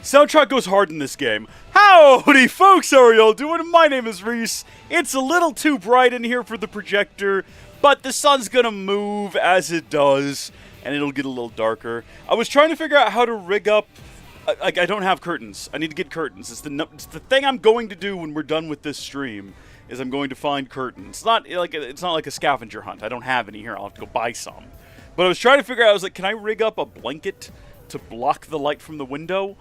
Soundtrack goes hard in this game. Howdy folks, how are y'all doing? My name is Reese. It's a little too bright in here for the projector, but the sun's gonna move as it does, and it'll get a little darker. I was trying to figure out how to rig up. I don't have curtains. I need to get curtains. It's the thing I'm going to do when we're done with this stream. Is I'm going to find curtains. It's not like a scavenger hunt. I don't have any here. I'll have to go buy some. But I was trying to figure out. I was like, can I rig up a blanket to block the light from the window?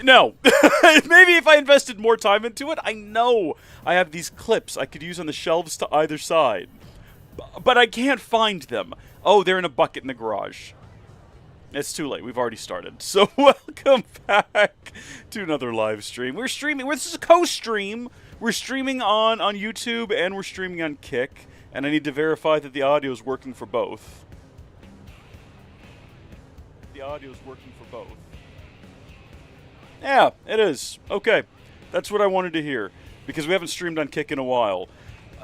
No. Maybe if I invested more time into it. I know I have these clips I could use on the shelves to either side, but I can't find them. Oh, they're in a bucket in the garage. It's too late. We've already started. So welcome back to another live stream. We're streaming. This is a co-stream. We're streaming on YouTube and we're streaming on Kick. And I need to verify that the audio is working for both. The audio is working for both. Yeah, it is. Okay. That's what I wanted to hear. Because we haven't streamed on Kick in a while.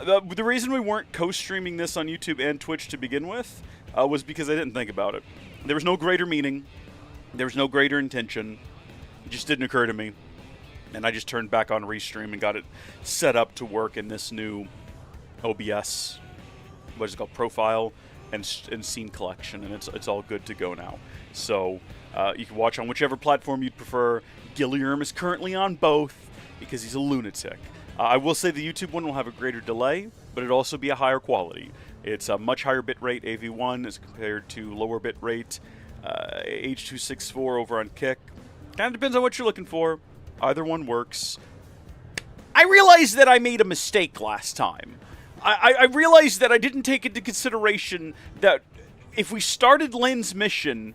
The reason we weren't co-streaming this on YouTube and Twitch to begin with was because I didn't think about it. There was no greater meaning. There was no greater intention. It just didn't occur to me. And I just turned back on Restream and got it set up to work in this new OBS, what is it called, profile and scene collection, and it's all good to go now. So you can watch on whichever platform you'd prefer. Gilliam is currently on both because he's a lunatic. I will say the YouTube one will have a greater delay, but it'll also be a higher quality. It's a much higher bitrate AV1 as compared to lower bitrate H.264 over on Kick. Kind of depends on what you're looking for. Either one works. I realized that I made a mistake last time. I realized that I didn't take into consideration that if we started Lynn's mission,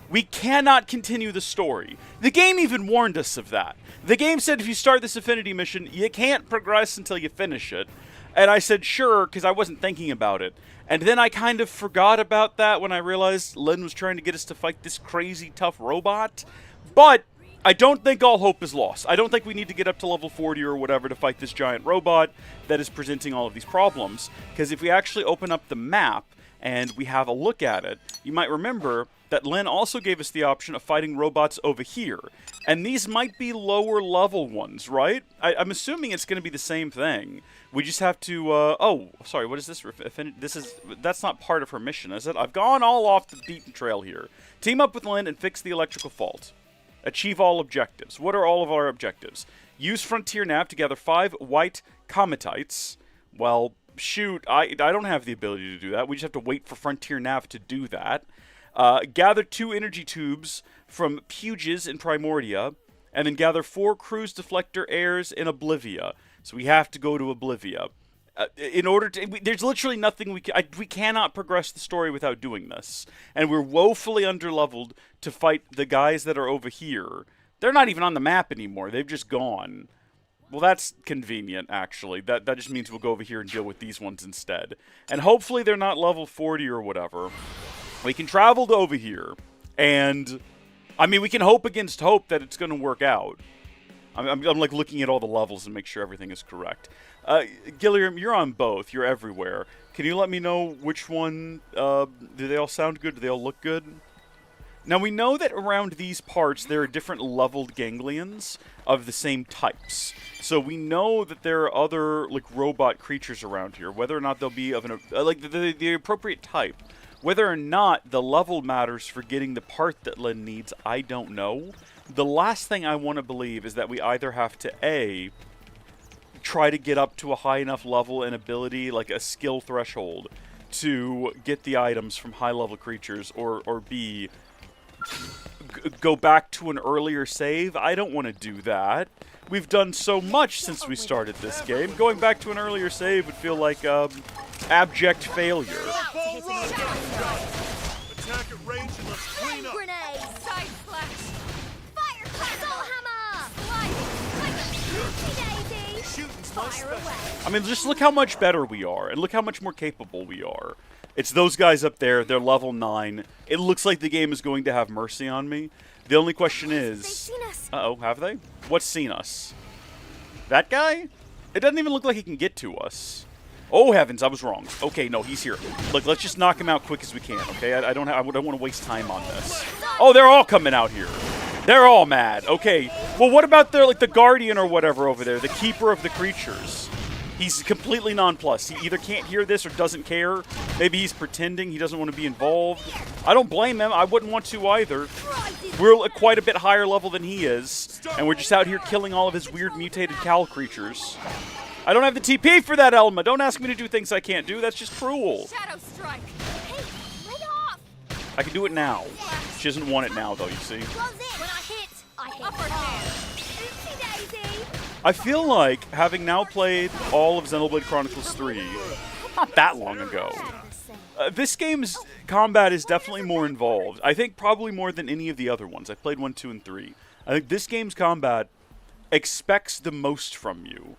we cannot continue the story. The game even warned us of that. The game said if you start this Affinity mission, you can't progress until you finish it. And I said sure, because I wasn't thinking about it. And then I kind of forgot about that when I realized Lynn was trying to get us to fight this crazy tough robot. But I don't think all hope is lost. I don't think we need to get up to level 40 or whatever to fight this giant robot that is presenting all of these problems. Because if we actually open up the map and we have a look at it, you might remember that Lynn also gave us the option of fighting robots over here. And these might be lower level ones, right? I'm assuming it's going to be the same thing. We just have to, oh, sorry, what is this? That's not part of her mission, is it? I've gone all off the beaten trail here. Team up with Lynn and fix the electrical fault. Achieve all objectives. What are all of our objectives? Use Frontier Nav to gather 5 white cometites. Well, shoot, I don't have the ability to do that. We just have to wait for Frontier Nav to do that. Gather 2 energy tubes from Puges in Primordia, and then gather 4 cruise deflector airs in Oblivia. So we have to go to Oblivia. In order to, there's literally nothing we cannot progress the story without doing this. And we're woefully underleveled to fight the guys that are over here. They're not even on the map anymore. They've just gone. Well, that's convenient, actually. That just means we'll go over here and deal with these ones instead. And hopefully they're not level 40 or whatever. We can travel to over here. And, I mean, we can hope against hope that it's going to work out. I'm like looking at all the levels and make sure everything is correct. Gilliam, you're on both. You're everywhere. Can you let me know which one, do they all sound good? Do they all look good? Now, we know that around these parts, there are different leveled ganglions of the same types. So we know that there are other, like, robot creatures around here. Whether or not they'll be of an, the appropriate type. Whether or not the level matters for getting the part that Lynn needs, I don't know. The last thing I want to believe is that we either have to, A, try to get up to a high enough level and ability, like a skill threshold, to get the items from high-level creatures, or B, go back to an earlier save. I don't want to do that. We've done so much since we started this game. Going back to an earlier save would feel like abject failure. Attack at range and let's clean up. Grenade! Side flash! Fire clap! Soul hammer! Slide! Daisy! Shooting's my Fire away! I mean, just look how much better we are, and look how much more capable we are. It's those guys up there, they're level 9. It looks like the game is going to have mercy on me. The only question is... They've seen us! Uh-oh, have they? What's seen us? That guy? It doesn't even look like he can get to us. Oh, heavens, I was wrong. Okay, no, he's here. Look, let's just knock him out quick as we can, okay? I don't want to waste time on this. Oh, they're all coming out here. They're all mad. Okay. Well, what about the guardian or whatever over there, the keeper of the creatures? He's completely nonplussed. He either can't hear this or doesn't care. Maybe he's pretending he doesn't want to be involved. I don't blame him. I wouldn't want to either. We're at quite a bit higher level than he is, and we're just out here killing all of his weird mutated cow creatures. I don't have the TP for that, Elma. Don't ask me to do things I can't do. That's just cruel. Shadow strike. Hey, lay off. I can do it now. She doesn't want it now, though, you see. When I hit upper hand. Oopsie daisy. I feel like, having now played all of Xenoblade Chronicles 3, not that long ago, this game's combat is definitely more involved. I think probably more than any of the other ones. I played 1, 2, and 3. I think this game's combat expects the most from you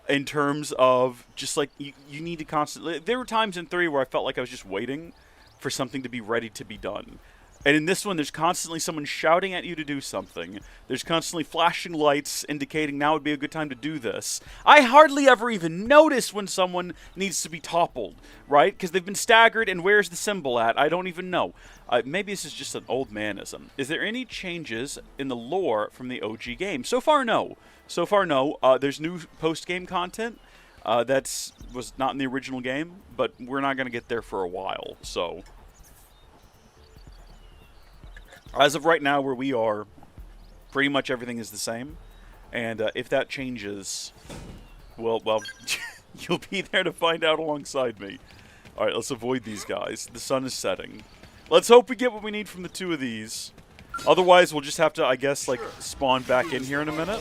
in terms of just like, you need to constantly... There were times in 3 where I felt like I was just waiting for something to be ready to be done. And in this one, there's constantly someone shouting at you to do something. There's constantly flashing lights indicating now would be a good time to do this. I hardly ever even notice when someone needs to be toppled, right? Because they've been staggered, and where's the symbol at? I don't even know. Maybe this is just an old manism. Is there any changes in the lore from the OG game? So far, no. So far, no. There's new post-game content that was not in the original game, but we're not going to get there for a while, so... As of right now, where we are, pretty much everything is the same. And if that changes, well, you'll be there to find out alongside me. All right, let's avoid these guys. The sun is setting. Let's hope we get what we need from the 2 of these. Otherwise, we'll just have to, I guess, like, spawn back in here in a minute.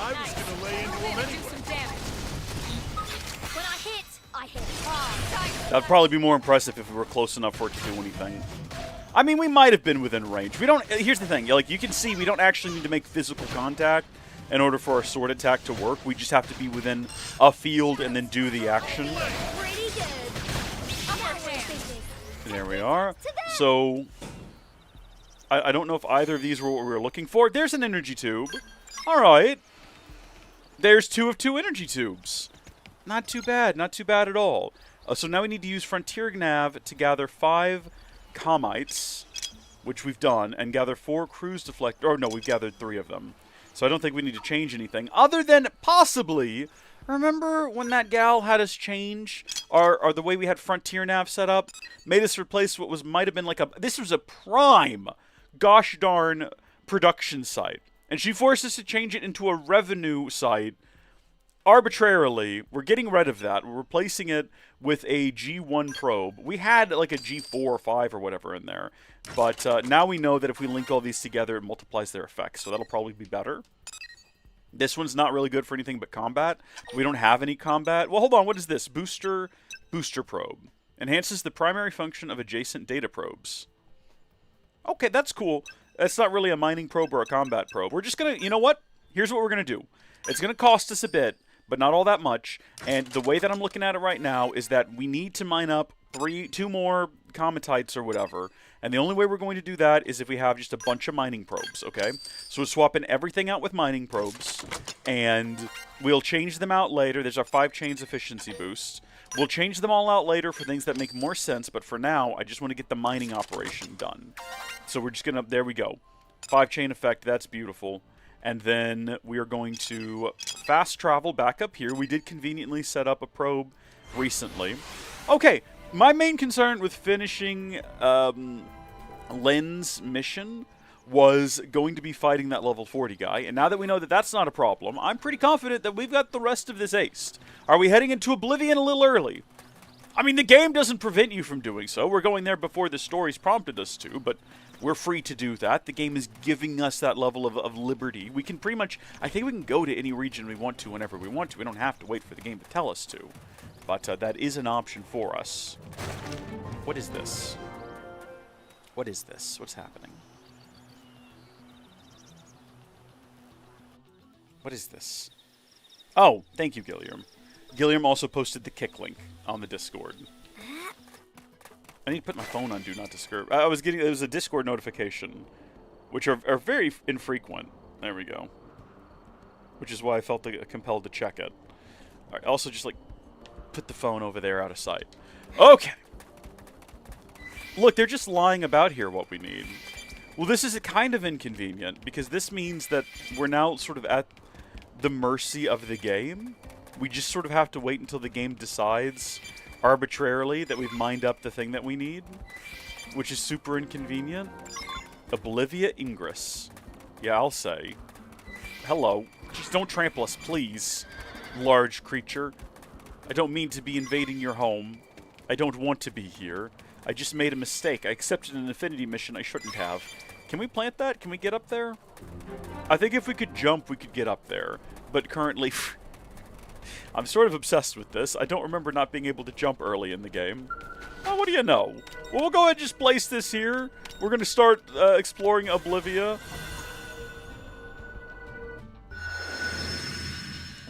I was gonna lay into him anyway. When I hit hard. That'd probably be more impressive if we were close enough for it to do anything. I mean, we might have been within range. We don't. Here's the thing. Like, you can see, we don't actually need to make physical contact in order for our sword attack to work. We just have to be within a field and then do the action. Pretty good. There we are. So, I don't know if either of these were what we were looking for. There's an energy tube. All right. There's 2 of 2 energy tubes. Not too bad. Not too bad at all. So now we need to use Frontier Nav to gather 5 Comites, which we've done, and gather 4 Cruise Deflector. Or no, we've gathered 3 of them. So I don't think we need to change anything, other than possibly... Remember when that gal had us change our the way we had Frontier Nav set up? Made us replace what might have been like a... This was a prime, gosh darn, production site. And she forced us to change it into a revenue site arbitrarily. We're getting rid of that. We're replacing it with a G1 probe. We had like a G4 or 5 or whatever in there. But now we know that if we link all these together, it multiplies their effects. So that'll probably be better. This one's not really good for anything but combat. We don't have any combat. Well, hold on. What is this? Booster probe. Enhances the primary function of adjacent data probes. Okay, that's cool. That's not really a mining probe or a combat probe. We're just going to, you know what? Here's what we're going to do. It's going to cost us a bit, but not all that much. And the way that I'm looking at it right now is that we need to mine up 2 more cometites or whatever. And the only way we're going to do that is if we have just a bunch of mining probes, okay? So we're swapping everything out with mining probes, and we'll change them out later. There's our 5 chains efficiency boost. We'll change them all out later for things that make more sense, but for now, I just want to get the mining operation done. So we're just going to... There we go. 5 chain effect. That's beautiful. And then we are going to fast travel back up here. We did conveniently set up a probe recently. Okay, my main concern with finishing Len's mission was going to be fighting that level 40 guy. And now that we know that that's not a problem, I'm pretty confident that we've got the rest of this aced. Are we heading into Oblivion a little early? I mean, the game doesn't prevent you from doing so. We're going there before the story's prompted us to, but we're free to do that. The game is giving us that level of liberty. We can pretty much... I think we can go to any region we want to whenever we want to. We don't have to wait for the game to tell us to. But that is an option for us. What is this? What is this? What's happening? What is this? Oh, thank you, Gilliam. Gilliam also posted the kick link on the Discord. I need to put my phone on Do Not Disturb. There was a Discord notification, which are very infrequent. There we go. which is why I felt compelled to check it. All right, also just, like, put the phone over there out of sight. Okay. Look, they're just lying about here what we need. Well, this is kind of inconvenient, because this means that we're now sort of at the mercy of the game. We just sort of have to wait until the game decides arbitrarily that we've mined up the thing that we need, which is super inconvenient. Oblivia Ingress. Yeah, I'll say. Hello. Just don't trample us, please, large creature. I don't mean to be invading your home. I don't want to be here. I just made a mistake. I accepted an affinity mission I shouldn't have. Can we plant that? Can we get up there? I think if we could jump, we could get up there. But currently, I'm sort of obsessed with this. I don't remember not being able to jump early in the game. Oh, what do you know? Well, we'll go ahead and just place this here. We're going to start exploring Oblivia.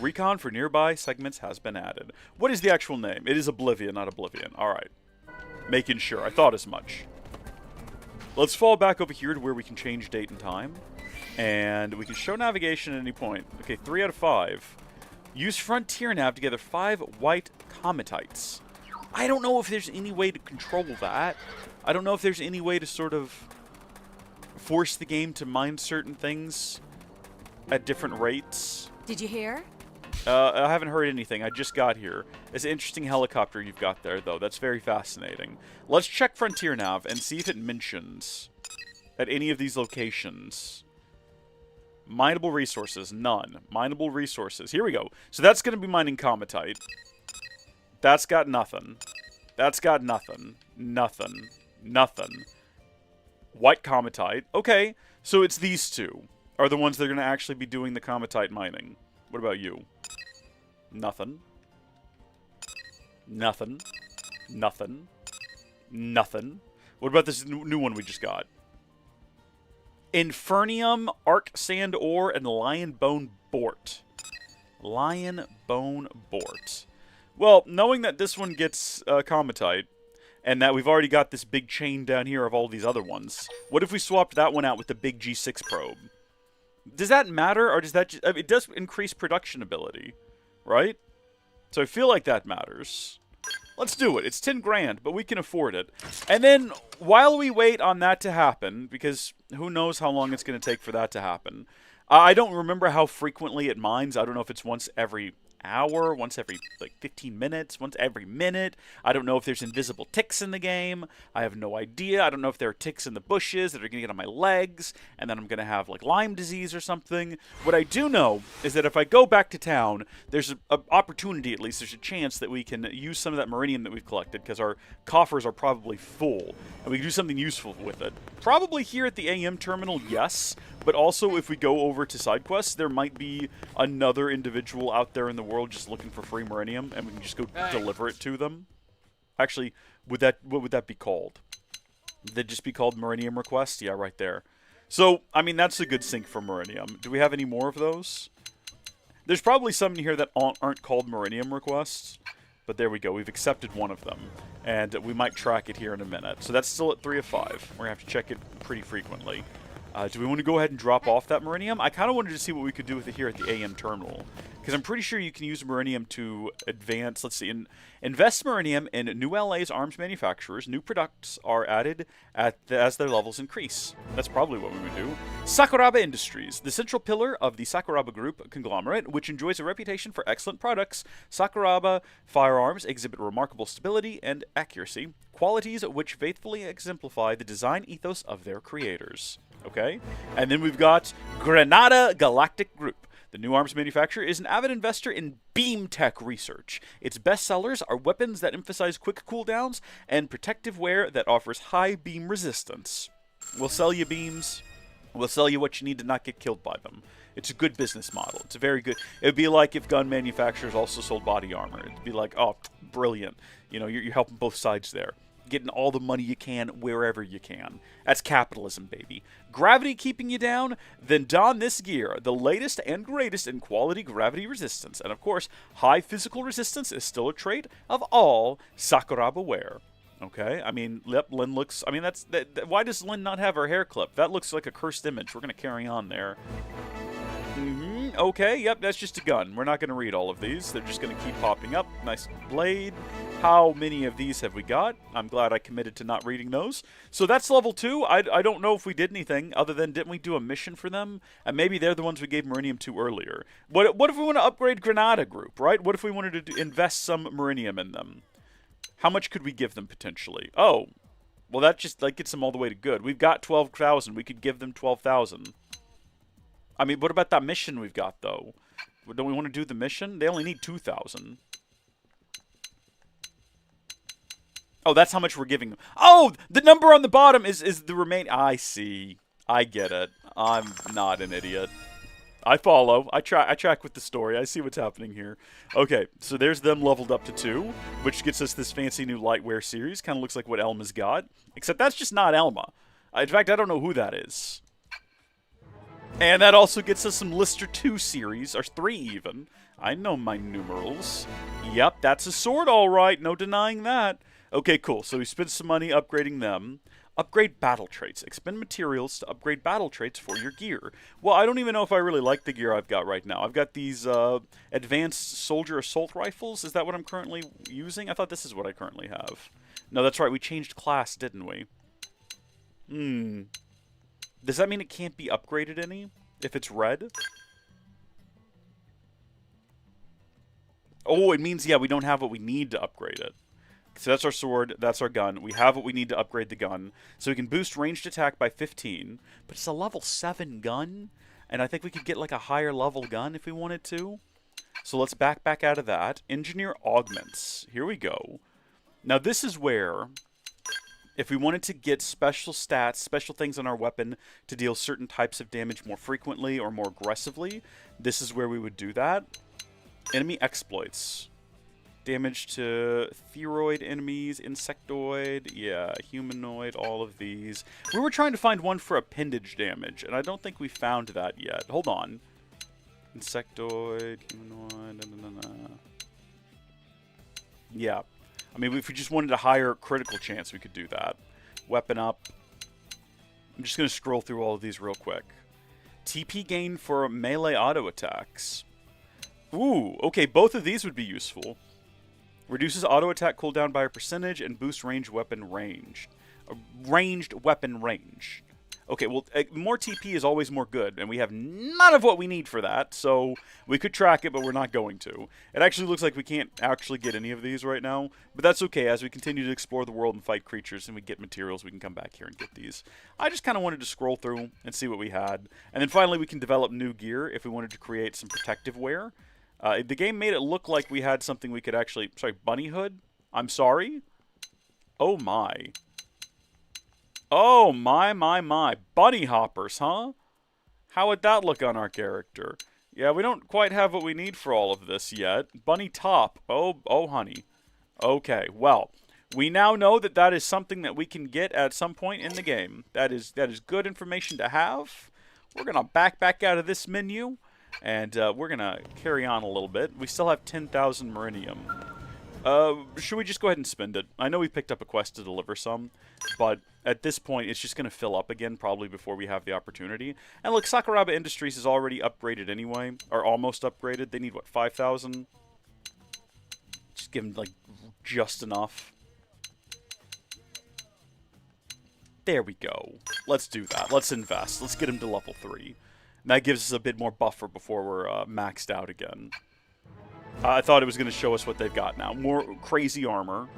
Recon for nearby segments has been added. What is the actual name? It is Oblivia, not Oblivion. Alright. Making sure. I thought as much. Let's fall back over here to where we can change date and time. And we can show navigation at any point. Okay, 3 out of 5. Use Frontier Nav to gather 5 white cometites. I don't know if there's any way to control that. I don't know if there's any way to sort of force the game to mine certain things at different rates. Did you hear? I haven't heard anything. I just got here. It's an interesting helicopter you've got there, though. That's very fascinating. Let's check Frontier Nav and see if it mentions at any of these locations. Mineable resources. None. Mineable resources. Here we go. So that's going to be mining Cometite. That's got nothing. That's got nothing. Nothing. Nothing. White Cometite. Okay. So it's these two are the ones that are going to actually be doing the Cometite mining. What about you? Nothing. Nothing. Nothing. Nothing. What about this new one we just got? Infernium, Arc Sand Ore, and Lion Bone Bort. Lion Bone Bort. Well, knowing that this one gets Cometite, and that we've already got this big chain down here of all these other ones, what if we swapped that one out with the big G6 probe? Does that matter, or does that just... I mean, it does increase production ability, right? So I feel like that matters. Let's do it. It's 10 grand, but we can afford it. And then, while we wait on that to happen, because who knows how long it's going to take for that to happen, I don't remember how frequently it mines. I don't know if it's once every hour, once every, like, 15 minutes, once every minute. I don't know if there's invisible ticks in the game. I have no idea. I don't know if there are ticks in the bushes that are going to get on my legs, and then I'm going to have, like, Lyme disease or something. What I do know is that if I go back to town, there's an opportunity, at least, there's a chance that we can use some of that Meridium that we've collected, because our coffers are probably full, and we can do something useful with it. Probably here at the AM terminal, yes, but also if we go over to side quests, there might be another individual out there in the world just looking for free Meridium, and we can just go deliver it to them. Actually, what would that be called? Would that just be called Meridium request? Yeah, right there. So, I mean, that's a good sync for Meridium. Do we have any more of those? There's probably some in here that aren't called Meridium requests, but there we go. We've accepted one of them, and we might track it here in a minute. So that's still at 3 of 5. We're going to have to check it pretty frequently. Do we want to go ahead and drop off that Meridium? I kind of wanted to see what we could do with it here at the AM terminal, because I'm pretty sure you can use Meridium to advance, let's see, invest Meridium in New LA's arms manufacturers. New products are added as their levels increase. That's probably what we would do. Sakuraba Industries, the central pillar of the Sakuraba Group conglomerate, which enjoys a reputation for excellent products. Sakuraba firearms exhibit remarkable stability and accuracy, qualities which faithfully exemplify the design ethos of their creators. Okay? And then we've got Granada Galactic Group. The new arms manufacturer is an avid investor in beam tech research. Its best sellers are weapons that emphasize quick cooldowns and protective wear that offers high beam resistance. We'll sell you beams. We'll sell you what you need to not get killed by them. It's a good business model. It's a very good... It would be like if gun manufacturers also sold body armor. It'd be like, oh, brilliant. You know, you're helping both sides there. Getting all the money you can wherever you can. That's capitalism, baby. Gravity keeping you down? Then don this gear, the latest and greatest in quality gravity resistance. And of course, high physical resistance is still a trait of all Sakuraba wear. Okay, I mean, Lynn looks... I mean, why does Lynn not have her hair clipped? That looks like a cursed image. We're going to carry on there. Okay, yep, that's just a gun. We're not going to read all of these. They're just going to keep popping up. Nice blade. How many of these have we got? I'm glad I committed to not reading those. So that's level 2. I don't know if we did anything other than didn't we do a mission for them? And maybe they're the ones we gave Marinium to earlier. What if we want to upgrade Granada Group, right? What if we wanted to invest some Marinium in them? How much could we give them potentially? Oh, well that gets them all the way to good. We've got 12,000. We could give them 12,000. I mean, what about that mission we've got though? Don't we want to do the mission? They only need 2,000. Oh, that's how much we're giving them. Oh, the number on the bottom is the remain. I see. I get it. I'm not an idiot. I follow. I track with the story. I see what's happening here. Okay, so there's them leveled up to 2, which gets us this fancy new lightware series. Kind of looks like what Elma's got. Except that's just not Elma. In fact, I don't know who that is. And that also gets us some Lister 2 series, or 3 even. I know my numerals. Yep, that's a sword all right. No denying that. Okay, cool. So we spent some money upgrading them. Upgrade battle traits. Expend materials to upgrade battle traits for your gear. Well, I don't even know if I really like the gear I've got right now. I've got these advanced soldier assault rifles. Is that what I'm currently using? I thought this is what I currently have. No, that's right. We changed class, didn't we? Does that mean it can't be upgraded any? If it's red? Oh, it means, yeah, we don't have what we need to upgrade it. So that's our sword, that's our gun. We have what we need to upgrade the gun. So we can boost ranged attack by 15. But it's a level 7 gun. And I think we could get like a higher level gun if we wanted to. So let's back out of that. Engineer augments. Here we go. Now this is where, if we wanted to get special stats, special things on our weapon to deal certain types of damage more frequently or more aggressively, this is where we would do that. Enemy exploits. Damage to theroid enemies, insectoid, yeah, humanoid, all of these. We were trying to find one for appendage damage, and I don't think we found that yet. Hold on. Insectoid, humanoid, Yeah. I mean, if we just wanted a higher critical chance, we could do that. Weapon up. I'm just going to scroll through all of these real quick. TP gain for melee auto attacks. Ooh, okay, both of these would be useful. Reduces auto attack cooldown by a percentage and boosts ranged weapon range. Ranged weapon range. Okay, well, more TP is always more good, and we have none of what we need for that, so we could track it, but we're not going to. It actually looks like we can't actually get any of these right now, but that's okay. As we continue to explore the world and fight creatures and we get materials, we can come back here and get these. I just kind of wanted to scroll through and see what we had, and then finally we can develop new gear if we wanted to create some protective wear. The game made it look like we had something we could actually... Sorry, bunny hood? I'm sorry? Oh my. Oh my. Bunny hoppers, huh? How would that look on our character? Yeah, we don't quite have what we need for all of this yet. Bunny top. Oh honey. Okay, well, we now know that that is something that we can get at some point in the game. That is good information to have. We're going to back out of this menu. And we're going to carry on a little bit. We still have 10,000 Marinium. Should we just go ahead and spend it? I know we picked up a quest to deliver some, but at this point it's just going to fill up again probably before we have the opportunity. And look, Sakuraba Industries is already upgraded anyway, or almost upgraded. They need, what, 5,000? Just give them, like, just enough. There we go. Let's do that. Let's invest. Let's get them to level 3. And that gives us a bit more buffer before we're maxed out again. I thought it was going to show us what they've got now. More crazy armor.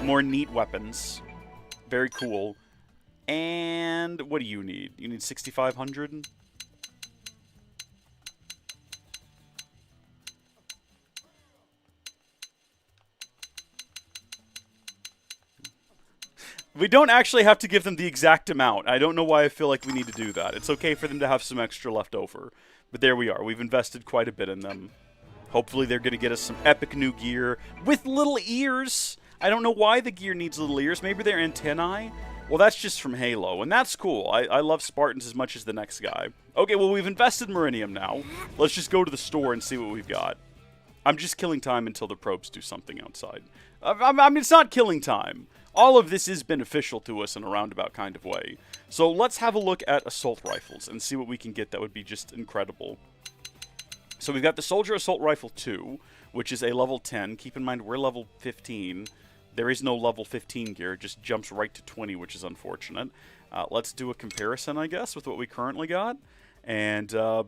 More neat weapons. Very cool. And what do you need? You need 6,500? We don't actually have to give them the exact amount. I don't know why I feel like we need to do that. It's okay for them to have some extra left over. But there we are. We've invested quite a bit in them. Hopefully they're going to get us some epic new gear with little ears. I don't know why the gear needs little ears. Maybe they're antennae. Well, that's just from Halo, and that's cool. I love Spartans as much as the next guy. Okay, well, we've invested Marinium now. Let's just go to the store and see what we've got. I'm just killing time until the probes do something outside. I mean, it's not killing time. All of this is beneficial to us in a roundabout kind of way. So let's have a look at assault rifles and see what we can get that would be just incredible. So we've got the Soldier Assault Rifle 2, which is a level 10. Keep in mind, we're level 15. There is no level 15 gear. It just jumps right to 20, which is unfortunate. Let's do a comparison, I guess, with what we currently got. And, oh,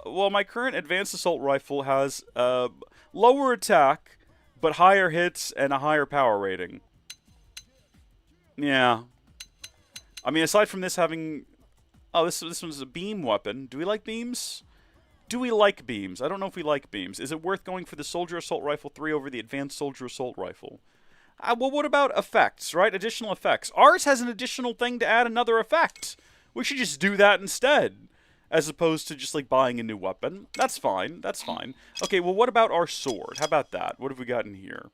well, my current Advanced Assault Rifle has lower attack, but higher hits and a higher power rating. Yeah. I mean, aside from this having... Oh, this one's a beam weapon. Do we like beams? Do we like beams? I don't know if we like beams. Is it worth going for the Soldier Assault Rifle 3 over the Advanced Soldier Assault Rifle? Well, what about effects, right? Additional effects. Ours has an additional thing to add another effect. We should just do that instead, as opposed to just, like, buying a new weapon. That's fine. That's fine. Okay, well, what about our sword? How about that? What have we got in here?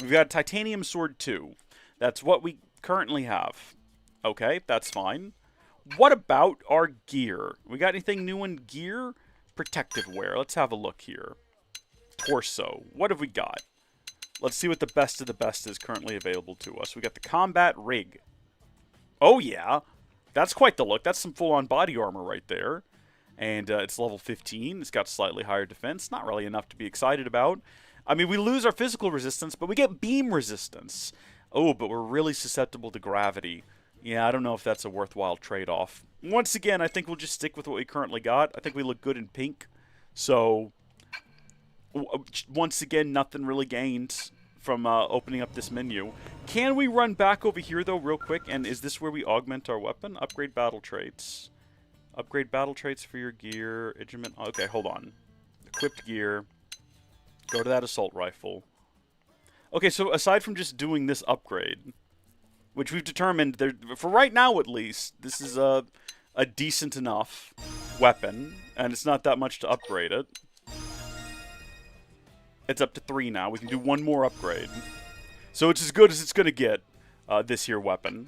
We've got Titanium Sword 2. That's what we currently have. Okay, that's fine. What about our gear? We got anything new in gear? Protective wear. Let's have a look here. Torso. What have we got? Let's see what the best of the best is currently available to us. We got the Combat Rig. Oh, yeah. That's quite the look. That's some full-on body armor right there. And it's level 15. It's got slightly higher defense. Not really enough to be excited about. I mean, we lose our physical resistance, but we get beam resistance. Oh, but we're really susceptible to gravity. Yeah, I don't know if that's a worthwhile trade-off. Once again, I think we'll just stick with what we currently got. I think we look good in pink. So, once again, nothing really gained from opening up this menu. Can we run back over here, though, real quick? And is this where we augment our weapon? Upgrade battle traits. Upgrade battle traits for your gear. Okay, hold on. Equipped gear. Go to that assault rifle. Okay, so aside from just doing this upgrade, which we've determined, for right now at least, this is a decent enough weapon, and it's not that much to upgrade it. It's up to 3 now. We can do 1 more upgrade. So it's as good as it's going to get, this here weapon.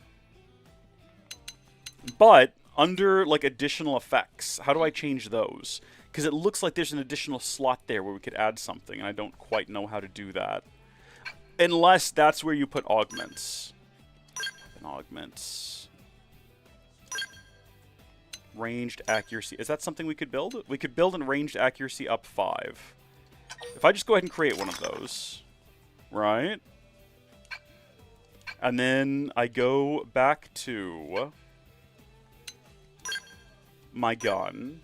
But, under, like, additional effects, how do I change those? Because it looks like there's an additional slot there where we could add something, and I don't quite know how to do that. Unless that's where you put augments. Augments. Ranged accuracy. Is that something we could build? We could build in ranged accuracy up 5. If I just go ahead and create one of those, right? And then I go back to my gun.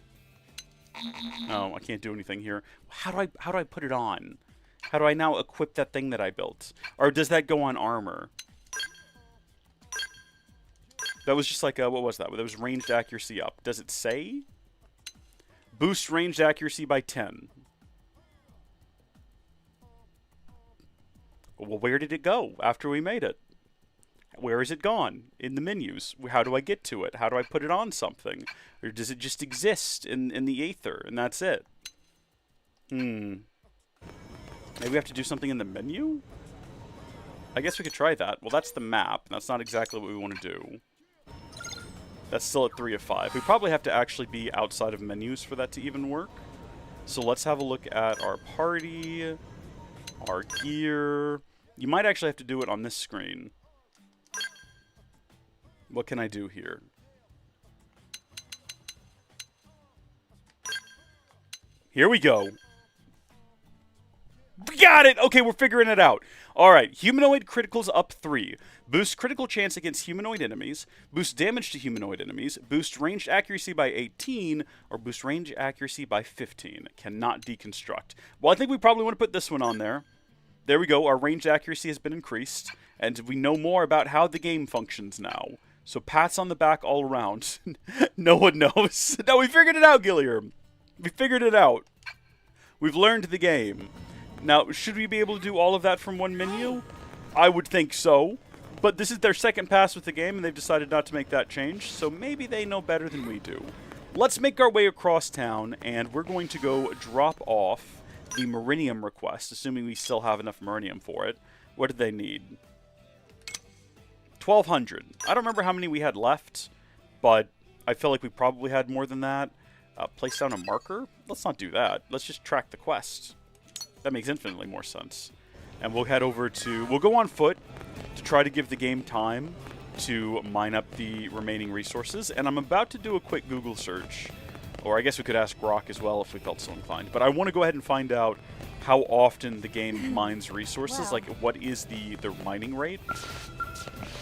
Oh, I can't do anything here. How do I put it on? How do I now equip that thing that I built? Or does that go on armor? That was just like, what was that? That was ranged accuracy up. Does it say? Boost ranged accuracy by 10. Well, where did it go after we made it? Where is it gone? In the menus. How do I get to it? How do I put it on something? Or does it just exist in the aether, and that's it? Maybe we have to do something in the menu? I guess we could try that. Well, that's the map. That's not exactly what we want to do. That's still at 3 of 5. We probably have to actually be outside of menus for that to even work. So let's have a look at our party, our gear. You might actually have to do it on this screen. What can I do here? Here we go. Got it! Okay, we're figuring it out. Alright, humanoid criticals up 3. Boost critical chance against humanoid enemies. Boost damage to humanoid enemies. Boost ranged accuracy by 18. Or boost range accuracy by 15. Cannot deconstruct. Well, I think we probably want to put this one on there. There we go. Our ranged accuracy has been increased. And we know more about how the game functions now. So pats on the back all around. No one knows. No, we figured it out, Gilliam. We figured it out. We've learned the game. Now, should we be able to do all of that from one menu? I would think so. But this is their second pass with the game, and they've decided not to make that change. So maybe they know better than we do. Let's make our way across town, and we're going to go drop off the Meridium request, assuming we still have enough Meridium for it. What did they need? 1,200. I don't remember how many we had left, but I feel like we probably had more than that. Place down a marker? Let's not do that. Let's just track the quest. That makes infinitely more sense. And we'll head over to... We'll go on foot to try to give the game time to mine up the remaining resources. And I'm about to do a quick Google search Or I guess we could ask Rock as well if we felt so inclined. But I want to go ahead and find out how often the game mines resources. Wow. Like, what is the mining rate?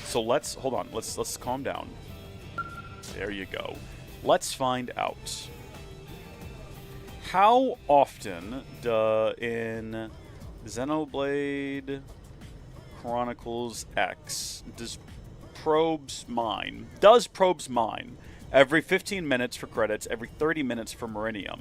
So let's... Hold on. Let's calm down. There you go. Let's find out. How often in Xenoblade Chronicles X does probes mine? Does probes mine? Every 15 minutes for credits, every 30 minutes for Meridium.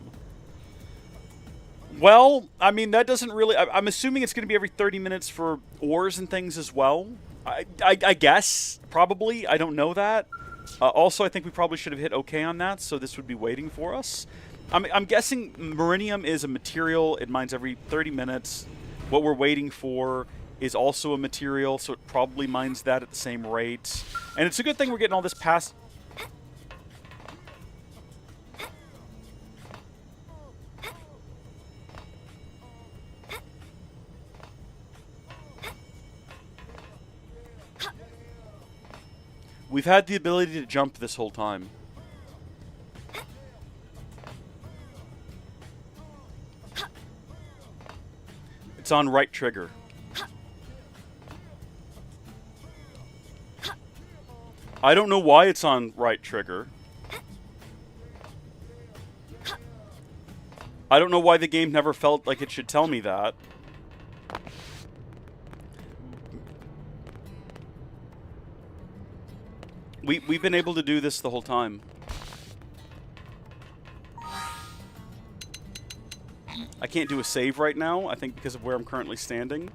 Well, I mean, that doesn't really... I'm assuming it's going to be every 30 minutes for ores and things as well. I guess, probably. I don't know that. Also, I think we probably should have hit OK on that, so this would be waiting for us. I'm guessing Meridium is a material. It mines every 30 minutes. What we're waiting for is also a material, so it probably mines that at the same rate. And it's a good thing we're getting all this past... We've had the ability to jump this whole time. It's on right trigger. I don't know why it's on right trigger. I don't know why the game never felt like it should tell me that. We've been able to do this the whole time. I can't do a save right now, I think because of where I'm currently standing.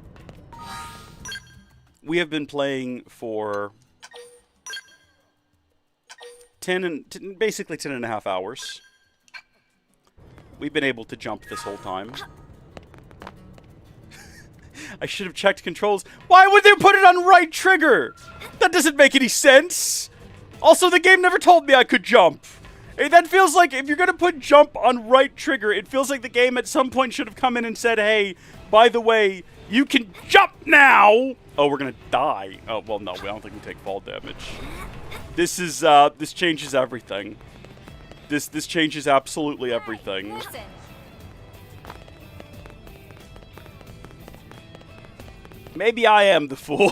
We have been playing for basically 10 and a half hours. We've been able to jump this whole time. I should have checked controls. Why would they put it on right trigger? That doesn't make any sense. Also, the game never told me I could jump. That feels like if you're going to put jump on right trigger, it feels like the game at some point should have come in and said, hey, by the way, you can jump now. Oh, we're going to die. Oh, well, no, I don't think we take fall damage. This is, this changes everything. This changes absolutely everything. Listen. Maybe I am the fool.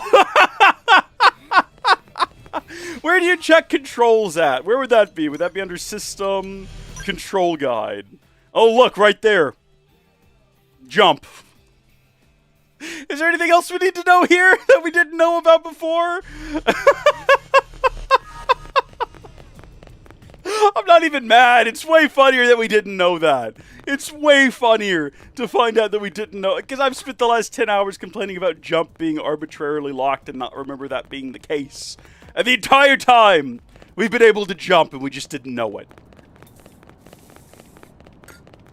Where do you check controls at? Where would that be? Would that be under System, Control Guide? Oh, look, right there. Jump. Is there anything else we need to know here that we didn't know about before? I'm not even mad. It's way funnier that we didn't know that. It's way funnier to find out that we didn't know. Because I've spent the last 10 hours complaining about jump being arbitrarily locked and not remember that being the case. And the entire time, we've been able to jump and we just didn't know it.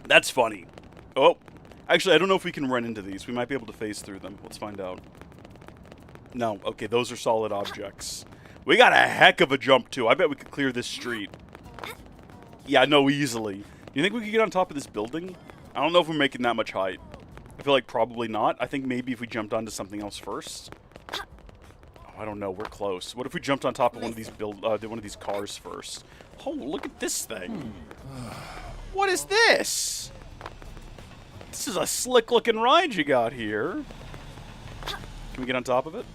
That's funny. Oh, actually, I don't know if we can run into these. We might be able to phase through them. Let's find out. No, okay, those are solid objects. We got a heck of a jump, too. I bet we could clear this street. Yeah, no, easily. You think we could get on top of this building? I don't know if we're making that much height. I feel like probably not. I think maybe if we jumped onto something else first. I don't know. We're close. What if we jumped on top of one of these one of these cars first? Oh, look at this thing. What is this? This is a slick-looking ride you got here. Can we get on top of it?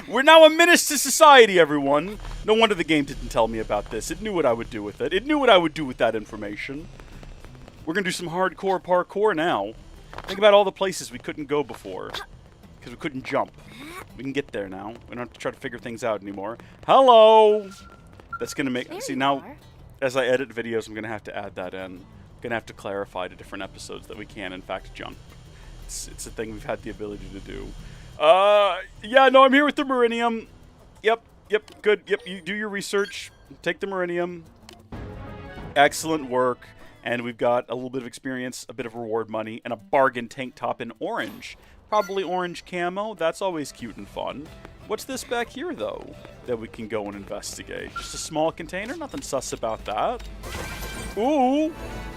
We're now a menace to society, everyone. No wonder the game didn't tell me about this. It knew what I would do with it. It knew what I would do with that information. We're going to do some hardcore parkour now. Think about all the places we couldn't go before. Because we couldn't jump. We can get there now. We don't have to try to figure things out anymore. Hello! That's going to make... There See, you now, are. as I edit videos, I'm going to have to add that in. I'm going to have to clarify to different episodes that we can, in fact, jump. It's a thing we've had the ability to do. Yeah, no, I'm here with the Meridium. Yep, good. Yep, you do your research. Take the Meridium. Excellent work. And we've got a little bit of experience, a bit of reward money, and a bargain tank top in orange. Probably orange camo. That's always cute and fun. What's this back here, though, that we can go and investigate? Just a small container? Nothing sus about that. Ooh,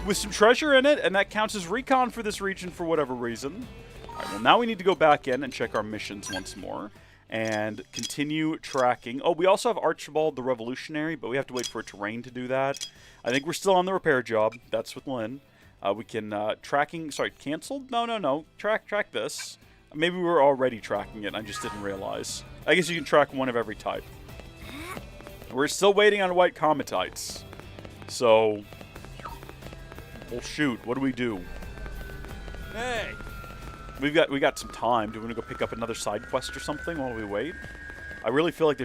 with some treasure in it, and that counts as recon for this region for whatever reason. All right, well, now we need to go back in and check our missions once more. and continue tracking. Oh, we also have Archibald the Revolutionary, but we have to wait for it to rain to do that. I think we're still on the repair job. That's with Lynn. We can tracking. Sorry, canceled? No. Track this. Maybe we were already tracking it. And I just didn't realize. I guess you can track one of every type. We're still waiting on white cometites. So, well, shoot. What do we do? Hey! We got some time. Do we want to go pick up another side quest or something while we wait? I really feel like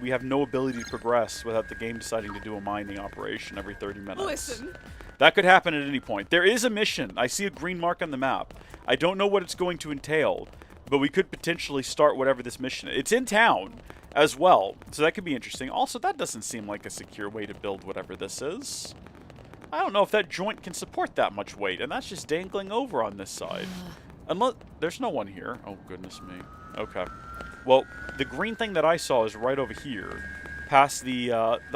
we have no ability to progress without the game deciding to do a mining operation every 30 minutes. Listen. That could happen at any point. There is a mission. I see a green mark on the map. I don't know what it's going to entail, but we could potentially start whatever this mission is. It's in town as well, so that could be interesting. Also, that doesn't seem like a secure way to build whatever this is. I don't know if that joint can support that much weight, and that's just dangling over on this side. Unless there's no one here. Oh, goodness me. Okay. Well, the green thing that I saw is right over here, past the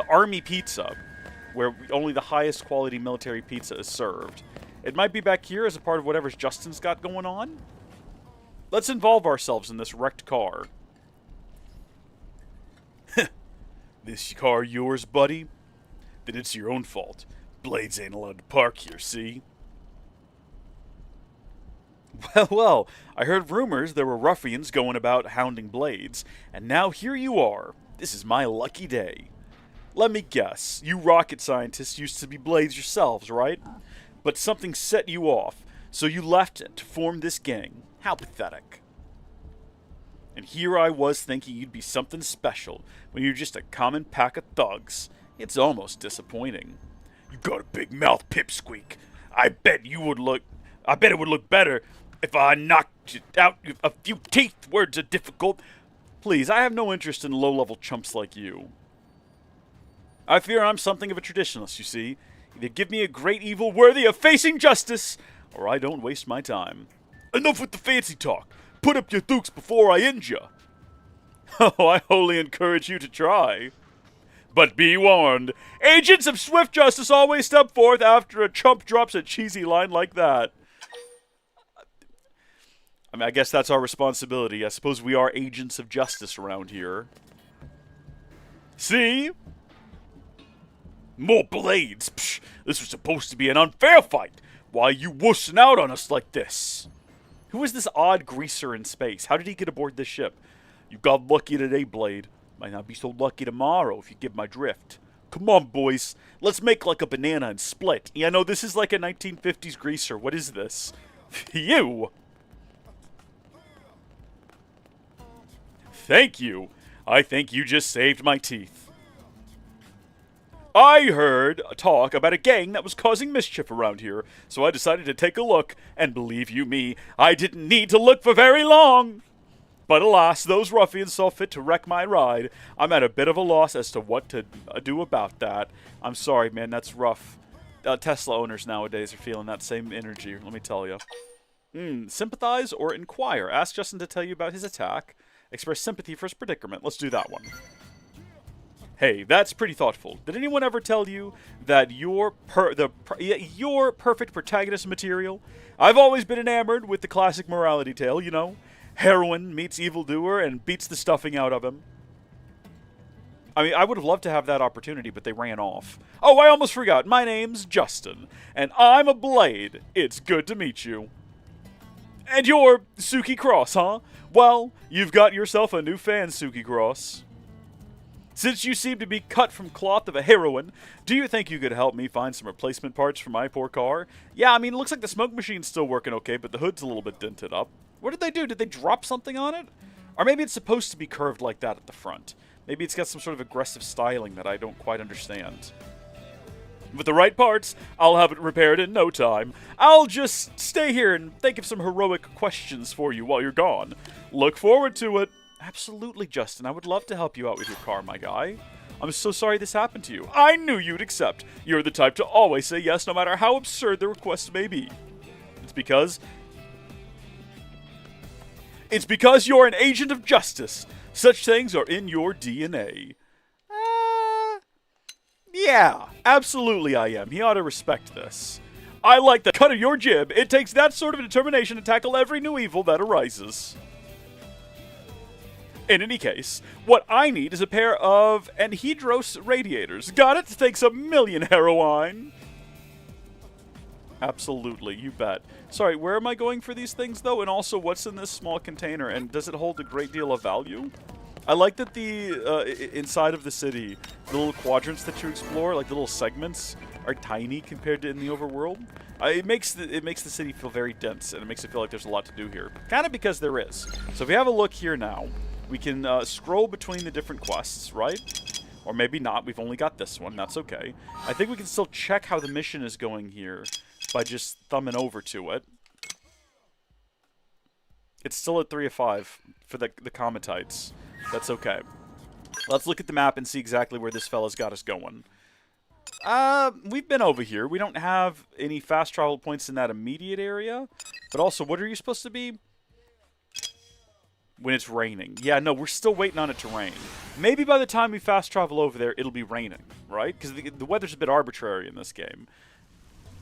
Army Pizza, where only the highest quality military pizza is served. It might be back here as a part of whatever Justin's got going on. Let's involve ourselves in this wrecked car. This car yours, buddy? Then it's your own fault. Blades ain't allowed to park here, see? Well, I heard rumors there were ruffians going about hounding Blades, and now here you are. This is my lucky day. Let me guess, you rocket scientists used to be Blades yourselves, right? But something set you off, so you left to form this gang. How pathetic. And here I was thinking you'd be something special, when you're just a common pack of thugs. It's almost disappointing. You got a big mouth, pipsqueak. I bet it would look better if I knocked out a few teeth. Words are difficult. Please, I have no interest in low-level chumps like you. I fear I'm something of a traditionalist, you see. Either give me a great evil worthy of facing justice, or I don't waste my time. Enough with the fancy talk. Put up your dukes before I end ya. Oh, I wholly encourage you to try. But be warned, agents of swift justice always step forth after a chump drops a cheesy line like that. I mean, I guess that's our responsibility. I suppose we are agents of justice around here. See? More Blades. Psh, this was supposed to be an unfair fight. Why are you wussing out on us like this? Who is this odd greaser in space? How did he get aboard this ship? You got lucky today, Blade. Might not be so lucky tomorrow if you get my drift. Come on, boys. Let's make like a banana and split. Yeah, no, this is like a 1950s greaser. What is this? You! Thank you. I think you just saved my teeth. I heard talk about a gang that was causing mischief around here, so I decided to take a look, and believe you me, I didn't need to look for very long. But alas, those ruffians saw fit to wreck my ride. I'm at a bit of a loss as to what to do about that. I'm sorry, man, that's rough. Tesla owners nowadays are feeling that same energy, let me tell you. Sympathize or inquire. Ask Justin to tell you about his attack. Express sympathy for his predicament. Let's do that one. Hey, that's pretty thoughtful. Did anyone ever tell you that you're perfect protagonist material? I've always been enamored with the classic morality tale, you know. Heroine meets evildoer and beats the stuffing out of him. I mean, I would have loved to have that opportunity, but they ran off. Oh, I almost forgot. My name's Justin, and I'm a Blade. It's good to meet you. And you're Suki Cross, huh? Well, you've got yourself a new fan, Suki Cross. Since you seem to be cut from cloth of a heroine, do you think you could help me find some replacement parts for my poor car? Yeah, I mean, it looks like the smoke machine's still working okay, but the hood's a little bit dented up. What did they do? Did they drop something on it? Or maybe it's supposed to be curved like that at the front. Maybe it's got some sort of aggressive styling that I don't quite understand. With the right parts, I'll have it repaired in no time. I'll just stay here and think of some heroic questions for you while you're gone. Look forward to it. Absolutely, Justin. I would love to help you out with your car, my guy. I'm so sorry this happened to you. I knew you'd accept. You're the type to always say yes, no matter how absurd the request may be. It's because you're an agent of justice. Such things are in your DNA. Yeah, absolutely I am. He ought to respect this. I like the cut of your jib. It takes that sort of determination to tackle every new evil that arises. In any case, what I need is a pair of anhydrous radiators. Got it? Thanks a million, heroine. Absolutely, you bet. Sorry, where am I going for these things, though? And also, what's in this small container? And does it hold a great deal of value? I like that the inside of the city, the little quadrants that you explore, like the little segments, are tiny compared to in the overworld. It makes the city feel very dense, and it makes it feel like there's a lot to do here. Kind of because there is. So if we have a look here now, we can scroll between the different quests, right? Or maybe not. We've only got this one. That's okay. I think we can still check how the mission is going here by just thumbing over to it. It's still at 3 of 5 for the Cometites. That's okay. Let's look at the map and see exactly where this fella's got us going. We've been over here. We don't have any fast travel points in that immediate area. But also, what are you supposed to be? When it's raining. Yeah, no, we're still waiting on it to rain. Maybe by the time we fast travel over there, it'll be raining, right? Because the weather's a bit arbitrary in this game.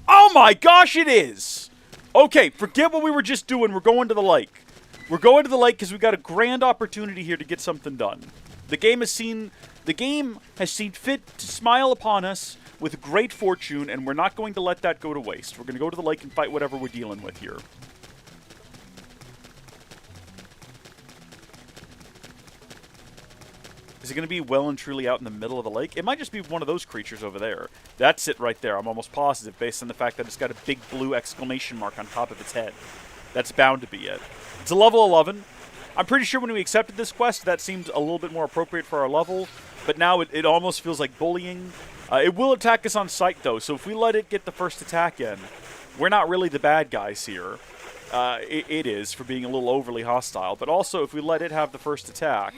Oh my gosh, it is! Okay, forget what we were just doing. We're going to the lake. We're going to the lake because we've got a grand opportunity here to get something done. The game has seen fit to smile upon us with great fortune, and we're not going to let that go to waste. We're going to go to the lake and fight whatever we're dealing with here. Is it going to be well and truly out in the middle of the lake? It might just be one of those creatures over there. That's it right there. I'm almost positive based on the fact that it's got a big blue exclamation mark on top of its head. That's bound to be it. It's a level 11. I'm pretty sure when we accepted this quest, that seemed a little bit more appropriate for our level. But now it almost feels like bullying. It will attack us on sight, though. So if we let it get the first attack in, we're not really the bad guys here. It is for being a little overly hostile. But also, if we let it have the first attack,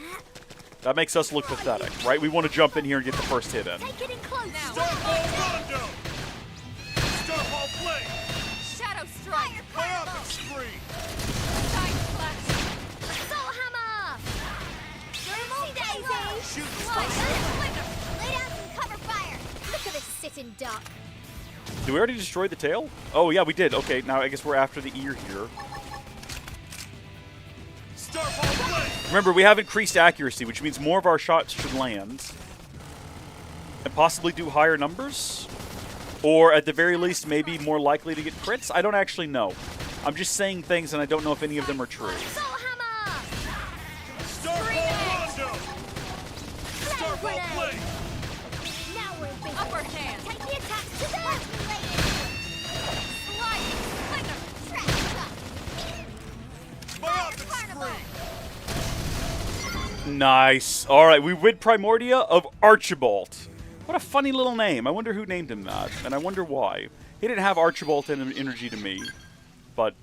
that makes us look pathetic, right? We want to jump in here and get the first hit in. Take it in close now. Starfall Rondo! Starfall Blade! Shadow Strike. Myopic Screen! Time Flash. Soul Hammer. Thermal Daisy. Shoot Lay down some cover fire. Look at this sitting duck. Did we already destroy the tail? Oh, yeah, we did. Okay, now I guess we're after the ear here. Starfall Blade! Remember, we have increased accuracy, which means more of our shots should land. And possibly do higher numbers? Or, at the very least, maybe more likely to get crits? I don't actually know. I'm just saying things, and I don't know if any of them are true. Soul Hammer. Starfall Rondo! Starfall Blade! Now we're in business. Upper hand. Take the attack to the Slide. Flinger. Myopic Screen! Nice. All right, we rid Primordia of Archibald. What a funny little name. I wonder who named him that, and I wonder why. He didn't have Archibald energy to me, but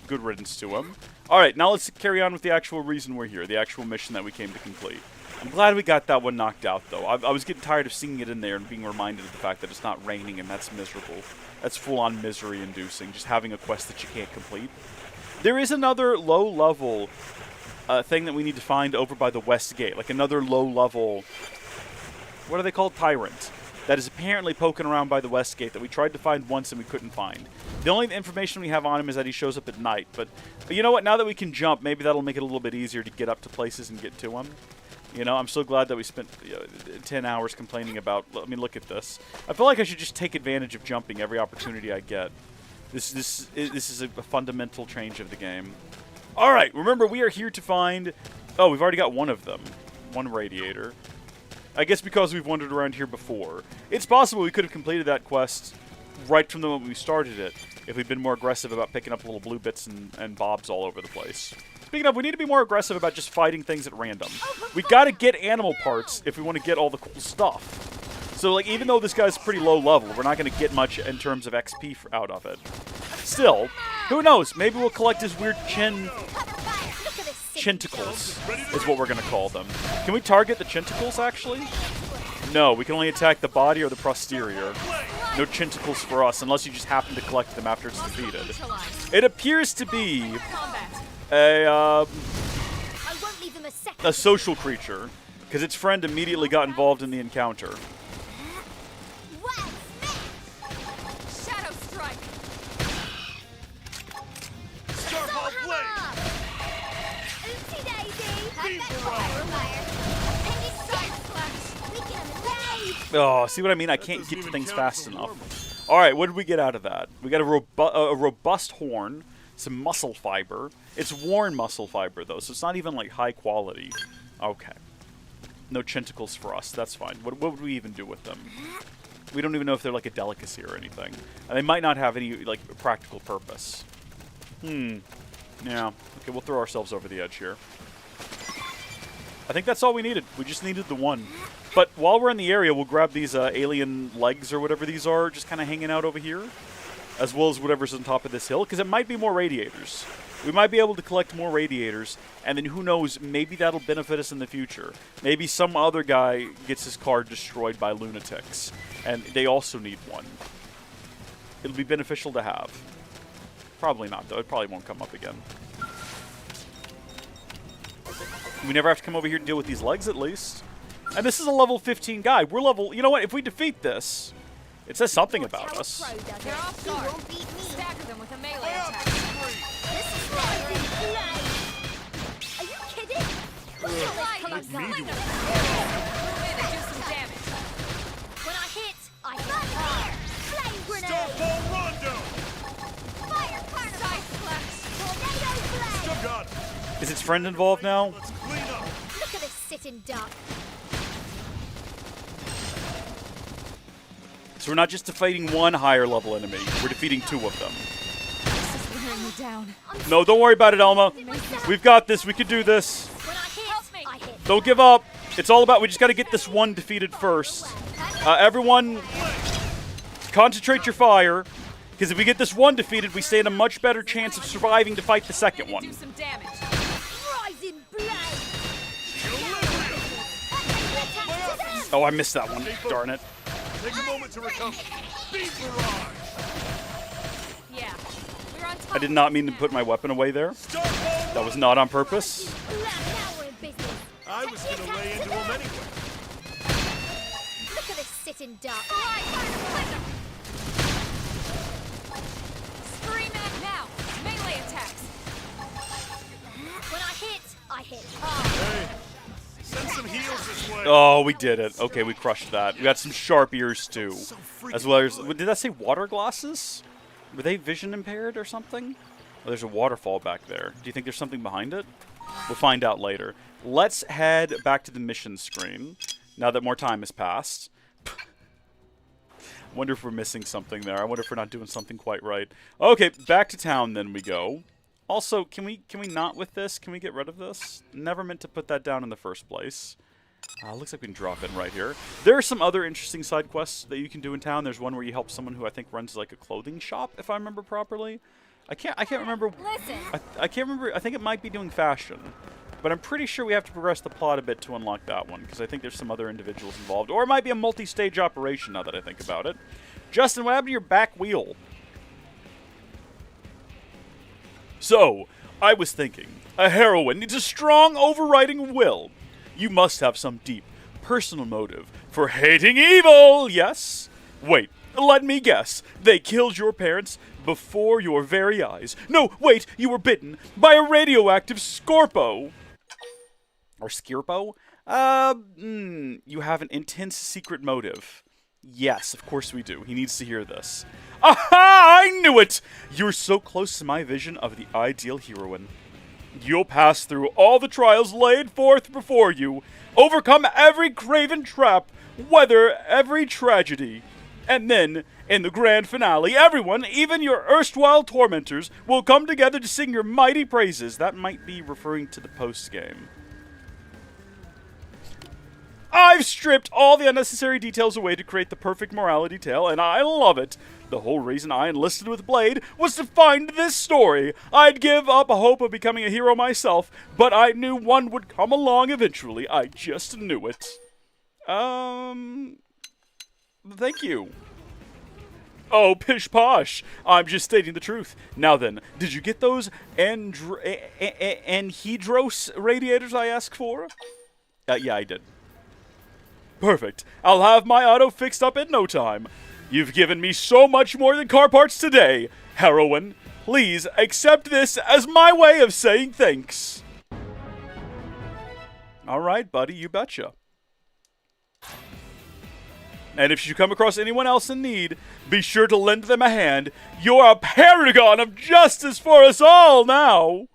good riddance to him. All right, now let's carry on with the actual reason we're here, the actual mission that we came to complete. I'm glad we got that one knocked out, though. I was getting tired of seeing it in there and being reminded of the fact that it's not raining, and that's miserable. That's full-on misery-inducing, just having a quest that you can't complete. There is another low-level thing that we need to find over by the West Gate, like another low-level, what are they called? Tyrant. That is apparently poking around by the West Gate that we tried to find once and we couldn't find. The only information we have on him is that he shows up at night, but you know what? Now that we can jump, maybe that'll make it a little bit easier to get up to places and get to him. You know, I'm so glad that we spent 10 hours complaining about, I mean, look at this. I feel like I should just take advantage of jumping every opportunity I get. This is a fundamental change of the game. All right, remember, we are here to find... Oh, we've already got one of them. One radiator. I guess because we've wandered around here before. It's possible we could have completed that quest right from the moment we started it if we'd been more aggressive about picking up little blue bits and bobs all over the place. Speaking of, we need to be more aggressive about just fighting things at random. We got to get animal parts if we want to get all the cool stuff. So, like, even though this guy's pretty low level, we're not going to get much in terms of XP out of it. Still, who knows? Maybe we'll collect his weird chinticles, is what we're going to call them. Can we target the chinticles, actually? No, we can only attack the body or the posterior. No chinticles for us, unless you just happen to collect them after it's defeated. It appears to be a social creature, because its friend immediately got involved in the encounter. Shadow Strike. Starfall Blade! Oopsie daisy. Beam Barrage! Oh, see what I mean? I can't doesn't get to even things count fast for enough. All right, what did we get out of that? We got a robust horn, some muscle fiber. It's worn muscle fiber, though, so it's not even, like, high quality. Okay. No chinticles for us. That's fine. What would we even do with them? We don't even know if they're, like, a delicacy or anything. And they might not have any, like, practical purpose. Yeah. Okay, we'll throw ourselves over the edge here. I think that's all we needed. We just needed the one. But while we're in the area, we'll grab these alien legs or whatever these are, just kind of hanging out over here, as well as whatever's on top of this hill, because it might be more radiators. We might be able to collect more radiators, and then who knows, maybe that'll benefit us in the future. Maybe some other guy gets his car destroyed by lunatics, and they also need one. It'll be beneficial to have. Probably not, though. It probably won't come up again. We never have to come over here to deal with these legs, at least. And this is a level 15 guy. We're level... You know what? If we defeat this, it says something about us. They're off You guard. won't beat me. Stagger them with a melee Layup attack. spree. This is rising flame. Are you kidding? Lightning Come on, me guys. to Move in and do some damage. When I hit, I hit hard. Flame grenade. Starfall Rondo. Fire carnival. Side flash. Tornado blade. Still got it. Is its friend involved now? Let's clean up. Look at us sitting duck. So we're not just defeating one higher level enemy. We're defeating two of them. This is wearing me down. No, don't worry about it, Elma. We've got this. We can do this. When I hit, Help me. I hit. Don't give up. It's all about... We just got to get this one defeated first. Everyone, concentrate your fire. Because if we get this one defeated, we stand a much better chance of surviving to fight the second Do one. some damage. Rising blade. Equilibrium. Oh, I missed that one. Darn it. Take a moment to recover. Beat barrage. Yeah. We're on top. I did not mean to put my weapon away there. Starfall That was not on purpose. Now we're in business. I was going to lay into him anyway. Look at us sitting duck. Scream at now. Melee attacks. When I hit, I hit. Hey, send some heals this way. Oh, we did it. Okay, we crushed that. We got some sharp ears, too. As well as... Did that say water glasses? Were they vision impaired or something? Oh, there's a waterfall back there. Do you think there's something behind it? We'll find out later. Let's head back to the mission screen, now that more time has passed. Wonder if we're missing something there. I wonder if we're not doing something quite right. Okay, back to town then we go. Also, can we not with this? Can we get rid of this? Never meant to put that down in the first place. Looks like we can drop in right here. There are some other interesting side quests that you can do in town. There's one where you help someone who I think runs like a clothing shop, if I remember properly. I can't remember. Listen. I can't remember. I think it might be doing fashion, but I'm pretty sure we have to progress the plot a bit to unlock that one because I think there's some other individuals involved, or it might be a multi-stage operation. Now that I think about it, Justin, what happened to your back wheel? So, I was thinking, a heroine needs a strong overriding will. You must have some deep, personal motive for hating evil, yes? Wait, let me guess. They killed your parents before your very eyes. No, wait, you were bitten by a radioactive Scorpo. Or Skirpo? You have an intense secret motive. Yes, of course we do. He needs to hear this. Aha! I knew it! You're so close to my vision of the ideal heroine. You'll pass through all the trials laid forth before you, overcome every craven trap, weather every tragedy. And then, in the grand finale, everyone, even your erstwhile tormentors, will come together to sing your mighty praises. That might be referring to the post-game. I've stripped all the unnecessary details away to create the perfect morality tale, and I love it. The whole reason I enlisted with Blade was to find this story. I'd give up hope of becoming a hero myself, but I knew one would come along eventually. I just knew it. Thank you. Oh, pish posh. I'm just stating the truth. Now then, did you get those anhydrous radiators I asked for? Yeah, I did. Perfect. I'll have my auto fixed up in no time. You've given me so much more than car parts today. Heroine, please accept this as my way of saying thanks. All right, buddy, you betcha. And if you come across anyone else in need, be sure to lend them a hand. You're a paragon of justice for us all now.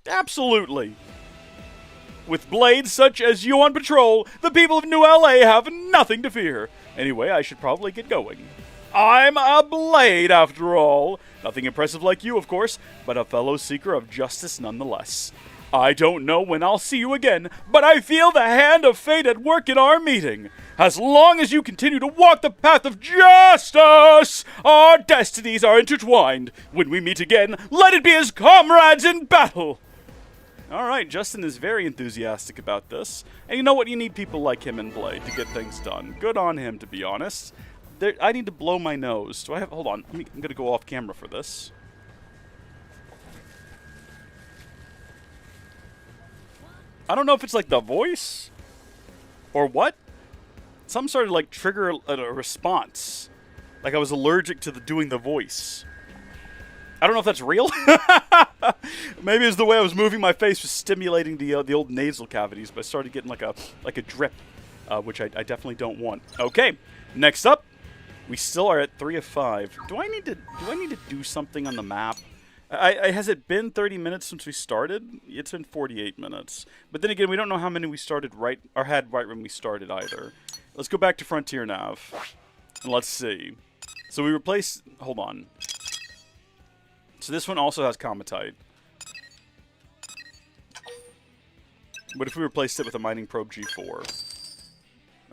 Absolutely. With blades such as you on patrol, the people of New LA have nothing to fear. Anyway, I should probably get going. I'm a blade, after all. Nothing impressive like you, of course, but a fellow seeker of justice nonetheless. I don't know when I'll see you again, but I feel the hand of fate at work in our meeting. As long as you continue to walk the path of justice, our destinies are intertwined. When we meet again, let it be as comrades in battle. All right, Justin is very enthusiastic about this. And you know what? You need people like him in Blade to get things done. Good on him, to be honest. I need to blow my nose. Do I have... Hold on. I'm going to go off camera for this. I don't know if it's like the voice or what. Some sort of like trigger a response. Like I was allergic to doing the voice. I don't know if that's real. Maybe it's the way I was moving my face was stimulating the old nasal cavities, but I started getting like a drip, which I definitely don't want. Okay, next up, we still are at 3 of 5. Do I need to do something on the map? Has it been 30 minutes since we started? It's been 48 minutes. But then again, we don't know how many we started had right when we started either. Let's go back to Frontier Nav. And let's see. So we replaced... Hold on. So this one also has Comatite. What if we replaced it with a Mining Probe G4?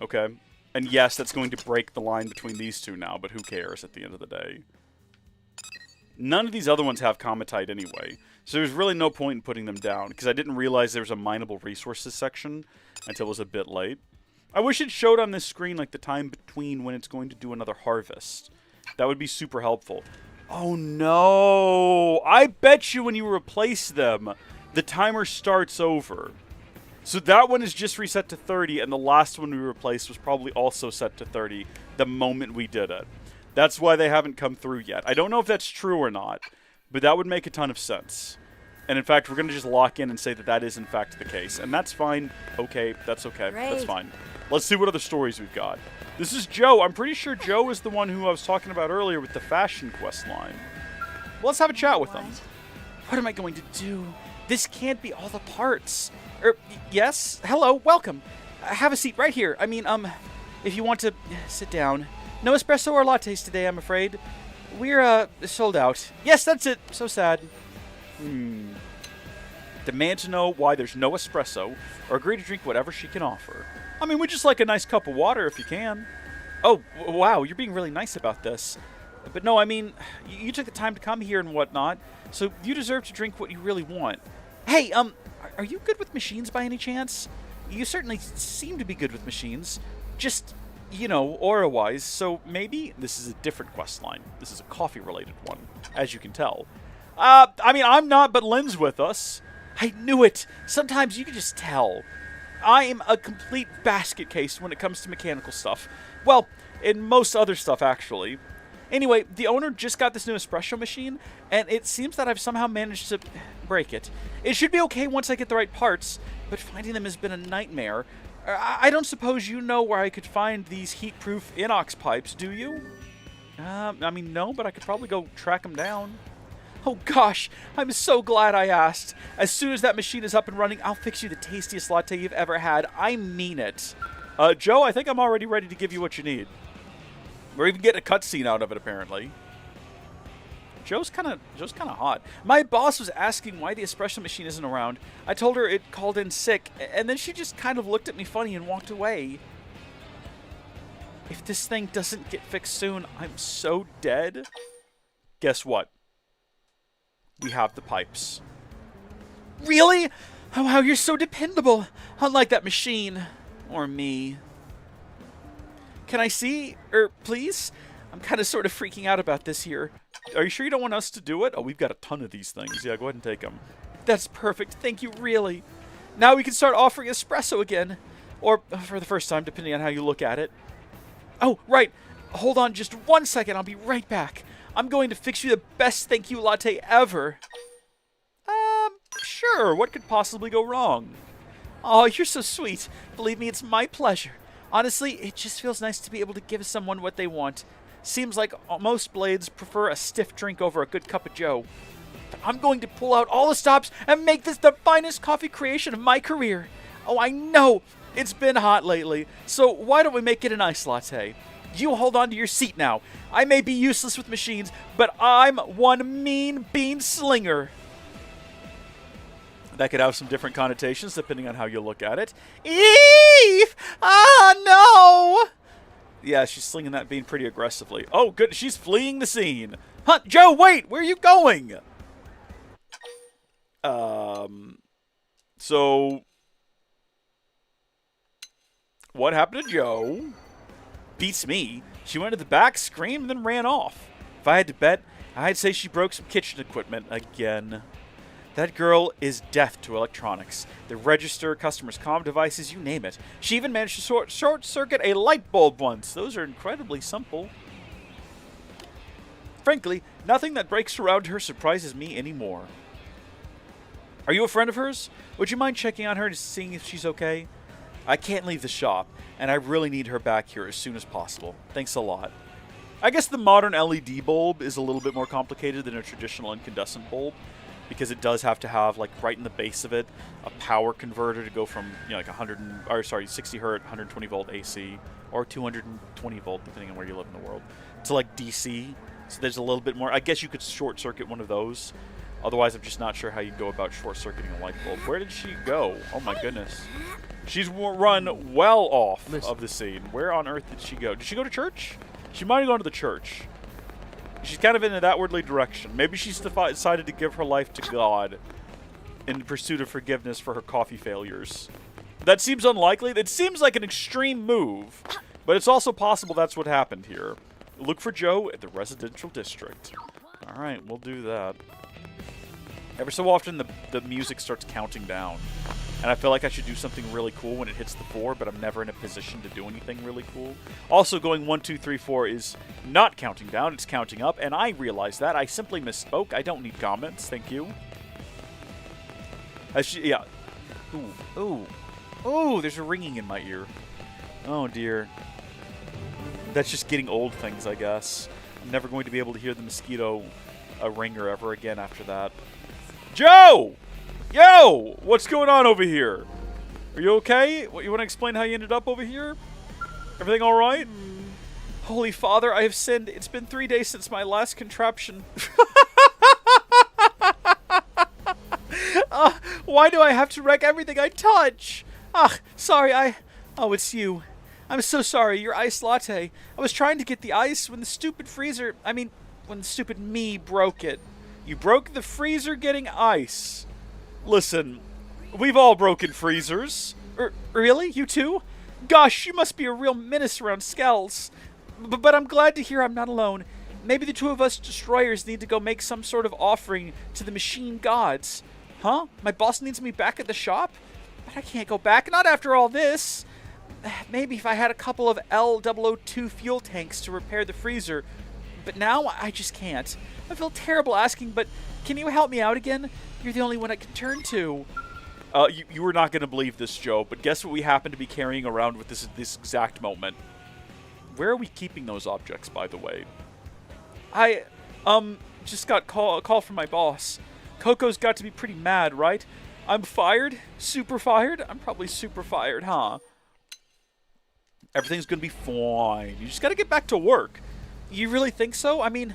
Okay. And yes, that's going to break the line between these two now, but who cares at the end of the day? None of these other ones have Comatite anyway, so there's really no point in putting them down, because I didn't realize there was a mineable resources section until it was a bit late. I wish it showed on this screen like the time between when it's going to do another harvest. That would be super helpful. Oh no! I bet you when you replace them, the timer starts over. So that one is just reset to 30, and the last one we replaced was probably also set to 30 the moment we did it. That's why they haven't come through yet. I don't know if that's true or not, but that would make a ton of sense. And in fact, we're going to just lock in and say that that is in fact the case. And that's fine. Okay, that's okay. Great. That's fine. Let's see what other stories we've got. This is Joe. I'm pretty sure Joe is the one who I was talking about earlier with the fashion quest line. Well, let's have a chat with him. What am I going to do? This can't be all the parts. Yes? Hello, welcome. Have a seat right here. I mean, if you want to sit down. No espresso or lattes today, I'm afraid. We're, sold out. Yes, that's it. So sad. Demand to know why there's no espresso, or agree to drink whatever she can offer. I mean, we just like a nice cup of water if you can. Oh, wow, you're being really nice about this. But no, I mean, you took the time to come here and whatnot, so you deserve to drink what you really want. Hey, are you good with machines by any chance? You certainly seem to be good with machines. Just... you know, aura-wise, so maybe this is a different quest line. This is a coffee-related one, as you can tell. I mean, I'm not, but Lynn's with us. I knew it. Sometimes you can just tell. I am a complete basket case when it comes to mechanical stuff. Well, in most other stuff, actually. Anyway, the owner just got this new espresso machine, and it seems that I've somehow managed to break it. It should be okay once I get the right parts, but finding them has been a nightmare. I don't suppose you know where I could find these heat-proof inox pipes, do you? I mean, no, but I could probably go track them down. Oh gosh, I'm so glad I asked. As soon as that machine is up and running, I'll fix you the tastiest latte you've ever had. I mean it. Joe, I think I'm already ready to give you what you need. We're even getting a cutscene out of it, apparently. Joe's kind of hot. My boss was asking why the espresso machine isn't around. I told her it called in sick, and then she just kind of looked at me funny and walked away. If this thing doesn't get fixed soon, I'm so dead. Guess what? We have the pipes. Really? Oh, wow, you're so dependable. Unlike that machine. Or me. Can I see? Please? I'm kind of sort of freaking out about this here. Are you sure you don't want us to do it? Oh, we've got a ton of these things. Yeah, go ahead and take them. That's perfect. Thank you, really. Now we can start offering espresso again. Or for the first time, depending on how you look at it. Oh, right. Hold on just 1 second. I'll be right back. I'm going to fix you the best thank you latte ever. Sure. What could possibly go wrong? Oh, you're so sweet. Believe me, it's my pleasure. Honestly, it just feels nice to be able to give someone what they want. Seems like most blades prefer a stiff drink over a good cup of joe. But I'm going to pull out all the stops and make this the finest coffee creation of my career. Oh, I know it's been hot lately, so why don't we make it an iced latte? You hold on to your seat now. I may be useless with machines, but I'm one mean bean slinger. That could have some different connotations depending on how you look at it. Eve! Ah, no! Yeah, she's slinging that bean pretty aggressively. Oh, good. She's fleeing the scene. Hunt, Joe, wait! Where are you going? So... what happened to Joe? Beats me. She went to the back, screamed, and then ran off. If I had to bet, I'd say she broke some kitchen equipment again. That girl is deaf to electronics. The register, customers' comm devices, you name it. She even managed to short-circuit a light bulb once. Those are incredibly simple. Frankly, nothing that breaks around her surprises me anymore. Are you a friend of hers? Would you mind checking on her and seeing if she's okay? I can't leave the shop, and I really need her back here as soon as possible. Thanks a lot. I guess the modern LED bulb is a little bit more complicated than a traditional incandescent bulb, because it does have to have, like, right in the base of it, a power converter to go from, you know, like 60 hertz, 120 volt AC, or 220 volt, depending on where you live in the world, to, like, DC. So there's a little bit more. I guess you could short circuit one of those. Otherwise, I'm just not sure how you go about short circuiting a light bulb. Where did she go? Oh my goodness. She's run well off of the scene. Where on earth did she go? Did she go to church? She might have gone to the church. She's kind of in an outwardly direction. Maybe she's decided to give her life to God in pursuit of forgiveness for her coffee failures. That seems unlikely. It seems like an extreme move, but it's also possible that's what happened here. Look for Joe at the residential district. All right, we'll do that. Every so often, the music starts counting down. And I feel like I should do something really cool when it hits the 4, but I'm never in a position to do anything really cool. Also, going 1, 2, 3, 4 is not counting down, it's counting up, and I realize that. I simply misspoke. I don't need comments. Thank you. Yeah. Ooh, there's a ringing in my ear. Oh, dear. That's just getting old things, I guess. I'm never going to be able to hear the mosquito ringer ever again after that. Joe! Yo! What's going on over here? Are you okay? What, you want to explain how you ended up over here? Everything alright? Holy Father, I have sinned. It's been 3 days since my last contraption. Why do I have to wreck everything I touch? Sorry, Oh, it's you. I'm so sorry, your iced latte. I was trying to get the ice when the stupid freezer... when the stupid me broke it. You broke the freezer getting ice. Listen, we've all broken freezers. Really? You too? Gosh, you must be a real menace around Skells. But I'm glad to hear I'm not alone. Maybe the two of us destroyers need to go make some sort of offering to the machine gods. Huh? My boss needs me back at the shop? But I can't go back, not after all this. Maybe if I had a couple of L002 fuel tanks to repair the freezer. But now I just can't. I feel terrible asking, but can you help me out again? You're the only one I can turn to. You were not going to believe this, Joe, but guess what we happen to be carrying around with this exact moment? Where are we keeping those objects, by the way? I, just got a call from my boss. Coco's got to be pretty mad, right? I'm fired? Super fired? I'm probably super fired, huh? Everything's going to be fine. You just got to get back to work. You really think so? I mean,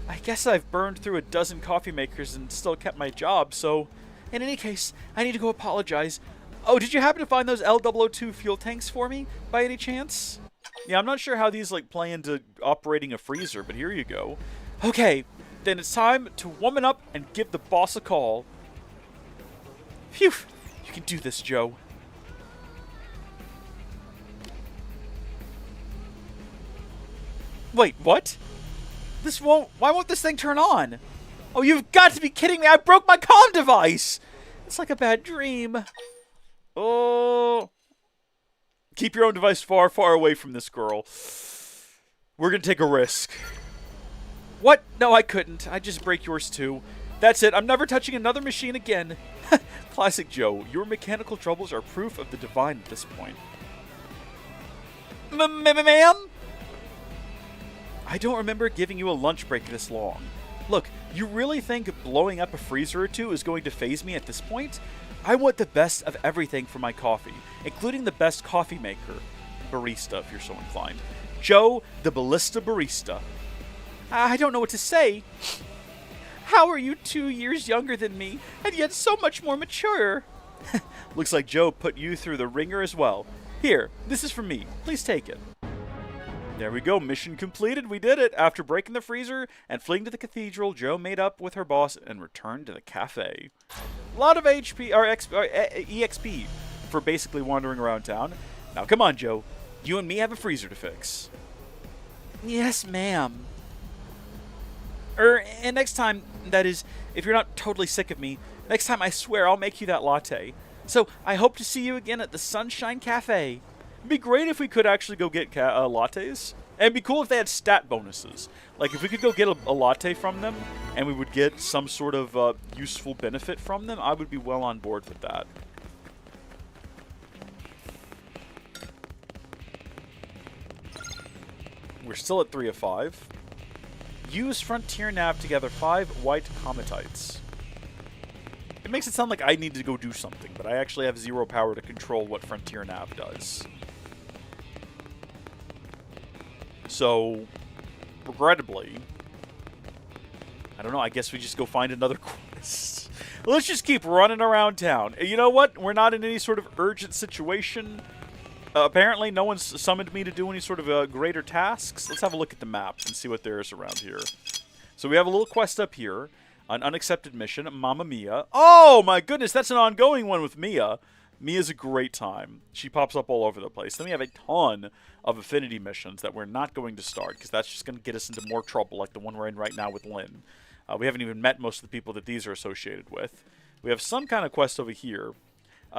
I guess I've burned through a dozen coffee makers and still kept my job, so... In any case, I need to go apologize. Oh, did you happen to find those L002 fuel tanks for me, by any chance? Yeah, I'm not sure how these, like, play into operating a freezer, but here you go. Okay, then it's time to woman up and give the boss a call. Phew, you can do this, Joe. Wait, what? Why won't this thing turn on? Oh, you've got to be kidding me! I broke my comm device! It's like a bad dream. Oh. Keep your own device far, far away from this girl. We're gonna take a risk. What? No, I couldn't. I'd just break yours too. That's it. I'm never touching another machine again. Classic Joe. Your mechanical troubles are proof of the divine at this point. Ma'am? I don't remember giving you a lunch break this long. Look, you really think blowing up a freezer or two is going to faze me at this point? I want the best of everything for my coffee, including the best coffee maker. Barista, if you're so inclined. Joe, the Ballista Barista. I don't know what to say. How are you 2 years younger than me, and yet so much more mature? Looks like Joe put you through the ringer as well. Here, this is from me. Please take it. There we go. Mission completed. We did it. After breaking the freezer and fleeing to the cathedral, Joe made up with her boss and returned to the cafe. A lot of EXP for basically wandering around town. Now, come on, Joe. You and me have a freezer to fix. Yes, ma'am. And next time, that is, if you're not totally sick of me, next time I swear I'll make you that latte. So, I hope to see you again at the Sunshine Cafe. It'd be great if we could actually go get lattes. And it'd be cool if they had stat bonuses. Like, if we could go get a latte from them, and we would get some sort of useful benefit from them, I would be well on board with that. We're still at 3 of 5. Use Frontier Nav to gather 5 white cometites. It makes it sound like I need to go do something, but I actually have 0 power to control what Frontier Nav does. So, regrettably, I don't know, I guess we just go find another quest. Let's just keep running around town. You know what? We're not in any sort of urgent situation. Apparently, no one's summoned me to do any sort of greater tasks. Let's have a look at the maps and see what there is around here. So we have a little quest up here. An unaccepted mission, Mamma Mia. Oh, my goodness, that's an ongoing one with Mia. Mia's a great time. She pops up all over the place. Then we have a ton of affinity missions that we're not going to start, because that's just going to get us into more trouble, like the one we're in right now with Lynn. We haven't even met most of the people that these are associated with. We have some kind of quest over here.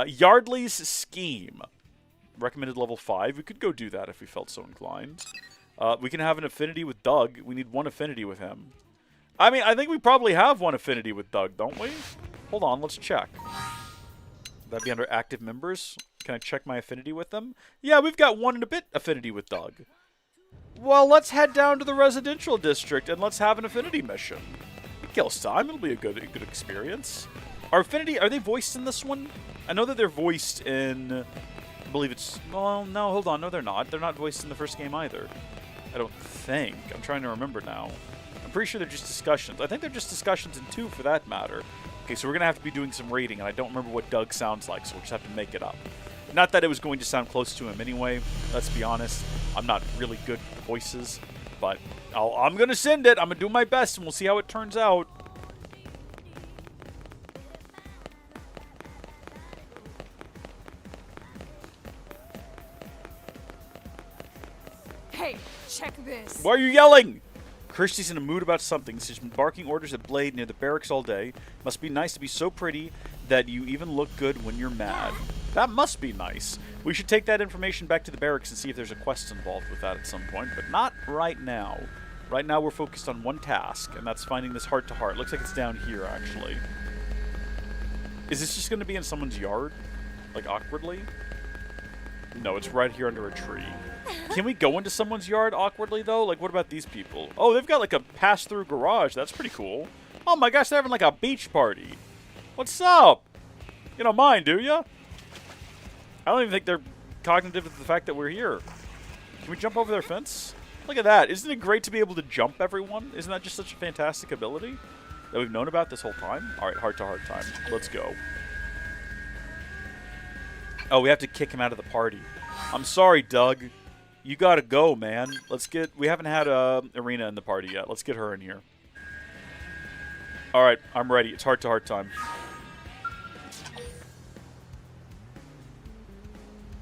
Yardley's Scheme. Recommended level 5. We could go do that if we felt so inclined. We can have an affinity with Doug. We need 1 affinity with him. I mean, I think we probably have 1 affinity with Doug, don't we? Hold on, let's check. That'd be under active members. Can I check my affinity with them? Yeah, we've got 1 and a bit affinity with Doug. Well, let's head down to the residential district and let's have an affinity mission. It kills time. It'll be a good experience. Our affinity, are they voiced in this one? I know that they're voiced in, I believe it's, well, no, hold on. No, they're not. They're not voiced in the first game either. I don't think. I'm trying to remember now. I'm pretty sure they're just discussions. I think they're just discussions in 2 for that matter. Okay, so we're going to have to be doing some rating, and I don't remember what Doug sounds like, so we'll just have to make it up. Not that it was going to sound close to him anyway. Let's be honest. I'm not really good with voices, but I'm going to send it. I'm going to do my best, and we'll see how it turns out. Hey, check this. Why are you yelling? Kirsty's in a mood about something. She's been barking orders at Blade near the barracks all day. Must be nice to be so pretty that you even look good when you're mad. That must be nice. We should take that information back to the barracks and see if there's a quest involved with that at some point, but not right now. Right now we're focused on 1 task, and that's finding this heart-to-heart. Looks like it's down here, actually. Is this just going to be in someone's yard? Like, awkwardly? No, it's right here under a tree. Can we go into someone's yard awkwardly, though? Like, what about these people? Oh, they've got, like, a pass-through garage. That's pretty cool. Oh, my gosh, they're having, like, a beach party. What's up? You don't mind, do ya? I don't even think they're cognitive of the fact that we're here. Can we jump over their fence? Look at that. Isn't it great to be able to jump everyone? Isn't that just such a fantastic ability that we've known about this whole time? All right, heart-to-heart time. Let's go. Oh, we have to kick him out of the party. I'm sorry, Doug. You gotta go, man. Let's get... We haven't had Arena in the party yet. Let's get her in here. Alright, I'm ready. It's heart-to-heart time.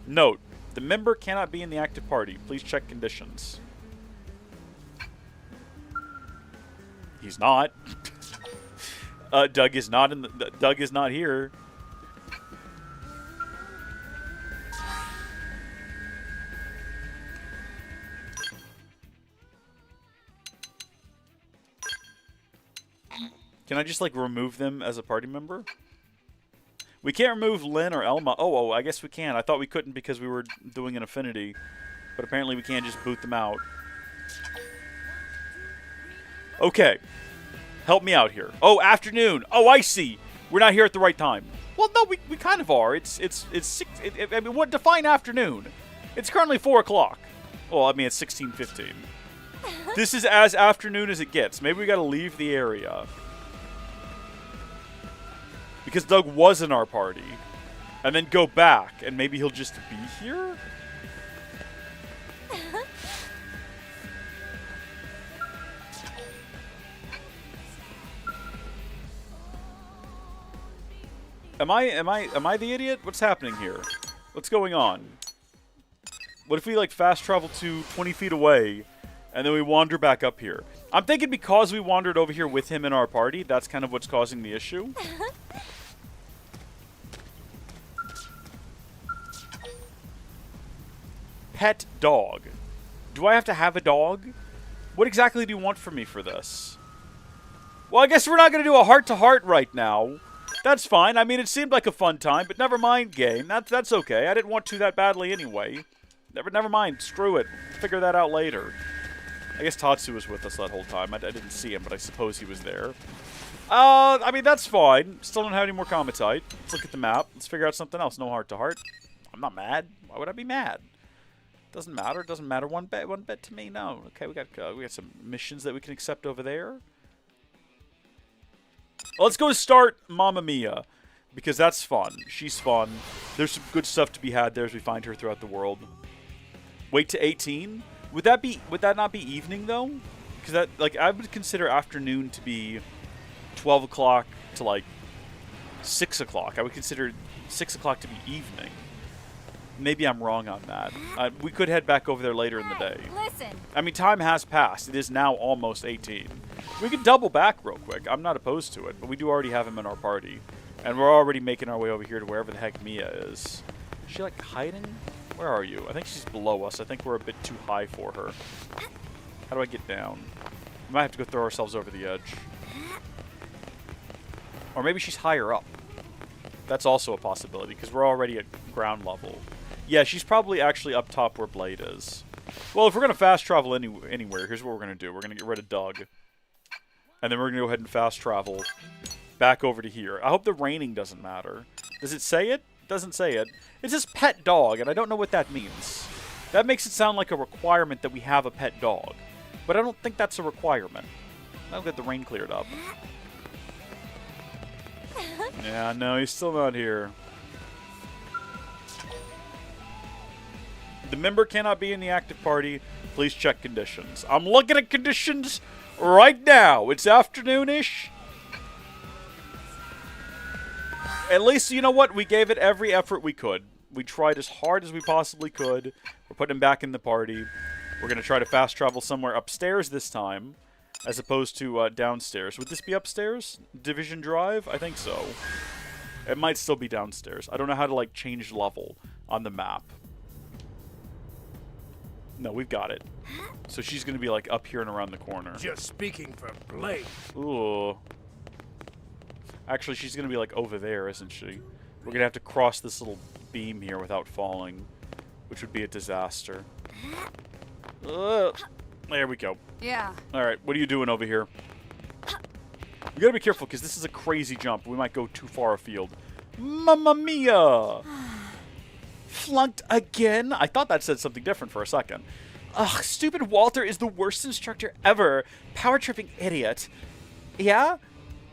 Note, the member cannot be in the active party. Please check conditions. He's not. Doug is not in the... Doug is not here. Can I just, like, remove them as a party member? We can't remove Lynn or Elma. Oh, I guess we can. I thought we couldn't because we were doing an affinity. but apparently we can't just boot them out. Okay. Help me out here. Oh, afternoon. Oh, I see. We're not here at the right time. Well, no, we kind of are. It's 6. I mean, what define afternoon? It's currently 4 o'clock. Well, I mean, it's 16:15. This is as afternoon as it gets. Maybe we got to leave the area. Because Doug was in our party. And then go back, and maybe he'll just be here? Am I the idiot? What's happening here? What's going on? What if we like fast travel to 20 feet away and then we wander back up here? I'm thinking because we wandered over here with him in our party, that's kind of what's causing the issue. Pet dog. Do I have to have a dog? What exactly do you want from me for this? Well, I guess we're not going to do a heart-to-heart right now. That's fine. I mean, it seemed like a fun time, but never mind, game. That's okay. I didn't want to that badly anyway. Never mind. Screw it. Figure that out later. I guess Tatsu was with us that whole time. I didn't see him, but I suppose he was there. I mean, that's fine. Still don't have any more Comatite. Let's look at the map. Let's figure out something else. No heart-to-heart. I'm not mad. Why would I be mad? Doesn't matter. Doesn't matter. One bet to me. No. Okay, we got some missions that we can accept over there. Let's go start Mamma Mia, because that's fun. She's fun. There's some good stuff to be had there as we find her throughout the world. Wait to 18? Would that not be evening though? Because that, like, I would consider afternoon to be 12 o'clock to like 6 o'clock. I would consider 6 o'clock to be evening. Maybe I'm wrong on that. We could head back over there later in the day. Listen. I mean, time has passed. It is now almost 18. We could double back real quick. I'm not opposed to it, but we do already have him in our party. And we're already making our way over here to wherever the heck Mia is. Is she, like, hiding? Where are you? I think she's below us. I think we're a bit too high for her. How do I get down? We might have to go throw ourselves over the edge. Or maybe she's higher up. That's also a possibility, because we're already at ground level. Yeah, she's probably actually up top where Blade is. Well, if we're going to fast travel anywhere, here's what we're going to do. We're going to get rid of Doug. And then we're going to go ahead and fast travel back over to here. I hope the raining doesn't matter. Does it say it? It doesn't say it. It says pet dog, and I don't know what that means. That makes it sound like a requirement that we have a pet dog. But I don't think that's a requirement. I'll get the rain cleared up. Yeah, no, he's still not here. The member cannot be in the active party. Please check conditions. I'm looking at conditions right now. It's afternoon-ish. At least, you know what? We gave it every effort we could. We tried as hard as we possibly could. We're putting him back in the party. We're going to try to fast travel somewhere upstairs this time, as opposed to downstairs. Would this be upstairs? Division Drive? I think so. It might still be downstairs. I don't know how to, like, change level on the map. No, we've got it. So she's going to be, like, up here and around the corner. Just speaking for Blade. Ooh. Actually, she's going to be, like, over there, isn't she? We're going to have to cross this little beam here without falling, which would be a disaster. There we go. Yeah. All right, what are you doing over here? You got to be careful, because this is a crazy jump. We might go too far afield. Mamma Mia! Flunked again? I thought that said something different for a second. Ugh, stupid Walter is the worst instructor ever. Power tripping idiot. Yeah?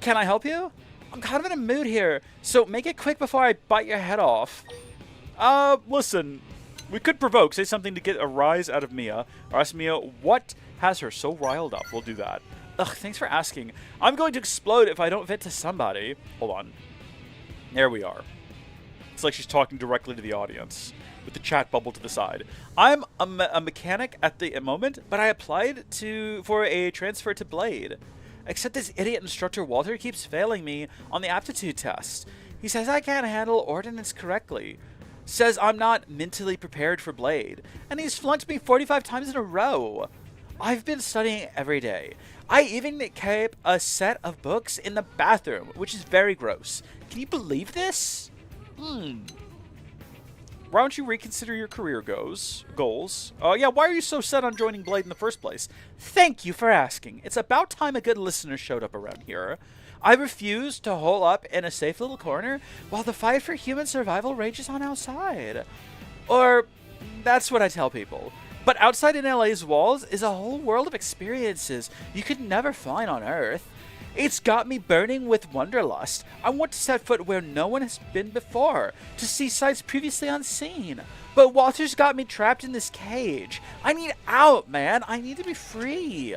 Can I help you? I'm kind of in a mood here, so make it quick before I bite your head off. Listen. We could provoke. Say something to get a rise out of Mia. Or ask Mia what has her so riled up. We'll do that. Ugh, thanks for asking. I'm going to explode if I don't vent to somebody. Hold on. There we are. It's like she's talking directly to the audience, with the chat bubble to the side. I'm a mechanic at the moment, but I applied for a transfer to Blade. Except this idiot instructor Walter keeps failing me on the aptitude test. He says I can't handle ordnance correctly. Says I'm not mentally prepared for Blade. And he's flunked me 45 times in a row. I've been studying every day. I even kept a set of books in the bathroom, which is very gross. Can you believe this? We're Why don't you reconsider your career goals? Yeah, why are you so set on joining Blade in the first place? Thank you for asking. It's about time a good listener showed up around here. I refuse to hole up in a safe little corner while the fight for human survival rages on outside. Or, that's what I tell people. But outside in LA's walls is a whole world of experiences you could never find on Earth. It's got me burning with wanderlust. I want to set foot where no one has been before, to see sights previously unseen. But Walter's got me trapped in this cage. I need out, man. I need to be free.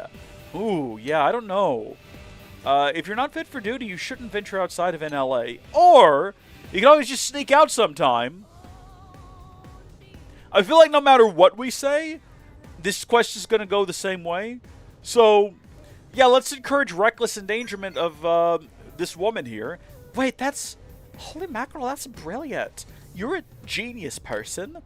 Ooh, yeah, I don't know. If you're not fit for duty, you shouldn't venture outside of NLA. Or, you can always just sneak out sometime. I feel like no matter what we say, this quest is going to go the same way. So, yeah, let's encourage reckless endangerment of this woman here. Wait, that's... Holy mackerel, that's brilliant. You're a genius person.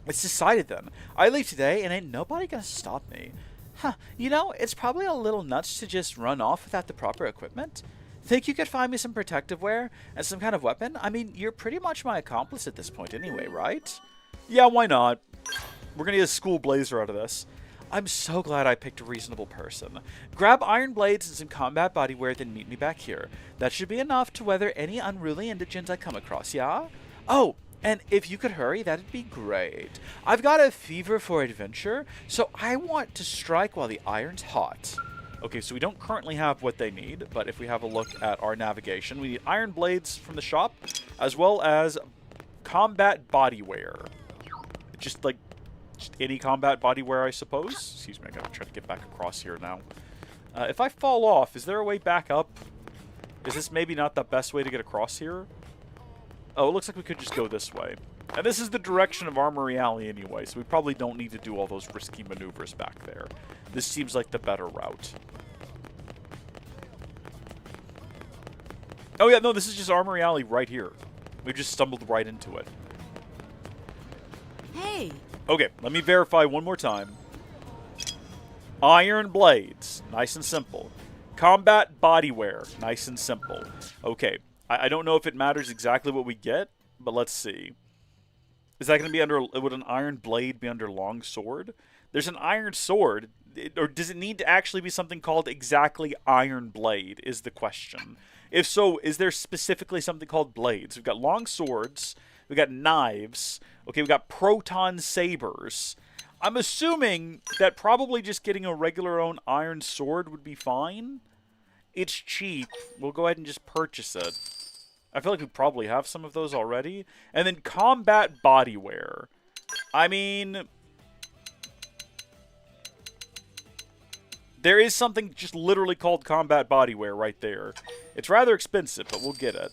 It's decided then. I leave today and ain't nobody going to stop me. Huh, you know, it's probably a little nuts to just run off without the proper equipment. Think you could find me some protective wear and some kind of weapon? I mean, you're pretty much my accomplice at this point anyway, right? Yeah, why not? We're gonna get a school blazer out of this. I'm so glad I picked a reasonable person. Grab iron blades and some combat bodywear, then meet me back here. That should be enough to weather any unruly indigents I come across, yeah? Oh, and if you could hurry, that'd be great. I've got a fever for adventure, so I want to strike while the iron's hot. Okay, so we don't currently have what they need, but if we have a look at our navigation, we need iron blades from the shop, as well as combat bodywear. Just any combat bodywear, I suppose. Excuse me, I gotta try to get back across here now. If I fall off, is there a way back up? Is this maybe not the best way to get across here? Oh, it looks like we could just go this way. And this is the direction of Armory Alley anyway, so we probably don't need to do all those risky maneuvers back there. This seems like the better route. Oh yeah, no, this is just Armory Alley right here. We just stumbled right into it. Hey. Okay, let me verify one more time. Iron blades, nice and simple. Combat bodywear, nice and simple. Okay, I don't know if it matters exactly what we get, but let's see. Is that going to be under, would an iron blade be under long sword? There's an iron sword, or does it need to actually be something called exactly iron blade is the question. If so, is there specifically something called blades? We've got long swords, we've got knives, okay, we've got proton sabers. I'm assuming that probably just getting a regular own iron sword would be fine. It's cheap. We'll go ahead and just purchase it. I feel like we probably have some of those already. And then combat bodywear. I mean, there is something just literally called combat bodywear right there. It's rather expensive, but we'll get it.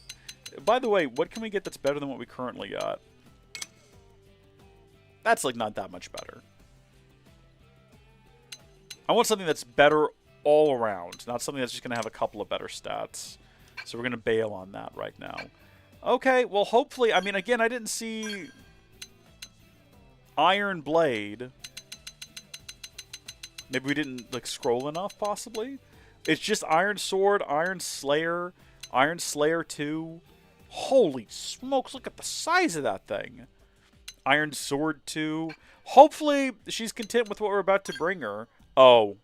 By the way, what can we get that's better than what we currently got? That's like not that much better. I want something that's better all around, not something that's just going to have a couple of better stats. So we're going to bail on that right now. Okay, well hopefully, I mean again, I didn't see Iron Blade. Maybe we didn't like scroll enough possibly. It's just Iron Sword, Iron Slayer 2. Holy smokes, look at the size of that thing. Iron Sword 2. Hopefully she's content with what we're about to bring her. Oh.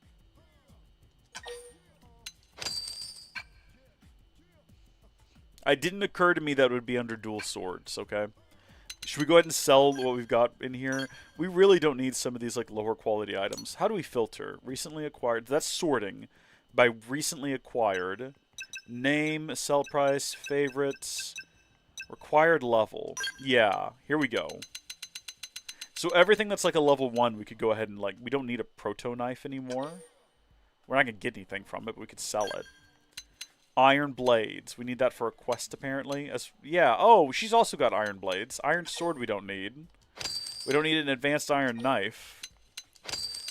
It didn't occur to me that it would be under dual swords, okay? Should we go ahead and sell what we've got in here? We really don't need some of these like lower quality items. How do we filter? Recently acquired. That's sorting by recently acquired. Name, sell price, favorites, required level. Yeah, here we go. So everything that's like a level 1, we could go ahead and like, we don't need a proto knife anymore. We're not going to get anything from it, but we could sell it. Iron blades. We need that for a quest apparently. Yeah, oh, she's also got iron blades. Iron sword we don't need. We don't need an advanced iron knife.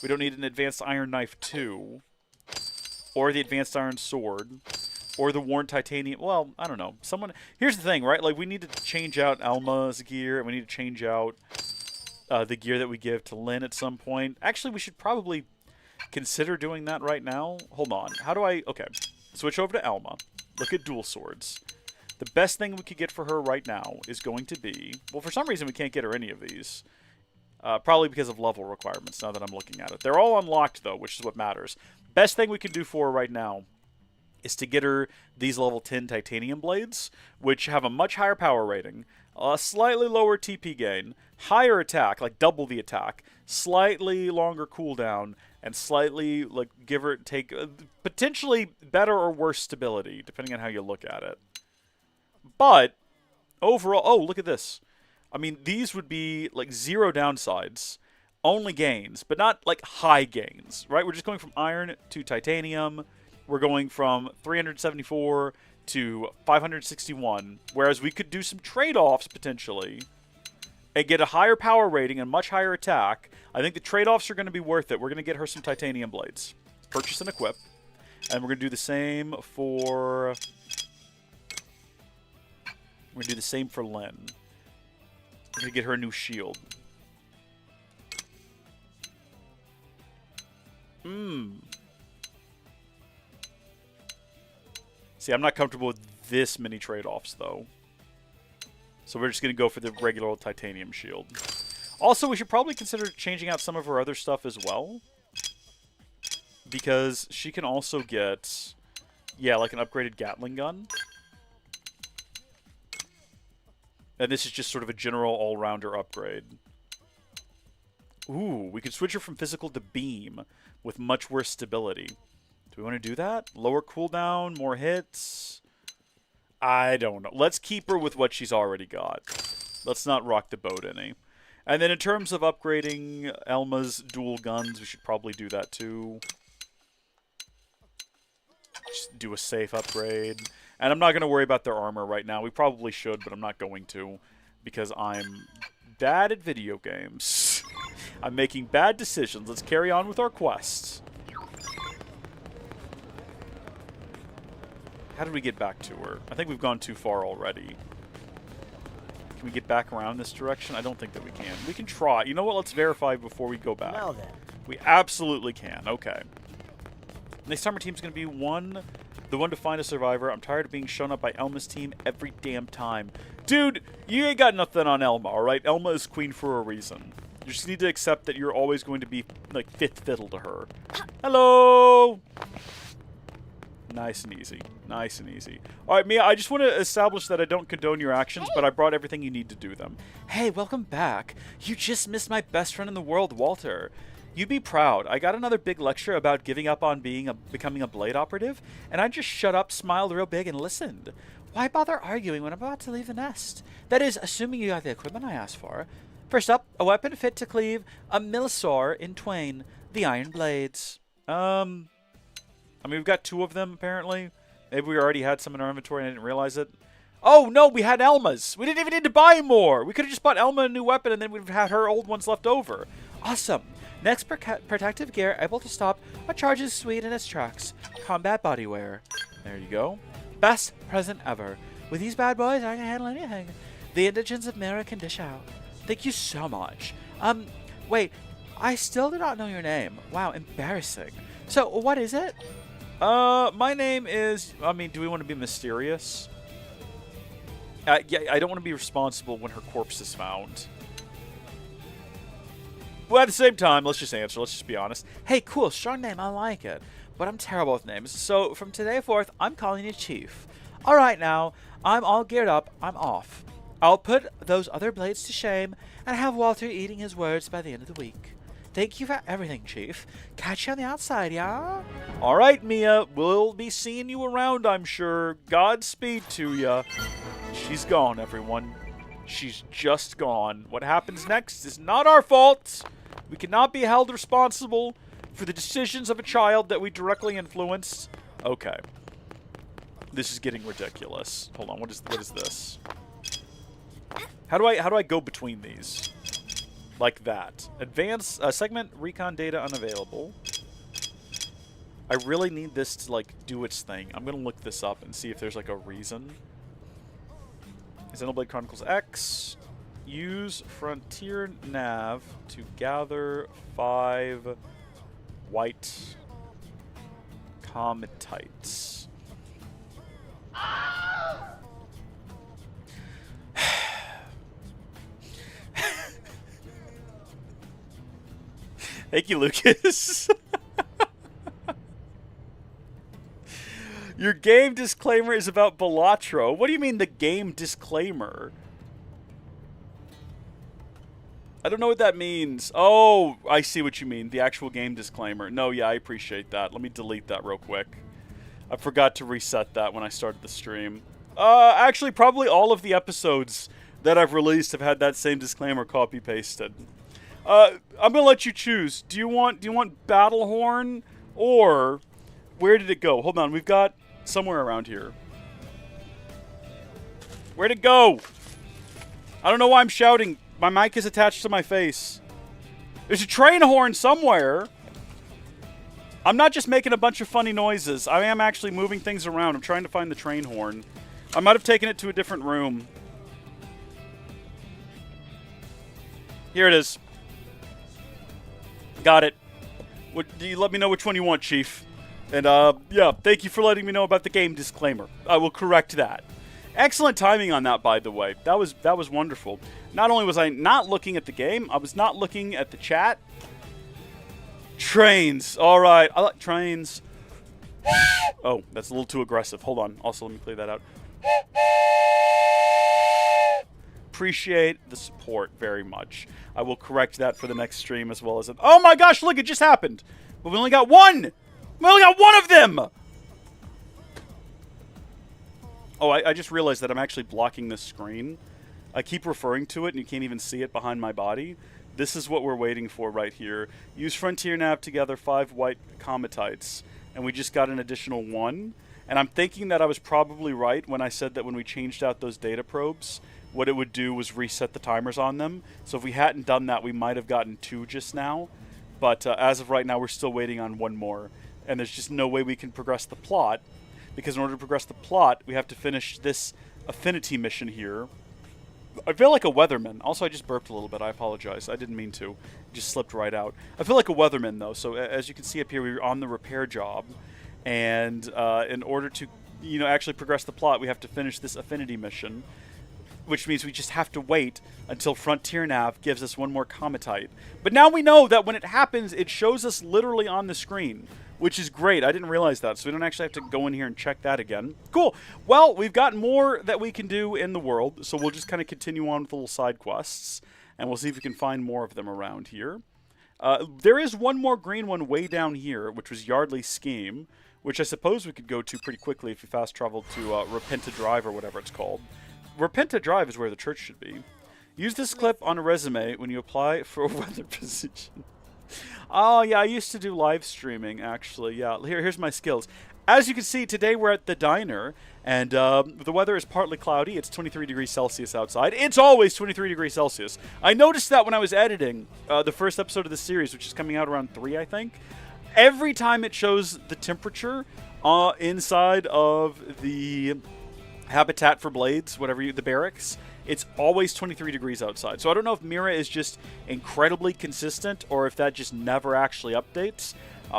We don't need an advanced iron knife 2. Or the advanced iron sword. Or the worn titanium. Well, I don't know. Here's the thing, right? Like, we need to change out Alma's gear. And we need to change out the gear that we give to Lynn at some point. Actually, we should probably consider doing that right now. Hold on. How do I... Okay. Switch over to Alma. Look at dual swords. The best thing we could get for her right now is going to be... Well, for some reason, we can't get her any of these. Probably because of level requirements, now that I'm looking at it. They're all unlocked, though, which is what matters. Best thing we can do for her right now is to get her these level 10 titanium blades, which have a much higher power rating, a slightly lower TP gain, higher attack, like double the attack, slightly longer cooldown, and slightly, like, give or take, potentially better or worse stability, depending on how you look at it. But, overall, oh, look at this. I mean, these would be, like, 0 downsides, only gains, but not, like, high gains, right? We're just going from iron to titanium. We're going from 374 to 561, whereas we could do some trade-offs, potentially, and get a higher power rating and much higher attack. I think the trade-offs are going to be worth it. We're going to get her some titanium blades. Purchase and equip. And we're going to do the same for... We're going to do the same for Lynn. We're going to get her a new shield. See, I'm not comfortable with this many trade-offs, though. So we're just going to go for the regular old titanium shield. Also, we should probably consider changing out some of her other stuff as well. Because she can also get, yeah, like an upgraded Gatling gun. And this is just sort of a general all-rounder upgrade. Ooh, we could switch her from physical to beam with much worse stability. Do we want to do that? Lower cooldown, more hits? I don't know. Let's keep her with what she's already got. Let's not rock the boat any. And then in terms of upgrading Elma's dual guns, we should probably do that too. Just do a safe upgrade. And I'm not going to worry about their armor right now. We probably should, but I'm not going to. Because I'm bad at video games. I'm making bad decisions. Let's carry on with our quests. How did we get back to her? I think we've gone too far already. Can we get back around this direction? I don't think that we can. We can try. You know what? Let's verify before we go back. Now then. We absolutely can. Okay. Next time our team's going to be the one to find a survivor. I'm tired of being shown up by Elma's team every damn time. Dude, you ain't got nothing on Elma, alright? Elma is queen for a reason. You just need to accept that you're always going to be, like, fifth fiddle to her. Hello! Nice and easy. Nice and easy. Alright, Mia, I just want to establish that I don't condone your actions, but I brought everything you need to do them. Hey, welcome back. You just missed my best friend in the world, Walter. You'd be proud. I got another big lecture about giving up on becoming a blade operative, and I just shut up, smiled real big, and listened. Why bother arguing when I'm about to leave the nest? That is, assuming you got the equipment I asked for. First up, a weapon fit to cleave a millisaur in twain, the iron blades. I mean, we've got 2 of them, apparently. Maybe we already had some in our inventory and I didn't realize it. Oh, no, we had Elma's. We didn't even need to buy more. We could have just bought Elma a new weapon and then we'd have had her old ones left over. Awesome. Next, protective gear able to stop a charge's sweet in its tracks. Combat bodywear. There you go. Best present ever. With these bad boys, I can handle anything. The indigents of Mira can dish out. Thank you so much. Wait, I still do not know your name. Wow, embarrassing. So, what is it? My name is, I mean, do we want to be mysterious? Yeah, I don't want to be responsible when her corpse is found. Well, at the same time, let's just answer. Let's just be honest. Hey, cool, strong name. I like it. But I'm terrible with names. So, from today forth, I'm calling you Chief. Alright now, I'm all geared up. I'm off. I'll put those other blades to shame and have Walter eating his words by the end of the week. Thank you for everything, Chief. Catch you on the outside, yeah? Alright, Mia. We'll be seeing you around, I'm sure. Godspeed to ya. She's gone, everyone. She's just gone. What happens next is not our fault. We cannot be held responsible for the decisions of a child that we directly influenced. Okay. This is getting ridiculous. Hold on, what is this? How do I go between these? Like that. Advanced segment recon data unavailable. I really need this to like do its thing. I'm gonna look this up and see if there's like a reason. Xenoblade Chronicles X. Use Frontier Nav to gather 5 white cometites. Thank you, Lucas. Your game disclaimer is about Balatro. What do you mean the game disclaimer? I don't know what that means. Oh, I see what you mean. The actual game disclaimer. No, yeah, I appreciate that. Let me delete that real quick. I forgot to reset that when I started the stream. Actually, probably all of the episodes that I've released have had that same disclaimer copy-pasted. I'm gonna let you choose. Do you want Battlehorn or where did it go? Hold on, we've got somewhere around here. Where'd it go? I don't know why I'm shouting. My mic is attached to my face. There's a train horn somewhere. I'm not just making a bunch of funny noises. I am actually moving things around. I'm trying to find the train horn. I might have taken it to a different room. Here it is. Got it. You let me know which one you want, Chief. And, yeah, thank you for letting me know about the game disclaimer. I will correct that. Excellent timing on that, by the way. That was wonderful. Not only was I not looking at the game, I was not looking at the chat. Trains. All right. I like trains. Oh, that's a little too aggressive. Hold on. Also, let me play that out. Appreciate the support very much. I will correct that for the next stream as well as... Oh my gosh, look, it just happened. But we only got one. We only got one of them. Oh, I just realized that I'm actually blocking this screen. I keep referring to it, and you can't even see it behind my body. This is what we're waiting for right here. Use Frontier Nav to gather 5 white cometites, and we just got an additional 1. And I'm thinking that I was probably right when I said that when we changed out those data probes, what it would do was reset the timers on them. So if we hadn't done that, we might have gotten 2 just now. But as of right now, we're still waiting on 1 more. And there's just no way we can progress the plot. Because in order to progress the plot, we have to finish this affinity mission here. I feel like a weatherman. Also, I just burped a little bit. I apologize. I didn't mean to. It just slipped right out. I feel like a weatherman, though. So as you can see up here, we're on the repair job. And in order to, actually progress the plot, we have to finish this affinity mission. Which means we just have to wait until Frontier Nav gives us 1 more cometite. But now we know that when it happens, it shows us literally on the screen. Which is great. I didn't realize that, so we don't actually have to go in here and check that again. Cool. Well, we've got more that we can do in the world, so we'll just kind of continue on with little side quests, and we'll see if we can find more of them around here. There is 1 more green one way down here, which was Yardley's Scheme, which I suppose we could go to pretty quickly if we fast travel to Repenta Drive or whatever it's called. Repenta Drive is where the church should be. Use this clip on a resume when you apply for a weather position. Oh, yeah, I used to do live streaming, actually. Yeah, here's my skills. As you can see, today we're at the diner, and the weather is partly cloudy. It's 23 degrees Celsius outside. It's always 23 degrees Celsius. I noticed that when I was editing the first episode of the series, which is coming out around 3, I think. Every time it shows the temperature inside of the Habitat for Blades, the barracks, it's always 23 degrees outside. So I don't know if Mira is just incredibly consistent or if that just never actually updates.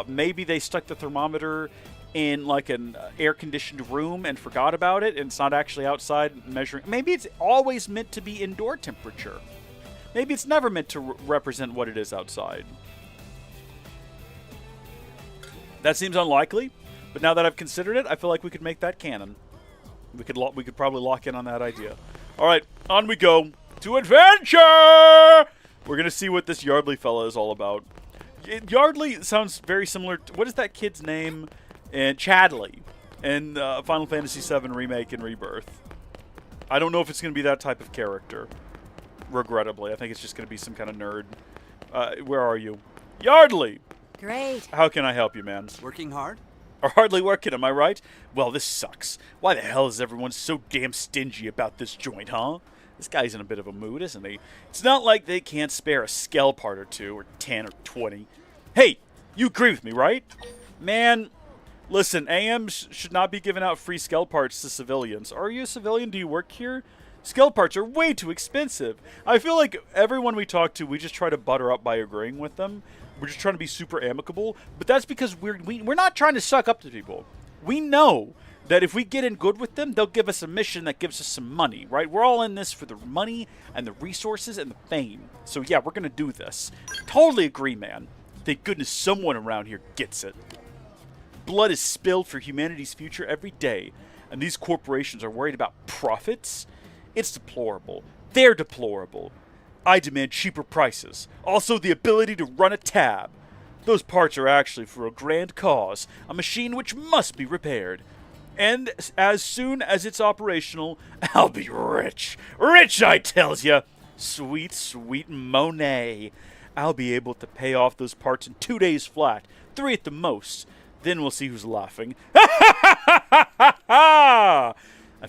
Maybe they stuck the thermometer in like an air-conditioned room and forgot about it, and it's not actually outside measuring. Maybe it's always meant to be indoor temperature. Maybe it's never meant to represent what it is outside. That seems unlikely, but now that I've considered it, I feel like we could make that canon. We could probably lock in on that idea. All right, on we go to adventure! We're going to see what this Yardley fella is all about. Yardley sounds very similar to... What is that kid's name? And Chadley in Final Fantasy VII Remake and Rebirth. I don't know if it's going to be that type of character. Regrettably. I think it's just going to be some kind of nerd. Where are you? Yardley! Great. How can I help you, man? Working hard? Are hardly working, am I right? Well, this sucks. Why the hell is everyone so damn stingy about this joint, huh? This guy's in a bit of a mood, isn't he? It's not like they can't spare a scale part or 2, or 10 or 20. Hey, you agree with me, right? Man, listen, AMs should not be giving out free scale parts to civilians. Are you a civilian? Do you work here? Scale parts are way too expensive. I feel like everyone we talk to, we just try to butter up by agreeing with them. We're just trying to be super amicable, but that's because we're not trying to suck up to people. We know that if we get in good with them, they'll give us a mission that gives us some money, right? We're all in this for the money and the resources and the fame. So yeah, we're going to do this. Totally agree, man. Thank goodness someone around here gets it. Blood is spilled for humanity's future every day, and these corporations are worried about profits? It's deplorable. They're deplorable. I demand cheaper prices. Also the ability to run a tab. Those parts are actually for a grand cause, a machine which must be repaired. And as soon as it's operational, I'll be rich. Rich, I tells ya! Sweet, sweet Monet. I'll be able to pay off those parts in 2 days flat, 3 at the most. Then we'll see who's laughing. I've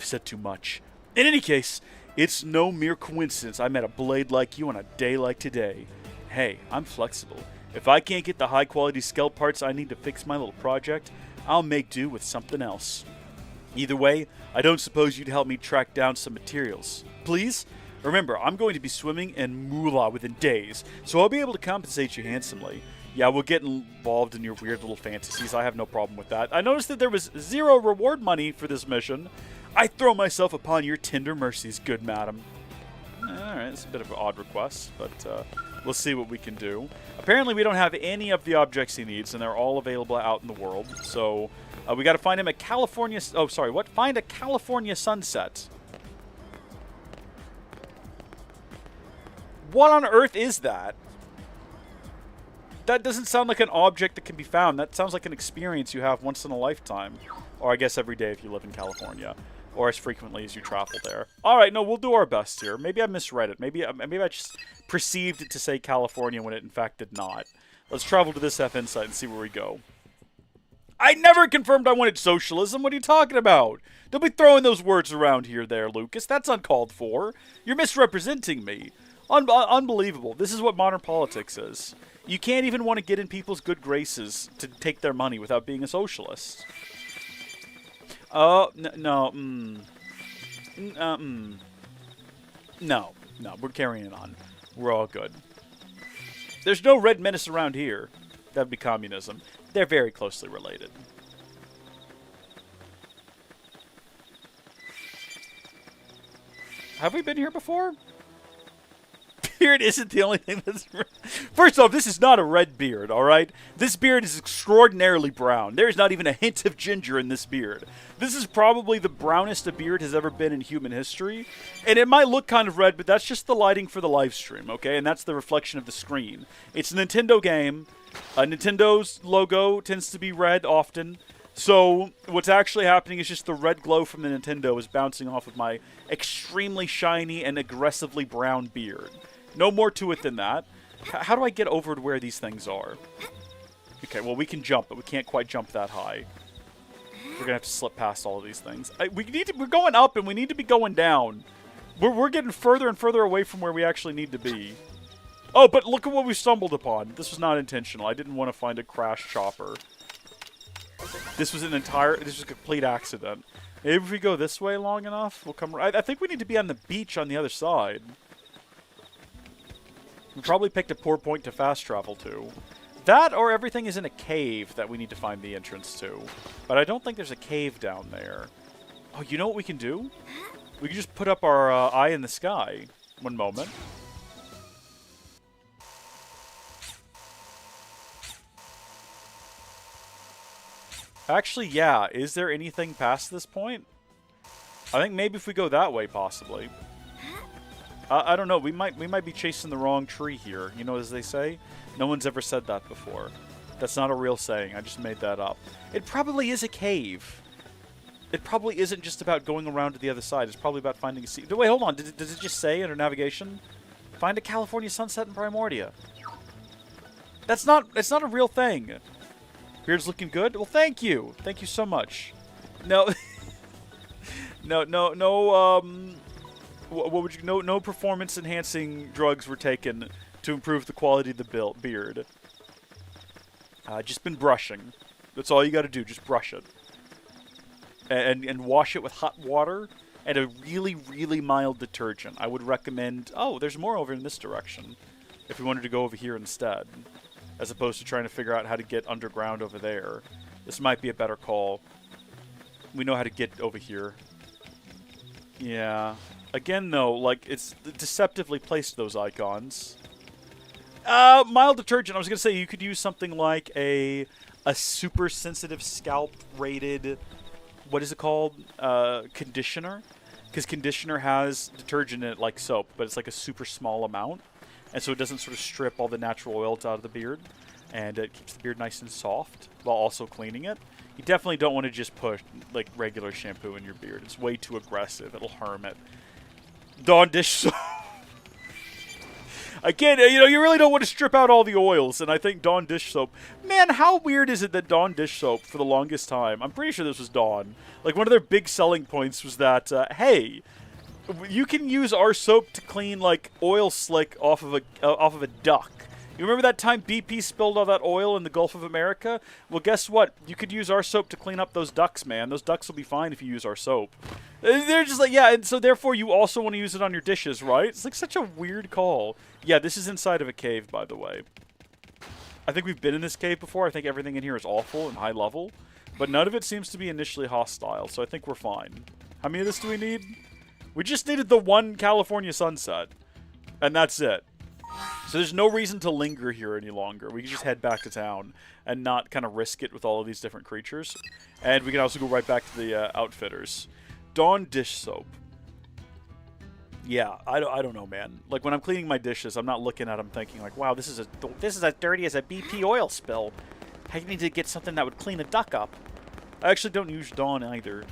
said too much. In any case, it's no mere coincidence I met a blade like you on a day like today. Hey, I'm flexible. If I can't get the high-quality skull parts I need to fix my little project, I'll make do with something else. Either way, I don't suppose you'd help me track down some materials. Please? Remember, I'm going to be swimming in moolah within days, so I'll be able to compensate you handsomely. Yeah, we'll get involved in your weird little fantasies. I have no problem with that. I noticed that there was 0 reward money for this mission. I throw myself upon your tender mercies, good madam. Alright, it's a bit of an odd request, but we'll see what we can do. Apparently we don't have any of the objects he needs, and they're all available out in the world. So, we gotta find him a California... Oh, sorry, what? Find a California sunset. What on earth is that? That doesn't sound like an object that can be found. That sounds like an experience you have once in a lifetime. Or I guess every day if you live in California. Or as frequently as you travel there. Alright, no, we'll do our best here. Maybe I misread it. Maybe I just perceived it to say California when it in fact did not. Let's travel to this FN site and see where we go. I never confirmed I wanted socialism. What are you talking about? Don't be throwing those words around here there, Lucas. That's uncalled for. You're misrepresenting me. Unbelievable. This is what modern politics is. You can't even want to get in people's good graces to take their money without being a socialist. Oh, no, No, we're carrying it on. We're all good. There's no red menace around here. That'd be communism. They're very closely related. Have we been here before? Beard isn't the only thing that's... First off, this is not a red beard, alright? This beard is extraordinarily brown. There is not even a hint of ginger in this beard. This is probably the brownest a beard has ever been in human history. And it might look kind of red, but that's just the lighting for the live stream, okay? And that's the reflection of the screen. It's a Nintendo game. Nintendo's logo tends to be red often. So what's actually happening is just the red glow from the Nintendo is bouncing off of my extremely shiny and aggressively brown beard. No more to it than that. How do I get over to where these things are? Okay, well, we can jump, but we can't quite jump that high. We're going to have to slip past all of these things. We're going up, and we need to be going down. We're getting further and further away from where we actually need to be. Oh, but look at what we stumbled upon. This was not intentional. I didn't want to find a crash chopper. This was a complete accident. Maybe if we go this way long enough, we'll come... I think we need to be on the beach on the other side. We probably picked a poor point to fast travel to. That or everything is in a cave that we need to find the entrance to. But I don't think there's a cave down there. Oh, you know what we can do? We can just put up our eye in the sky. One moment. Actually, yeah. Is there anything past this point? I think maybe if we go that way, possibly. I don't know. We might be chasing the wrong tree here. You know, as they say, no one's ever said that before. That's not a real saying. I just made that up. It probably is a cave. It probably isn't just about going around to the other side. It's probably about finding a sea. Wait, hold on. Does it just say under navigation? Find a California sunset in Primordia. That's not a real thing. Beard's looking good. Well, thank you. Thank you so much. No. What would you... No performance-enhancing drugs were taken to improve the quality of the beard. Just been brushing. That's all you got to do. Just brush it. And wash it with hot water and a really, really mild detergent. I would recommend... Oh, there's more over in this direction. If we wanted to go over here instead. As opposed to trying to figure out how to get underground over there. This might be a better call. We know how to get over here. Yeah... Again, though, like, it's deceptively placed, those icons. Mild detergent. I was gonna say you could use something like a super sensitive scalp rated. What is it called? Conditioner. Because conditioner has detergent in it like soap, but it's like a super small amount, and so it doesn't sort of strip all the natural oils out of the beard, and it keeps the beard nice and soft while also cleaning it. You definitely don't want to just push like regular shampoo in your beard. It's way too aggressive. It'll harm it. Dawn dish soap. Again, you really don't want to strip out all the oils, and I think Dawn dish soap. Man, how weird is it that Dawn dish soap, for the longest time, I'm pretty sure this was Dawn, like one of their big selling points was that, hey, you can use our soap to clean like oil slick off of a duck. You remember that time BP spilled all that oil in the Gulf of America? Well, guess what? You could use our soap to clean up those ducks, man. Those ducks will be fine if you use our soap. They're just like, yeah, and so therefore you also want to use it on your dishes, right? It's like such a weird call. Yeah, this is inside of a cave, by the way. I think we've been in this cave before. I think everything in here is awful and high level, but none of it seems to be initially hostile, so I think we're fine. How many of this do we need? We just needed the one California sunset, and that's it. So there's no reason to linger here any longer. We can just head back to town and not kind of risk it with all of these different creatures. And we can also go right back to the outfitters. Dawn dish soap. Yeah, I don't know, man. Like, when I'm cleaning my dishes, I'm not looking at them thinking, like, wow, this is as dirty as a BP oil spill. I need to get something that would clean a duck up. I actually don't use Dawn either.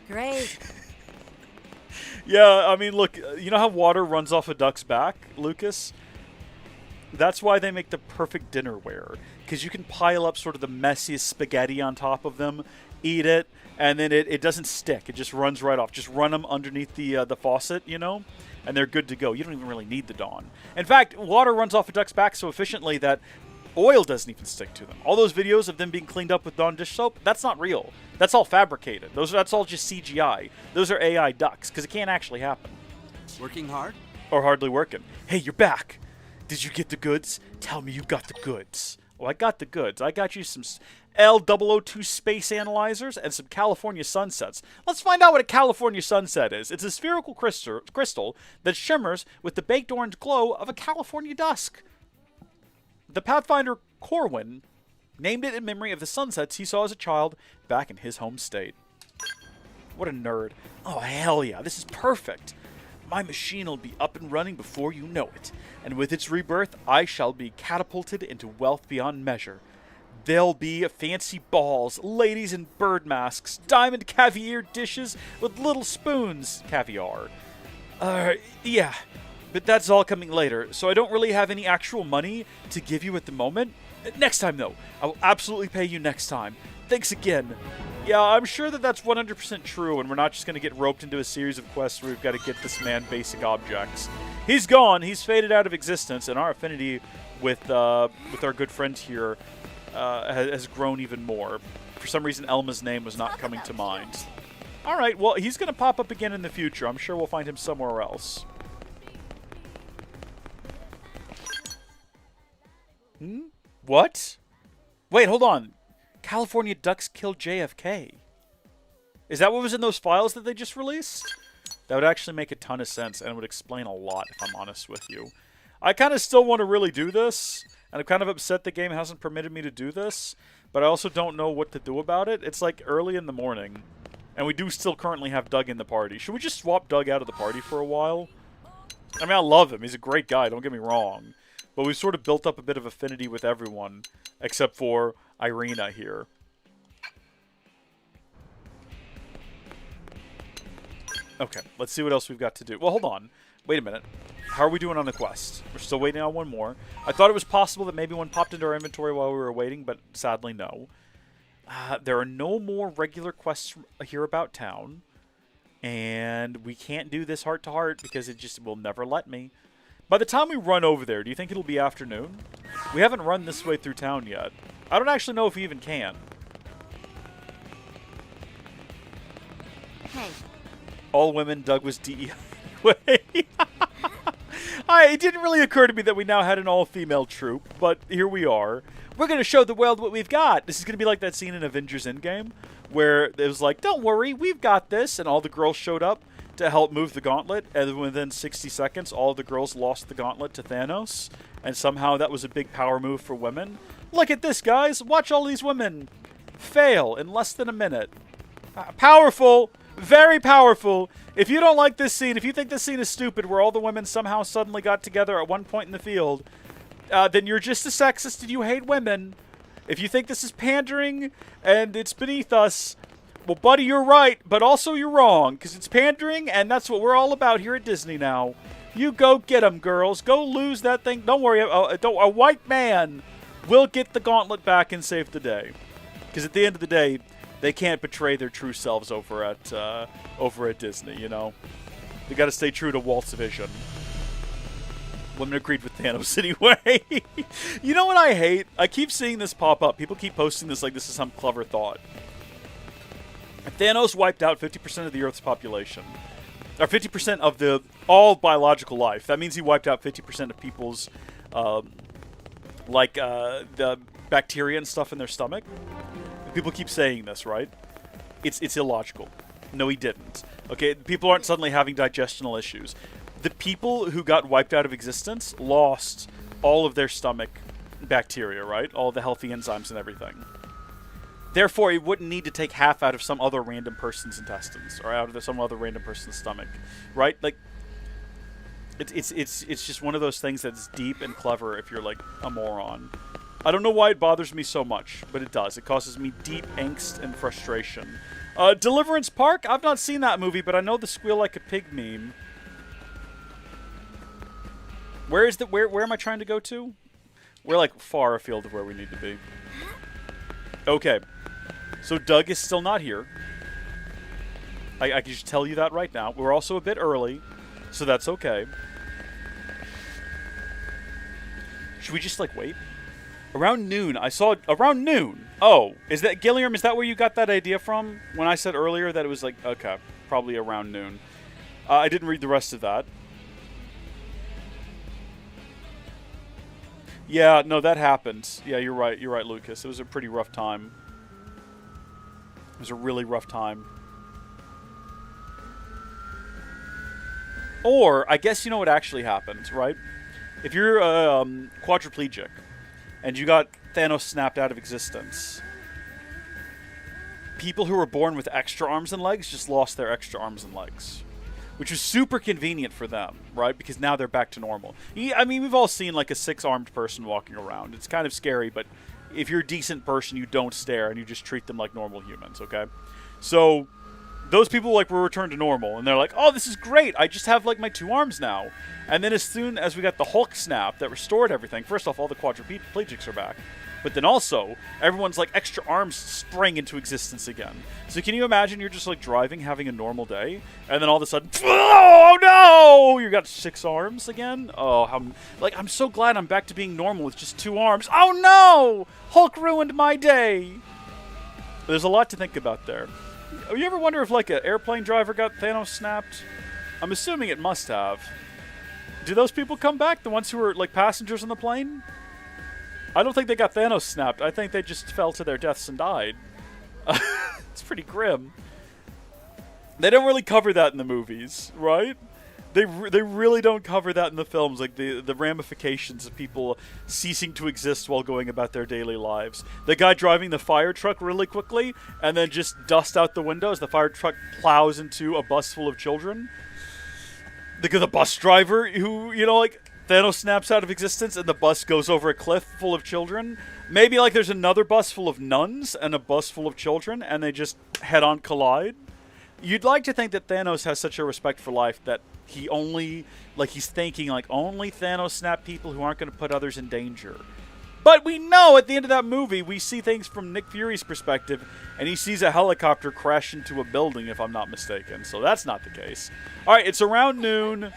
Great. Yeah, I mean, look, you know how water runs off a duck's back, Lucas? That's why they make the perfect dinnerware. Because you can pile up sort of the messiest spaghetti on top of them, eat it, and then it doesn't stick. It just runs right off. Just run them underneath the faucet, you know? And they're good to go. You don't even really need the Dawn. In fact, water runs off a duck's back so efficiently that oil doesn't even stick to them. All those videos of them being cleaned up with Dawn dish soap, that's not real. That's all fabricated. That's all just CGI. Those are AI ducks, because it can't actually happen. Working hard? Or hardly working. Hey, you're back. Did you get the goods? Tell me you got the goods. Well, I got the goods. I got you some L002 space analyzers and some California sunsets. Let's find out what a California sunset is. It's a spherical crystal that shimmers with the baked orange glow of a California dusk. The Pathfinder Corwin named it in memory of the sunsets he saw as a child back in his home state. What a nerd. Oh, hell yeah, this is perfect. My machine will be up and running before you know it, and with its rebirth, I shall be catapulted into wealth beyond measure. There'll be fancy balls, ladies in bird masks, diamond caviar dishes with little spoons. Caviar. Yeah, but that's all coming later, so I don't really have any actual money to give you at the moment. Next time, though. I will absolutely pay you next time. Thanks again. Yeah, I'm sure that that's 100% true, and we're not just going to get roped into a series of quests where we've got to get this man basic objects. He's gone. He's faded out of existence, and our affinity with our good friend here has grown even more. For some reason, Elma's name was not coming to mind. All right, well, he's going to pop up again in the future. I'm sure we'll find him somewhere else. What? Wait, hold on. California ducks killed JFK. Is that what was in those files that they just released? That would actually make a ton of sense and would explain a lot, if I'm honest with you. I kind of still want to really do this, and I'm kind of upset the game hasn't permitted me to do this, but I also don't know what to do about it. It's like early in the morning, and we do still currently have Doug in the party. Should we just swap Doug out of the party for a while? I mean, I love him. He's a great guy, don't get me wrong. But we've sort of built up a bit of affinity with everyone, except for Irina here. Okay, let's see what else we've got to do. Well, hold on. Wait a minute. How are we doing on the quest? We're still waiting on one more. I thought it was possible that maybe one popped into our inventory while we were waiting, but sadly no. There are no more regular quests here about town. And we can't do this heart-to-heart because it just will never let me. By the time we run over there, do you think it'll be afternoon? We haven't run this way through town yet. I don't actually know if we even can. Hey. All women, Doug was DEI. It didn't really occur to me that we now had an all-female troop, but here we are. We're going to show the world what we've got. This is going to be like that scene in Avengers Endgame, where it was like, don't worry, we've got this, and all the girls showed up, to help move the gauntlet, and within 60 seconds, all the girls lost the gauntlet to Thanos, and somehow that was a big power move for women. Look at this, guys. Watch all these women fail in less than a minute. Powerful. Very powerful. If you don't like this scene, if you think this scene is stupid where all the women somehow suddenly got together at one point in the field, then you're just a sexist and you hate women. If you think this is pandering and it's beneath us, well, buddy, you're right, but also you're wrong, because it's pandering, and that's what we're all about here at Disney now. You go get 'em, girls. Go lose that thing. Don't worry. A white man will get the gauntlet back and save the day. Because at the end of the day, they can't betray their true selves over at Disney, you know? They got to stay true to Walt's vision. Women agreed with Thanos anyway. You know what I hate? I keep seeing this pop up. People keep posting this like this is some clever thought. If Thanos wiped out 50% of the Earth's population, or 50% of all biological life, that means he wiped out 50% of people's, the bacteria and stuff in their stomach. People keep saying this, right? It's illogical. No, he didn't. Okay, people aren't suddenly having digestional issues. The people who got wiped out of existence lost all of their stomach bacteria, right? All the healthy enzymes and everything. Therefore, it wouldn't need to take half out of some other random person's intestines or out of some other random person's stomach, right? Like, it's just one of those things that's deep and clever if you're like a moron. I don't know why it bothers me so much, but it does. It causes me deep angst and frustration. Deliverance Park? I've not seen that movie, but I know the squeal like a pig meme. Where am I trying to go to? We're like far afield of where we need to be. Okay. So Doug is still not here. I can just tell you that right now. We're also a bit early, so that's okay. Should we just, like, wait? Around noon. I saw... Around noon! Oh, is that... Gilliam, is that where you got that idea from? When I said earlier that it was like... Okay, probably around noon. I didn't read the rest of that. Yeah, no, that happened. Yeah, you're right. You're right, Lucas. It was a pretty rough time. It was a really rough time. Or, I guess you know what actually happened, right? If you're quadriplegic, and you got Thanos snapped out of existence, people who were born with extra arms and legs just lost their extra arms and legs. Which was super convenient for them, right? Because now they're back to normal. I mean, we've all seen like a 6-armed person walking around. It's kind of scary, but if you're a decent person, you don't stare and you just treat them like normal humans, okay? So those people like were returned to normal, and they're like, oh, this is great. I just have like my 2 arms now. And then as soon as we got the Hulk snap that restored everything, first off, all the quadriplegics are back. But then also, everyone's like extra arms sprang into existence again. So can you imagine you're just like driving, having a normal day, and then all of a sudden, oh no! You got 6 arms again? Oh, I'm so glad I'm back to being normal with just 2 arms. Oh no! Hulk ruined my day! There's a lot to think about there. You ever wonder if like an airplane driver got Thanos snapped? I'm assuming it must have. Do those people come back? The ones who were like passengers on the plane? I don't think they got Thanos snapped. I think they just fell to their deaths and died. It's pretty grim. They don't really cover that in the movies, right? They really don't cover that in the films, like the ramifications of people ceasing to exist while going about their daily lives. The guy driving the fire truck really quickly and then just dust out the window as the fire truck plows into a bus full of children. The bus driver who, you know, like... Thanos snaps out of existence and the bus goes over a cliff full of children. Maybe like there's another bus full of nuns and a bus full of children and they just head-on collide. You'd like to think that Thanos has such a respect for life that he only, like he's thinking like only Thanos snap people who aren't going to put others in danger. But we know at the end of that movie we see things from Nick Fury's perspective and he sees a helicopter crash into a building if I'm not mistaken. So that's not the case. Alright, it's around noon.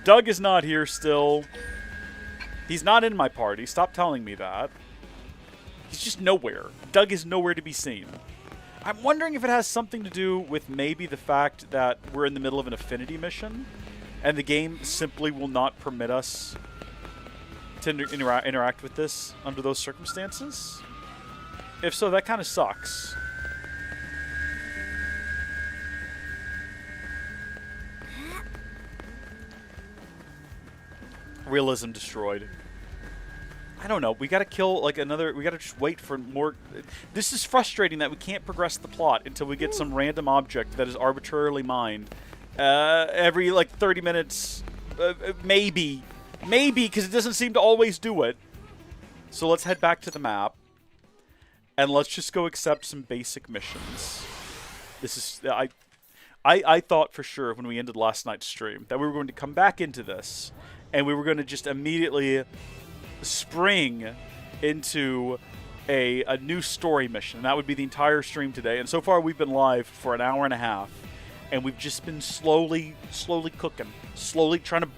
Doug is not here still. He's not in my party. Stop telling me that. He's just nowhere. Doug is nowhere to be seen. I'm wondering if it has something to do with maybe the fact that we're in the middle of an affinity mission and the game simply will not permit us to interact with this under those circumstances. If so, that kind of sucks. Realism destroyed. I don't know. We gotta kill, like, another... We gotta just wait for more... This is frustrating that we can't progress the plot until we get some random object that is arbitrarily mined. Every, like, 30 minutes. Maybe. Maybe, because it doesn't seem to always do it. So let's head back to the map. And let's just go accept some basic missions. This is... I thought for sure when we ended last night's stream that we were going to come back into this and we were going to just immediately spring into a new story mission. And that would be the entire stream today. And so far we've been live for an hour and a half. And we've just been slowly cooking. Slowly trying to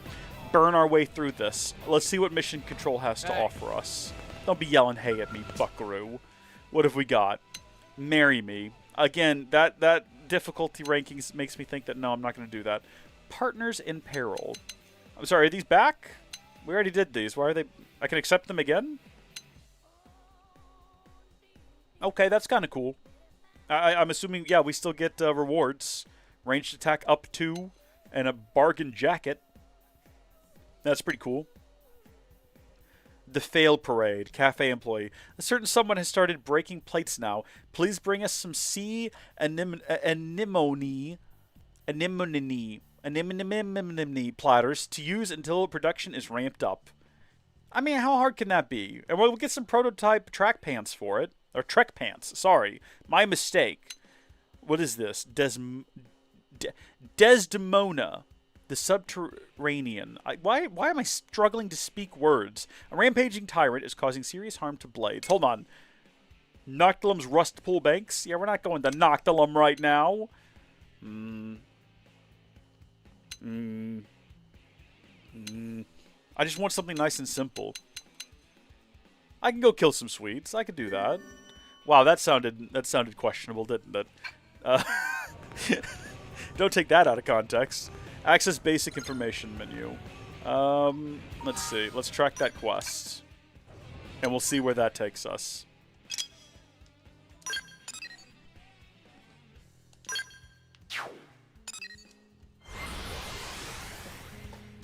burn our way through this. Let's see what Mission Control has to offer us. Don't be yelling hey at me, buckaroo. What have we got? Marry me. Again, that difficulty rankings makes me think that no, I'm not going to do that. Partners in peril. I'm sorry, are these back? We already did these. Why are they... I can accept them again? Okay, that's kind of cool. I'm assuming, yeah, we still get rewards. Ranged attack up 2 and a bargain jacket. That's pretty cool. The Fail Parade. Cafe employee. A certain someone has started breaking plates now. Please bring us some sea anemone platters to use until production is ramped up. I mean, how hard can that be? And we'll get some prototype track pants for it. Or trek pants. Sorry. My mistake. What is this? Desdemona. The Subterranean. Why am I struggling to speak words? A rampaging tyrant is causing serious harm to Blades. Hold on. Noctilum's Rust Pool Banks? Yeah, we're not going to Noctilum right now. I just want something nice and simple. I can go kill some sweets. I could do that. Wow, that sounded questionable, didn't it? Don't take that out of context. Access basic information menu. Let's see. Let's track that quest. And we'll see where that takes us.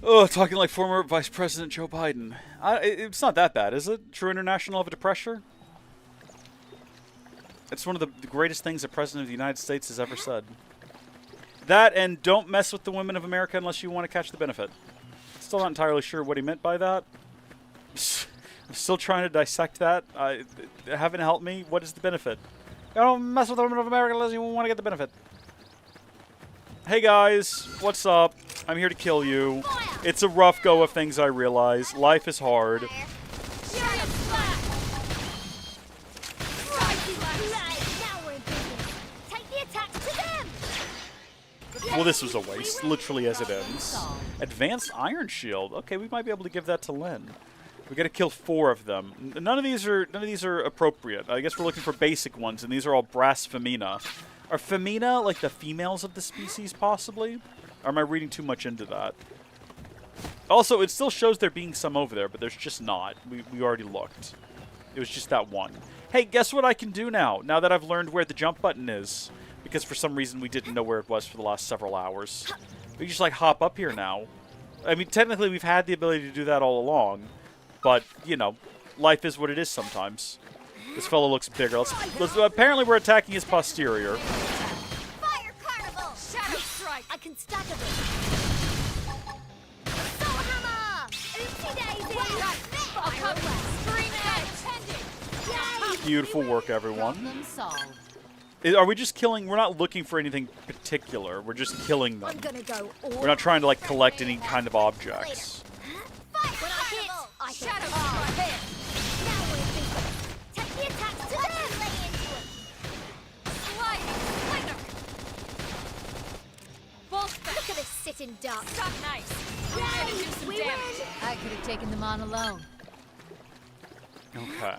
Oh, talking like former Vice President Joe Biden. It's not that bad, is it? True international level of pressure? It's one of the greatest things a president of the United States has ever said. That and don't mess with the women of America unless you want to catch the benefit. Still not entirely sure what he meant by that. I'm still trying to dissect that. Haven't helped me. What is the benefit? Don't mess with the women of America unless you want to get the benefit. Hey guys, what's up? I'm here to kill you. It's a rough go of things, I realize. Life is hard. Well, this was a waste, literally as it ends. Advanced Iron Shield. Okay, we might be able to give that to Lynn. We got to kill 4 of them. None of these are appropriate. I guess we're looking for basic ones, and these are all brass femina. Are femina like the females of the species, possibly? Or am I reading too much into that? Also, it still shows there being some over there, but there's just not. We already looked. It was just that one. Hey, guess what I can do now? Now that I've learned where the jump button is. Because for some reason we didn't know where it was for the last several hours. We just, like, hop up here now. I mean, technically we've had the ability to do that all along. But, you know, life is what it is sometimes. This fellow looks bigger. Let's apparently we're attacking his posterior. Fire Carnival! Shadow Strike! I can stagger them. Soul Hammer! Oopsie daisy! I'll come scream and attending! Beautiful work, everyone. Problem solved. Are we just killing? We're not looking for anything particular. We're just killing them. I'm gonna go all We're not trying to, like, collect any kind of objects. Fire Carnival! I can Shadow oh, Strike! there. Now we're thinking. Take the attacks to them! Lay into them. Sliding! Slinger! Bolt back! Look at this sitting duck. Stop nice! I'm gonna do some We damage! win! I could have taken them on alone. Okay.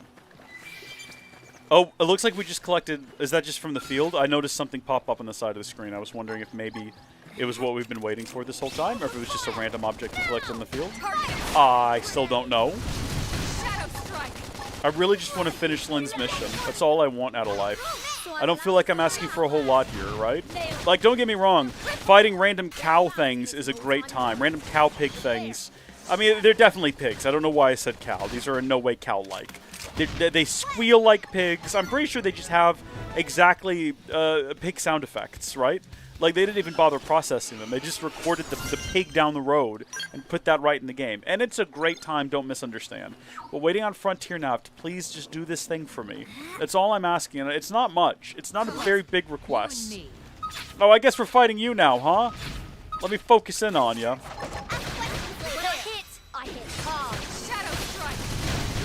Oh, it looks like we just collected... Is that just from the field? I noticed something pop up on the side of the screen. I was wondering if maybe it was what we've been waiting for this whole time, or if it was just a random object we collected in the field. I still don't know. Shadow Strike! I really just want to finish Lynn's mission. That's all I want out of life. I don't feel like I'm asking for a whole lot here, right? Like, don't get me wrong. Fighting random cow things is a great time. Random cow pig things I mean, they're definitely pigs. I don't know why I said cow. These are in no way cow-like. They squeal like pigs. I'm pretty sure they just have exactly pig sound effects, right? Like, they didn't even bother processing them. They just recorded the pig down the road and put that right in the game. And it's a great time, don't misunderstand. But waiting on Frontier Nav to please just do this thing for me. That's all I'm asking. And it's not much. It's not a very big request. Oh, I guess we're fighting you now, huh? Let me focus in on you.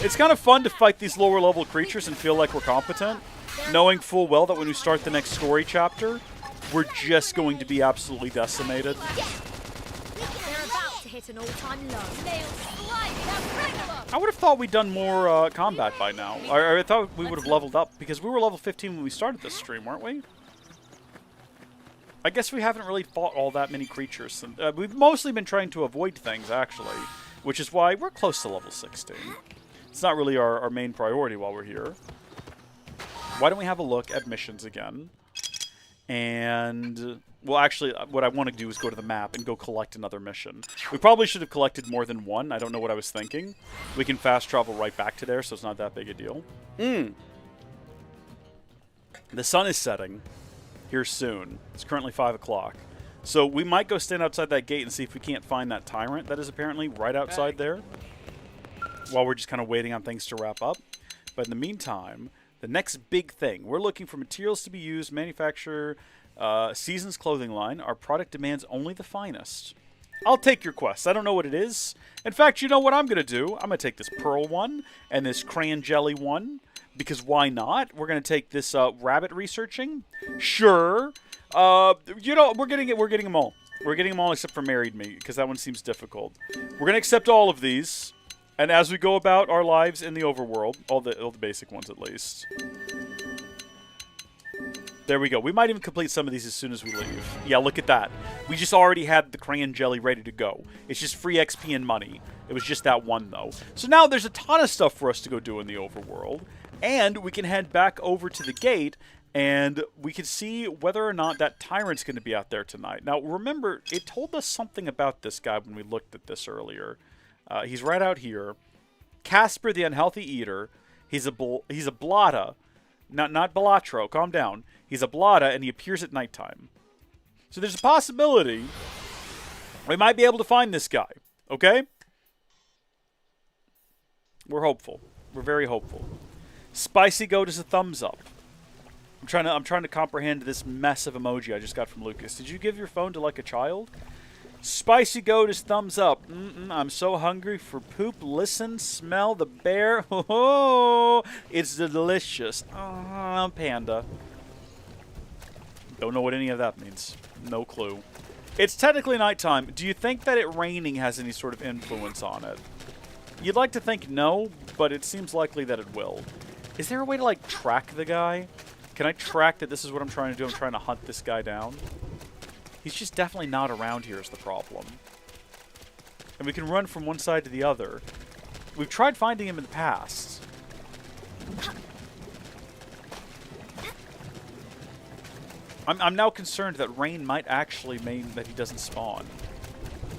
It's kind of fun to fight these lower level creatures and feel like we're competent, knowing full well that when we start the next story chapter, we're just going to be absolutely decimated. They're about to hit an all-time low. I would have thought we'd done more combat by now. I thought we would have leveled up, because we were level 15 when we started this stream, weren't we? I guess we haven't really fought all that many creatures. We've mostly been trying to avoid things, actually, which is why we're close to level 16. It's not really our main priority while we're here. Why don't we have a look at missions again? And, well, actually, what I want to do is go to the map and go collect another mission. We probably should have collected more than one. I don't know what I was thinking. We can fast travel right back to there, so it's not that big a deal. The sun is setting here soon. It's currently 5 o'clock. So we might go stand outside that gate and see if we can't find that tyrant that is apparently right outside there, while we're just kind of waiting on things to wrap up. But in the meantime, the next big thing, we're looking for materials to be used, manufacture Season's clothing line. Our product demands only the finest. I'll take your quest. I don't know what it is. In fact, you know what I'm going to do? I'm going to take this pearl one and this crayon jelly one, because why not? We're going to take this rabbit researching. Sure. You know, we're getting them all. We're getting them all except for married me, because that one seems difficult. We're going to accept all of these. And as we go about our lives in the overworld, all the basic ones at least. There we go. We might even complete some of these as soon as we leave. Yeah, look at that. We just already had the crayon jelly ready to go. It's just free XP and money. It was just that one, though. So now there's a ton of stuff for us to go do in the overworld. And we can head back over to the gate, and we can see whether or not that tyrant's going to be out there tonight. Now, remember, it told us something about this guy when we looked at this earlier. He's right out here. Casper the Unhealthy Eater. He's a Blada. Not Balatro. Calm down. He's a Blada, and he appears at nighttime. So there's a possibility we might be able to find this guy. Okay? We're hopeful. We're very hopeful. Spicy Goat is a thumbs up. I'm trying to comprehend this mess of emoji I just got from Lucas. Did you give your phone to, like, a child? Spicy Goat is thumbs up. I'm so hungry for poop. Listen, smell the bear. Oh, it's delicious. Panda. Don't know what any of that means. No clue. It's technically nighttime. Do you think that it raining has any sort of influence on it? You'd like to think no, but it seems likely that it will. Is there a way to, like, track the guy? Can I track that this is what I'm trying to do? I'm trying to hunt this guy down. He's just definitely not around here is the problem. And we can run from one side to the other. We've tried finding him in the past. I'm now concerned that rain might actually mean that he doesn't spawn.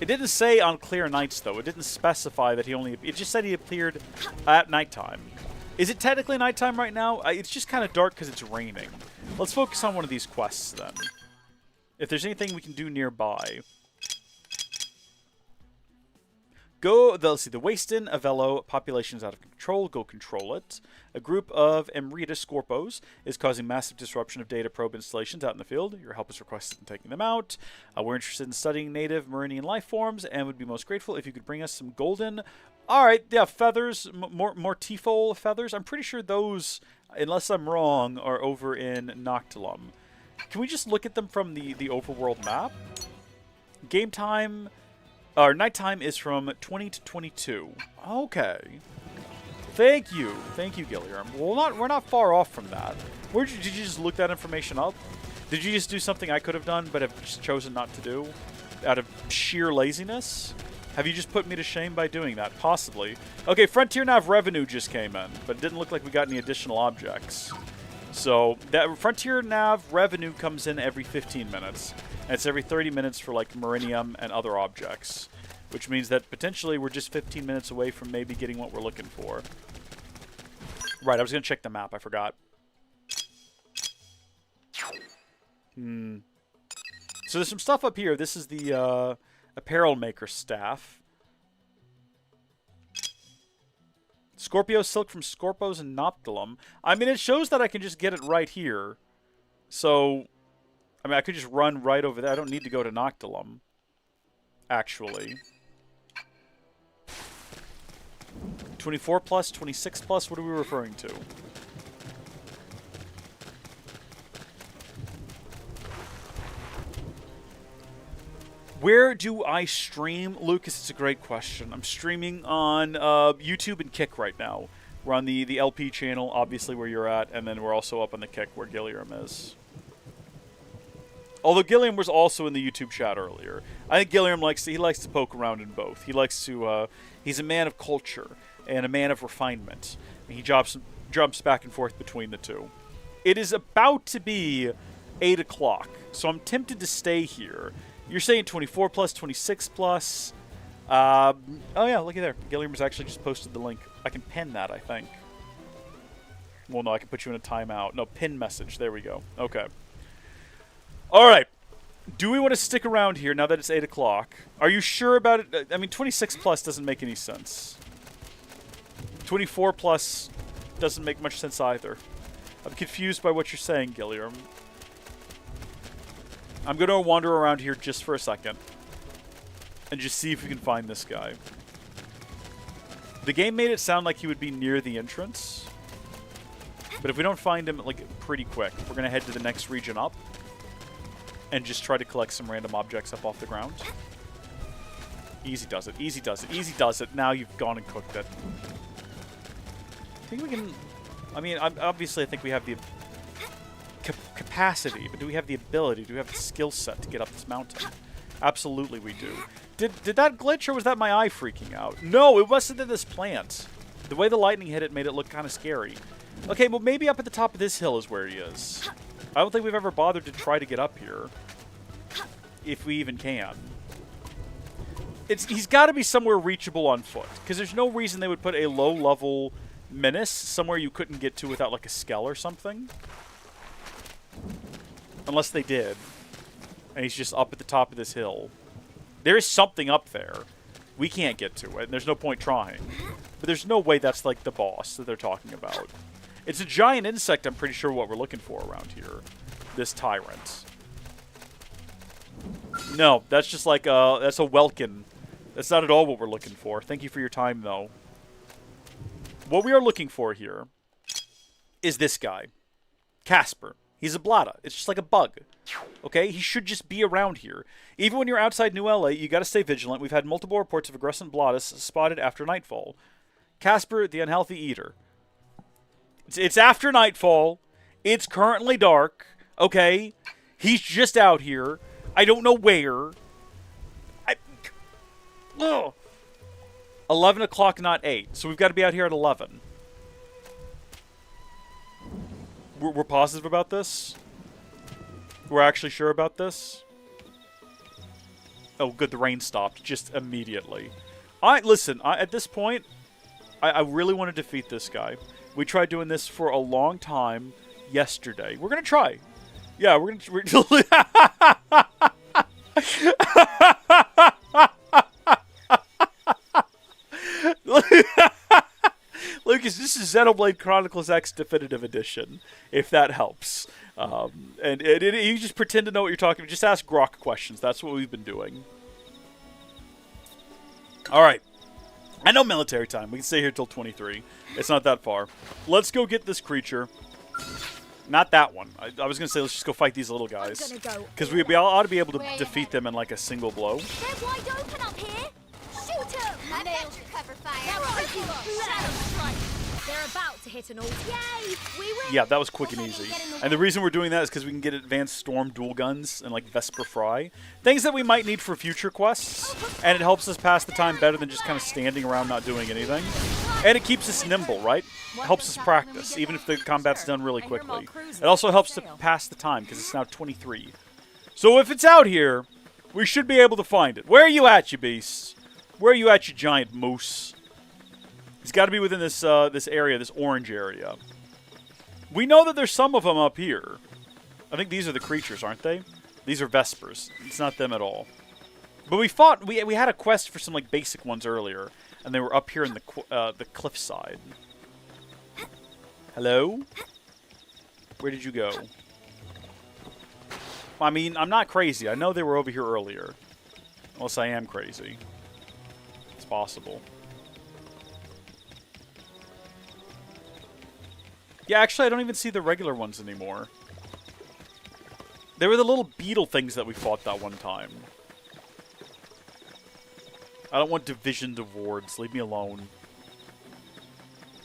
It didn't say on clear nights, though. It didn't specify that he only... It just said he appeared at nighttime. Is it technically nighttime right now? It's just kind of dark because it's raining. Let's focus on one of these quests, then. If there's anything we can do nearby. Let's see, the Wastin Avello population is out of control. Go control it. A group of Emrita Scorpos is causing massive disruption of data probe installations out in the field. Your help is requested in taking them out. We're interested in studying native Marinian life forms and would be most grateful if you could bring us some golden... Alright, yeah, feathers, more Tifol feathers. I'm pretty sure those, unless I'm wrong, are over in Noctilum. Can we just look at them from the overworld map? Game time... Our nighttime is from 20 to 22. Okay. Thank you, Gilliam. Well, we're not far off from that. Did you just look that information up? Did you just do something I could have done but have just chosen not to do? Out of sheer laziness? Have you just put me to shame by doing that? Possibly. Okay, Frontier Nav revenue just came in, but it didn't look like we got any additional objects. So, that Frontier Nav revenue comes in every 15 minutes. And it's every 30 minutes for, like, Marinium and other objects. which means that potentially we're just 15 minutes away from maybe getting what we're looking for. Right, I was going to check the map. I forgot. So there's some stuff up here. This is the apparel maker staff. Scorpio silk from Scorpos and Noptilum. I mean, it shows that I can just get it right here. So, I mean, I could just run right over there. I don't need to go to Noctilum, actually. 24 plus, 26 plus, what are we referring to? Where do I stream, Lucas? It's a great question. I'm streaming on YouTube and Kick right now. We're on the LP channel, obviously where you're at, and then we're also up on the Kick where Gilliam is. Although Gilliam was also in the YouTube chat earlier. I think Gilliam likes to poke around in both. He likes to he's a man of culture and a man of refinement. And he jumps back and forth between the two. It is about to be 8 o'clock, so I'm tempted to stay here. You're saying 24 plus, 26 plus. Oh yeah, looky there. Gilliam's actually just posted the link. I can pin that, I think. Well, no, I can put you in a timeout. No, pin message. There we go. Okay. All right. Do we want to stick around here now that it's 8 o'clock? Are you sure about it? I mean, 26 plus doesn't make any sense. 24 plus doesn't make much sense either. I'm confused by what you're saying, Gilliam. I'm going to wander around here just for a second and just see if we can find this guy. The game made it sound like he would be near the entrance, but if we don't find him like pretty quick, we're going to head to the next region up and just try to collect some random objects up off the ground. Easy does it. Easy does it. Easy does it. Now you've gone and cooked it. I think we can... I mean, obviously I think we have the capacity, but do we have the ability? Do we have the skill set to get up this mountain? Absolutely we do. Did that glitch, or was that my eye freaking out? No, it wasn't in this plant. The way the lightning hit it made it look kind of scary. Okay, well maybe up at the top of this hill is where he is. I don't think we've ever bothered to try to get up here. If we even can. He's got to be somewhere reachable on foot, because there's no reason they would put a low-level menace somewhere you couldn't get to without like a skell or something. Unless they did. And he's just up at the top of this hill. There is something up there. We can't get to it, and there's no point trying. But there's no way that's like the boss that they're talking about. It's a giant insect, I'm pretty sure, what we're looking for around here. This tyrant. No, that's just like that's a welkin. That's not at all what we're looking for. Thank you for your time, though. What we are looking for here is this guy. Casper. He's a Blada. It's just like a bug. Okay? He should just be around here. Even when you're outside New LA, you gotta stay vigilant. We've had multiple reports of aggressive Bladas spotted after nightfall. Casper, the unhealthy eater. It's after nightfall. It's currently dark. Okay? He's just out here. I don't know where. 11 o'clock, not 8. So we've got to be out here at 11. We're positive about this? We're actually sure about this? Oh, good. The rain stopped just immediately. Listen, at this point, I really want to defeat this guy. We tried doing this for a long time yesterday. We're going to try. Yeah, we're going to... Lucas, this is Xenoblade Chronicles X Definitive Edition, if that helps. And you just pretend to know what you're talking about. Just ask Grok questions. That's what we've been doing. All right. I know military time. We can stay here till 23. It's not that far. Let's go get this creature. Not that one. I was going to say let's just go fight these little guys. Because we ought to be able to defeat them in like a single blow. They're wide open up here. Shoot 'em! I nailed your cover fire. They're about to hit an ult. Yay! We win! Yeah, that was quick and easy. And the reason we're doing that is because we can get advanced storm dual guns and like Vesper Fry. Things that we might need for future quests. And it helps us pass the time better than just kind of standing around not doing anything. And it keeps us nimble, right? Helps us practice, even if the combat's done really quickly. It also helps to pass the time, because it's now 23. So if it's out here, we should be able to find it. Where are you at, you beasts? Where are you at, you giant moose? He's got to be within this this area, this orange area. We know that there's some of them up here. I think these are the creatures, aren't they? These are Vespers. It's not them at all. But we had a quest for some like basic ones earlier, and they were up here in the cliffside. Hello? Where did you go? I mean, I'm not crazy. I know they were over here earlier. Unless I am crazy. It's possible. Yeah, actually, I don't even see the regular ones anymore. They were the little beetle things that we fought that one time. I don't want division of wards. Leave me alone.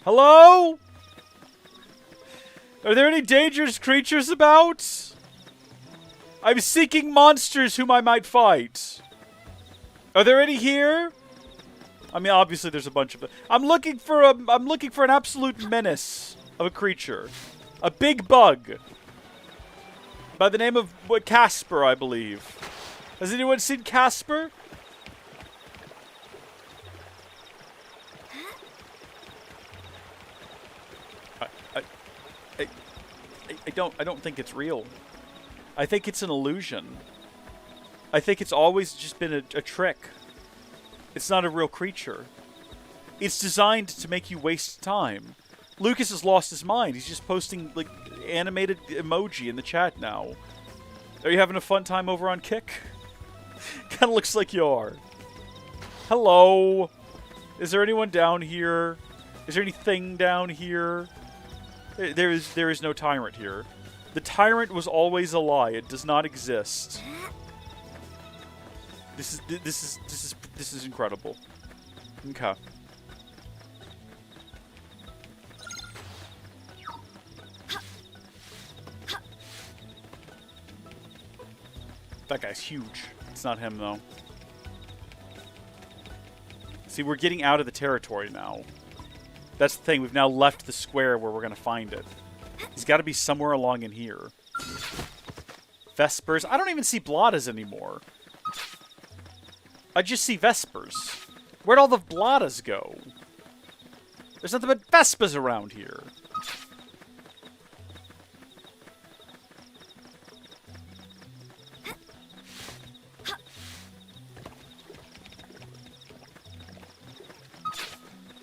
Hello? Are there any dangerous creatures about? I'm seeking monsters whom I might fight. Are there any here? I mean, obviously there's a bunch of them. I'm looking for an absolute menace of a creature. A big bug. By the name of Casper, I believe. Has anyone seen Casper? I don't think it's real. I think it's an illusion. I think it's always just been a trick. It's not a real creature. It's designed to make you waste time. Lucas has lost his mind. He's just posting, like, animated emoji in the chat now. Are you having a fun time over on Kick? Kinda looks like you are. Hello? Is there anyone down here? Is there anything down here? There is no tyrant here. The tyrant was always a lie. It does not exist. This is incredible. Okay. That guy's huge. It's not him, though. See, we're getting out of the territory now. That's the thing. We've now left the square where we're going to find it. He's got to be somewhere along in here. Vespers. I don't even see Bladas anymore. I just see Vespers. Where'd all the Bladas go? There's nothing but Vespers around here.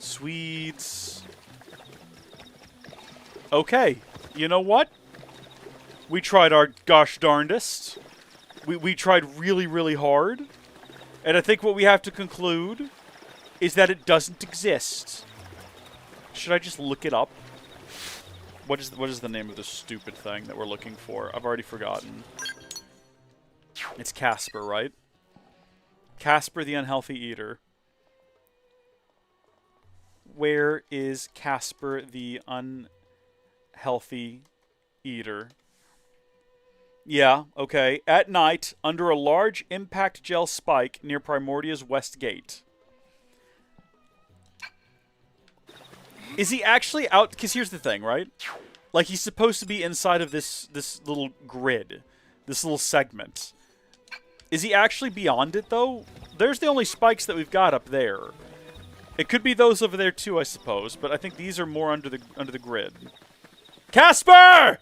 Swedes. Okay, you know what? We tried our gosh darndest. We tried really, really hard. And I think what we have to conclude is that it doesn't exist. Should I just look it up? What is the name of this stupid thing that we're looking for? I've already forgotten. It's Casper, right? Casper the Unhealthy Eater. Where is Casper the Unhealthy Eater? Yeah, okay. At night, under a large impact gel spike near Primordia's west gate. Is he actually out? Because here's the thing, right? Like, he's supposed to be inside of this little grid. This little segment. Is he actually beyond it, though? There's the only spikes that we've got up there. It could be those over there, too, I suppose. But I think these are more under the grid. Casper!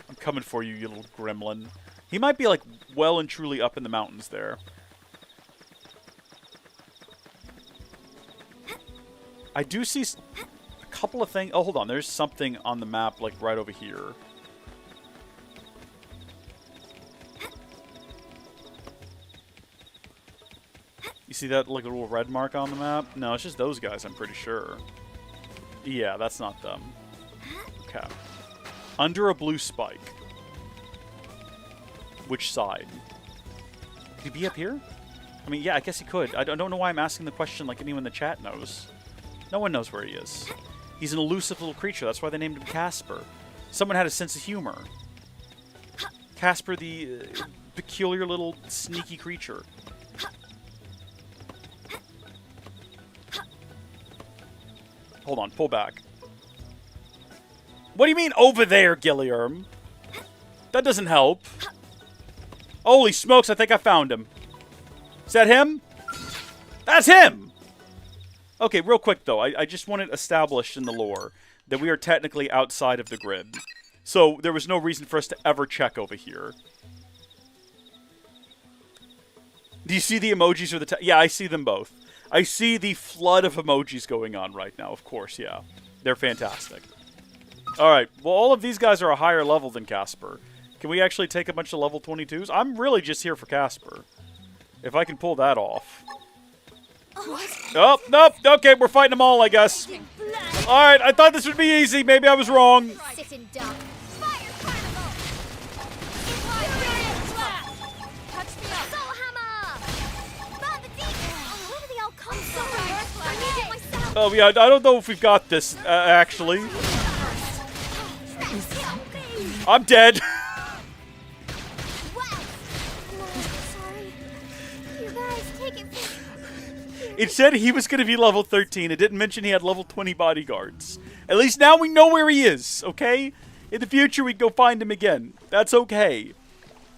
I'm coming for you, you little gremlin. He might be, like, well and truly up in the mountains there. I do see a couple of things. Oh, hold on. There's something on the map, like, right over here. You see that, like, little red mark on the map? No, it's just those guys, I'm pretty sure. Yeah, that's not them. Okay. Under a blue spike. Which side? Could he be up here? I mean, yeah, I guess he could. I don't know why I'm asking the question like anyone in the chat knows. No one knows where he is. He's an elusive little creature. That's why they named him Casper. Someone had a sense of humor. Casper the peculiar little sneaky creature. Hold on, pull back. What do you mean over there, Gilliam? That doesn't help. Holy smokes, I think I found him. Is that him? That's him! Okay, real quick, though. I just want it established in the lore that we are technically outside of the grid. So there was no reason for us to ever check over here. Do you see the emojis or the... Yeah, I see them both. I see the flood of emojis going on right now, of course, yeah. They're fantastic. Alright, well, all of these guys are a higher level than Casper. Can we actually take a bunch of level 22s? I'm really just here for Casper. If I can pull that off. Oh, nope. Okay, we're fighting them all, I guess. Alright, I thought this would be easy. Maybe I was wrong. Sit and duck. Fire carnival! Furious slap! Touch me up! Soul hammer! Burn the demon! Where do they all come from? I need it myself! Oh, yeah, I don't know if we've got this, actually. I'm dead. Sorry. You guys, take it from... It said he was going to be level 13. It didn't mention he had level 20 bodyguards. At least now we know where he is, okay? In the future, we go find him again. That's okay.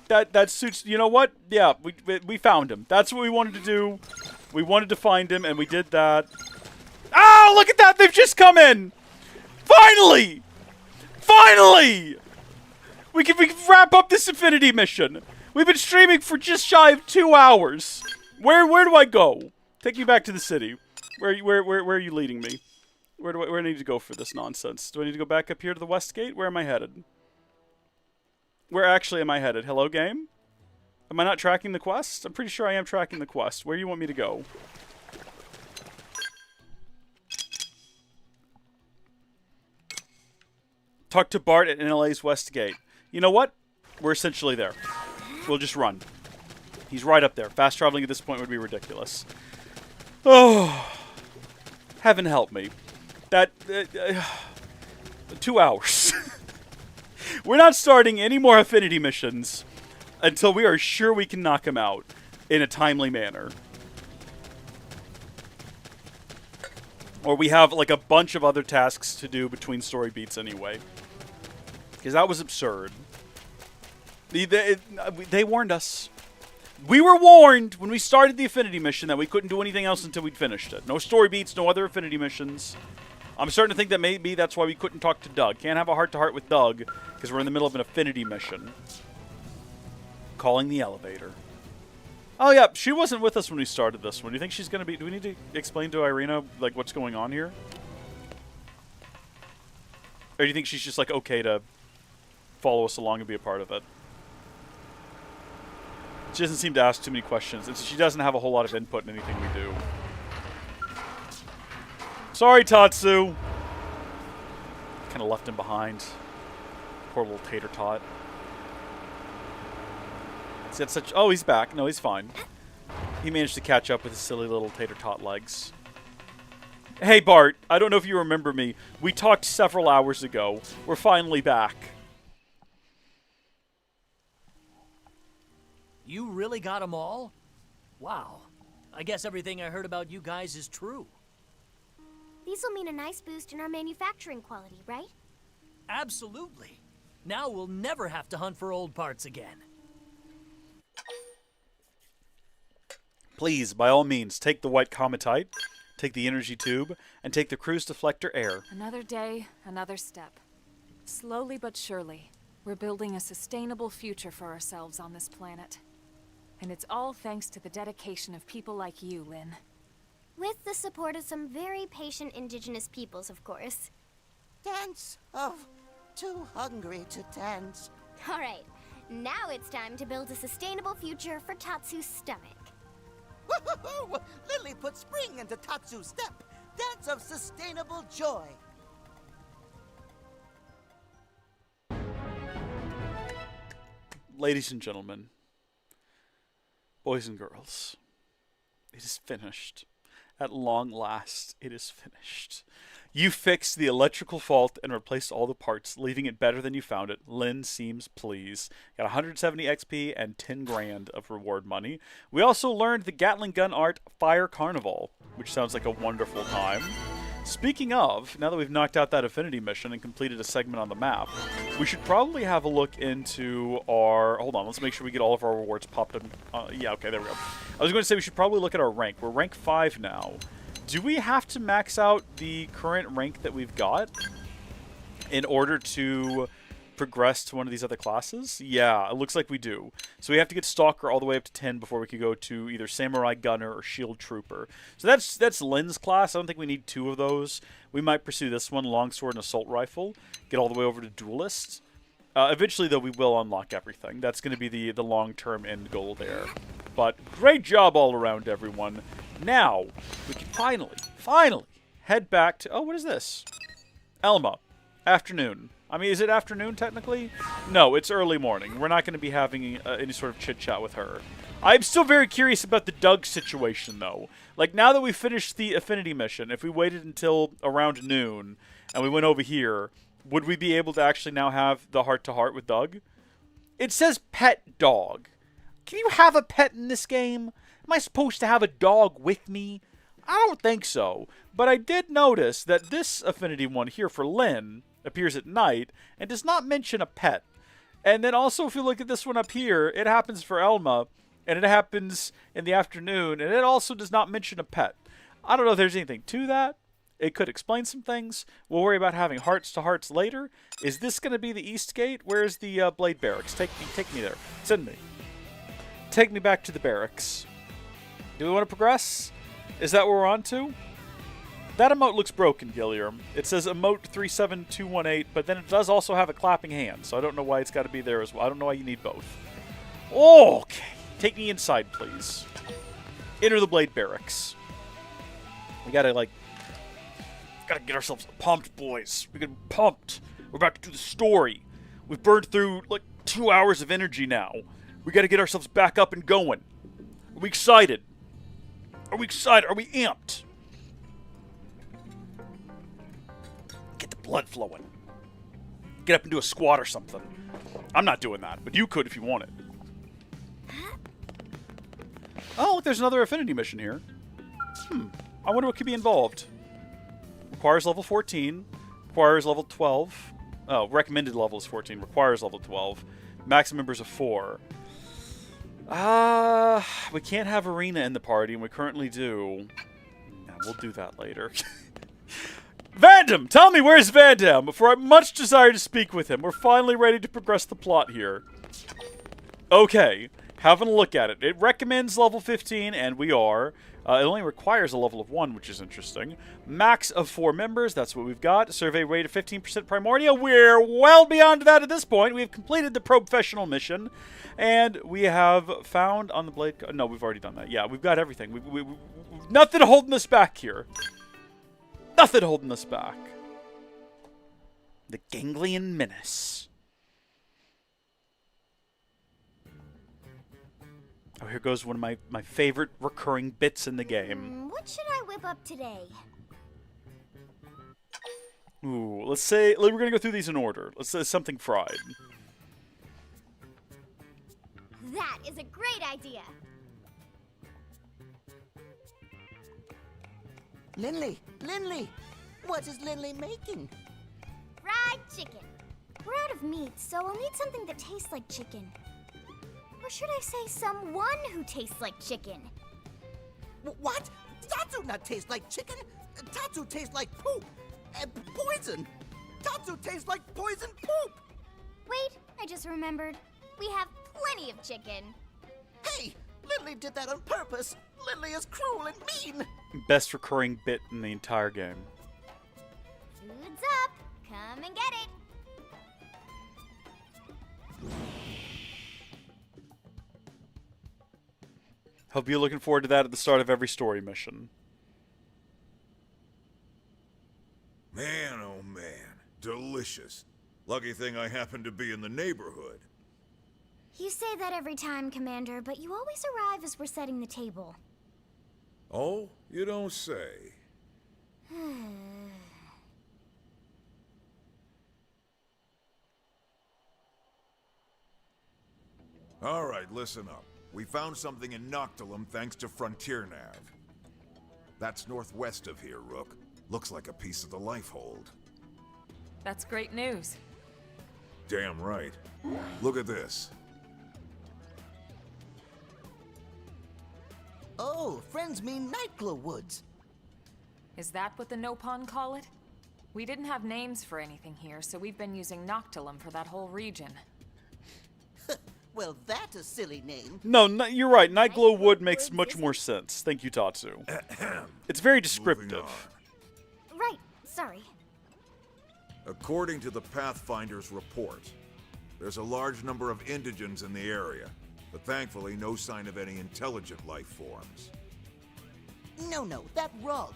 That suits... You know what? Yeah, we found him. That's what we wanted to do. We wanted to find him, and we did that. Oh, look at that! They've just come in! Finally! Finally! We can wrap up this Infinity mission. We've been streaming for just shy of 2 hours. Where do I go? Take me back to the city. Where are you leading me? Where do I need to go for this nonsense? Do I need to go back up here to the West Gate? Where am I headed? Where actually am I headed? Hello, game? Am I not tracking the quest? I'm pretty sure I am tracking the quest. Where do you want me to go? Talk to Bart at NLA's West Gate. You know what? We're essentially there. We'll just run. He's right up there. Fast traveling at this point would be ridiculous. Oh, heaven help me. 2 hours. We're not starting any more affinity missions until we are sure we can knock him out in a timely manner. Or we have like a bunch of other tasks to do between story beats anyway. Because that was absurd. They warned us. We were warned when we started the Affinity mission that we couldn't do anything else until we'd finished it. No story beats, no other Affinity missions. I'm starting to think that maybe that's why we couldn't talk to Doug. Can't have a heart-to-heart with Doug because we're in the middle of an Affinity mission. Calling the elevator. Oh yeah, she wasn't with us when we started this one. Do you think she's going to be... Do we need to explain to Irina like what's going on here? Or do you think she's just like okay to follow us along and be a part of it? She doesn't seem to ask too many questions, and so she doesn't have a whole lot of input in anything we do. Sorry, Tatsu. Kind of left him behind. Poor little tater tot. He had such... Oh, he's back. No, he's fine. He managed to catch up with his silly little tater tot legs. Hey, Bart. I don't know if you remember me. We talked several hours ago. We're finally back. You really got them all? Wow. I guess everything I heard about you guys is true. These will mean a nice boost in our manufacturing quality, right? Absolutely. Now we'll never have to hunt for old parts again. Please, by all means, take the white cometite, take the energy tube, and take the cruise deflector air. Another day, another step. Slowly but surely, we're building a sustainable future for ourselves on this planet. And it's all thanks to the dedication of people like you, Lynn. With the support of some very patient indigenous peoples, of course. Dance of too hungry to dance. All right, now it's time to build a sustainable future for Tatsu's stomach. Woohoo! Lily put spring into Tatsu's step. Dance of sustainable joy. Ladies and gentlemen, boys and girls, it is finished. At long last, it is finished. You fixed the electrical fault and replaced all the parts, leaving it better than you found it. Lynn seems pleased. Got 170 XP and 10 grand of reward money. We also learned the Gatling gun art Fire Carnival, which sounds like a wonderful time. Speaking of, now that we've knocked out that affinity mission and completed a segment on the map, we should probably have a look into our... Hold on, let's make sure we get all of our rewards popped up. Yeah, okay, there we go. I was going to say we should probably look at our rank. We're rank 5 now. Do we have to max out the current rank that we've got in order to progress to one of these other classes? Yeah, it looks like we do. So we have to get Stalker all the way up to 10 before we can go to either Samurai Gunner or Shield Trooper. So that's Lynn's class. I don't think we need 2 of those. We might pursue this one, Longsword and Assault Rifle, get all the way over to Duelist. Eventually, though, we will unlock everything. That's going to be the long-term end goal there. But great job all around, everyone. Now, we can finally head back to... Oh, what is this? Elma. Afternoon. I mean, is it afternoon, technically? No, it's early morning. We're not going to be having any sort of chit-chat with her. I'm still very curious about the Doug situation, though. Like, now that we finished the Affinity mission, if we waited until around noon and we went over here, would we be able to actually now have the heart-to-heart with Doug? It says pet dog. Can you have a pet in this game? Am I supposed to have a dog with me? I don't think so. But I did notice that this Affinity one here for Lynn appears at night and does not mention a pet. And then also, if you look at this one up here, it happens for Elma, and it happens in the afternoon, and it also does not mention a pet. I don't know if there's anything to that. It could explain some things. We'll worry about having hearts-to-hearts later. Is this going to be the East Gate? Where's the Blade Barracks? Take me there. Send me. Take me back to the barracks. Do we want to progress? Is that what we're on to? That emote looks broken, Gilliam. It says emote 37218, but then it does also have a clapping hand, so I don't know why it's got to be there as well. I don't know why you need both. Okay. Take me inside, please. Enter the Blade Barracks. We gotta get ourselves pumped, boys. We get pumped. We're about to do the story. We've burned through, 2 hours of energy now. We gotta get ourselves back up and going. Are we excited? Are we excited? Are we amped? Get the blood flowing. Get up and do a squat or something. I'm not doing that, but you could if you wanted. Oh, look, there's another Affinity mission here. I wonder what could be involved. Requires level 14. Requires level 12. Oh, recommended level is 14. Requires level 12. Maximum members of 4. We can't have Arena in the party, and we currently do. Nah, we'll do that later. Vandam! Tell me, where's Vandam? For I much desire to speak with him. We're finally ready to progress the plot here. Okay. Having a look at it. It recommends level 15, and we are. It only requires a level of 1, which is interesting. Max of 4 members, that's what we've got. Survey rate of 15% Primordia. We're well beyond that at this point. We've completed the professional mission, and we have found on the blade... No, we've already done that. Yeah, we've got everything. Nothing holding us back here. Nothing holding us back. The Ganglion Menace. Oh, here goes one of my favorite recurring bits in the game. What should I whip up today? Ooh, let's say... We're going to go through these in order. Let's say something fried. That is a great idea. Linley, what is Linley making? Fried chicken. We're out of meat, so I'll need something that tastes like chicken. Or should I say someone who tastes like chicken? What? Tatsu not taste like chicken. Tatsu tastes like poop. Poison. Tatsu tastes like poison poop. Wait, I just remembered. We have plenty of chicken. Hey, Linley did that on purpose. Linley is cruel and mean. Best recurring bit in the entire game. Food's up. Come and get it. Hope you're looking forward to that at the start of every story mission. Man, oh man. Delicious. Lucky thing I happen to be in the neighborhood. You say that every time, Commander, but you always arrive as we're setting the table. Oh, you don't say. All right, listen up. We found something in Noctilum thanks to Frontier Nav. That's northwest of here, Rook. Looks like a piece of the life hold. That's great news. Damn right. Look at this. Oh, friends mean Nightglow Woods. Is that what the Nopon call it? We didn't have names for anything here, so we've been using Noctilum for that whole region. Well, that's a silly name. No, you're right. Nightglow Wood makes much more sense. Thank you, Tatsu. It's very Moving descriptive. Right, sorry. According to the Pathfinder's report, there's a large number of indigens in the area, but thankfully no sign of any intelligent life forms. No, that's wrong.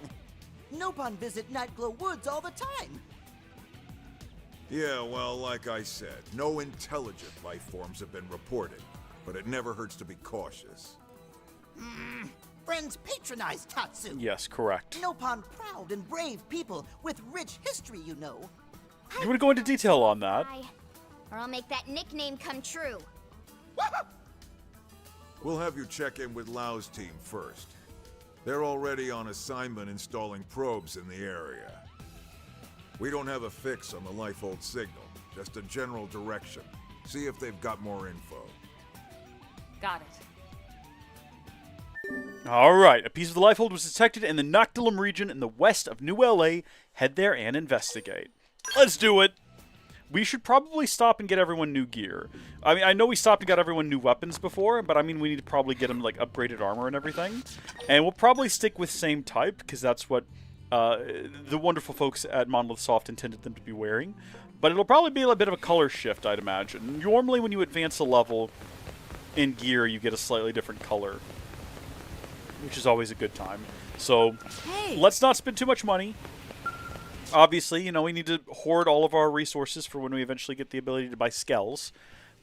Nopon visit Nightglow Woods all the time. Yeah, well, like I said, no intelligent life forms have been reported, but it never hurts to be cautious. Friends patronize Tatsu. Yes, correct. Nopon proud and brave people with rich history, you know. You want to go into detail on that? Bye. Or I'll make that nickname come true. We'll have you check in with Lau's team first. They're already on assignment installing probes in the area. We don't have a fix on the Lifehold signal, just a general direction. See if they've got more info. Got it. All right. A piece of the Lifehold was detected in the Noctilum region in the west of New LA. Head there and investigate. Let's do it. We should probably stop and get everyone new gear. I mean, I know we stopped and got everyone new weapons before, but I mean, we need to probably get them, like, upgraded armor and everything. And we'll probably stick with same type, because that's what the wonderful folks at Monolith Soft intended them to be wearing. But it'll probably be a bit of a color shift, I'd imagine. Normally, when you advance a level in gear, you get a slightly different color, which is always a good time. So, let's not spend too much money. Obviously, you know, we need to hoard all of our resources for when we eventually get the ability to buy skells.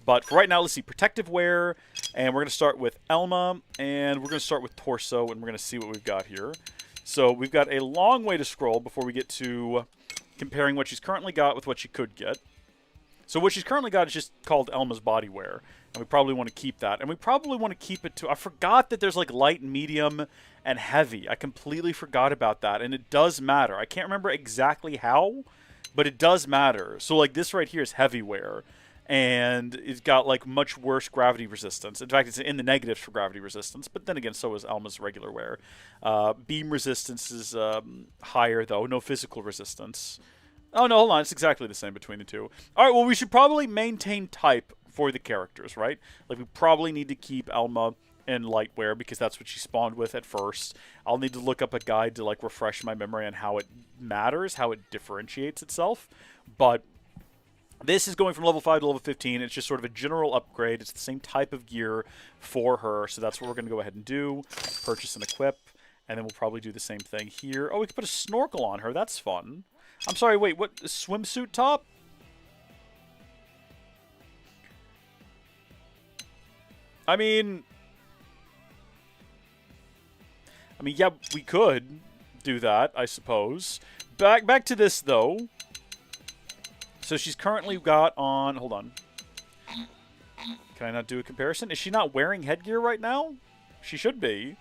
But for right now, let's see. Protective wear, and we're going to start with Elma, and we're going to start with Torso, and we're going to see what we've got here. So we've got a long way to scroll before we get to comparing what she's currently got with what she could get. So what she's currently got is just called Elma's body wear, and we probably want to keep that. And we probably want to keep it to... I forgot that there's like light, medium, and heavy. I completely forgot about that, and it does matter. I can't remember exactly how, but it does matter. So like this right here is heavy wear, and it's got like much worse gravity resistance. In fact, it's in the negatives for gravity resistance, but then again, so is Elma's regular wear. Beam resistance is higher, though. No physical resistance. Oh, no, hold on. It's exactly the same between the two. All right, well, we should probably maintain type for the characters, right? Like, we probably need to keep Elma in light wear because that's what she spawned with at first. I'll need to look up a guide to, like, refresh my memory on how it matters, how it differentiates itself. But this is going from level 5 to level 15. It's just sort of a general upgrade. It's the same type of gear for her, so that's what we're going to go ahead and do. Purchase and equip, and then we'll probably do the same thing here. Oh, we can put a snorkel on her. That's fun. I'm sorry, wait, what? Swimsuit top? I mean, yeah, we could do that, I suppose. Back to this, though. So she's currently got on... Hold on. Can I not do a comparison? Is she not wearing headgear right now? She should be.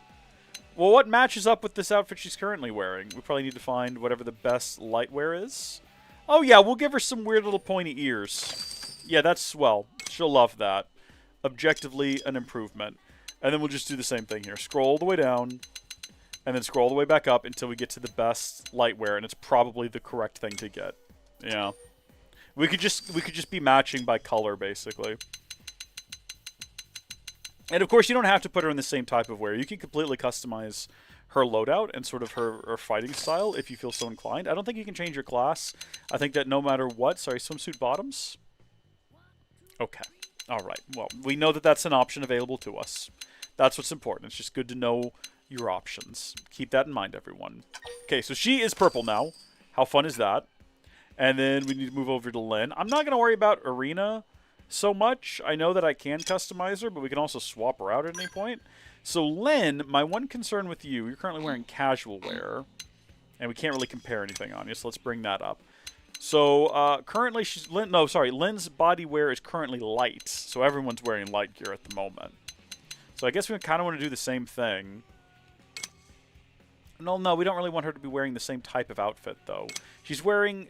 Well, what matches up with this outfit she's currently wearing? We probably need to find whatever the best light wear is. Oh, yeah, we'll give her some weird little pointy ears. Yeah, that's, well, she'll love that. Objectively, an improvement. And then we'll just do the same thing here. Scroll all the way down, and then scroll all the way back up until we get to the best light wear, and it's probably the correct thing to get. Yeah. We could just be matching by color, basically. And, of course, you don't have to put her in the same type of wear. You can completely customize her loadout and sort of her fighting style if you feel so inclined. I don't think you can change your class. I think that no matter what... Sorry, swimsuit bottoms? Okay. All right. Well, we know that that's an option available to us. That's what's important. It's just good to know your options. Keep that in mind, everyone. Okay, so she is purple now. How fun is that? And then we need to move over to Lynn. I'm not going to worry about Arena so much. I know that I can customize her, but we can also swap her out at any point. So Lynn, my one concern with you, you're currently wearing casual wear, and we can't really compare anything on you, so let's bring that up. So currently Lynn's body wear is currently light, so everyone's wearing light gear at the moment. So I guess we kind of want to do the same thing. No, we don't really want her to be wearing the same type of outfit, though. She's wearing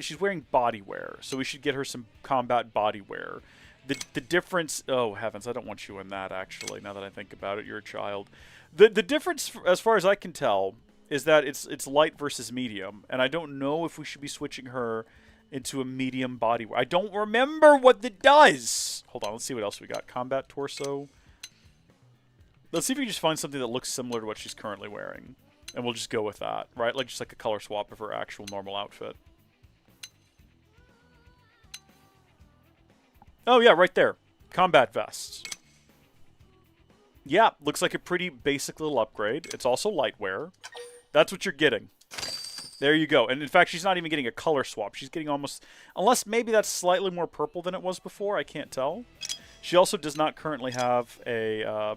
body wear, so we should get her some combat body wear. The difference... Oh, heavens, I don't want you in that, actually, now that I think about it. You're a child. The difference, as far as I can tell, is that it's light versus medium, and I don't know if we should be switching her into a medium body wear. I don't remember what it does! Hold on, let's see what else we got. Combat torso. Let's see if we can just find something that looks similar to what she's currently wearing. And we'll just go with that, right? Like, just like a color swap of her actual normal outfit. Oh, yeah, right there. Combat vest. Yeah, looks like a pretty basic little upgrade. It's also lightwear. That's what you're getting. There you go. And in fact, she's not even getting a color swap. She's getting almost... Unless maybe that's slightly more purple than it was before. I can't tell. She also does not currently have a...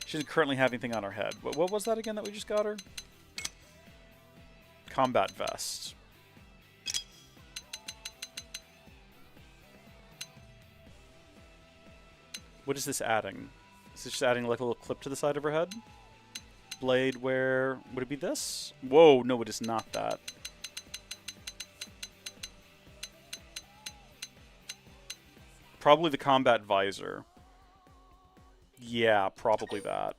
She doesn't currently have anything on her head. What was that again that we just got her? Combat vest. What is this adding? Is this just adding like a little clip to the side of her head? Blade wear. Would it be this? Whoa, no, it is not that. Probably the combat visor. Yeah, probably that.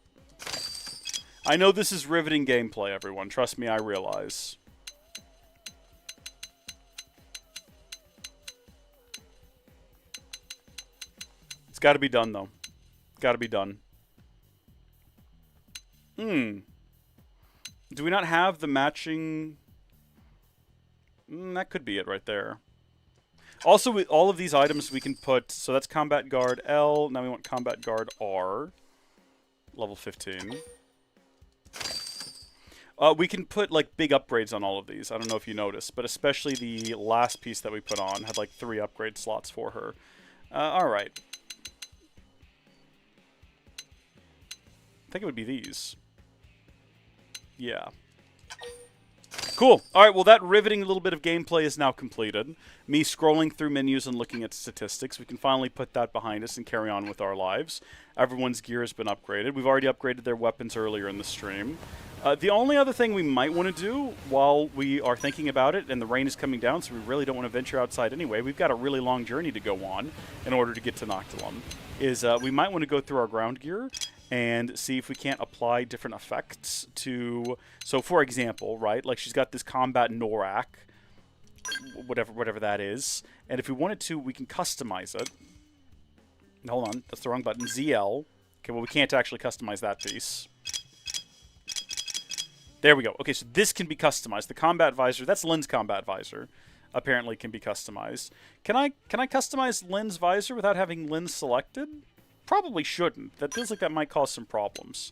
I know this is riveting gameplay, everyone. Trust me, I realize. It's got to be done, though. Got to be done. Do we not have the matching... that could be it right there. Also, with all of these items we can put... So that's Combat Guard L. Now we want Combat Guard R. Level 15. We can put, like, big upgrades on all of these. I don't know if you noticed. But especially the last piece that we put on had, like, 3 upgrade slots for her. Alright. I think it would be these. Yeah. Cool. Alright, well that riveting little bit of gameplay is now completed. Me scrolling through menus and looking at statistics. We can finally put that behind us and carry on with our lives. Everyone's gear has been upgraded. We've already upgraded their weapons earlier in the stream. The only other thing we might want to do while we are thinking about it, and the rain is coming down, so we really don't want to venture outside anyway. We've got a really long journey to go on in order to get to Noctilum. Is we might want to go through our ground gear and see if we can't apply different effects to... So, for example, right, like she's got this Combat Norak, whatever that is, and if we wanted to, we can customize it. Hold on, that's the wrong button. ZL. Okay, well, we can't actually customize that piece. There we go. Okay, so this can be customized. The Combat Visor, that's Lynn's Combat Visor, apparently can be customized. Can I customize Lynn's Visor without having Lynn selected? Probably shouldn't. That feels like that might cause some problems.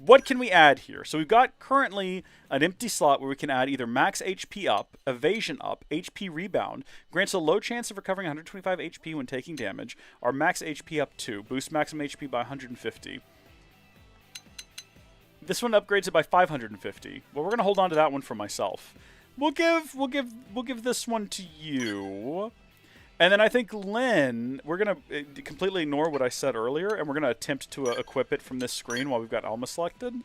What can we add here? So we've got currently an empty slot where we can add either max HP up, evasion up, HP rebound, grants a low chance of recovering 125 HP when taking damage, or max HP up 2, boost maximum HP by 150. This one upgrades it by 550. Well, we're gonna hold on to that one for myself. We'll give this one to you. And then I think Lynn, we're going to completely ignore what I said earlier, and we're going to attempt to equip it from this screen while we've got Alma selected.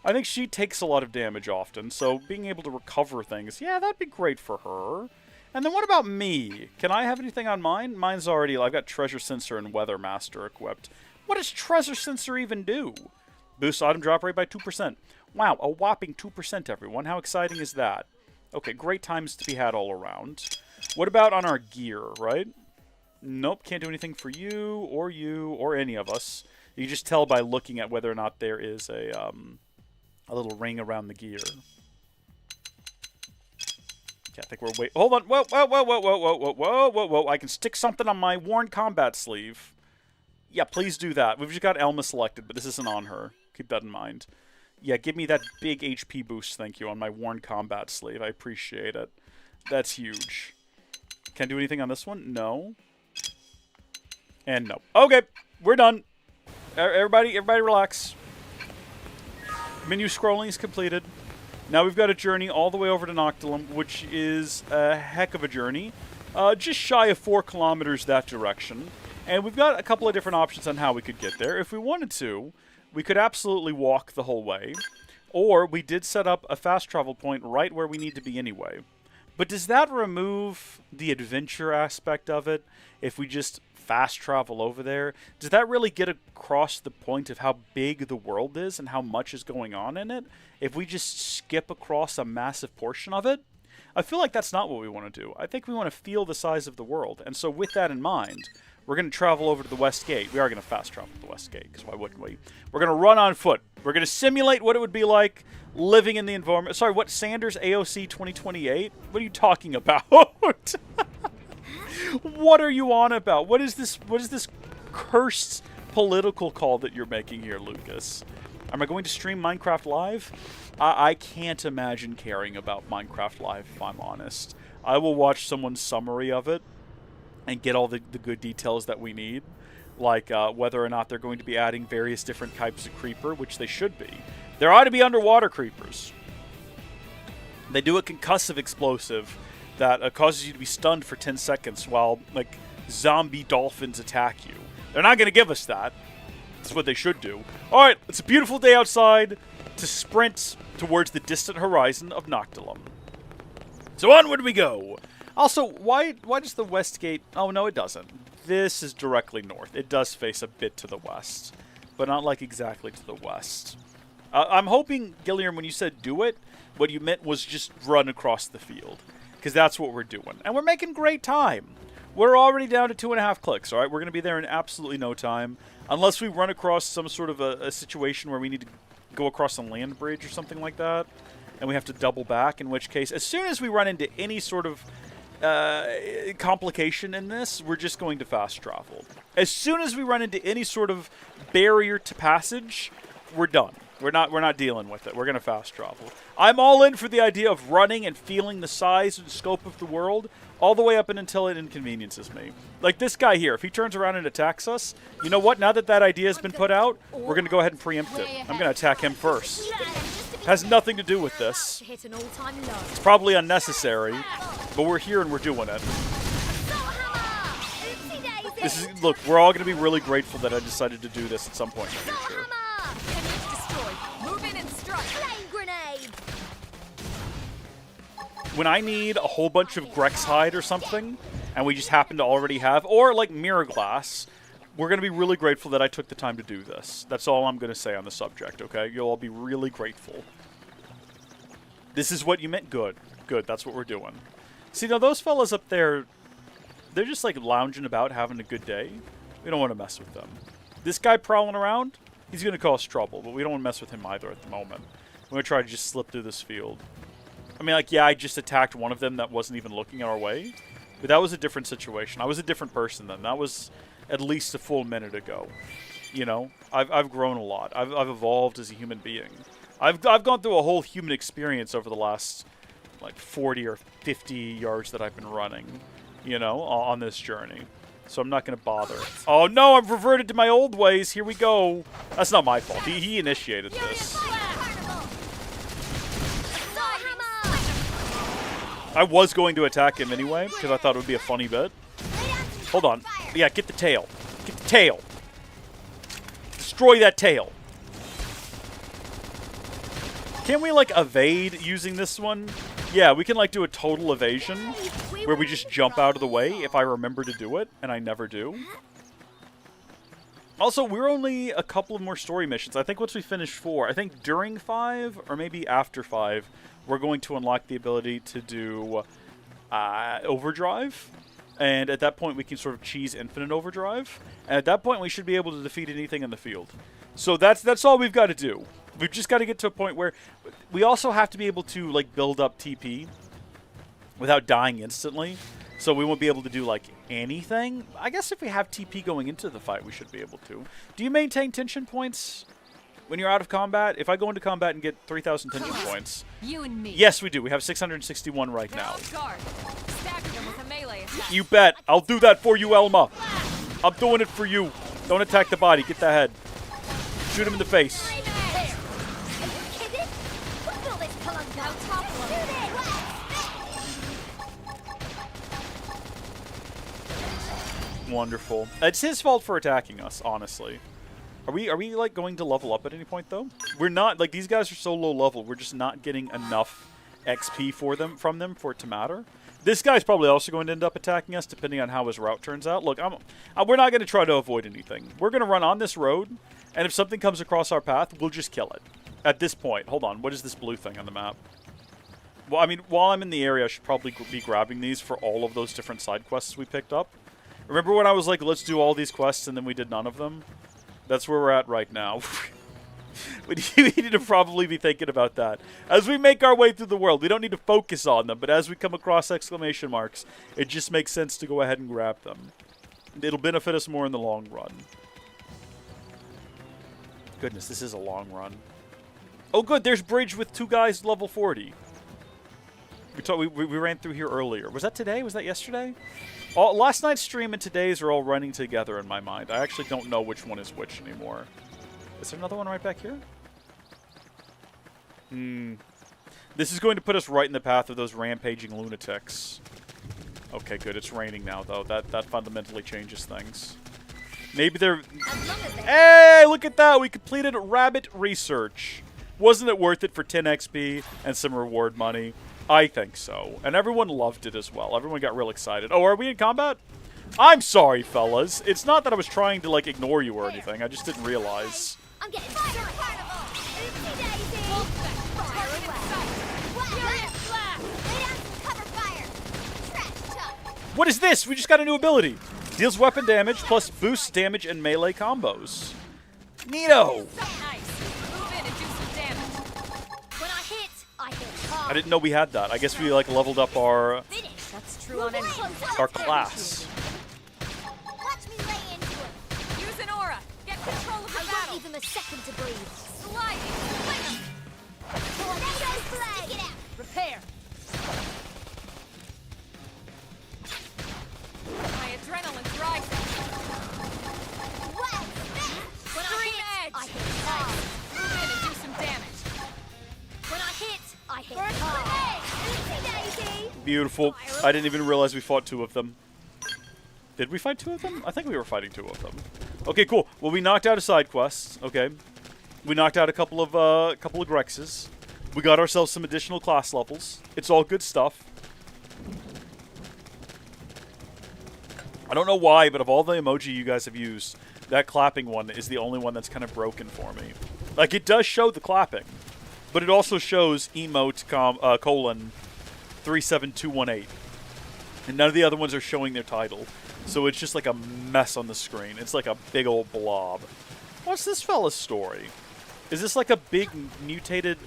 I think she takes a lot of damage often, so being able to recover things, yeah, that'd be great for her. And then what about me? Can I have anything on mine? Mine's already, I've got Treasure Sensor and Weather Master equipped. What does Treasure Sensor even do? Boosts item drop rate by 2%. Wow, a whopping 2%, everyone. How exciting is that? Okay, great times to be had all around. What about on our gear, right? Nope, can't do anything for you, or any of us. You can just tell by looking at whether or not there is a little ring around the gear. Okay, I think we're wait. Hold on. Whoa. I can stick something on my worn combat sleeve. Yeah, please do that. We've just got Elma selected, but this isn't on her. Keep that in mind. Yeah, give me that big HP boost, thank you, on my worn combat sleeve. I appreciate it. That's huge. Can I do anything on this one? No. And no. Okay, we're done. Everybody relax. Menu scrolling is completed. Now we've got a journey all the way over to Noctilum, which is a heck of a journey. Just shy of 4 kilometers that direction. And we've got a couple of different options on how we could get there. If we wanted to, we could absolutely walk the whole way. Or we did set up a fast travel point right where we need to be anyway. But does that remove the adventure aspect of it if we just fast travel over there? Does that really get across the point of how big the world is and how much is going on in it if we just skip across a massive portion of it? I feel like that's not what we want to do. I think we want to feel the size of the world. And so with that in mind, we're going to travel over to the West Gate. We are going to fast travel to the West Gate, because why wouldn't we? We're going to run on foot. We're going to simulate what it would be like living in the environment. Sorry, what, Sanders AOC 2028? What are you talking about? What are you on about? What is this cursed political call that you're making here, Lucas? Am I going to stream Minecraft Live? I can't imagine caring about Minecraft Live, if I'm honest. I will watch someone's summary of it and get all the good details that we need, like whether or not they're going to be adding various different types of creeper, which they should be. There ought to be underwater creepers. They do a concussive explosive that causes you to be stunned for 10 seconds while, like, zombie dolphins attack you. They're not going to give us that. That's what they should do. Alright, it's a beautiful day outside to sprint towards the distant horizon of Noctilum. So onward we go! Also, why does the West Gate... Oh, no, it doesn't. This is directly north. It does face a bit to the west, but not, like, exactly to the west. I'm hoping, Gilliam, when you said do it, what you meant was just run across the field, because that's what we're doing. And we're making great time. We're already down to 2.5 clicks, all right? We're going to be there in absolutely no time, unless we run across some sort of a situation where we need to go across a land bridge or something like that, and we have to double back, in which case, as soon as we run into any sort of complication in this, we're just going to fast travel. As soon as we run into any sort of barrier to passage, we're done. We're not dealing with it. We're going to fast travel. I'm all in for the idea of running and feeling the size and scope of the world all the way up and until it inconveniences me. Like this guy here, if he turns around and attacks us, you know what? Now that that idea has been put out, we're going to go ahead and preempt it. I'm going to attack him first. Has nothing to do with this. It's probably unnecessary, but we're here and we're doing it. Look, we're all going to be really grateful that I decided to do this at some point in the future. When I need a whole bunch of Grex hide or something, and we just happen to already have, or like mirror glass, we're going to be really grateful that I took the time to do this. That's all I'm going to say on the subject, okay? You'll all be really grateful. This is what you meant? Good. Good, that's what we're doing. See, now those fellas up there, they're just like lounging about having a good day. We don't want to mess with them. This guy prowling around, he's going to cause trouble, but we don't want to mess with him either at the moment. We're going to try to just slip through this field. I mean, like, yeah, I just attacked one of them that wasn't even looking our way, but that was a different situation. I was a different person then. That was at least a full minute ago. You know, I've grown a lot. I've evolved as a human being. I've gone through a whole human experience over the last, like, 40 or 50 yards that I've been running, you know, on this journey. So I'm not going to bother. Oh, no, I've reverted to my old ways. Here we go. That's not my fault. He initiated this. I was going to attack him anyway, because I thought it would be a funny bit. Hold on. Yeah, get the tail. Get the tail. Destroy that tail. Can we, like, evade using this one? Yeah, we can, like, do a total evasion, where we just jump out of the way if I remember to do it, and I never do. Also, we're only a couple of more story missions. I think once we finish 4, I think during 5, or maybe after 5, we're going to unlock the ability to do overdrive. And at that point, we can sort of cheese infinite overdrive. And at that point, we should be able to defeat anything in the field. So that's all we've got to do. We've just got to get to a point where we also have to be able to, like, build up TP without dying instantly. So we won't be able to do, like, anything. I guess if we have TP going into the fight, we should be able to. Do you maintain tension points when you're out of combat? If I go into combat and get 3,000 tension points. You and me. Yes, we do. We have 661 right now. Stagger them with a melee attack. You bet. I'll do that for you, Elma. I'm doing it for you. Don't attack the body. Get the head. Shoot him in the face. Wonderful. It's his fault for attacking us, honestly. Are we like going to level up at any point though? We're not. Like these guys are so low level. We're just not getting enough XP from them for it to matter. This guy's probably also going to end up attacking us depending on how his route turns out. Look, we're not going to try to avoid anything. We're going to run on this road, and if something comes across our path, we'll just kill it. At this point, hold on. What is this blue thing on the map? Well, I mean, while I'm in the area, I should probably be grabbing these for all of those different side quests we picked up. Remember when I was like, let's do all these quests, and then we did none of them? That's where we're at right now. We need to probably be thinking about that. As we make our way through the world, we don't need to focus on them, but as we come across exclamation marks, it just makes sense to go ahead and grab them. It'll benefit us more in the long run. Goodness, this is a long run. Oh good, there's bridge with 2 guys level 40. We ran through here earlier. Was that today? Was that yesterday? Last night's stream and today's are all running together in my mind. I actually don't know which one is which anymore. Is there another one right back here? This is going to put us right in the path of those rampaging lunatics. Okay, good. It's raining now, though. That fundamentally changes things. Maybe they're... Hey, look at that! We completed rabbit research. Wasn't it worth it for 10 XP and some reward money? I think so. And everyone loved it as well. Everyone got real excited. Oh, are we in combat? I'm sorry, fellas. It's not that I was trying to, like, ignore you or anything. I just didn't realize. I'm getting fire carnival. Oopsie daisy. Fire away. Lay down some cover fire. Trash chuck. What is this? We just got a new ability. Deals weapon damage plus boosts damage and melee combos. Neato. Nice. Move in and do some damage. When I hit hard. I didn't know we had that. I guess we like leveled up our Finish. That's true on any. class. Watch me lay into him. Use an aura. Get control of the I battle. won't give him a second to breathe. Sliding. Fling 'em. There goes Blade. Stick it out. Repair. My adrenaline's rising. Well, when Extreme I edge. hit hard. Move in and do some damage. When I hit hard. Oopsie daisy. Beautiful. I didn't even realize we fought 2 of them. Did we fight 2 of them? I think we were fighting 2 of them. Okay, cool. Well, we knocked out a side quest. Okay. We knocked out a couple of Grexes. We got ourselves some additional class levels. It's all good stuff. I don't know why, but of all the emoji you guys have used, that clapping one is the only one that's kind of broken for me. Like, it does show the clapping, but it also shows emote colon 37218. And none of the other ones are showing their title. So it's just like a mess on the screen. It's like a big old blob. What's this fella's story? Is this like a big mutated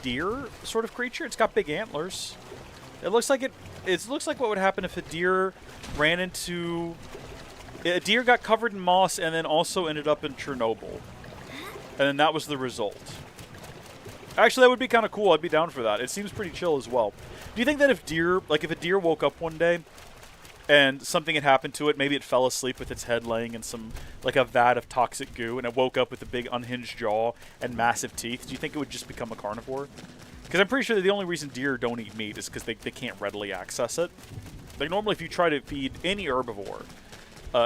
deer sort of creature? It's got big antlers. It looks like it looks like what would happen if a deer ran into... A deer got covered in moss and then also ended up in Chernobyl. And then that was the result. Actually, that would be kind of cool. I'd be down for that. It seems pretty chill as well. Do you think that if a deer woke up one day and something had happened to it, maybe it fell asleep with its head laying in some, like a vat of toxic goo, and it woke up with a big unhinged jaw and massive teeth, do you think it would just become a carnivore? Because I'm pretty sure that the only reason deer don't eat meat is because they can't readily access it. Like, normally if you try to feed any herbivore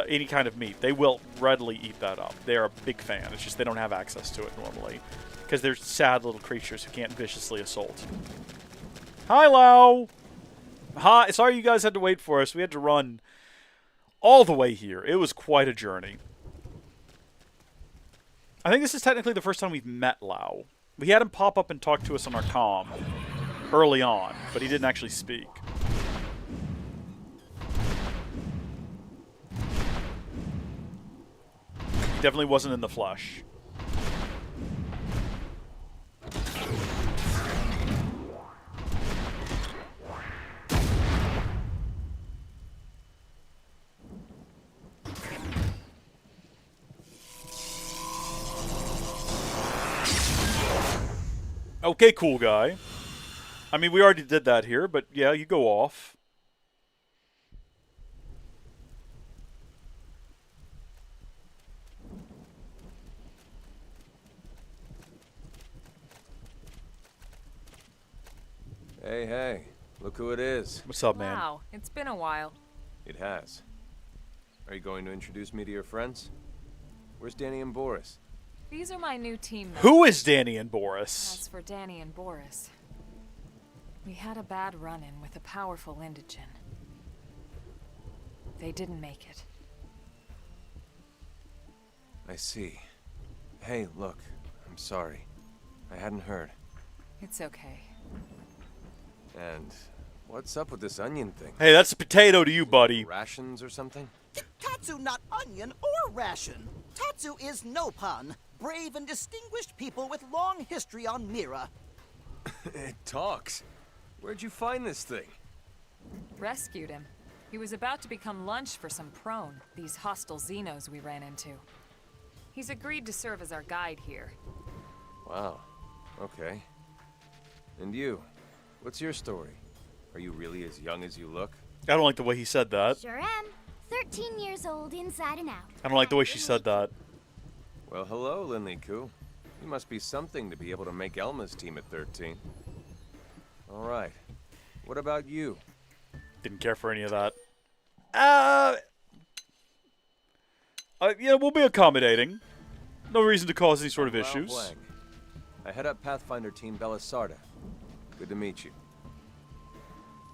any kind of meat, they will readily eat that up. They are a big fan. It's just they don't have access to it normally. Because they're sad little creatures who can't viciously assault. Hi, Lau! Hi, sorry you guys had to wait for us. We had to run all the way here. It was quite a journey. I think this is technically the first time we've met Lau. We had him pop up and talk to us on our comm early on, but he didn't actually speak. He definitely wasn't in the flesh. Okay, cool guy. I mean, we already did that here, but yeah, you go off. Hey, hey. Look who it is. What's up, man? Wow, it's been a while. It has. Are you going to introduce me to your friends? Where's Danny and Boris? These are my new team members. Who is Danny and Boris? As for Danny and Boris, we had a bad run-in with a powerful indigen. They didn't make it. I see. Hey, look. I'm sorry. I hadn't heard. It's okay. And what's up with this onion thing? Hey, that's a potato to you, buddy. Rations or something? Tatsu not onion or ration. Tatsu is Nopon, brave and distinguished people with long history on Mira. It talks. Where'd you find this thing? Rescued him. He was about to become lunch for some prone, these hostile Xenos we ran into. He's agreed to serve as our guide here. Wow. Okay. And you? What's your story? Are you really as young as you look? I don't like the way he said that. Sure am. 13 years old, inside and out. I don't like the way she said that. Well, hello, Linley-Ku. You must be something to be able to make Elma's team at 13. All right. What about you? Didn't care for any of that. Yeah, we'll be accommodating. No reason to cause any sort of Lau issues. Blanc. I head up Pathfinder Team Belisarda. Good to meet you.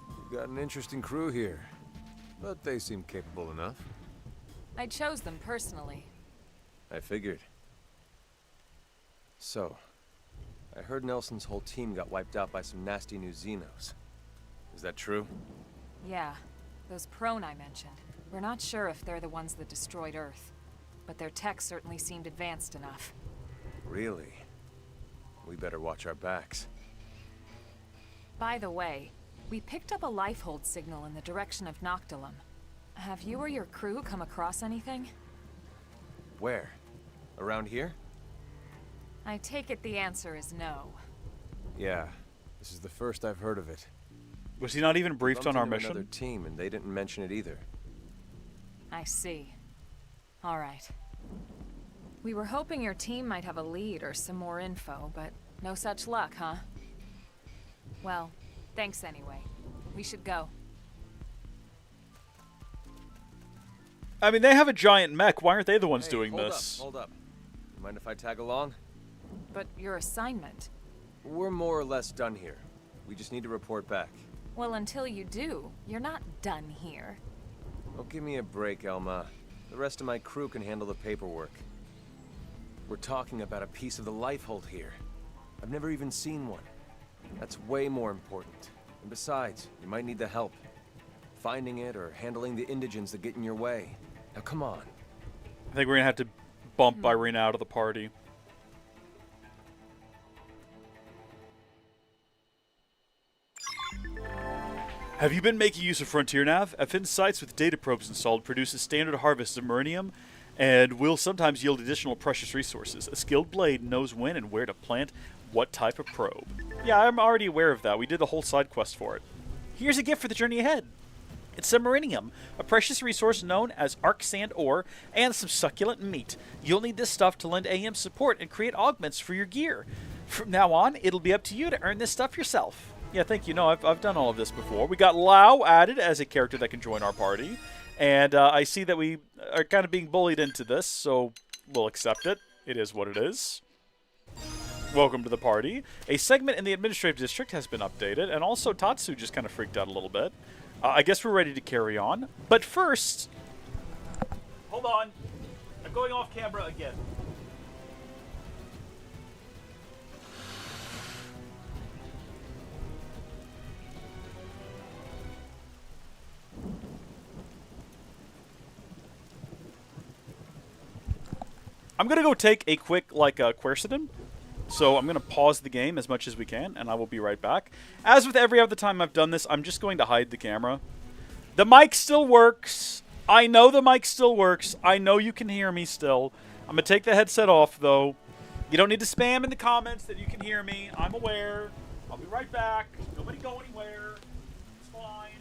You've got an interesting crew here, but they seem capable enough. I chose them personally. I figured. So, I heard Nelson's whole team got wiped out by some nasty new Xenos. Is that true? Yeah, those prone I mentioned. We're not sure if they're the ones that destroyed Earth, but their tech certainly seemed advanced enough. Really? We better watch our backs. By the way, we picked up a lifehold signal in the direction of Noctilum. Have you or your crew come across anything? Where? Around here? I take it the answer is no. Yeah. This is the first I've heard of it. Was he not even briefed on Bumped our into mission? Another team, and they didn't mention it either. I see. All right. We were hoping your team might have a lead or some more info, but no such luck, huh? Well, thanks anyway. We should go. I mean, they have a giant mech. Why aren't they the ones Hey, doing hold this? Up, hold up. You mind if I tag along? But your assignment? We're more or less done here. We just need to report back. Well, until you do, you're not done here. Oh, give me a break, Elma. The rest of my crew can handle the paperwork. We're talking about a piece of the lifehold here. I've never even seen one. That's way more important. And besides, you might need the help. Finding it or handling the indigens that get in your way. Now come on. I think we're going to have to bump Irina out of the party. Have you been making use of Frontier Nav? FN sites with data probes installed produce a standard harvest of Muranium and will sometimes yield additional precious resources. A skilled blade knows when and where to plant what type of probe. Yeah, I'm already aware of that. We did a whole side quest for it. Here's a gift for the journey ahead. It's some Muranium, a precious resource known as arc sand ore, and some succulent meat. You'll need this stuff to lend AM support and create augments for your gear. From now on, it'll be up to you to earn this stuff yourself. Yeah, thank you. No, I've done all of this before. We got Lau added as a character that can join our party. And I see that we are kind of being bullied into this, so we'll accept it. It is what it is. Welcome to the party. A segment in the administrative district has been updated, and also Tatsu just kind of freaked out a little bit. I guess we're ready to carry on. But first... Hold on. I'm going off camera again. I'm going to go take a quick, quercetin. So I'm going to pause the game as much as we can, and I will be right back. As with every other time I've done this, I'm just going to hide the camera. The mic still works. I know the mic still works. I know you can hear me still. I'm going to take the headset off, though. You don't need to spam in the comments that you can hear me. I'm aware. I'll be right back. Nobody go anywhere. It's fine.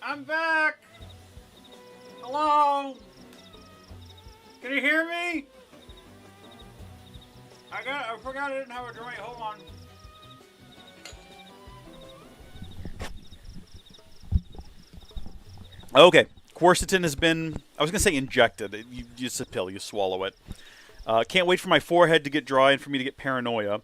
I'm back. Hello. Can you hear me? I forgot I didn't have a drink. Hold on. Okay. Quercetin has been, I was going to say injected. It's a pill. You swallow it. Can't wait for my forehead to get dry and for me to get paranoia.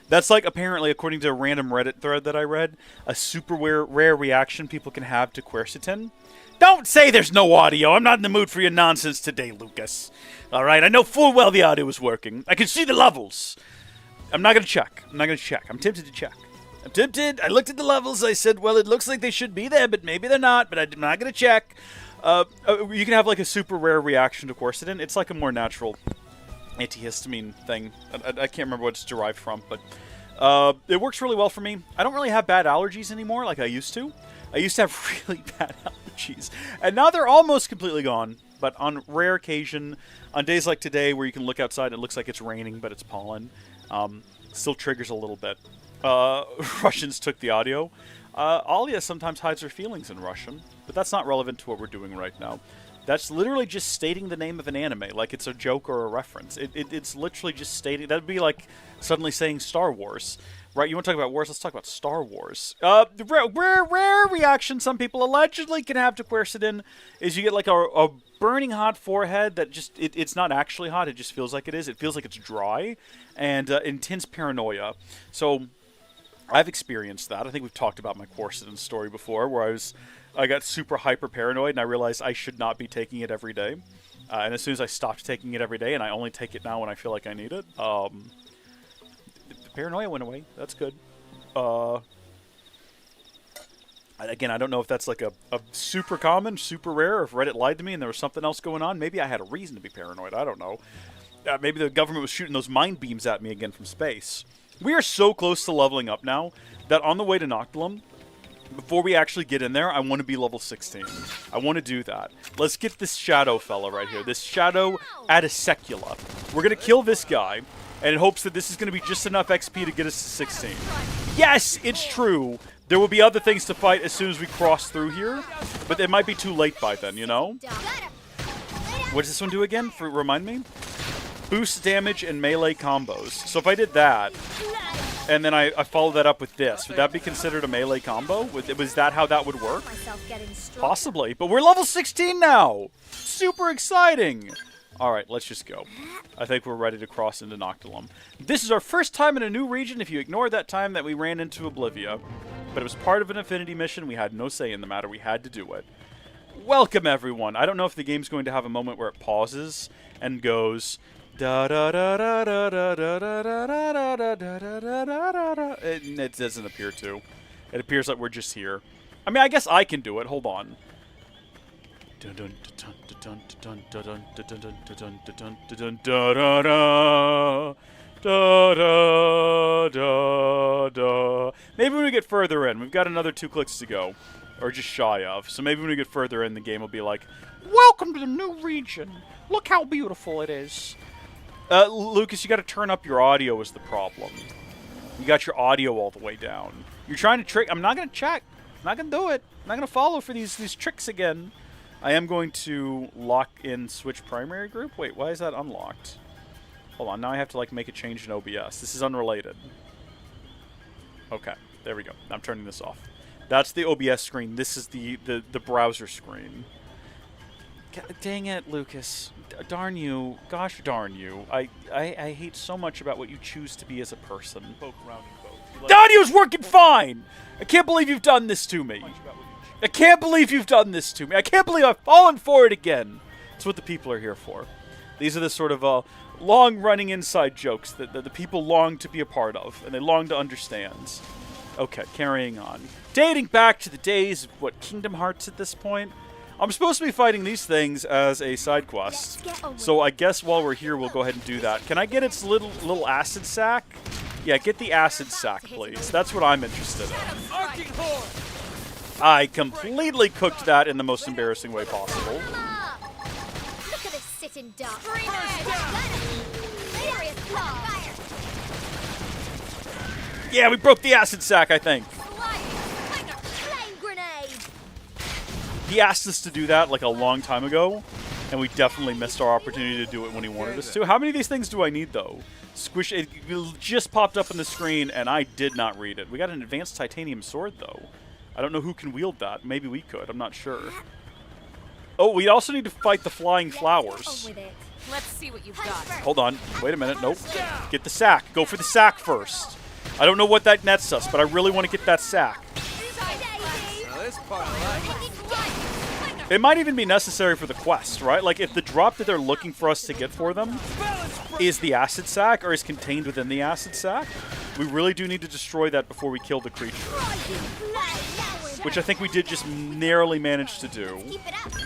That's like, apparently, according to a random Reddit thread that I read, a super rare reaction people can have to quercetin. Don't say there's no audio. I'm not in the mood for your nonsense today, Lucas. All right, I know full well the audio is working. I can see the levels. I'm not going to check. I'm tempted to check. I'm tempted. I looked at the levels. I said, well, it looks like they should be there, but maybe they're not, but I'm not going to check. You can have like a super rare reaction to quercetin. It's like a more natural antihistamine thing. I can't remember what it's derived from, but it works really well for me. I don't really have bad allergies anymore like I used to. I used to have really bad allergies, and now they're almost completely gone. But on rare occasion, on days like today where you can look outside and it looks like it's raining, but it's pollen, still triggers a little bit. Russians took the audio. Alia sometimes hides her feelings in Russian, but that's not relevant to what we're doing right now. That's literally just stating the name of an anime, like it's a joke or a reference. It's literally just stating. That'd be like suddenly saying Star Wars, right? You want to talk about wars? Let's talk about Star Wars. The rare reaction some people allegedly can have to quercetin is you get like a burning hot forehead that just it's not actually hot. It just feels like it is. It feels like it's dry, and intense paranoia. So I've experienced that. I think we've talked about my quercetin story before, where I got super hyper paranoid and I realized I should not be taking it every day. And as soon as I stopped taking it every day, and I only take it now when I feel like I need it, the paranoia went away. That's good. Again, I don't know if that's like a super common, super rare, or if Reddit lied to me and there was something else going on. Maybe I had a reason to be paranoid. I don't know. Maybe the government was shooting those mind beams at me again from space. We are so close to leveling up now that on the way to Noctilum, before we actually get in there, I want to be level 16. I want to do that. Let's get this Shadow fella right here. This Shadow Adisecula. We're going to kill this guy, and in hopes that this is going to be just enough XP to get us to 16. Yes, it's true. There will be other things to fight as soon as we cross through here, but it might be too late by then, you know? What does this one do again? Remind me? Boost damage and melee combos. So if I did that, and then I followed that up with this, would that be considered a melee combo? Was that how that would work? Possibly. But we're level 16 now! Super exciting! Alright, let's just go. I think we're ready to cross into Noctilum. This is our first time in a new region if you ignore that time that we ran into Oblivia. But it was part of an Affinity mission. We had no say in the matter. We had to do it. Welcome, everyone. I don't know if the game's going to have a moment where it pauses and goes... Da da da da da da da da da da da da da. It doesn't appear to. It appears like we're just here. I mean, I guess I can do it. Hold on. Maybe when we get further in, we've got another 2 clicks to go, or just shy of. So maybe when we get further in, the game will be like, "Welcome to the new region. Look how beautiful it is." Lucas, you got to turn up your audio is the problem. You got your audio all the way down. You're trying to trick. I'm not going to check. I'm not going to do it. I'm not going to follow for these tricks again. I am going to lock in switch primary group. Wait, why is that unlocked? Hold on. Now I have to like make a change in OBS. This is unrelated. Okay, there we go. I'm turning this off. That's the OBS screen. This is the browser screen. God, dang it, Lucas. Darn you. Gosh darn you. I hate so much about what you choose to be as a person. Audio's working fine! I can't believe you've done this to me. I can't believe you've done this to me. I can't believe I've fallen for it again. That's what the people are here for. These are the sort of long-running inside jokes that the people long to be a part of, and they long to understand. Okay, carrying on. Dating back to the days of, what, Kingdom Hearts at this point? I'm supposed to be fighting these things as a side quest, so I guess while we're here, we'll go ahead and do that. Can I get its little acid sack? Yeah, get the acid sack, please. That's what I'm interested in. I completely cooked that in the most embarrassing way possible. Look at this sitting duck. Yeah, we broke the acid sack, I think. Flame grenade. He asked us to do that like a long time ago, and we definitely missed our opportunity to do it when he wanted us to. How many of these things do I need, though? Squish. It just popped up on the screen, and I did not read it. We got an advanced titanium sword, though. I don't know who can wield that. Maybe we could. I'm not sure. Oh, we also need to fight the flying flowers. Let's see what you've got. Hold on. Wait a minute. Nope. Get the sack. Go for the sack first. I don't know what that nets us, but I really want to get that sack. Now this part I like. It might even be necessary for the quest, right? Like, if the drop that they're looking for us to get for them is the acid sack, or is contained within the acid sack, we really do need to destroy that before we kill the creature. Which I think we did just narrowly manage to do.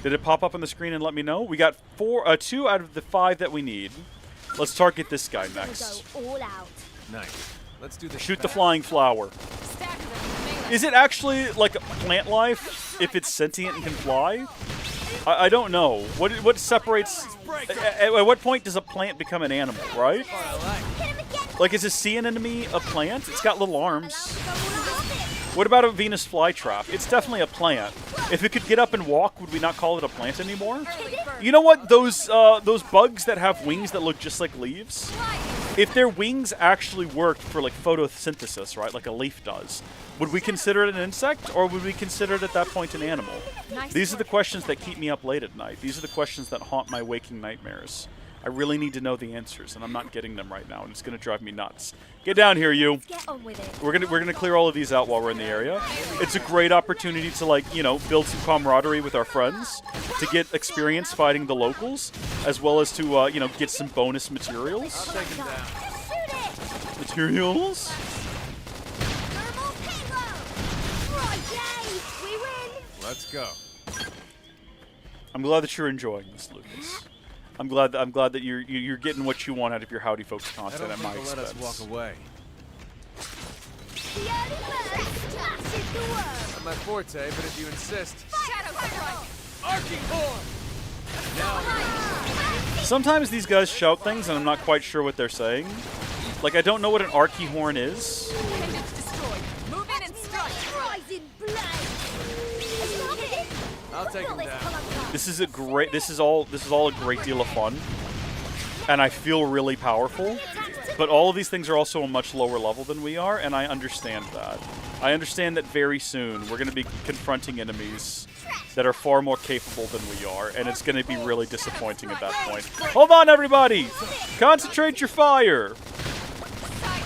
Did it pop up on the screen and let me know? We got 2 out of the 5 that we need. Let's target this guy next. Nice. Let's do this. Shoot the flying flower. Is it actually like a plant life if it's sentient and can fly? I don't know. What separates... At what point does a plant become an animal, right? Like, is a sea anemone a plant? It's got little arms. What about a Venus flytrap? It's definitely a plant. If it could get up and walk, would we not call it a plant anymore? You know what? Those bugs that have wings that look just like leaves? If their wings actually worked for like photosynthesis, right, like a leaf does, would we consider it an insect, or would we consider it at that point an animal? These are the questions that keep me up late at night. These are the questions that haunt my waking nightmares. I really need to know the answers, and I'm not getting them right now, and it's going to drive me nuts. Get down here, you. Get on with it. We're gonna clear all of these out while we're in the area. It's a great opportunity to, like, you know, build some camaraderie with our friends, to get experience fighting the locals, as well as to, you know, get some bonus materials. Shoot it! Materials? Thermal payload! Right, yay! We win! Let's go. I'm glad that you're enjoying this, Lucas. I'm glad that you're getting what you want out of your Howdy Folks I content don't at my think they'll let us expense. walk away. The early bird splashes the world! Not my forte, but if you insist. Shadow strike. Arcing horn. Now. Sometimes these guys shout things and I'm not quite sure what they're saying. Like, I don't know what an archy horn is. Pendants destroyed. Move in and strike. Rising blade! I'll take him down. This is all a great deal of fun. And I feel really powerful. But all of these things are also a much lower level than we are, and I understand that. I understand that very soon we're going to be confronting enemies that are far more capable than we are, and it's going to be really disappointing at that point. Hold on, everybody! Concentrate your fire! Side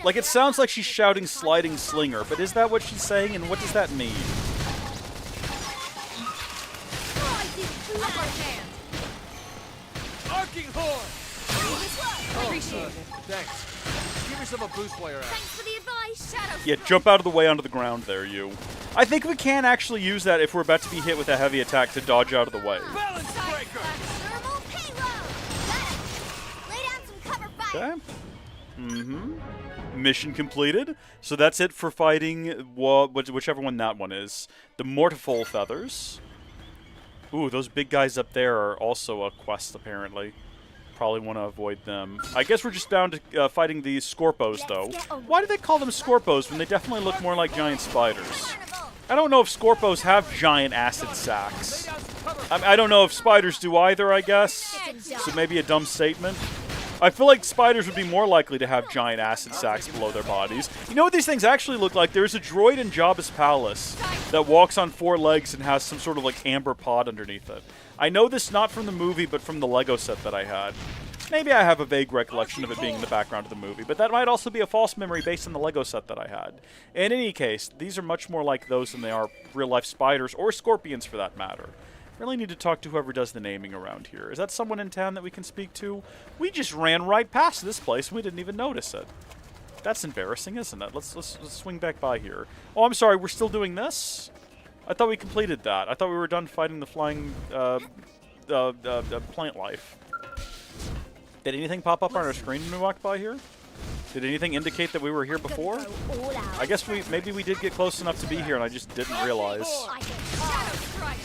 Like, it sounds like she's shouting sliding slinger, but is that what she's saying, and what does that mean? Upper hand. Arcing horn. Appreciate it. Thanks. Give yourself a boost while you're at it. Thanks for the advice! Shadow Yeah, jump out of the way onto the ground there, you. I think we can actually use that if we're about to be hit with a heavy attack to dodge out of the way. Balance breaker. Thermal payload! Got it! Lay down some cover fire! Okay. Mission completed. So that's it for fighting whichever one that one is. The Mortifol Feathers. Ooh, those big guys up there are also a quest, apparently. Probably want to avoid them. I guess we're just down to fighting the Scorpos, though. Why do they call them Scorpos when they definitely look more like giant spiders? I don't know if Scorpos have giant acid sacks. I don't know if spiders do either, I guess. So maybe a dumb statement. I feel like spiders would be more likely to have giant acid sacks below their bodies. You know what these things actually look like? There's a droid in Jabba's palace that walks on 4 legs and has some sort of like amber pod underneath it. I know this not from the movie, but from the Lego set that I had. Maybe I have a vague recollection of it being in the background of the movie, but that might also be a false memory based on the Lego set that I had. In any case, these are much more like those than they are real-life spiders, or scorpions for that matter. Really need to talk to whoever does the naming around here. Is that someone in town that we can speak to? We just ran right past this place and we didn't even notice it. That's embarrassing, isn't it? Let's swing back by here. Oh, I'm sorry, we're still doing this? I thought we completed that. I thought we were done fighting the flying plant life. Did anything pop up on our screen when we walked by here? Did anything indicate that we were here before? I guess maybe we did get close enough to be here and I just didn't realize. Shadow strike.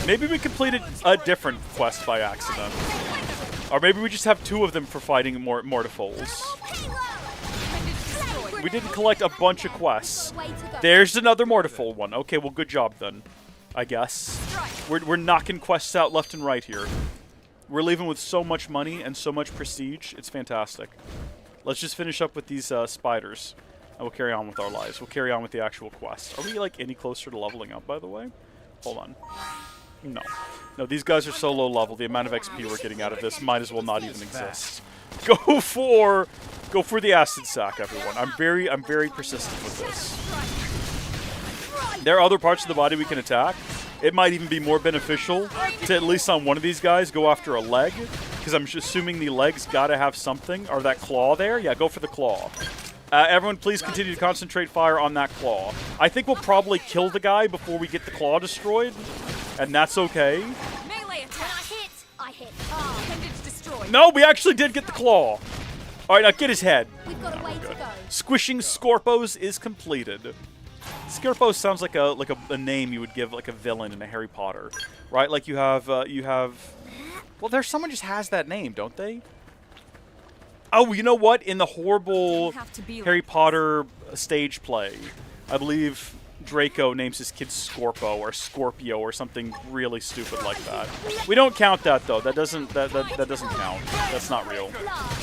Maybe we completed a different quest by accident. Or maybe we just have 2 of them for fighting Mortifols. Pendants destroyed. We didn't collect a bunch of quests. Way to go. There's another Mortiful one. Okay, well, good job then, I guess. We're knocking quests out left and right here. We're leaving with so much money and so much prestige. It's fantastic. Let's just finish up with these spiders, and we'll carry on with our lives. We'll carry on with the actual quest. Are we, like, any closer to leveling up, by the way? Hold on. No. No, these guys are so low level. The amount of XP we're getting out of this might as well not even exist. Go for the acid sack, everyone. I'm very persistent with this. There are other parts of the body we can attack. It might even be more beneficial to, at least on one of these guys, go after a leg, because I'm just assuming the leg's gotta have something. Or that claw there? Yeah, go for the claw. Everyone, please continue to concentrate fire on that claw. I think we'll probably kill the guy before we get the claw destroyed, and that's okay. Melee attack. I hit. Appendage destroyed. No, we actually did get the claw. All right, now get his head. We've got a way to go. Squishing Scorpos is completed. Scorpos sounds like a name you would give like a villain in a Harry Potter, right? Like you have. Well, there's someone just has that name, don't they? Oh, you know what? In the horrible Harry Potter stage play, I believe Draco names his kid Scorpo or Scorpio or something really stupid like that. We don't count that though. That doesn't count. That's not real.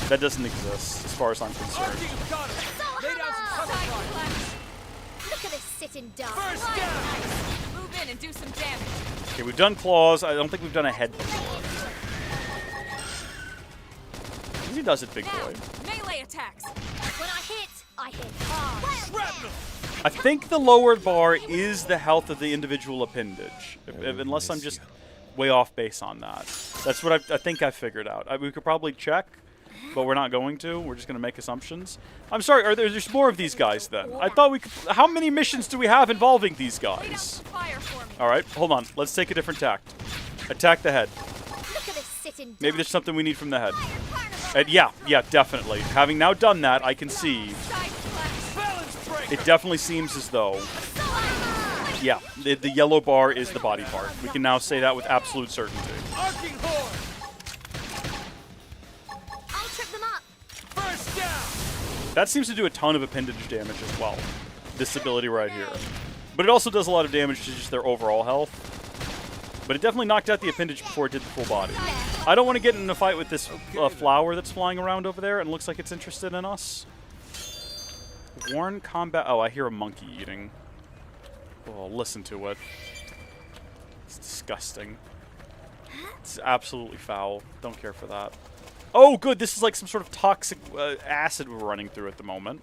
That doesn't exist as far as I'm concerned. Look at this sitting duck. First down. Move in and do some damage. Okay, we've done claws. I don't think we've done a head before. He does it, big boy. Melee attacks. When I hit hard. I think the lower bar is the health of the individual appendage, unless I'm just way off base on that. That's what I think I figured out. We could probably check, but we're not going to. We're just going to make assumptions. I'm sorry, there's more of these guys then. I thought we could... How many missions do we have involving these guys? Alright, hold on. Let's take a different tact. Attack the head. Look at this sitting duck. Maybe there's something we need from the head. Yeah, definitely. Having now done that, I can see... It definitely seems as though... Yeah, the yellow bar is the body part. We can now say that with absolute certainty. I'll trip them up. First down. That seems to do a ton of appendage damage as well. This ability right here. But it also does a lot of damage to just their overall health. But it definitely knocked out the appendage before it did the full body. I don't want to get in a fight with this flower that's flying around over there and looks like it's interested in us. Warn combat... Oh, I hear a monkey eating. Oh, listen to it. It's disgusting. It's absolutely foul. Don't care for that. Oh, good. This is like some sort of toxic acid we're running through at the moment.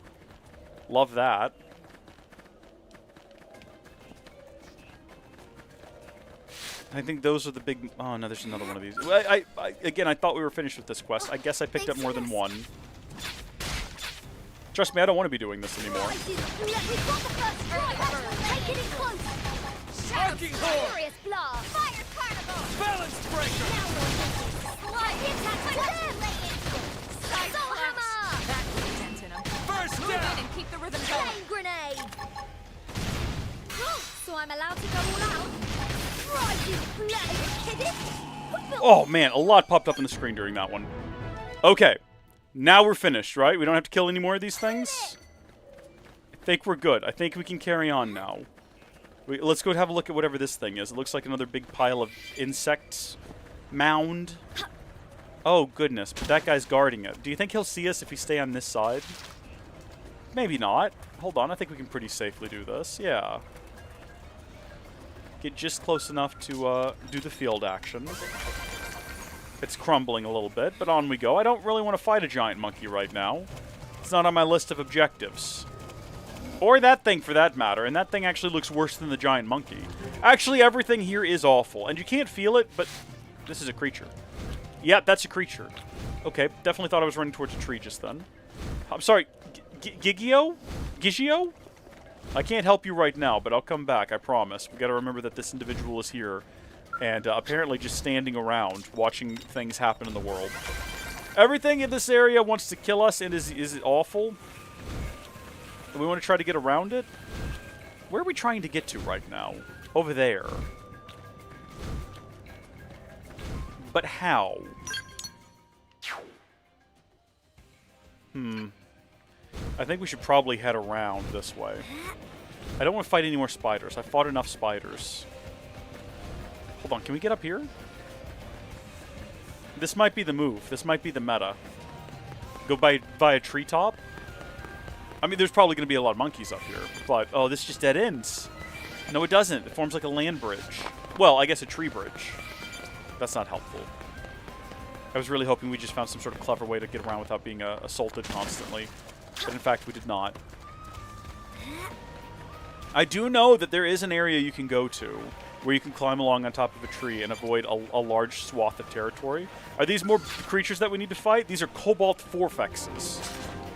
Love that. I think those are the big... Oh, no, there's another one of these. Again, I thought we were finished with this quest. I guess I picked up more than one. Trust me, I don't want to be doing this anymore. We've got the first strike. Take it in close. Arcing Horde. Furious blast. Fire carnival. Balance breaker. Slide attack. Soul hammer. That put a dent in 'em. First Move in down. and keep the rhythm going. Flame grenade. So I'm allowed to go all out. Right, you bloody kidding? Oh, man, a lot popped up on the screen during that one. Okay. Now we're finished, right? We don't have to kill any more of these things? I think we're good. I think we can carry on now. Let's go have a look at whatever this thing is. It looks like another big pile of insect mound. Oh, goodness. But that guy's guarding it. Do you think he'll see us if we stay on this side? Maybe not. Hold on. I think we can pretty safely do this. Yeah. Get just close enough to do the field action. It's crumbling a little bit, but on we go. I don't really want to fight a giant monkey right now. It's not on my list of objectives. Or that thing, for that matter. And that thing actually looks worse than the giant monkey. Actually, everything here is awful. And you can't feel it, but this is a creature. Yeah, that's a creature. Okay, definitely thought I was running towards a tree just then. I'm sorry, Gigio? Gigio? I can't help you right now, but I'll come back, I promise. We gotta remember that this individual is here. And apparently just standing around, watching things happen in the world. Everything in this area wants to kill us and is awful. We want to try to get around it. Where are we trying to get to right now? Over there. But how? I think we should probably head around this way. I don't want to fight any more spiders. I fought enough spiders. Hold on, can we get up here? This might be the move. This might be the meta. Go by a treetop. I mean, there's probably going to be a lot of monkeys up here, but oh, this just dead ends. No, it doesn't. It forms like a land bridge. Well, I guess a tree bridge. That's not helpful. I was really hoping we just found some sort of clever way to get around without being assaulted constantly, but in fact, we did not. I do know that there is an area you can go to where you can climb along on top of a tree and avoid a large swath of territory. Are these more creatures that we need to fight? These are Cobalt Forfexes.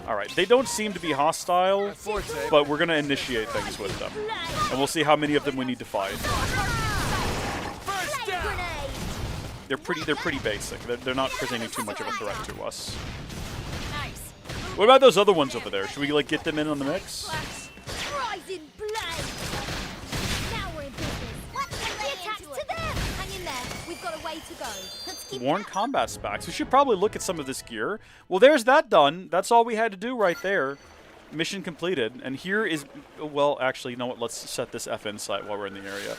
Alright, they don't seem to be hostile, but we're going to initiate things with them. And we'll see how many of them we need to fight. They're pretty basic. They're not presenting too much of a threat to us. What about those other ones over there? Should we like get them in on the mix? Rising blade. Now we're in business. The attack's to them. Hang in there. We've got a way to go. Let's keep Worn combat specs. We should probably look at some of this gear. Well, there's that done. That's all we had to do right there. Mission completed. And here is... Well, actually, you know what? Let's set this FN site while we're in the area.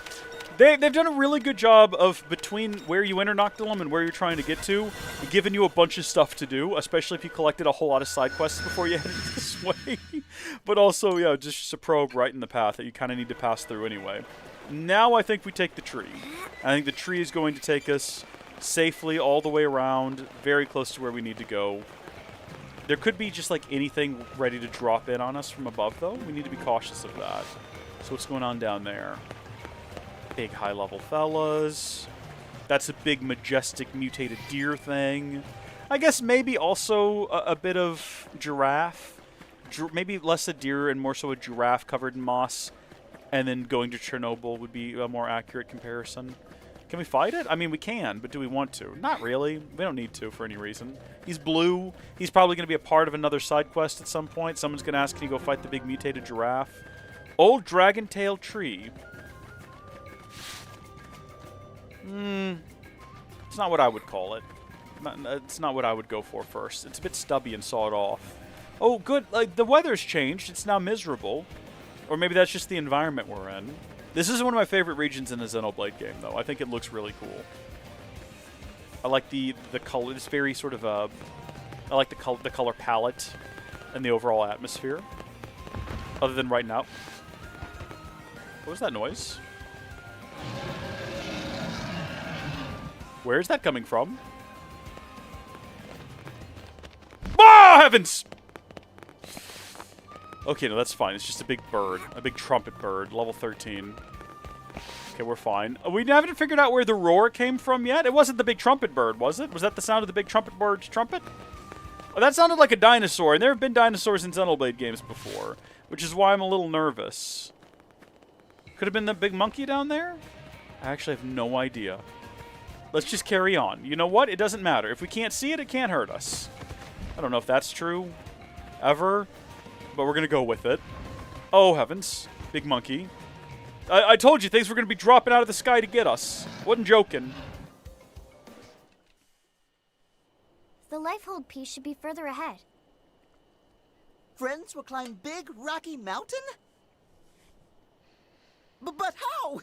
They've done a really good job of, between where you enter Noctilum and where you're trying to get to, giving you a bunch of stuff to do, especially if you collected a whole lot of side quests before you headed this way. But also, yeah, just a probe right in the path that you kind of need to pass through anyway. Now I think we take the tree. I think the tree is going to take us safely all the way around, very close to where we need to go. There could be just like anything ready to drop in on us from above, though. We need to be cautious of that. So what's going on down there? Big high-level fellas. That's a big, majestic, mutated deer thing. I guess maybe also a bit of giraffe. Maybe less a deer and more so a giraffe covered in moss. And then going to Chernobyl would be a more accurate comparison. Can we fight it? I mean, we can, but do we want to? Not really. We don't need to for any reason. He's blue. He's probably going to be a part of another side quest at some point. Someone's going to ask, can you go fight the big mutated giraffe? Old Dragon Tail Tree. It's not what I would call it. It's not what I would go for first. It's a bit stubby and sawed off. Oh, good. Like, the weather's changed. It's now miserable. Or maybe that's just the environment we're in. This is one of my favorite regions in a Xenoblade game, though. I think it looks really cool. I like the color. It's very sort of I like the color palette and the overall atmosphere. Other than right now. What was that noise? Where is that coming from? Ah, heavens! Okay, no, that's fine. It's just a big bird. A big trumpet bird. Level 13. Okay, we're fine. We haven't figured out where the roar came from yet. It wasn't the big trumpet bird, was it? Was that the sound of the big trumpet bird's trumpet? Oh, that sounded like a dinosaur, and there have been dinosaurs in Xenoblade games before, which is why I'm a little nervous. Could have been the big monkey down there? I actually have no idea. Let's just carry on. You know what? It doesn't matter. If we can't see it, it can't hurt us. I don't know if that's true. Ever. But we're going to go with it. Oh, heavens. Big monkey. I told you things were going to be dropping out of the sky to get us. Wasn't joking. The lifehold piece should be further ahead. Friends will climb big, rocky mountain? But how?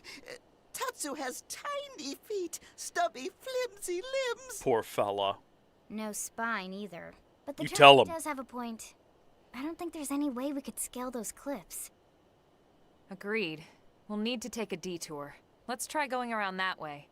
Tatsu has tiny feet, stubby, flimsy limbs. Poor fella. No spine either. But the You tell giant him. does have a point. I don't think there's any way we could scale those cliffs. Agreed. We'll need to take a detour. Let's try going around that way.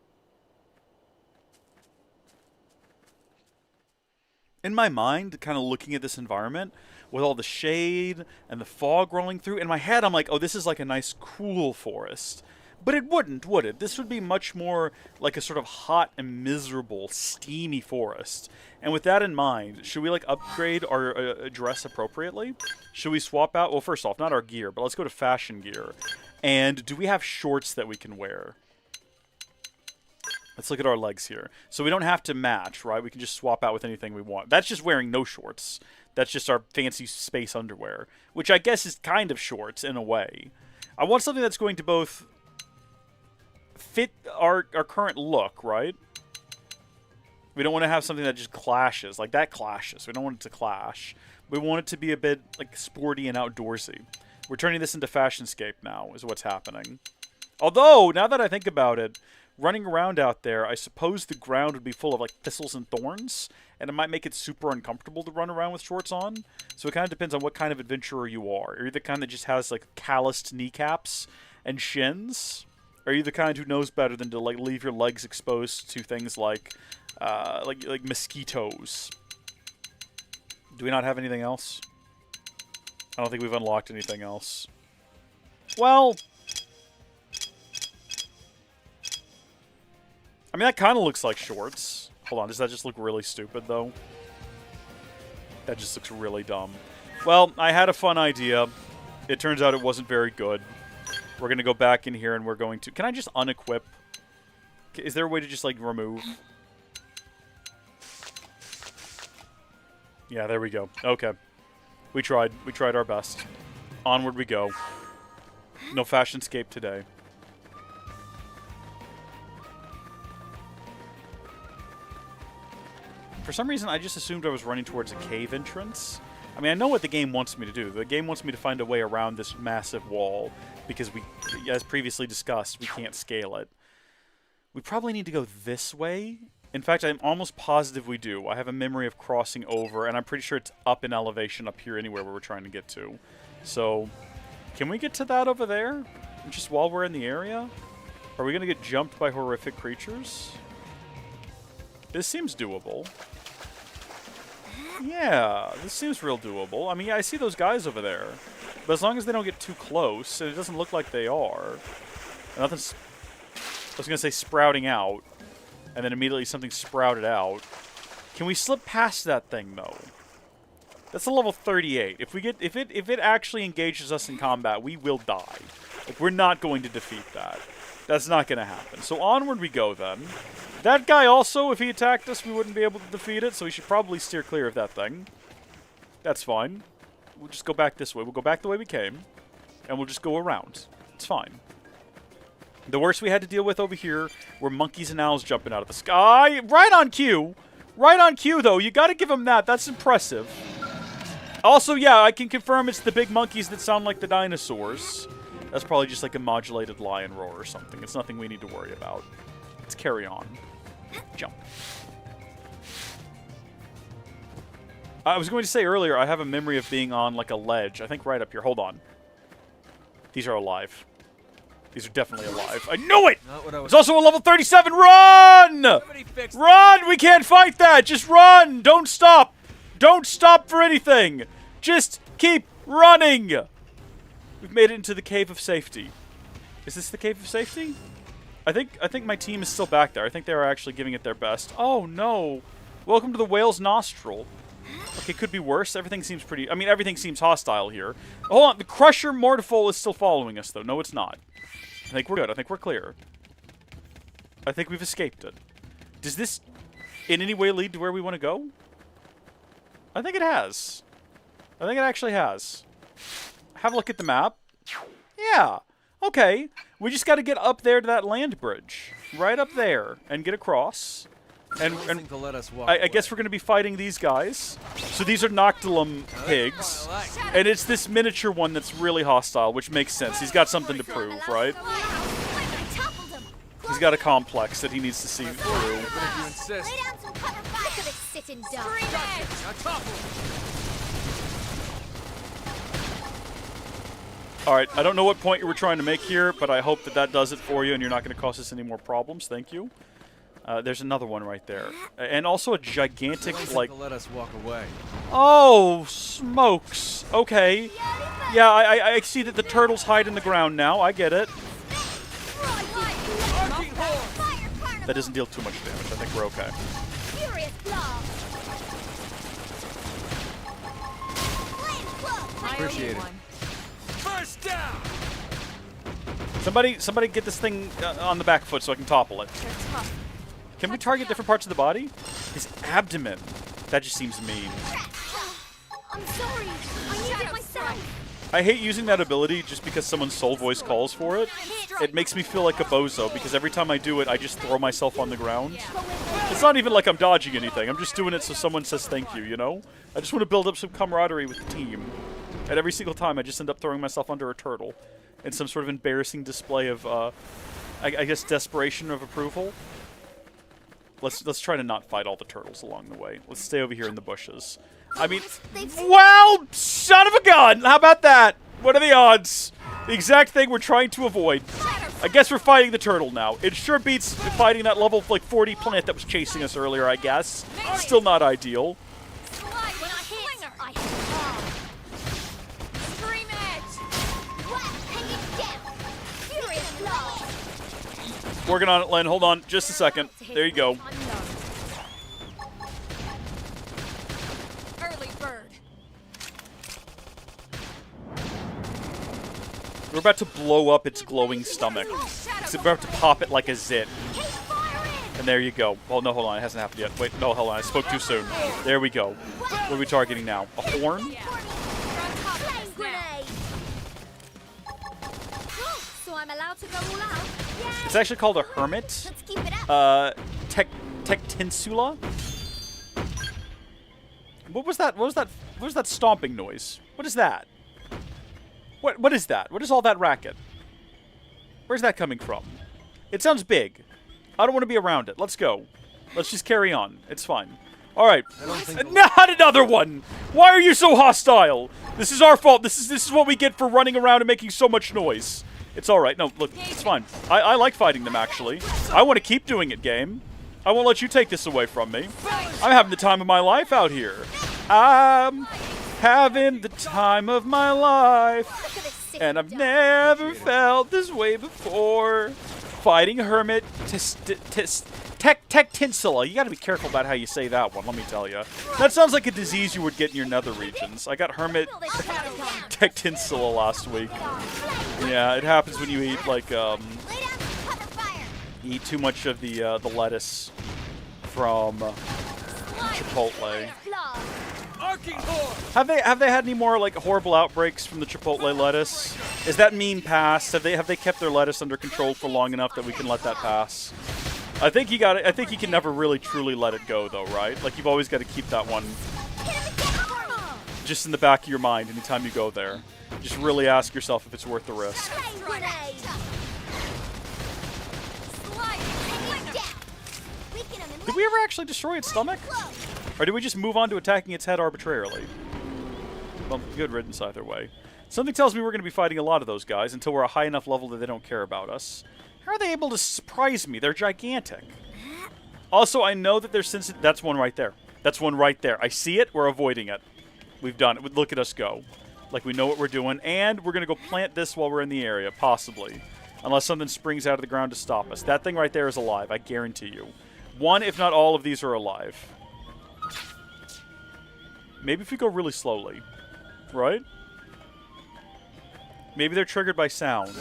In my mind, kind of looking at this environment, with all the shade and the fog rolling through, in my head I'm like, oh, this is like a nice cool forest. But it wouldn't, would it? This would be much more like a sort of hot and miserable, steamy forest. And with that in mind, should we like upgrade our dress appropriately? Should we swap out, well, first off, not our gear, but let's go to fashion gear. And do we have shorts that we can wear? Let's look at our legs here. So we don't have to match, right? We can just swap out with anything we want. That's just wearing no shorts. That's just our fancy space underwear, which I guess is kind of shorts in a way. I want something that's going to both fit our current look, right? We don't want to have something that just clashes. Like, that clashes. We don't want it to clash. We want it to be a bit, like, sporty and outdoorsy. We're turning this into Fashionscape now, is what's happening. Although, now that I think about it, running around out there, I suppose the ground would be full of, like, thistles and thorns, and it might make it super uncomfortable to run around with shorts on. So it kind of depends on what kind of adventurer you are. Are you the kind that just has, like, calloused kneecaps and shins? Or are you the kind who knows better than to, like, leave your legs exposed to things like mosquitoes? Do we not have anything else? I don't think we've unlocked anything else. Well, I mean, that kind of looks like shorts. Hold on, does that just look really stupid, though? That just looks really dumb. Well, I had a fun idea. It turns out it wasn't very good. We're going to go back in here and we're going to... Can I just unequip? Is there a way to just, like, remove? Yeah, there we go. Okay. We tried. We tried our best. Onward we go. No Fashionscape today. For some reason, I just assumed I was running towards a cave entrance. I mean, I know what the game wants me to do. The game wants me to find a way around this massive wall because we, as previously discussed, we can't scale it. We probably need to go this way. In fact, I'm almost positive we do. I have a memory of crossing over, and I'm pretty sure it's up in elevation up here anywhere where we're trying to get to. So, can we get to that over there? Just while we're in the area? Are we going to get jumped by horrific creatures? This seems doable. Yeah, this seems real doable. I mean, yeah, I see those guys over there. But as long as they don't get too close, and it doesn't look like they are. Nothing's... I was going to say sprouting out. And then immediately something sprouted out. Can we slip past that thing, though? That's a level 38. If it actually engages us in combat, we will die. Like, we're not going to defeat that. That's not going to happen. So onward we go, then. That guy also, if he attacked us, we wouldn't be able to defeat it, so we should probably steer clear of that thing. That's fine. We'll just go back this way. We'll go back the way we came, and we'll just go around. It's fine. The worst we had to deal with over here were monkeys and owls jumping out of the sky. Right on cue. Right on cue, though. You gotta give them that. That's impressive. Also, yeah, I can confirm it's the big monkeys that sound like the dinosaurs. That's probably just like a modulated lion roar or something. It's nothing we need to worry about. Let's carry on. Jump. I was going to say earlier, I have a memory of being on like a ledge. I think right up here. Hold on. These are alive. These are definitely alive. I knew it! It's also a level 37. Run! Run! We can't fight that. Just run. Don't stop. Don't stop for anything. Just keep running. We've made it into the cave of safety. Is this the cave of safety? I think my team is still back there. I think they are actually giving it their best. Oh no. Welcome to the whale's nostril. Okay, could be worse. Everything seems pretty... I mean, everything seems hostile here. Hold on. The Crusher Mortiful is still following us, though. No, it's not. I think we're good. I think we're clear. I think we've escaped it. Does this in any way lead to where we want to go? I think it has. I think it actually has. Have a look at the map. Yeah. Okay. We just got to get up there to that land bridge. Right up there. And get across. And I guess we're going to be fighting these guys. So these are Noctilum pigs. And it's this miniature one that's really hostile, which makes sense. He's got something to prove, right? He's got a complex that he needs to see through. Alright, I don't know what point you were trying to make here, but I hope that that does it for you and you're not going to cause us any more problems. Thank you. There's another one right there. And also a gigantic, like... Let us walk away. Oh, smokes. Okay. Yeah, I see that the turtles hide in the ground now. I get it. That doesn't deal too much damage. I think we're okay. Appreciate it. First down. Somebody get this thing on the back foot so I can topple it. Can we target different parts of the body? His abdomen. That just seems mean. I'm sorry. I need it myself. I hate using that ability just because someone's soul voice calls for it. It makes me feel like a bozo because every time I do it, I just throw myself on the ground. It's not even like I'm dodging anything. I'm just doing it so someone says thank you, you know? I just want to build up some camaraderie with the team. And every single time I just end up throwing myself under a turtle in some sort of embarrassing display of, I guess, desperation of approval. Let's try to not fight all the turtles along the way. Let's stay over here in the bushes. I mean, well, son of a gun! How about that? What are the odds? The exact thing we're trying to avoid. I guess we're fighting the turtle now. It sure beats fighting that level like 40 plant that was chasing us earlier, I guess. Still not ideal. Working on it, Len. Hold on just a second. There you go. Early bird. We're about to blow up its glowing stomach. We're about to pop it like a zit. And there you go. Oh, no, hold on. It hasn't happened yet. Wait, no, hold on. I spoke too soon. There we go. What are we targeting now? A horn? So I'm allowed to go all out? It's actually called a hermit. Let's keep it up. Tectinsula? What was that? What was that stomping noise? What is that? What is that? What is all that racket? Where's that coming from? It sounds big. I don't want to be around it. Let's go. Let's just carry on. It's fine. All right. Not another one. Why are you so hostile? This is our fault. This is what we get for running around and making so much noise. It's all right. No, look, it's fine. I like fighting them, actually. I want to keep doing it, game. I won't let you take this away from me. I'm having the time of my life out here. I'm having the time of my life. And I've never felt this way before. Fighting Hermit Tectinsula. You gotta be careful about how you say that one, let me tell you. That sounds like a disease you would get in your nether regions. I got Hermit Tectinsula last week. Yeah, it happens when you eat, like, eat too much of the lettuce from Chipotle. Have they had any more like horrible outbreaks from the Chipotle lettuce? Is that meme past? Have they kept their lettuce under control for long enough that we can let that pass? I think you can never really truly let it go though, right? Like you've always got to keep that one just in the back of your mind anytime you go there. Just really ask yourself if it's worth the risk. Did we ever actually destroy its stomach? Or did we just move on to attacking its head arbitrarily? Well, good riddance either way. Something tells me we're going to be fighting a lot of those guys until we're a high enough level that they don't care about us. How are they able to surprise me? They're gigantic. Also, I know that they're sensitive. That's one right there. That's one right there. I see it. We're avoiding it. We've done it. Look at us go. Like we know what we're doing. And we're going to go plant this while we're in the area, possibly. Unless something springs out of the ground to stop us. That thing right there is alive, I guarantee you. One, if not all of these are alive. Maybe if we go really slowly. Right? Maybe they're triggered by sound.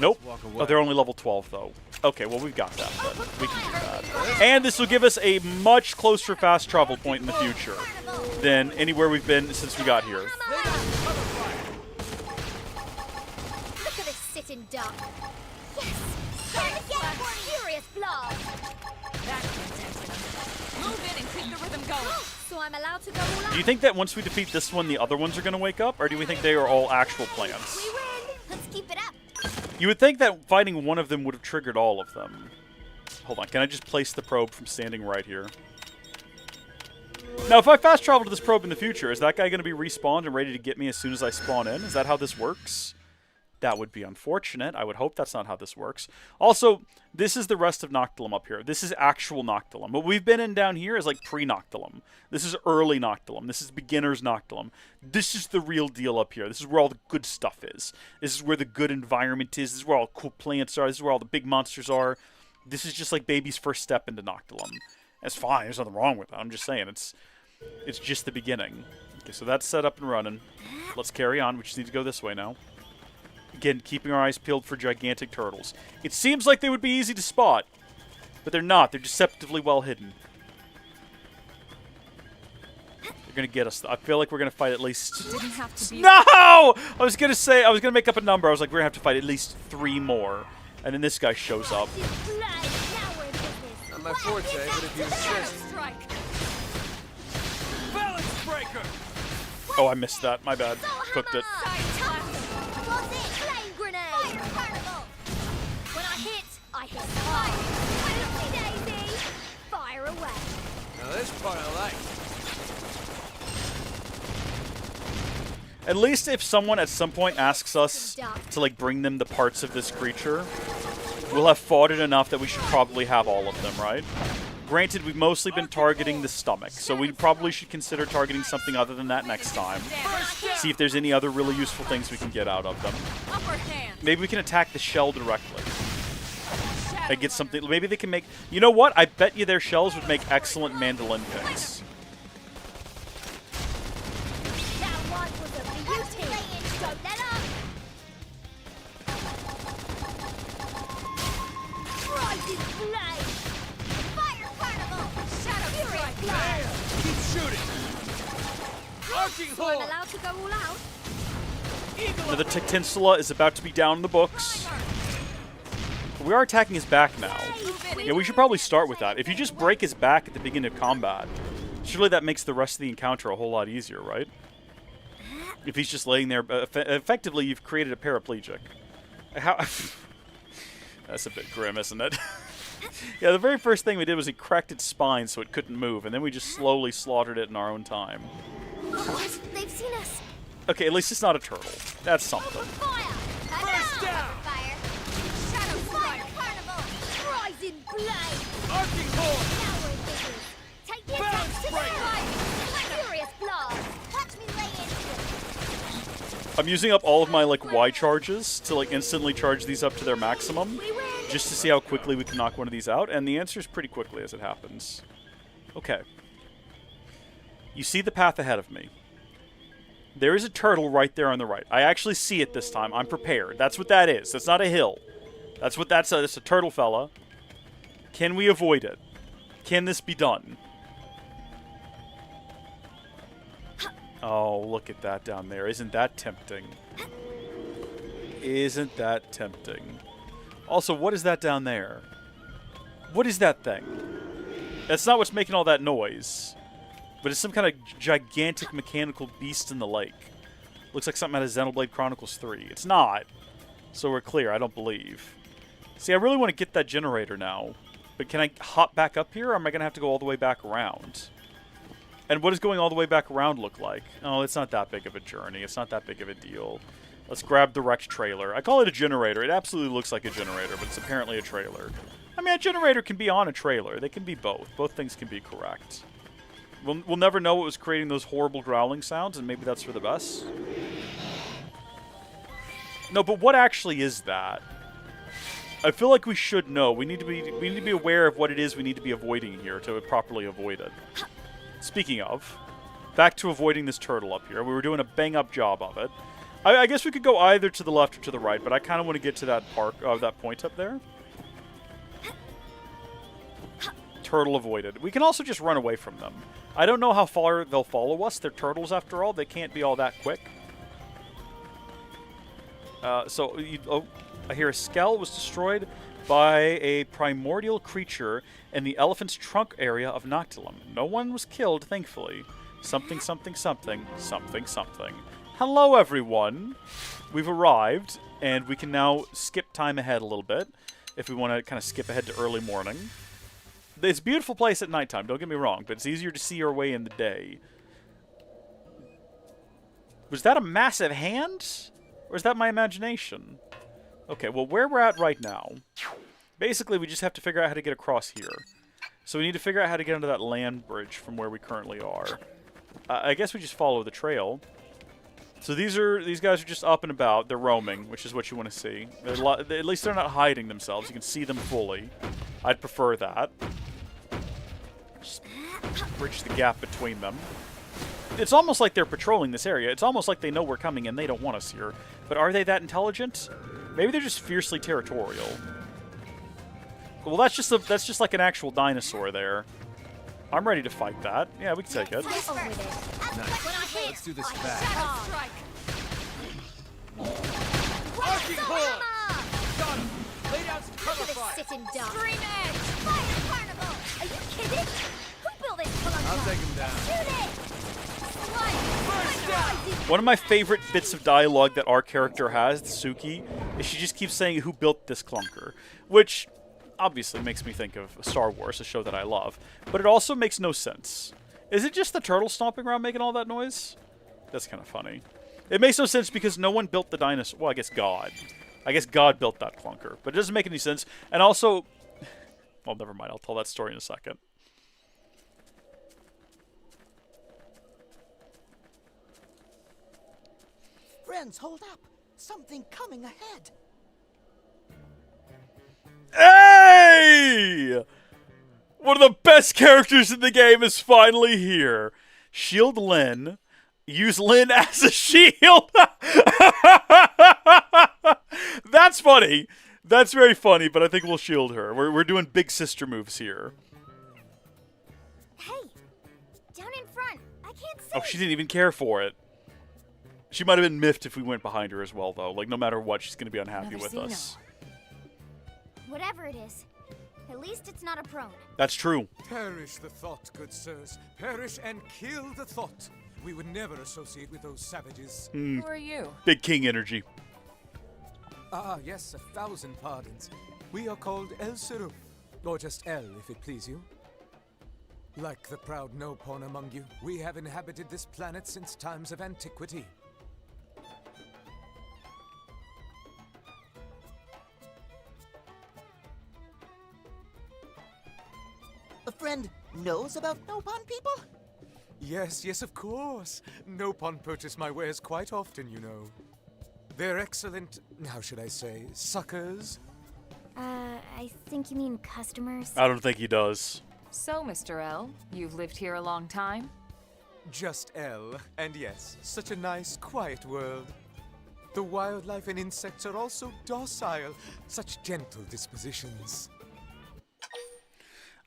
Nope. Oh, they're only level 12, though. Okay, well, we've got that, then. We can do that. And this will give us a much closer fast travel point in the future than anywhere we've been since we got here. Look at this sitting duck. Yes! Try to get a furious blast! Move in and keep the rhythm going. So I'm allowed to go all out? Do you think that once we defeat this one, the other ones are going to wake up? Or do we think they are all actual plants? We win! Let's keep it up! You would think that fighting one of them would have triggered all of them. Hold on, can I just place the probe from standing right here? Now, if I fast travel to this probe in the future, is that guy going to be respawned and ready to get me as soon as I spawn in? Is that how this works? That would be unfortunate. I would hope that's not how this works. Also, this is the rest of Noctilum up here. This is actual Noctilum. What we've been in down here is like pre-Noctilum. This is early Noctilum. This is beginner's Noctilum. This is the real deal up here. This is where all the good stuff is. This is where the good environment is. This is where all the cool plants are. This is where all the big monsters are. This is just like baby's first step into Noctilum. That's fine. There's nothing wrong with that. I'm just saying it's just the beginning. Okay, so that's set up and running. Let's carry on. We just need to go this way now. Again, keeping our eyes peeled for gigantic turtles. It seems like they would be easy to spot, but they're not. They're deceptively well hidden. They're gonna get us. I feel like we're gonna fight at least. Didn't have to be. No! I was gonna make up a number. I was like, we're gonna have to fight at least 3 more, and then this guy shows up. Now we're in business. my forte, but if you insist... Strike. Balance breaker! Oh, I missed that. My bad. Cooked it. What's it? Flame grenade! Fire carnival! When I hit hard. Oopsie daisy! Fire away! Now this part I like. At least if someone at some point asks us to, like, bring them the parts of this creature, we'll have fought it enough that we should probably have all of them, right? Granted, we've mostly been targeting the stomach, so we probably should consider targeting something other than that next time. See if there's any other really useful things we can get out of them. Upper hand. Maybe we can attack the shell directly. And get something. Maybe they can make... You know what? I bet you their shells would make excellent mandolin picks. That one was a beauty! Don't let up! Rising flame! Fire carnival! Shadow strike! Keep shooting! Arching So I'm horn! allowed to go all out? Another Tinsula is about to be down in the books. We are attacking his back now. Yeah, we should probably start with that. If you just break his back at the beginning of combat, surely that makes the rest of the encounter a whole lot easier, right? If he's just laying there, effectively you've created a paraplegic. How? That's a bit grim, isn't it? Yeah, the very first thing we did was we cracked its spine so it couldn't move, and then we just slowly slaughtered it in our own time. What? They've seen us! Okay, at least it's not a turtle. That's something. Fire! First down! Fire! Shadow fire carnival! Rising flame! Arching horn! Now we're in business! Take the Balance attack to the breaker! right! Furious blast! Watch me lay into it! I'm using up all of my, like, Y charges to, like, instantly charge these up to their maximum, We win! just to see how quickly we can knock one of these out, and the answer is pretty quickly as it happens. Okay. You see the path ahead of me. There is a turtle right there on the right. I actually see it this time. I'm prepared. That's what that is. That's not a hill. That's what that's. It's a turtle fella. Can we avoid it? Can this be done? Oh, look at that down there. Isn't that tempting? Isn't that tempting? Also, what is that down there? What is that thing? That's not what's making all that noise. But it's some kind of gigantic mechanical beast in the lake. Looks like something out of Xenoblade Chronicles 3. It's not. So we're clear, I don't believe. See, I really want to get that generator now. But can I hop back up here, or am I going to have to go all the way back around? And what does going all the way back around look like? Oh, it's not that big of a journey. It's not that big of a deal. Let's grab the wrecked trailer. I call it a generator. It absolutely looks like a generator, but it's apparently a trailer. I mean, a generator can be on a trailer. They can be both. Both things can be correct. We'll never know what was creating those horrible growling sounds, and maybe that's for the best. No, but what actually is that? I feel like we should know. We need to be aware of what it is we need to be avoiding here to properly avoid it. Speaking of, back to avoiding this turtle up here. We were doing a bang-up job of it. I guess we could go either to the left or to the right, but I kind of want to get to that that point up there. Turtle avoided. We can also just run away from them. I don't know how far they'll follow us. They're turtles, after all. They can't be all that quick. I hear a skull was destroyed by a primordial creature in the elephant's trunk area of Noctilum. No one was killed, thankfully. Something, something, something, something, something. Hello, everyone. We've arrived, and we can now skip time ahead a little bit if we want to kind of skip ahead to early morning. It's a beautiful place at nighttime, don't get me wrong, but it's easier to see our way in the day. Was that a massive hand? Or is that my imagination? Okay, well, where we're at right now, basically we just have to figure out how to get across here. So we need to figure out how to get onto that land bridge from where we currently are. I guess we just follow the trail. So these guys are just up and about. They're roaming, which is what you want to see. At least they're not hiding themselves. You can see them fully. I'd prefer that. Just bridge the gap between them. It's almost like they're patrolling this area. It's almost like they know we're coming and they don't want us here. But are they that intelligent? Maybe they're just fiercely territorial. Well, that's just like an actual dinosaur there. I'm ready to fight that. Yeah, we can take it. Nice. Let's do this fast. Shadow strike. Arching horn! Got him! Lay down some cover Look at fire! this sitting duck. Scream edge. Fire carnival! Are you kidding? Who built this clunker? I'll take him down. Shoot it! One of my favorite bits of dialogue that our character has, Suki, is she just keeps saying, "Who built this clunker?" Which obviously makes me think of Star Wars, a show that I love. But it also makes no sense. Is it just the turtle stomping around making all that noise? That's kind of funny. It makes no sense because no one built the dinosaur. Well, I guess God. I guess God built that clunker. But it doesn't make any sense. And also... Well, never mind. I'll tell that story in a second. Friends, hold up. Something coming ahead. Hey! One of the best characters in the game is finally here. Shield Lyn. Use Lyn as a shield. That's funny. That's very funny, but I think we'll shield her. We're doing big sister moves here. Hey, down in front. I can't see. Oh, she didn't even care for it. She might have been miffed if we went behind her as well, though. Like, no matter what, she's going to be unhappy Another with Xeno. us. Whatever it is, at least it's not a prone. That's true. Perish the thought, good sirs. Perish and kill the thought. We would never associate with those savages. Who are you? Big king energy. Ah, yes, 1,000 pardons. We are called El Seruf, or just El, if it please you. Like the proud Nopon among you, we have inhabited this planet since times of antiquity. A friend knows about Nopon people? Yes, yes, of course. Nopon purchase my wares quite often, you know. They're excellent, how should I say, suckers? I think you mean customers. I don't think he does. So, Mr. L, you've lived here a long time? Just El, and yes, such a nice, quiet world. The wildlife and insects are also docile, such gentle dispositions.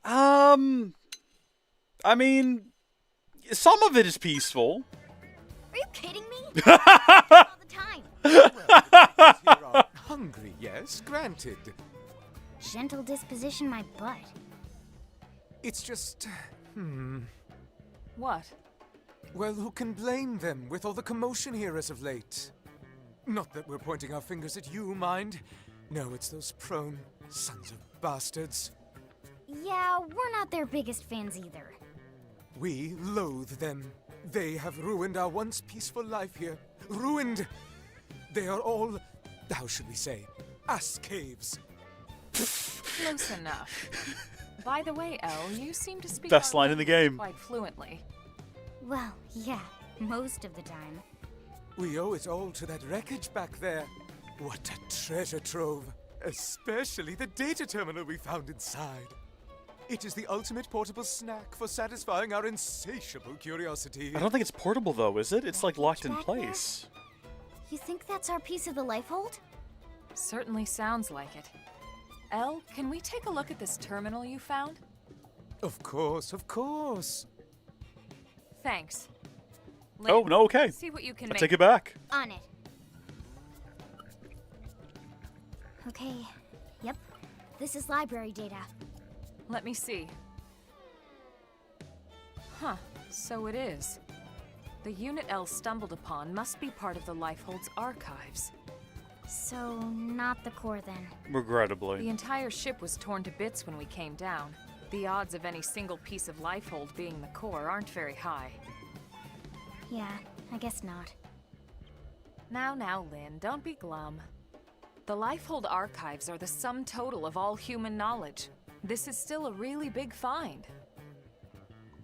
I mean, some of it is peaceful. Are you kidding me? All the time. Well, here are hungry, yes, granted. Gentle disposition, my butt. It's just, What? well, who can blame them with all the commotion here as of late? Not that we're pointing our fingers at you, mind. No, it's those prone sons of bastards. Yeah, we're not their biggest fans either. We loathe them. They have ruined our once peaceful life here. Ruined! They are all, how should we say, ass caves. Close enough. By the way, Elle, you seem to speak Best our line in the language game. quite fluently. Well, yeah, most of the time. We owe it all to that wreckage back there. What a treasure trove. Especially the data terminal we found inside. It is the ultimate portable snack for satisfying our insatiable curiosity. I don't think it's portable, though, is it? It's, like, locked in Back there? place. You think that's our piece of the life hold? Certainly sounds like it. Elle, can we take a look at this terminal you found? Of course, of course. Thanks. Oh, Lynn, no, okay. See what you can I make. take it back. On it. Okay, yep. This is library data. Let me see. Huh, so it is. The unit Elle stumbled upon must be part of the Lifehold's archives. So, not the core then. Regrettably. The entire ship was torn to bits when we came down. The odds of any single piece of Lifehold being the core aren't very high. Yeah, I guess not. Now, Lynn, don't be glum. The Lifehold archives are the sum total of all human knowledge. This is still a really big find.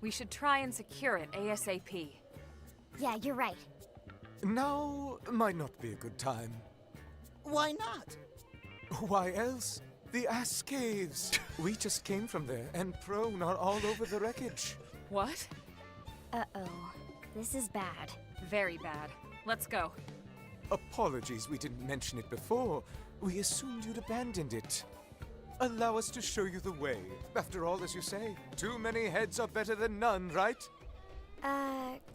We should try and secure it ASAP. Yeah, you're right. Now might not be a good time. Why not? Why else? The ass caves. We just came from there, and prone are all over the wreckage. What? Uh-oh. This is bad. Very bad. Let's go. Apologies we didn't mention it before. We assumed you'd abandoned it. Allow us to show you the way. After all, as you say, too many heads are better than none, right?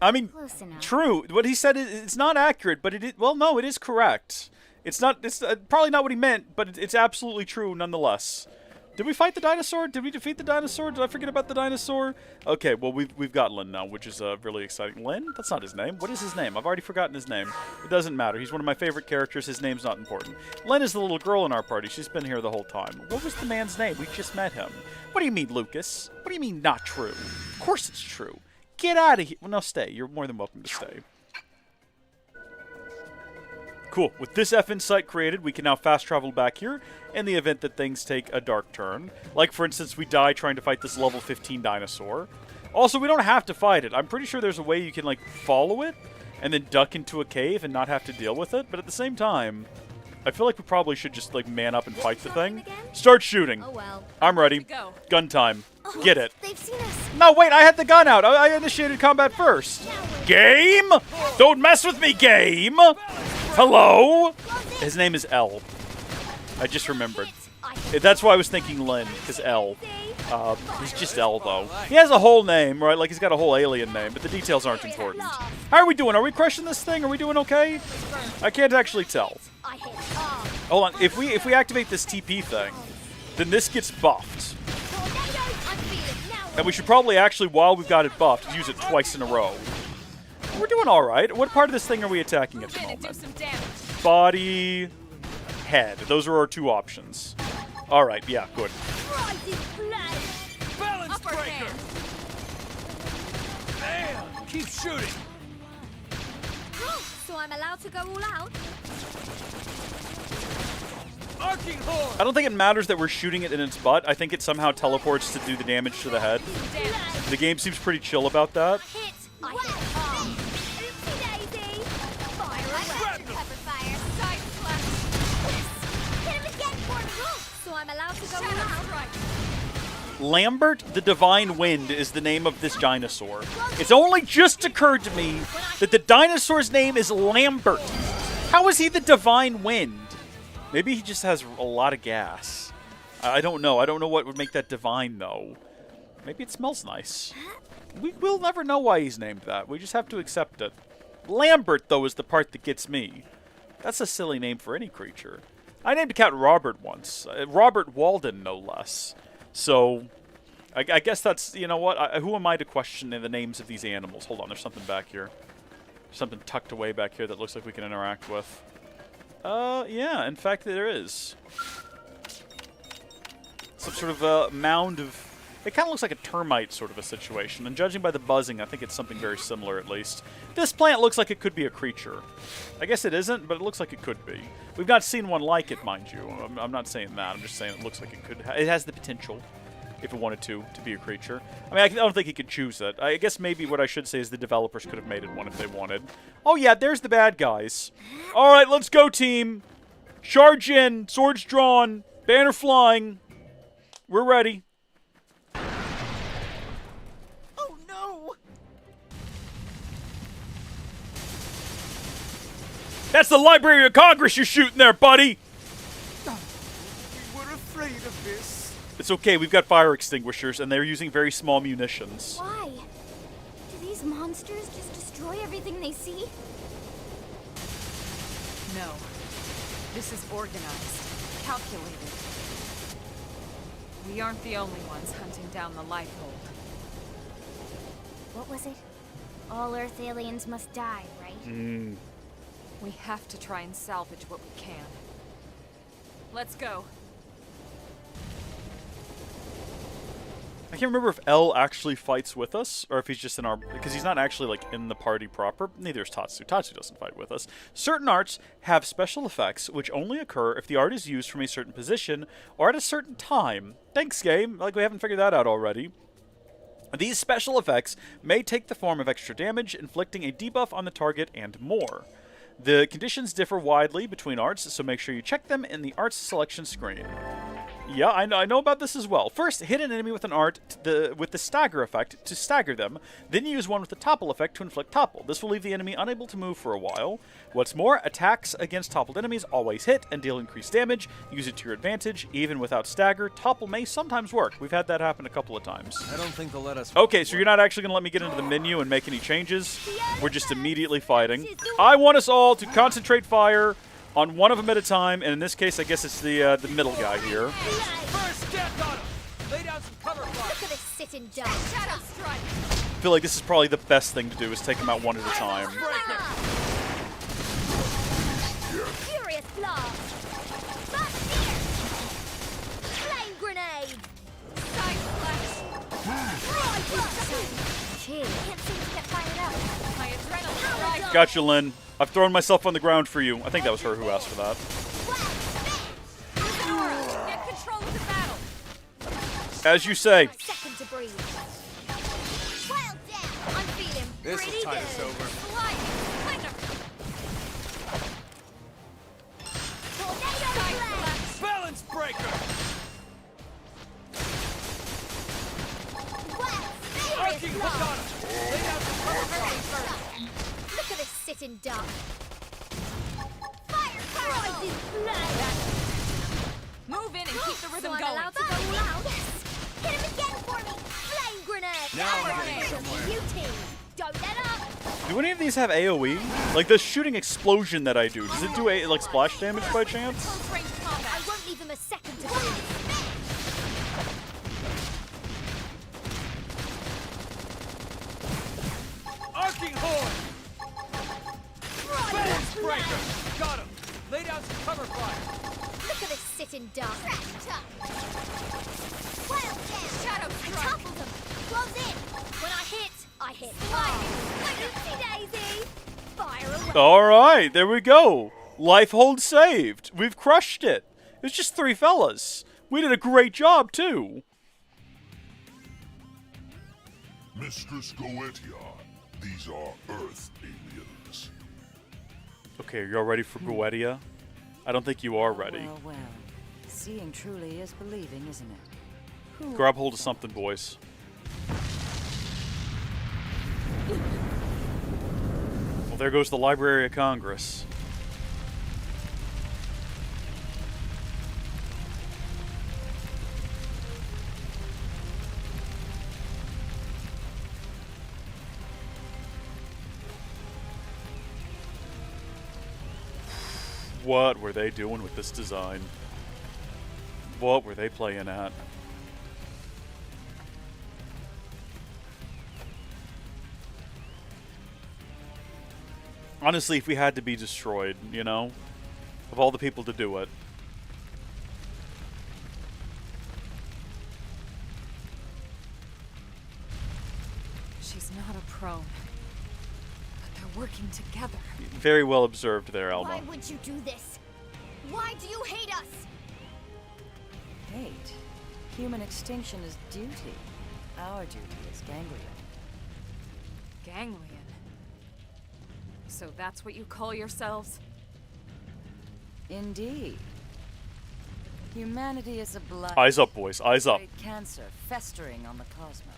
I mean, Close enough. true. What he said is it's not accurate, but it is, well, no, it is correct. It's not. It's probably not what he meant, but it's absolutely true nonetheless. Did we fight the dinosaur? Did we defeat the dinosaur? Did I forget about the dinosaur? Okay, well, we've got Lin now, which is really exciting. Lin? That's not his name. What is his name? I've already forgotten his name. It doesn't matter. He's one of my favorite characters. His name's not important. Lin is the little girl in our party. She's been here the whole time. What was the man's name? We just met him. What do you mean, Lucas? What do you mean, not true? Of course it's true. Get out of here. Well, no, stay. You're more than welcome to stay. Cool. With this effing site created, we can now fast travel back here in the event that things take a dark turn. Like, for instance, we die trying to fight this level 15 dinosaur. Also, we don't have to fight it. I'm pretty sure there's a way you can, like, follow it and then duck into a cave and not have to deal with it. But at the same time, I feel like we probably should just, like, man up and fight the thing. Start shooting. Oh well. I'm ready. Go. Gun time. Get it. They've seen us. No, wait, I had the gun out. I initiated combat first. Game? Don't mess with me, game! Hello? His name is L. I just remembered. That's why I was thinking Lin, because L. He's just L, though. He has a whole name, right? Like, he's got a whole alien name, but the details aren't important. How are we doing? Are we crushing this thing? Are we doing okay? I can't actually tell. Hold on. If we activate this TP thing, then this gets buffed. And we should probably actually, while we've got it buffed, use it twice in a row. We're doing all right. What part of this thing are we attacking at the moment? Body, head. Those are our two options. All right, yeah, good. Balance breaker! Man, keep shooting! So I'm allowed to go all out? Arcing horn! I don't think it matters that we're shooting it in its butt. I think it somehow teleports to do the damage to the head. The game seems pretty chill about that. Hit. I hit. Oopsie daisy. Fire away. Cover fire. Side slash. Hit him again for me. So I'm allowed to go all out. Lambert the Divine Wind is the name of this dinosaur. It's only just occurred to me that the dinosaur's name is Lambert. How is he the Divine Wind? Maybe he just has a lot of gas. I don't know. I don't know what would make that divine, though. Maybe it smells nice. We'll never know why he's named that. We just have to accept it. Lambert, though, is the part that gets me. That's a silly name for any creature. I named a cat Robert once. Robert Walden, no less. So, I guess that's, you know what? Who am I to question the names of these animals? Hold on, there's something back here. There's something tucked away back here that looks like we can interact with. Yeah, in fact there is. Some sort of a mound of... It kind of looks like a termite sort of a situation, and judging by the buzzing, I think it's something very similar at least. This plant looks like it could be a creature. I guess it isn't, but it looks like it could be. We've not seen one like it, mind you. I'm not saying that. I'm just saying it looks like it could. It has the potential, if it wanted to be a creature. I mean, I don't think it could choose it. I guess maybe what I should say is the developers could have made it one if they wanted. Oh yeah, there's the bad guys. All right, let's go, team. Charge in, swords drawn, banner flying. We're ready. Oh no! That's the Library of Congress you're shooting there, buddy. We were afraid of this. It's okay, we've got fire extinguishers, and they're using very small munitions. Why? Do these monsters just destroy everything they see? No. This is organized, calculated. We aren't the only ones hunting down the Lifehold. What was it? All Earth aliens must die, right? We have to try and salvage what we can. Let's go. I can't remember if L actually fights with us, or if he's just in our... Because he's not actually, like, in the party proper. Neither is Tatsu. Tatsu doesn't fight with us. Certain arts have special effects, which only occur if the art is used from a certain position, or at a certain time. Thanks, game. Like, we haven't figured that out already. These special effects may take the form of extra damage, inflicting a debuff on the target, and more. The conditions differ widely between arts, so make sure you check them in the arts selection screen. Yeah, I know about this as well. First, hit an enemy with an art with the stagger effect to stagger them, then use one with the topple effect to inflict topple. This will leave the enemy unable to move for a while. What's more, attacks against toppled enemies always hit and deal increased damage. Use it to your advantage. Even without stagger, topple may sometimes work. We've had that happen a couple of times. I don't think they'll let us... Okay, so you're not actually going to let me get into the menu and make any changes? We're just immediately fighting. I want us all to concentrate fire on one of them at a time, and in this case, I guess it's the middle guy here. First death on sit in dark. Shadow strike. I feel like this is probably the best thing to do, is take them out one at a time. Furious blast. But here. Flame grenade. Side slash. Chill. Can't seem to get fired up. My adrenaline rises. Gotcha, Lynn. I've thrown myself on the ground for you. I think that was her who asked for that. Aura, get control of the battle. As you say. Second to breathe. Well down. I'm feeling This pretty will tide good. us over. Lightning slinger. Tornado Side blast. slash. Balance breaker! Furious blast. Look at this sit in dark. Fire rising flame. Move in and keep the rhythm So I'm going. allowed to go all out. Hit him again for me. Flame grenade. Now I'm getting somewhere. You team. Don't let up. Do any of these have AoE? Like the shooting explosion that I do, does it do like splash damage by chance? Close range I combat. won't leave them a second to breathe. Arcing horn! Balance Flame. breaker! Got him! Lay down some cover fire! Look at this sit in dark. Well down. Shadow I strike. toppled them. Close in. When I hit hard. Oopsie daisy. Fire away. Alright, there we go. Life hold saved. We've crushed it. It was just 3 fellas. We did a great job, too. Mistress Goetia, these are Earth aliens. Okay, are you all ready for Goetia? I don't think you are ready. Well, well. Seeing truly is believing, isn't it? Who Grab hold of something, boys. Well, there goes the Library of Congress. What were they doing with this design? What were they playing at? Honestly, if we had to be destroyed, you know? Of all the people to do it. She's not a prone. But they're working together. Very well observed there, Alma. Why would you do this? Why do you hate us? hate? Human extinction is duty. Our duty is ganglion. Ganglion. So that's what you call yourselves? Indeed. Humanity is a blight. Eyes up, boys. Eyes up. Great cancer festering on the cosmos.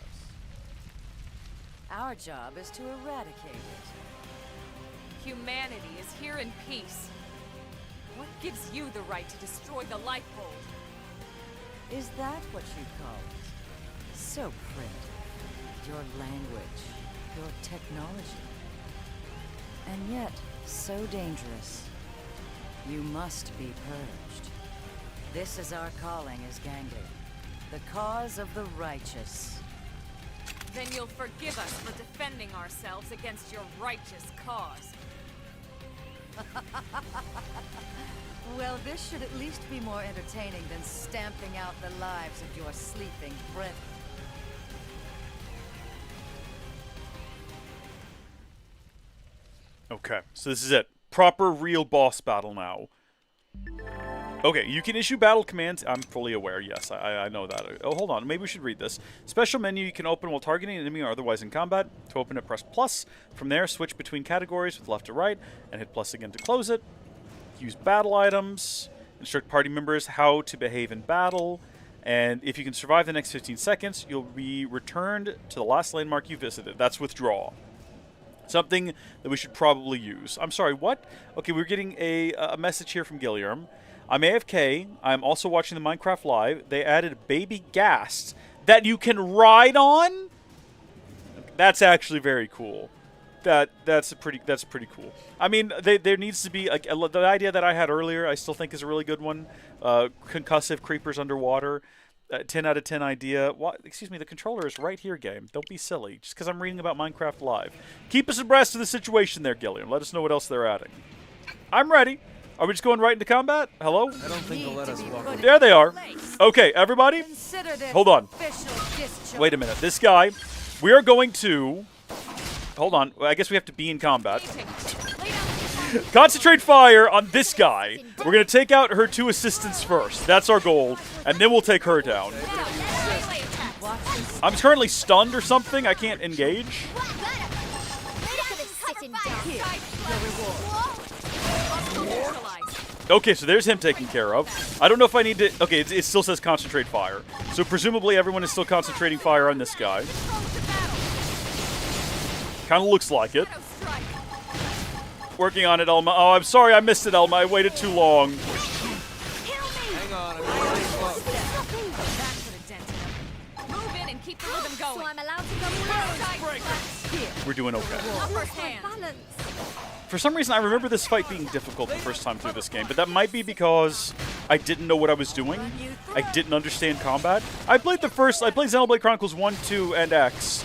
Our job is to eradicate it. Humanity is here in peace. What gives you the right to destroy the Lifebolt? Is that what you call it? So primitive. Your language, your technology. And yet, so dangerous. You must be purged. This is our calling as Ganglion. The cause of the righteous. Then you'll forgive us for defending ourselves against your righteous cause. Well, this should at least be more entertaining than stamping out the lives of your sleeping brethren. Okay, so this is it. Proper real boss battle now. Okay, you can issue battle commands. I'm fully aware, yes, I know that. Oh, hold on, maybe we should read this. Special menu you can open while targeting an enemy or otherwise in combat. To open it, press plus. From there, switch between categories with left to right, and hit plus again to close it. Use battle items. Instruct party members how to behave in battle. And if you can survive the next 15 seconds, you'll be returned to the last landmark you visited. That's withdraw. Something that we should probably use. I'm sorry, what? Okay, we're getting a message here from Gilliam. I'm AFK. I'm also watching the Minecraft Live. They added baby ghast that you can ride on. That's actually very cool. That's pretty cool. I mean, there needs to be the idea that I had earlier. I still think is a really good one. Concussive creepers underwater. 10 out of 10 idea. What? Excuse me, the controller is right here, game. Don't be silly. Just because I'm reading about Minecraft Live. Keep us abreast of the situation there, Gilliam. Let us know what else they're adding. I'm ready. Are we just going right into combat? Hello? I don't think they'll let us walk. There they are. Okay, everybody. Hold on. Official Wait a minute. This guy, we are going to... Hold on. I guess we have to be in combat. Concentrate fire on this guy. We're going to take out her 2 assistants first. That's our goal. And then we'll take her down. I'm currently stunned or something. I can't engage. Okay, so there's him taken care of. I don't know if I need to... Okay, it still says concentrate fire. So presumably everyone is still concentrating fire on this guy. Kind of looks like it. Working on it, Elma. Oh, I'm sorry I missed it, Elma. I waited too long. Hang on, I'm really close. Move in and keep the rhythm going. So I'm allowed to go We're doing okay. Upper hand. balance. For some reason, I remember this fight being difficult the first time through this game, but that might be because I didn't know what I was doing. I didn't understand combat. I played Xenoblade Chronicles 1, 2, and X,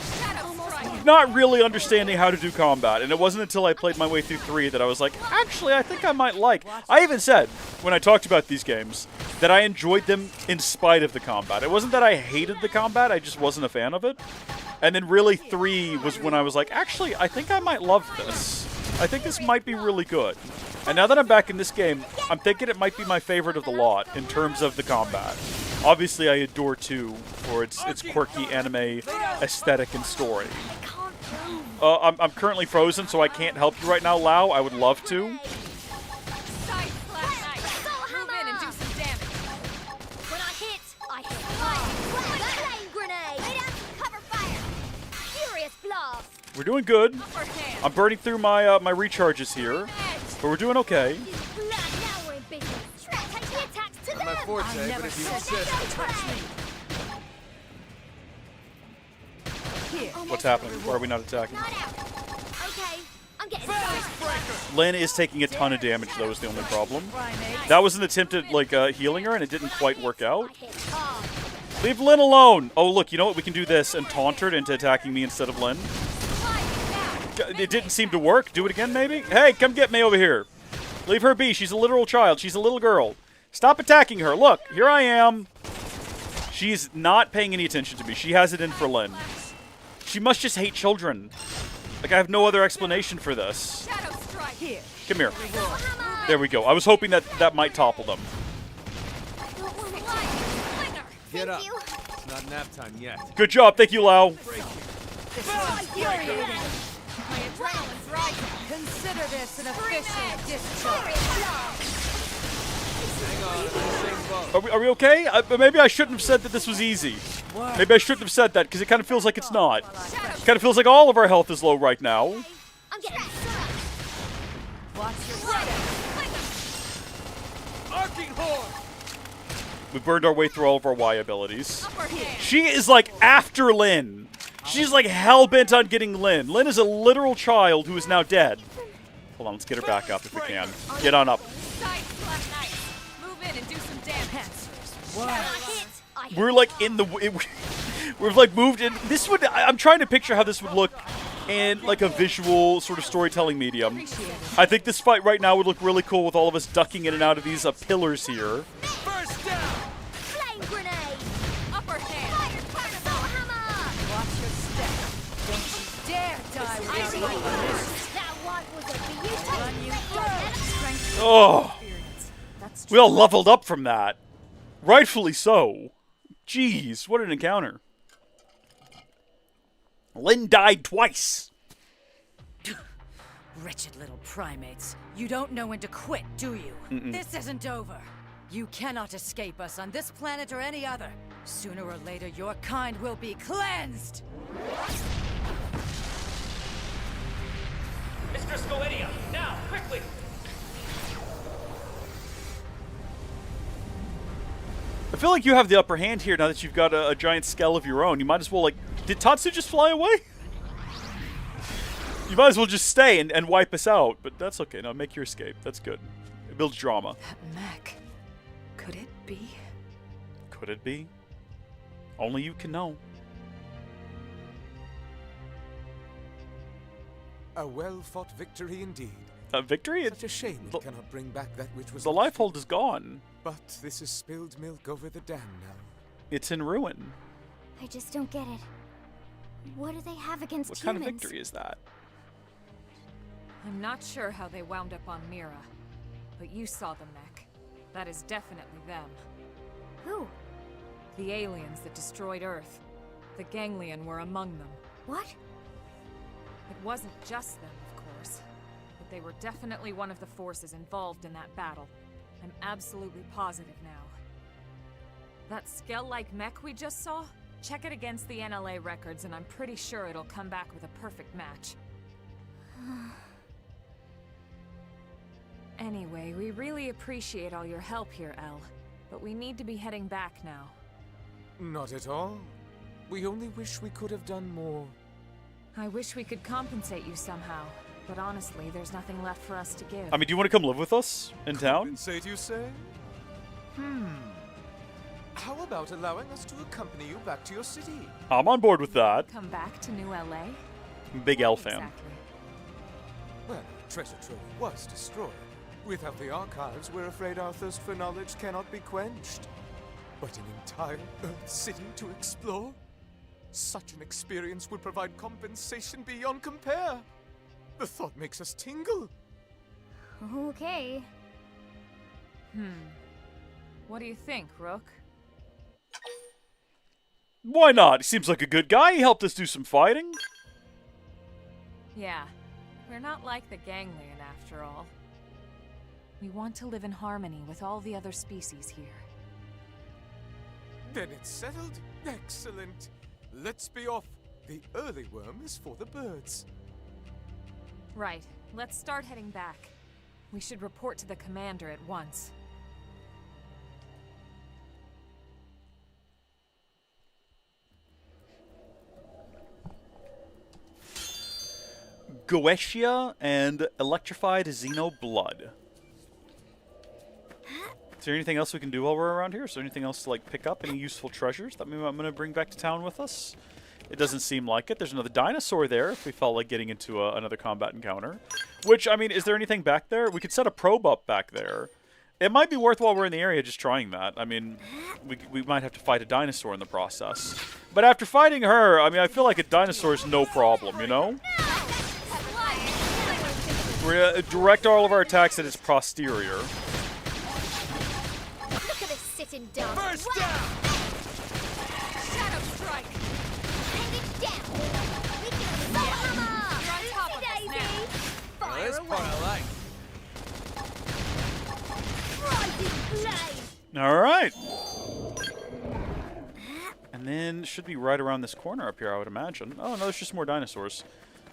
not really understanding how to do combat, and it wasn't until I played my way through 3 that I was like, actually, I think I might like. I even said, when I talked about these games, that I enjoyed them in spite of the combat. It wasn't that I hated the combat, I just wasn't a fan of it. And then really 3 was when I was like, actually, I think I might love this. I think this might be really good. And now that I'm back in this game, I'm thinking it might be my favorite of the lot in terms of the combat. Obviously, I adore 2 for its quirky anime aesthetic and story. I'm currently frozen, so I can't help you right now, Lau. I would love to. Move in and do some damage. When I hit hard. Flame grenade. Lay down some cover fire. Furious blast. We're doing good. Upper hand. I'm burning through my my recharges here, but we're doing okay. Now we're in business. Take the attacks to Not my them. forte, but if you insist. touch me. Here. What's happening? Why are we not attacking? Not out. Okay, I'm getting started. Lynn is taking a ton of damage, though, is the only problem. That was an attempt at, like, healing her, and it didn't quite work out. I hit hard. Leave Lynn alone! Oh, look, you know what? We can do this and taunt her into attacking me instead of Lynn. It didn't seem to work. Do it again, maybe? Hey, come get me over here. Leave her be. She's a literal child. She's a little girl. Stop attacking her. Look, here I am. She's not paying any attention to me. She has it in for Lynn. She must just hate children. Like, I have no other explanation for this. Shadow strike. Here. Come here. There we go. I was hoping that might topple them. Get up. Thank you. It's not nap time yet. Good job. Thank you, Lau. This is infuriating. My adrenaline's rising. Consider this an official discharge. Hang on, I'm in the same boat. Are we okay? Maybe I shouldn't have said that this was easy. Maybe I shouldn't have said that, because it kind of feels like it's not. It kind of feels like all of our health is low right now. I'm getting Watch your step. Arcing horn! We burned our way through all of our Y abilities. Upper hand. She is like after Lynn. She's like hell-bent on getting Lynn. Lynn is a literal child who is now dead. Hold on, let's get her back up if we can. Get on up. Side slap knife. Move in and do some damage. We're like in the... We've like moved in... This would... I'm trying to picture how this would look in like a visual sort of storytelling medium. I think this fight right now would look really cool with all of us ducking in and out of these pillars here. First down! flame grenade. Upper hand. Fire tornado hammer. Watch your step. Don't you dare die without my permission. That one was a beauty. Run you through. Strength Oh, experience. That's we all leveled up from that. Rightfully so. Jeez, what an encounter. Lynn died twice. wretched little primates. You don't know when to quit, do you? This isn't over. You cannot escape us on this planet or any other. Sooner or later, your kind will be cleansed! Mistress Goetia, now, quickly! I feel like you have the upper hand here now that you've got a giant skull of your own. You might as well, like... Did Tatsu just fly away? You might as well just stay and wipe us out. But that's okay. No, make your escape. That's good. It builds drama. That mech. Could it be? Could it be? Only you can know. A well-fought victory indeed. A victory? Such a shame it cannot bring back that which was The lost. Lifehold is gone. But this is spilled milk over the dam now. It's in ruin. I just don't get it. What do they have against What humans? kind of victory is that? I'm not sure how they wound up on Mira, but you saw the mech. That is definitely them. Who? The aliens that destroyed Earth. The Ganglion were among them. What? It wasn't just them, of course, but they were definitely one of the forces involved in that battle. I'm absolutely positive now. That Skell-like mech we just saw? Check it against the NLA records and I'm pretty sure it'll come back with a perfect match. Anyway, we really appreciate all your help here, Elle. But we need to be heading back now. Not at all. We only wish we could have done more. I wish we could compensate you somehow, but honestly, there's nothing left for us to give. I mean, do you want to come live with us in town? Compensate, you say? How about allowing us to accompany you back to your city? I'm on board with that. Come back to New LA? Big L fan. Exactly. Well, treasure trove was destroyed. Without the archives, we're afraid our thirst for knowledge cannot be quenched. But an entire Earth city to explore? Such an experience would provide compensation beyond compare. The thought makes us tingle. Okay. What do you think, Rook? Why not? He seems like a good guy. He helped us do some fighting. Yeah, we're not like the Ganglion after all. We want to live in harmony with all the other species here. Then it's settled. Excellent. Let's be off. The early worm is for the birds. Right, let's start heading back. We should report to the commander at once. Goetia and electrified Xenoblood. Is there anything else we can do while we're around here? Is there anything else to like pick up? Any useful treasures that maybe I'm going to bring back to town with us? It doesn't seem like it. There's another dinosaur there if we felt like getting into another combat encounter. Which, I mean, is there anything back there? We could set a probe up back there. It might be worth while we're in the area just trying that. I mean, we might have to fight a dinosaur in the process. But after fighting her, I mean, I feel like a dinosaur is no problem, you know? We're going to direct all of our attacks at its posterior. Look at this sitting dog. First down! Shadow strike. Bring it down. We can hammer. You're on top of us now. Fire This away. part I like. Rising blade. All right. And then should be right around this corner up here, I would imagine. Oh, no, there's just more dinosaurs.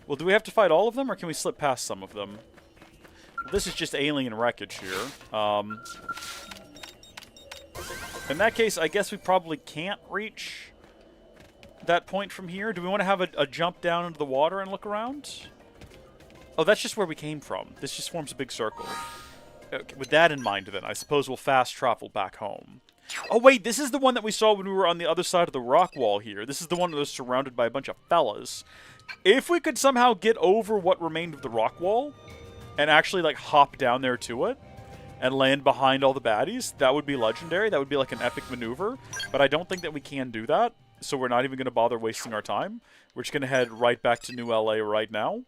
Well, do we have to fight all of them, or can we slip past some of them? This is just alien wreckage here. In that case, I guess we probably can't reach that point from here. Do we want to have a jump down into the water and look around? Oh, that's just where we came from. This just forms a big circle. Okay, with that in mind, then, I suppose we'll fast travel back home. Oh, wait, this is the one that we saw when we were on the other side of the rock wall here. This is the one that was surrounded by a bunch of fellas. If we could somehow get over what remained of the rock wall and actually, like, hop down there to it and land behind all the baddies, that would be legendary. That would be like an epic maneuver. But I don't think that we can do that, so we're not even going to bother wasting our time. We're just going to head right back to New LA right now.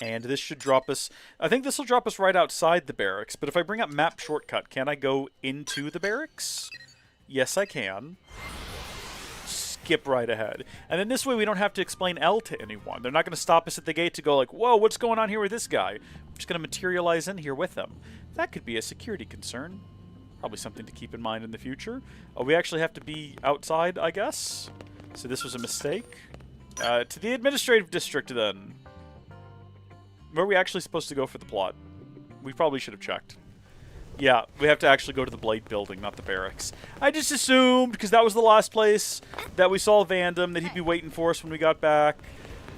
And this should drop us... I think this will drop us right outside the barracks. But if I bring up map shortcut, can I go into the barracks? Yes, I can. Skip right ahead. And then this way we don't have to explain L to anyone. They're not going to stop us at the gate to go like, whoa, what's going on here with this guy? We're just going to materialize in here with them. That could be a security concern. Probably something to keep in mind in the future. Oh, we actually have to be outside, I guess. So this was a mistake. To the administrative district, then. Where are we actually supposed to go for the plot? We probably should have checked. Yeah, we have to actually go to the Blade building, not the barracks. I just assumed, because that was the last place that we saw Vandam, that he'd be waiting for us when we got back.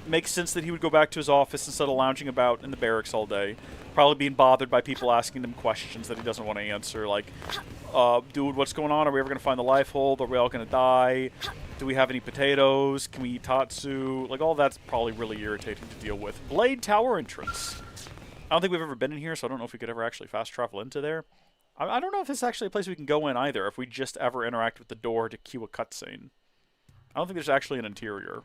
Makes sense that he would go back to his office instead of lounging about in the barracks all day. Probably being bothered by people asking him questions that he doesn't want to answer, like, dude, what's going on? Are we ever going to find the life hold? Are we all going to die? Do we have any potatoes? Can we eat Tatsu? Like, all that's probably really irritating to deal with. Blade Tower entrance. I don't think we've ever been in here, so I don't know if we could ever actually fast travel into there. I don't know if it's actually a place we can go in either, if we just ever interact with the door to cue a cutscene. I don't think there's actually an interior.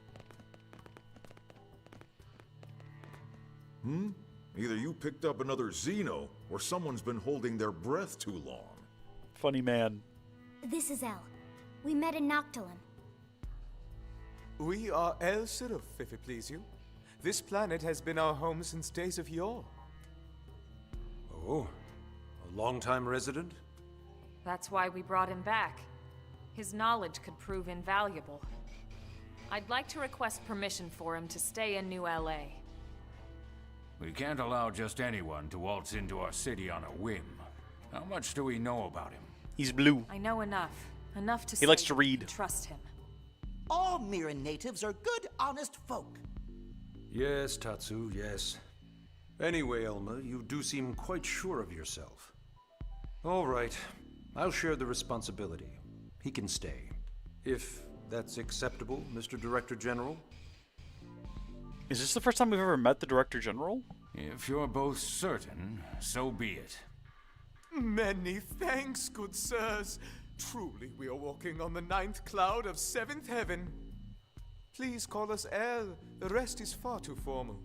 Either you picked up another Xeno, or someone's been holding their breath too long. Funny man. This is Elle. We met in Noctilum. We are El Siruf, if it please you. This planet has been our home since days of yore. Oh, a long-time resident? That's why we brought him back. His knowledge could prove invaluable. I'd like to request permission for him to stay in New LA. We can't allow just anyone to waltz into our city on a whim. How much do we know about him? He's blue. I know enough. Enough to say He likes to we read. can trust him. All Mirror natives are good, honest folk. Yes, Tatsu, yes. Anyway, Elma, you do seem quite sure of yourself. All right, I'll share the responsibility. He can stay. If that's acceptable, Mr. Director General? Is this the first time we've ever met the Director General? If you're both certain, so be it. Many thanks, good sirs. Truly, we are walking on the 9th cloud of 7th heaven. Please call us El. The rest is far too formal.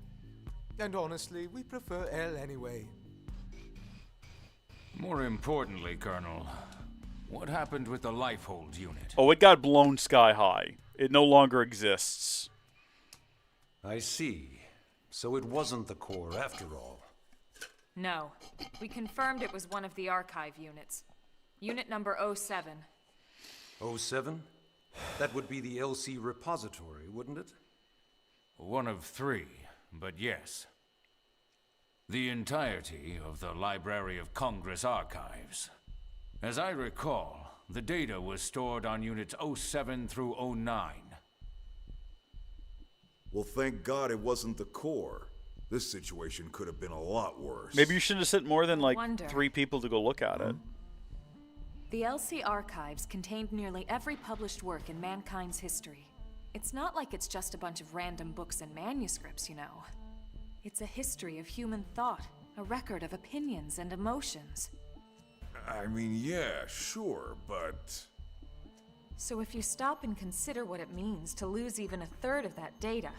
And honestly, we prefer El anyway. More importantly, Colonel, what happened with the Lifehold unit? Oh, it got blown sky high. It no longer exists. I see. So it wasn't the core after all. No. We confirmed it was one of the archive units. Unit number 07. 07? That would be the LC repository, wouldn't it? One of 3, but yes. The entirety of the Library of Congress archives. As I recall, the data was stored on units 07 through 09. Well, thank God it wasn't the core. This situation could have been a lot worse. Maybe you shouldn't have sent more than, like, Wonder. 3 people to go look at it. The LC archives contained nearly every published work in mankind's history. It's not like it's just a bunch of random books and manuscripts, you know. It's a history of human thought, a record of opinions and emotions. I mean, yeah, sure, but... So if you stop and consider what it means to lose even a third of that data,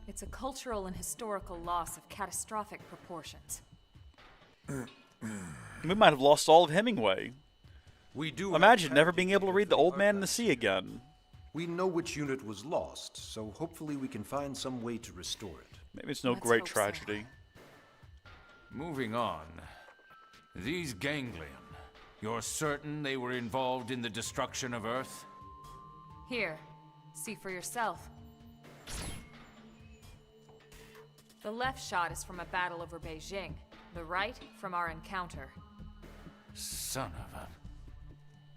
it's a cultural and historical loss of catastrophic proportions. We might have lost all of Hemingway. We do imagine never being able to read The Old Man and the Sea again. We know which unit was lost, so hopefully we can find some way to restore it. Maybe it's no Let's great hope so. tragedy. Moving on. These ganglion. You're certain they were involved in the destruction of Earth? Here, see for yourself. The left shot is from a battle over Beijing, the right from our encounter. Son of a...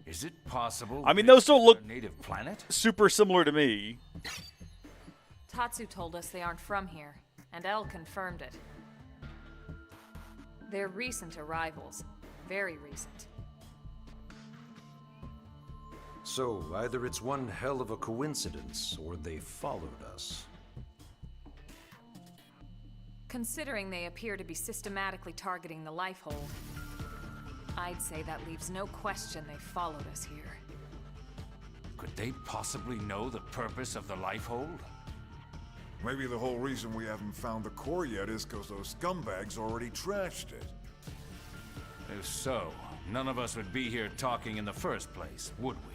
Is it possible? I mean, those don't look a native planet? super similar to me. Tatsu told us they aren't from here, and Elle confirmed it. They're recent arrivals. Very recent. So, either it's one hell of a coincidence, or they followed us. Considering they appear to be systematically targeting the Lifehold, I'd say that leaves no question they followed us here. Could they possibly know the purpose of the Lifehold? Maybe the whole reason we haven't found the core yet is because those scumbags already trashed it. If so, none of us would be here talking in the first place, would we?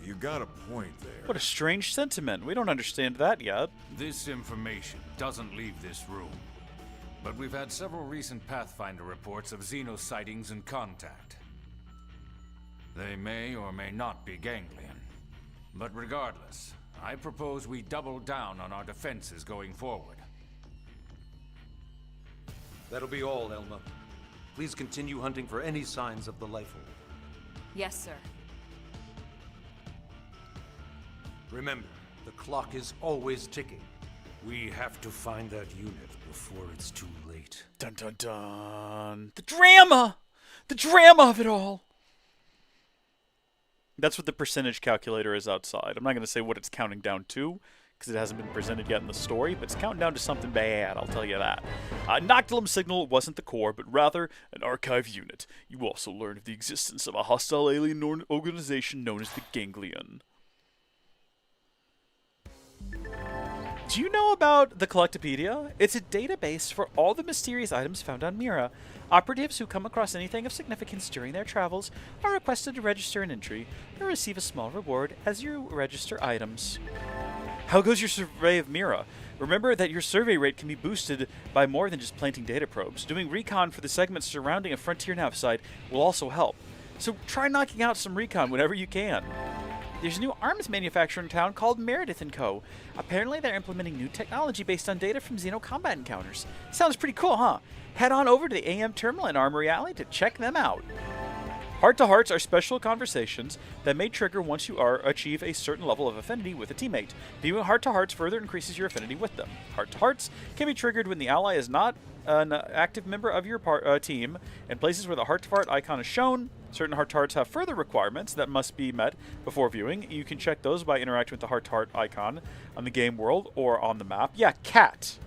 You got a point there. What a strange sentiment. We don't understand that yet. This information doesn't leave this room. But we've had several recent Pathfinder reports of Xeno sightings and contact. They may or may not be ganglion. But regardless, I propose we double down on our defenses going forward. That'll be all, Elma. Please continue hunting for any signs of the Lifehold. Yes, sir. Remember, The clock is always ticking. We have to find that unit before it's too late. Dun dun dun. The drama! The drama of it all! That's what the percentage calculator is outside. I'm not going to say what it's counting down to, because it hasn't been presented yet in the story, but it's counting down to something bad, I'll tell you that. Noctilum Signal wasn't the core, but rather an archive unit. You also learned of the existence of a hostile alien organization known as the Ganglion. Do you know about the Collectopedia? It's a database for all the mysterious items found on Mira. Operatives who come across anything of significance during their travels are requested to register an entry and receive a small reward as you register items. How goes your survey of Mira? Remember that your survey rate can be boosted by more than just planting data probes. Doing recon for the segments surrounding a frontier nav site will also help. So try knocking out some recon whenever you can. There's a new arms manufacturer in town called Meredith & Co. Apparently they're implementing new technology based on data from Xeno combat encounters. Sounds pretty cool, huh? Head on over to the AM terminal in Armory Alley to check them out. Heart-to-hearts are special conversations that may trigger once you achieve a certain level of affinity with a teammate. Viewing heart-to-hearts further increases your affinity with them. Heart-to-hearts can be triggered when the ally is not an active member of your team, and places where the heart-to-heart icon is shown. Certain heart-to-hearts have further requirements that must be met before viewing. You can check those by interacting with the heart-to-heart icon on the game world or on the map. Yeah, cat.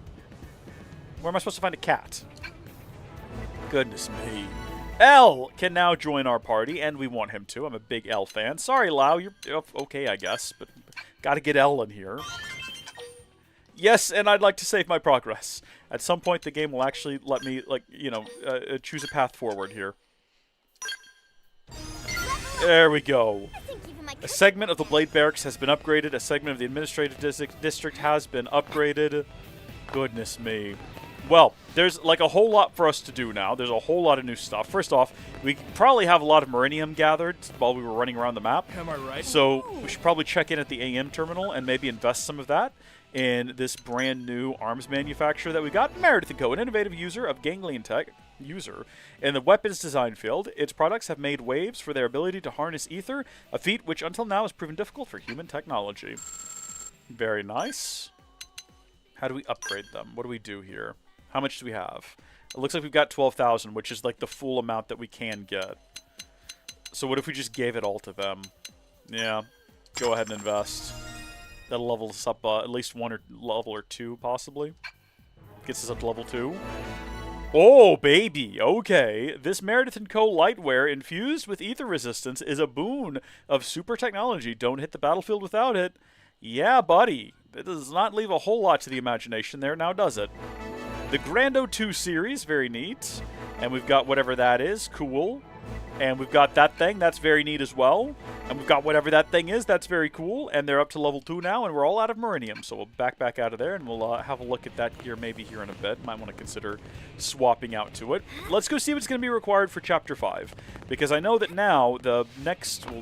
Where am I supposed to find a cat? Goodness me. L can now join our party, and we want him to. I'm a big L fan. Sorry, Lau, you're okay, I guess, but gotta get L in here. Yes, and I'd like to save my progress. At some point, the game will actually let me, like, you know, choose a path forward here. There we go. A segment of the Blade Barracks has been upgraded. A segment of the Administrative District has been upgraded. Goodness me. Well, there's like a whole lot for us to do now. There's a whole lot of new stuff. First off, we probably have a lot of Meridium gathered while we were running around the map. Am I right? So we should probably check in at the AM terminal and maybe invest some of that in this brand new arms manufacturer that we got. Meredith & Co., an innovative user of ganglion tech. In the weapons design field, its products have made waves for their ability to harness ether, a feat which until now has proven difficult for human technology. Very nice. How do we upgrade them? What do we do here? How much do we have? It looks like we've got 12,000, which is like the full amount that we can get. So what if we just gave it all to them? Yeah, go ahead and invest. That'll level us up at least one level or two, possibly. Gets us up to level 2. Oh, baby. Okay. This Meredith & Co. lightware infused with ether resistance is a boon of super technology. Don't hit the battlefield without it. Yeah, buddy. It does not leave a whole lot to the imagination there, now does it? The Grando 2 series, very neat. And we've got whatever that is, cool. And we've got that thing, that's very neat as well. And we've got whatever that thing is, that's very cool. And they're up to level 2 now, and we're all out of Meridium. So we'll back out of there, and we'll have a look at that gear maybe here in a bit. Might want to consider swapping out to it. Let's go see what's going to be required for Chapter 5. Because I know that now, the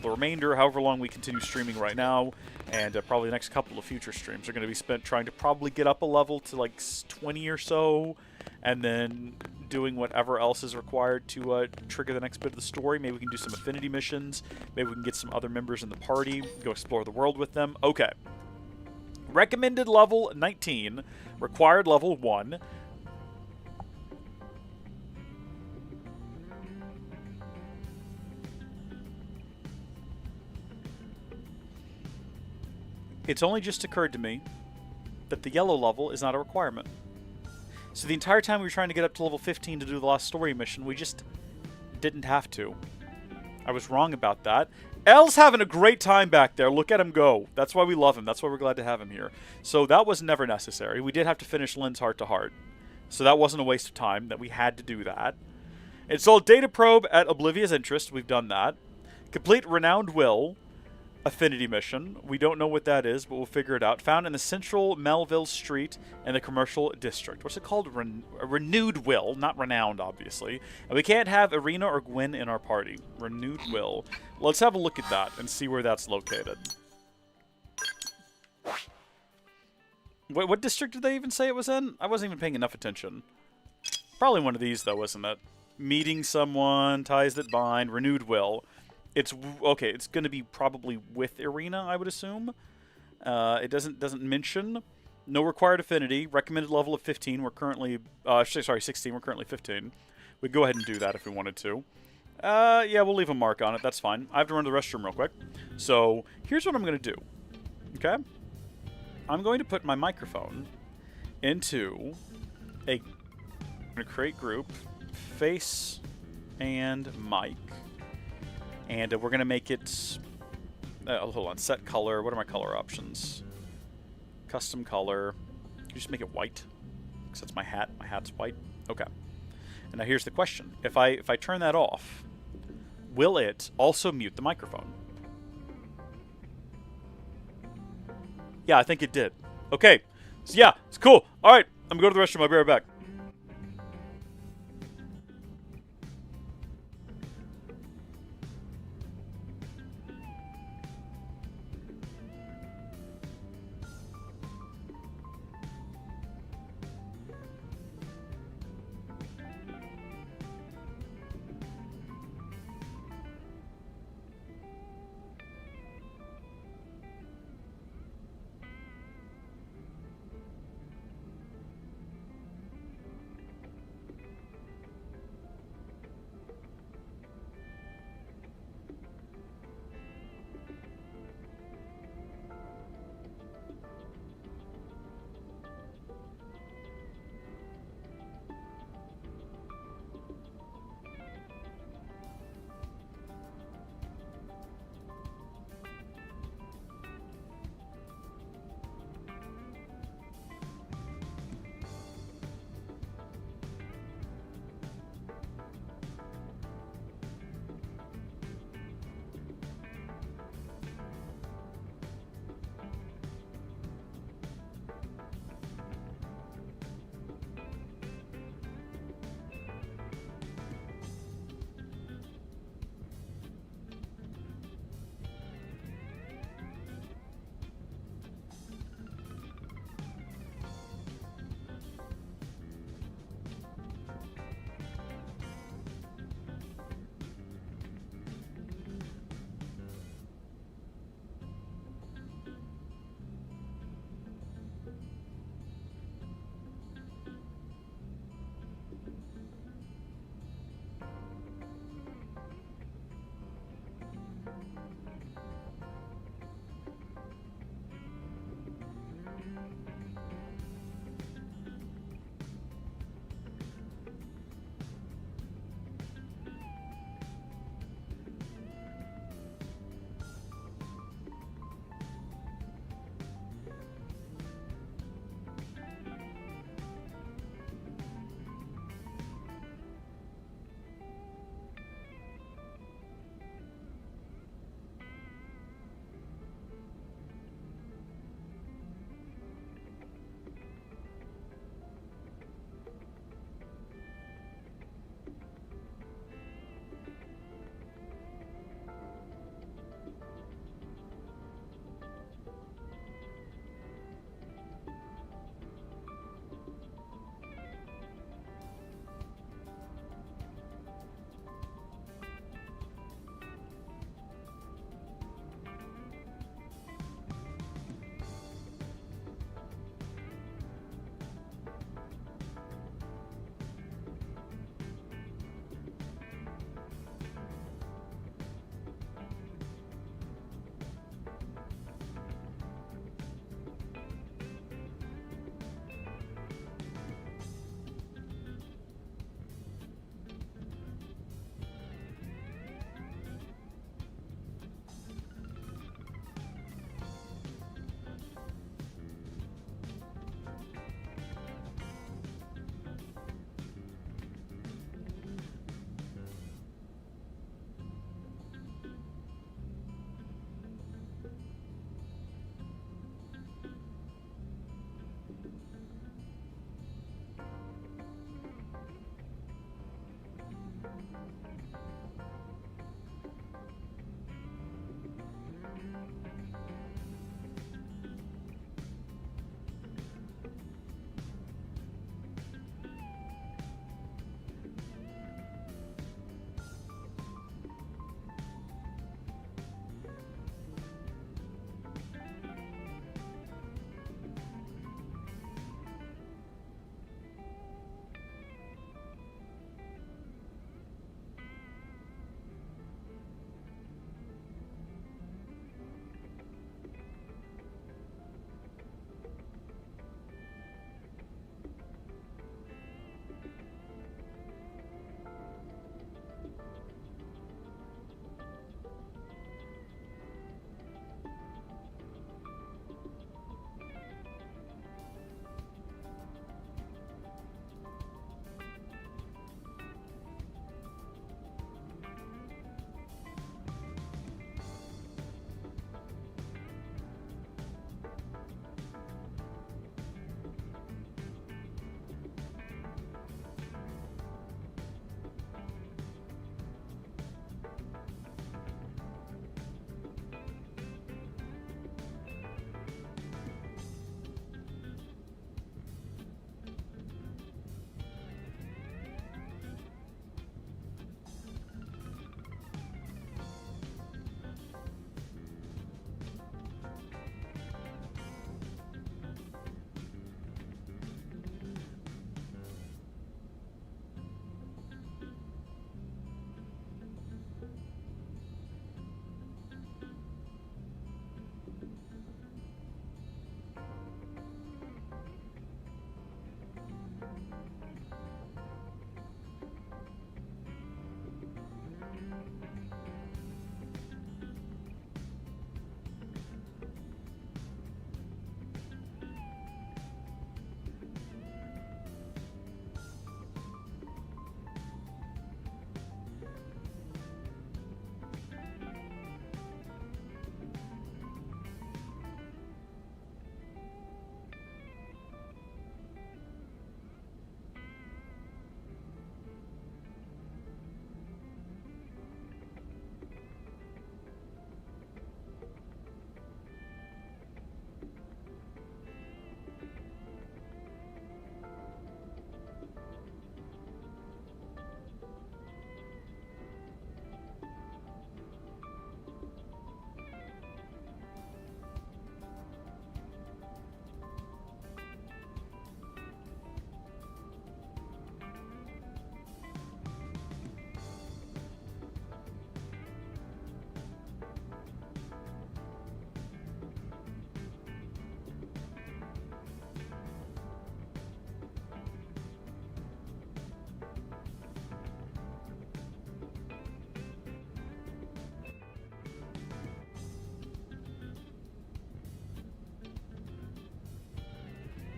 remainder, however long we continue streaming right now, and probably the next couple of future streams are going to be spent trying to probably get up a level to like 20 or so, and then doing whatever else is required to trigger the next bit of the story. Maybe we can do some affinity missions. Maybe we can get some other members in the party, go explore the world with them. Okay. Recommended level 19, required level 1. It's only just occurred to me that the yellow level is not a requirement. So the entire time we were trying to get up to level 15 to do the last story mission, we just didn't have to. I was wrong about that. El's having a great time back there. Look at him go. That's why we love him. That's why we're glad to have him here. So that was never necessary. We did have to finish Lynn's heart-to-heart. So that wasn't a waste of time, that we had to do that. Install data probe at Oblivia's interest. We've done that. Complete Renowned Will. Affinity mission. We don't know what that is, but we'll figure it out. Found in the central Melville Street in the commercial district. What's it called? Renewed Will. Not Renowned, obviously. And we can't have Irina or Gwen in our party. Renewed Will. Let's have a look at that and see where that's located. What district did they even say it was in? I wasn't even paying enough attention. Probably one of these, though, isn't it? Meeting someone, ties that bind, Renewed Will. It's okay, it's going to be probably with Irina, I would assume. It doesn't mention. No required affinity. Recommended level of 15. We're currently, sorry, 16. We're currently 15. We'd go ahead and do that if we wanted to. Yeah, we'll leave a mark on it. That's fine. I have to run to the restroom real quick. So here's what I'm going to do. Okay? I'm going to put my microphone into I'm going to create group, face, and mic. And we're going to make it... hold on. Set color. What are my color options? Custom color. Can you just make it white? Because that's my hat. My hat's white. Okay. And now here's the question. If I turn that off, will it also mute the microphone? Yeah, I think it did. Okay. So yeah, it's cool. All right. I'm going to go to the restroom. I'll be right back.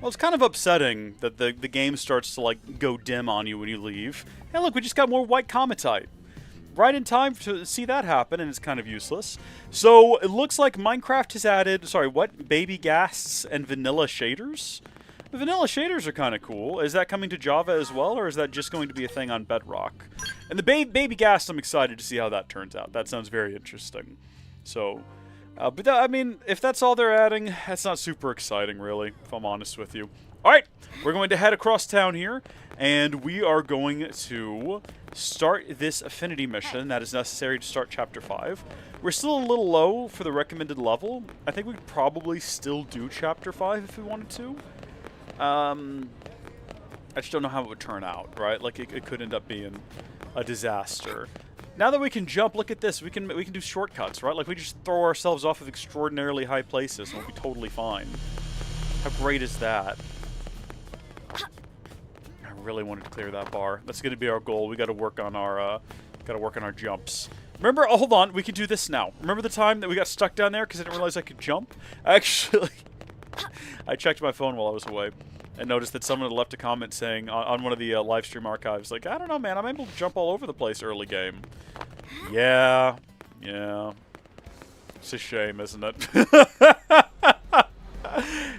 Well, it's kind of upsetting that the game starts to, like, go dim on you when you leave. Hey, look, we just got more white cometite. Right in time to see that happen, and it's kind of useless. So, it looks like Minecraft has added, baby ghasts and vanilla shaders? The vanilla shaders are kind of cool. Is that coming to Java as well, or is that just going to be a thing on Bedrock? And the baby ghasts, I'm excited to see how that turns out. That sounds very interesting. So... I mean, if that's all they're adding, that's not super exciting, really, if I'm honest with you. Alright, we're going to head across town here, and we are going to start this affinity mission that is necessary to start Chapter 5. We're still a little low for the recommended level. I think we could probably still do Chapter 5 if we wanted to. I just don't know how it would turn out, right? Like, it could end up being a disaster. Now that we can jump, look at this. We can do shortcuts, right? Like, we just throw ourselves off of extraordinarily high places and we'll be totally fine. How great is that? I really wanted to clear that bar. That's going to be our goal. We got to work on our jumps. Remember? Oh, hold on. We can do this now. Remember the time that we got stuck down there because I didn't realize I could jump? Actually, I checked my phone while I was away and noticed that someone had left a comment saying on one of the live stream archives, like, I don't know, man, I'm able to jump all over the place early game. Yeah. It's a shame, isn't it?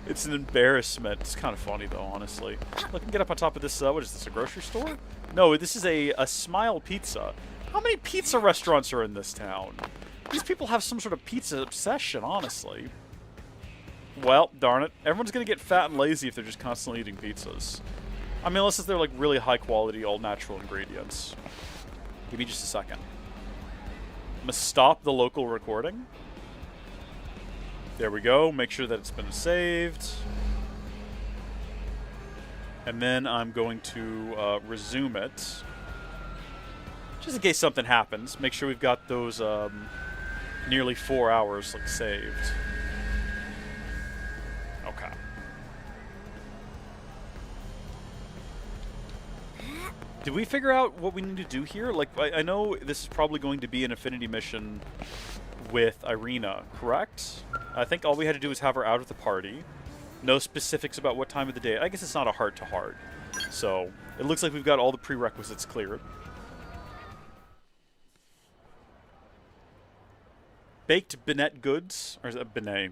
It's an embarrassment. It's kind of funny, though, honestly. Look, get up on top of this, what is this, a grocery store? No, this is a Smile Pizza. How many pizza restaurants are in this town? These people have some sort of pizza obsession, honestly. Well, darn it. Everyone's going to get fat and lazy if they're just constantly eating pizzas. I mean, unless they're, like, really high-quality, all-natural ingredients. Give me just a second. I'm going to stop the local recording. There we go. Make sure that it's been saved. And then I'm going to resume it. Just in case something happens. Make sure we've got those nearly 4 hours, like, saved. Okay. Did we figure out what we need to do here? Like, I know this is probably going to be an affinity mission with Irina, correct? I think all we had to do was have her out of the party. No specifics about what time of the day. I guess it's not a heart-to-heart. So, it looks like we've got all the prerequisites cleared. Baked Benet goods? Or is it Benet?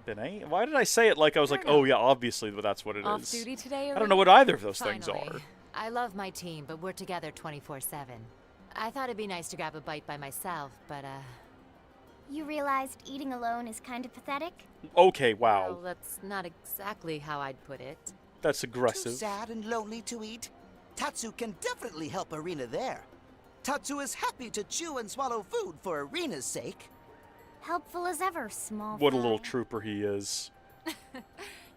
Benet? Why did I say it like I was like, oh yeah, obviously that's what it is. Off duty today, I don't know what either of those Finally. things are. I love my team, but we're together 24/7. I thought it'd be nice to grab a bite by myself, but You realized eating alone is kind of pathetic? Okay, wow. well, that's not exactly how I'd put it. That's Too aggressive. sad and lonely to eat? Tatsu can definitely help Irina there. Tatsu is happy to chew and swallow food for Irina's sake. Helpful as ever, small What a fry. little trooper he is.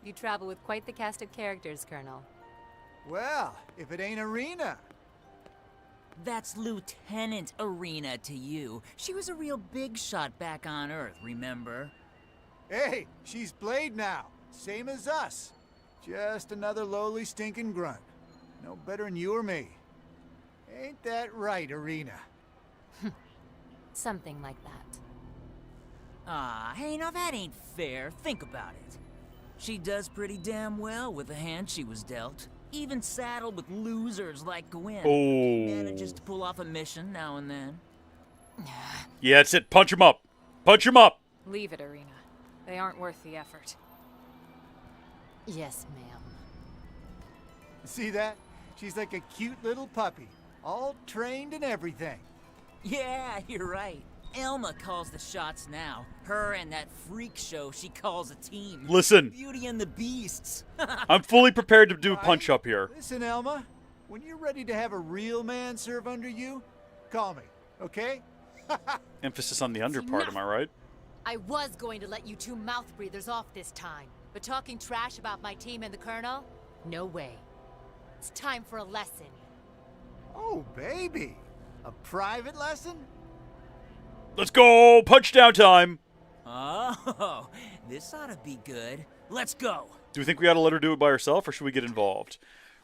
You travel with quite the cast of characters, Colonel. Well, if it ain't Irina. That's Lieutenant Irina to you. She was a real big shot back on Earth, remember? Hey, she's Blade now. Same as us. Just another lowly stinking grunt. No better than you or me. Ain't that right, Irina? Something like that. Ah, hey, now that ain't fair. Think about it. She does pretty damn well with the hand she was dealt. Even saddled with losers like Gwen. Oh. Manages to pull off a mission now and then. Yeah, that's it. Punch him up. Punch him up. Leave it, Irina. They aren't worth the effort. Yes, ma'am. See that? She's like a cute little puppy. All trained and everything. Yeah, you're right. Elma calls the shots now. Her and that freak show she calls a team. Listen. Beauty and the Beasts. I'm fully prepared to do a punch up here. Listen, Elma. When you're ready to have a real man serve under you, call me, okay? Emphasis on the under part, am I right? I was going to let you two mouth breathers off this time, but talking trash about my team and the Colonel? No way. It's time for a lesson. Oh, baby. A private lesson? Let's go! Punch down time! Oh, this ought to be good. Let's go. Do we think we ought to let her do it by herself, or should we get involved?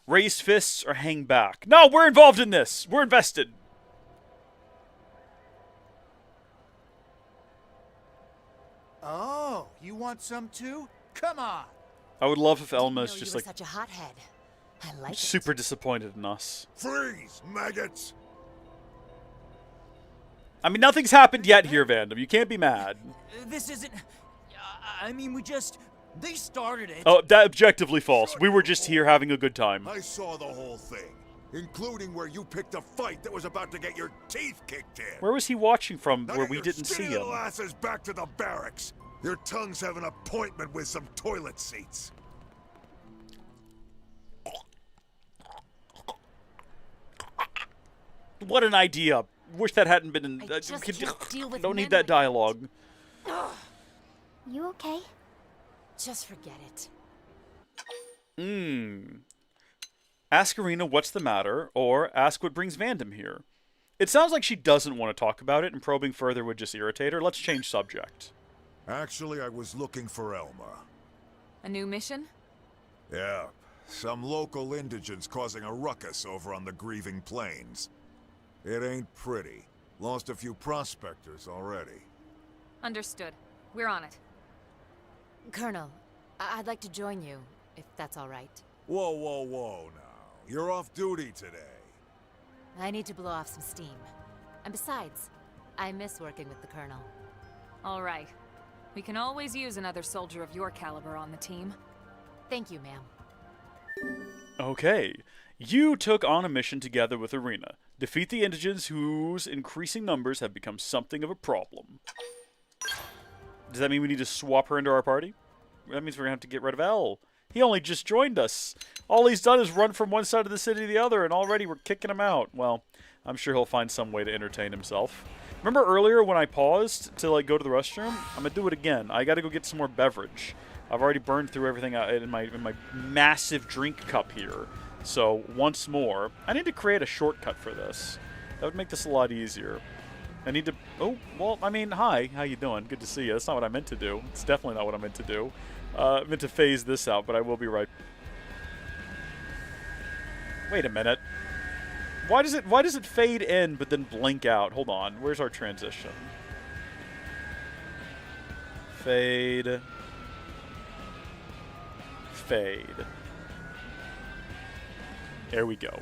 Raise fists or hang back? No, we're involved in this! We're invested! Oh, you want some too? Come on. I would love if Didn't Elma's know just you were like such a hothead. I like it. super disappointed in us. Freeze, maggots! I mean, nothing's happened yet here, Vandom. You can't be mad. This isn't... I mean, we just... They started it. Oh, that objectively false. We were just here having a good time. I saw the whole thing, including where you picked a fight that was about to get your teeth kicked in. Where was he watching from Now where get we your didn't see skinny him? little asses back to the barracks. Your tongues have an appointment with some toilet seats. What an idea. Wish that hadn't been in... I just can't deal with don't need men that like dialogue. You okay? Just forget it. Ask Irina what's the matter, or ask what brings Vandom here. It sounds like she doesn't want to talk about it, and probing further would just irritate her. Let's change subject. Actually, I was looking for Elma. A new mission? Yeah, some local indigents causing a ruckus over on the Grieving Plains. It ain't pretty. Lost a few prospectors already. Understood. We're on it. Colonel, I'd like to join you, if that's all right. Whoa, whoa, whoa now. You're off duty today. I need to blow off some steam. And besides, I miss working with the Colonel. All right. We can always use another soldier of your caliber on the team. Thank you, ma'am. Okay. You took on a mission together with Irina. Defeat the indigents whose increasing numbers have become something of a problem. Does that mean we need to swap her into our party? That means we're going to have to get rid of Elle. He only just joined us. All he's done is run from one side of the city to the other, and already we're kicking him out. Well, I'm sure he'll find some way to entertain himself. Remember earlier when I paused to like go to the restroom? I'm going to do it again. I got to go get some more beverage. I've already burned through everything in my massive drink cup here. So, once more, I need to create a shortcut for this. That would make this a lot easier. I need to... Oh, well, I mean, hi. How you doing? Good to see you. That's not what I meant to do. It's definitely not what I meant to do. I meant to phase this out, but I will be right... Wait a minute. Why does it fade in but then blink out? Hold on. Where's our transition? Fade. Fade. There we go.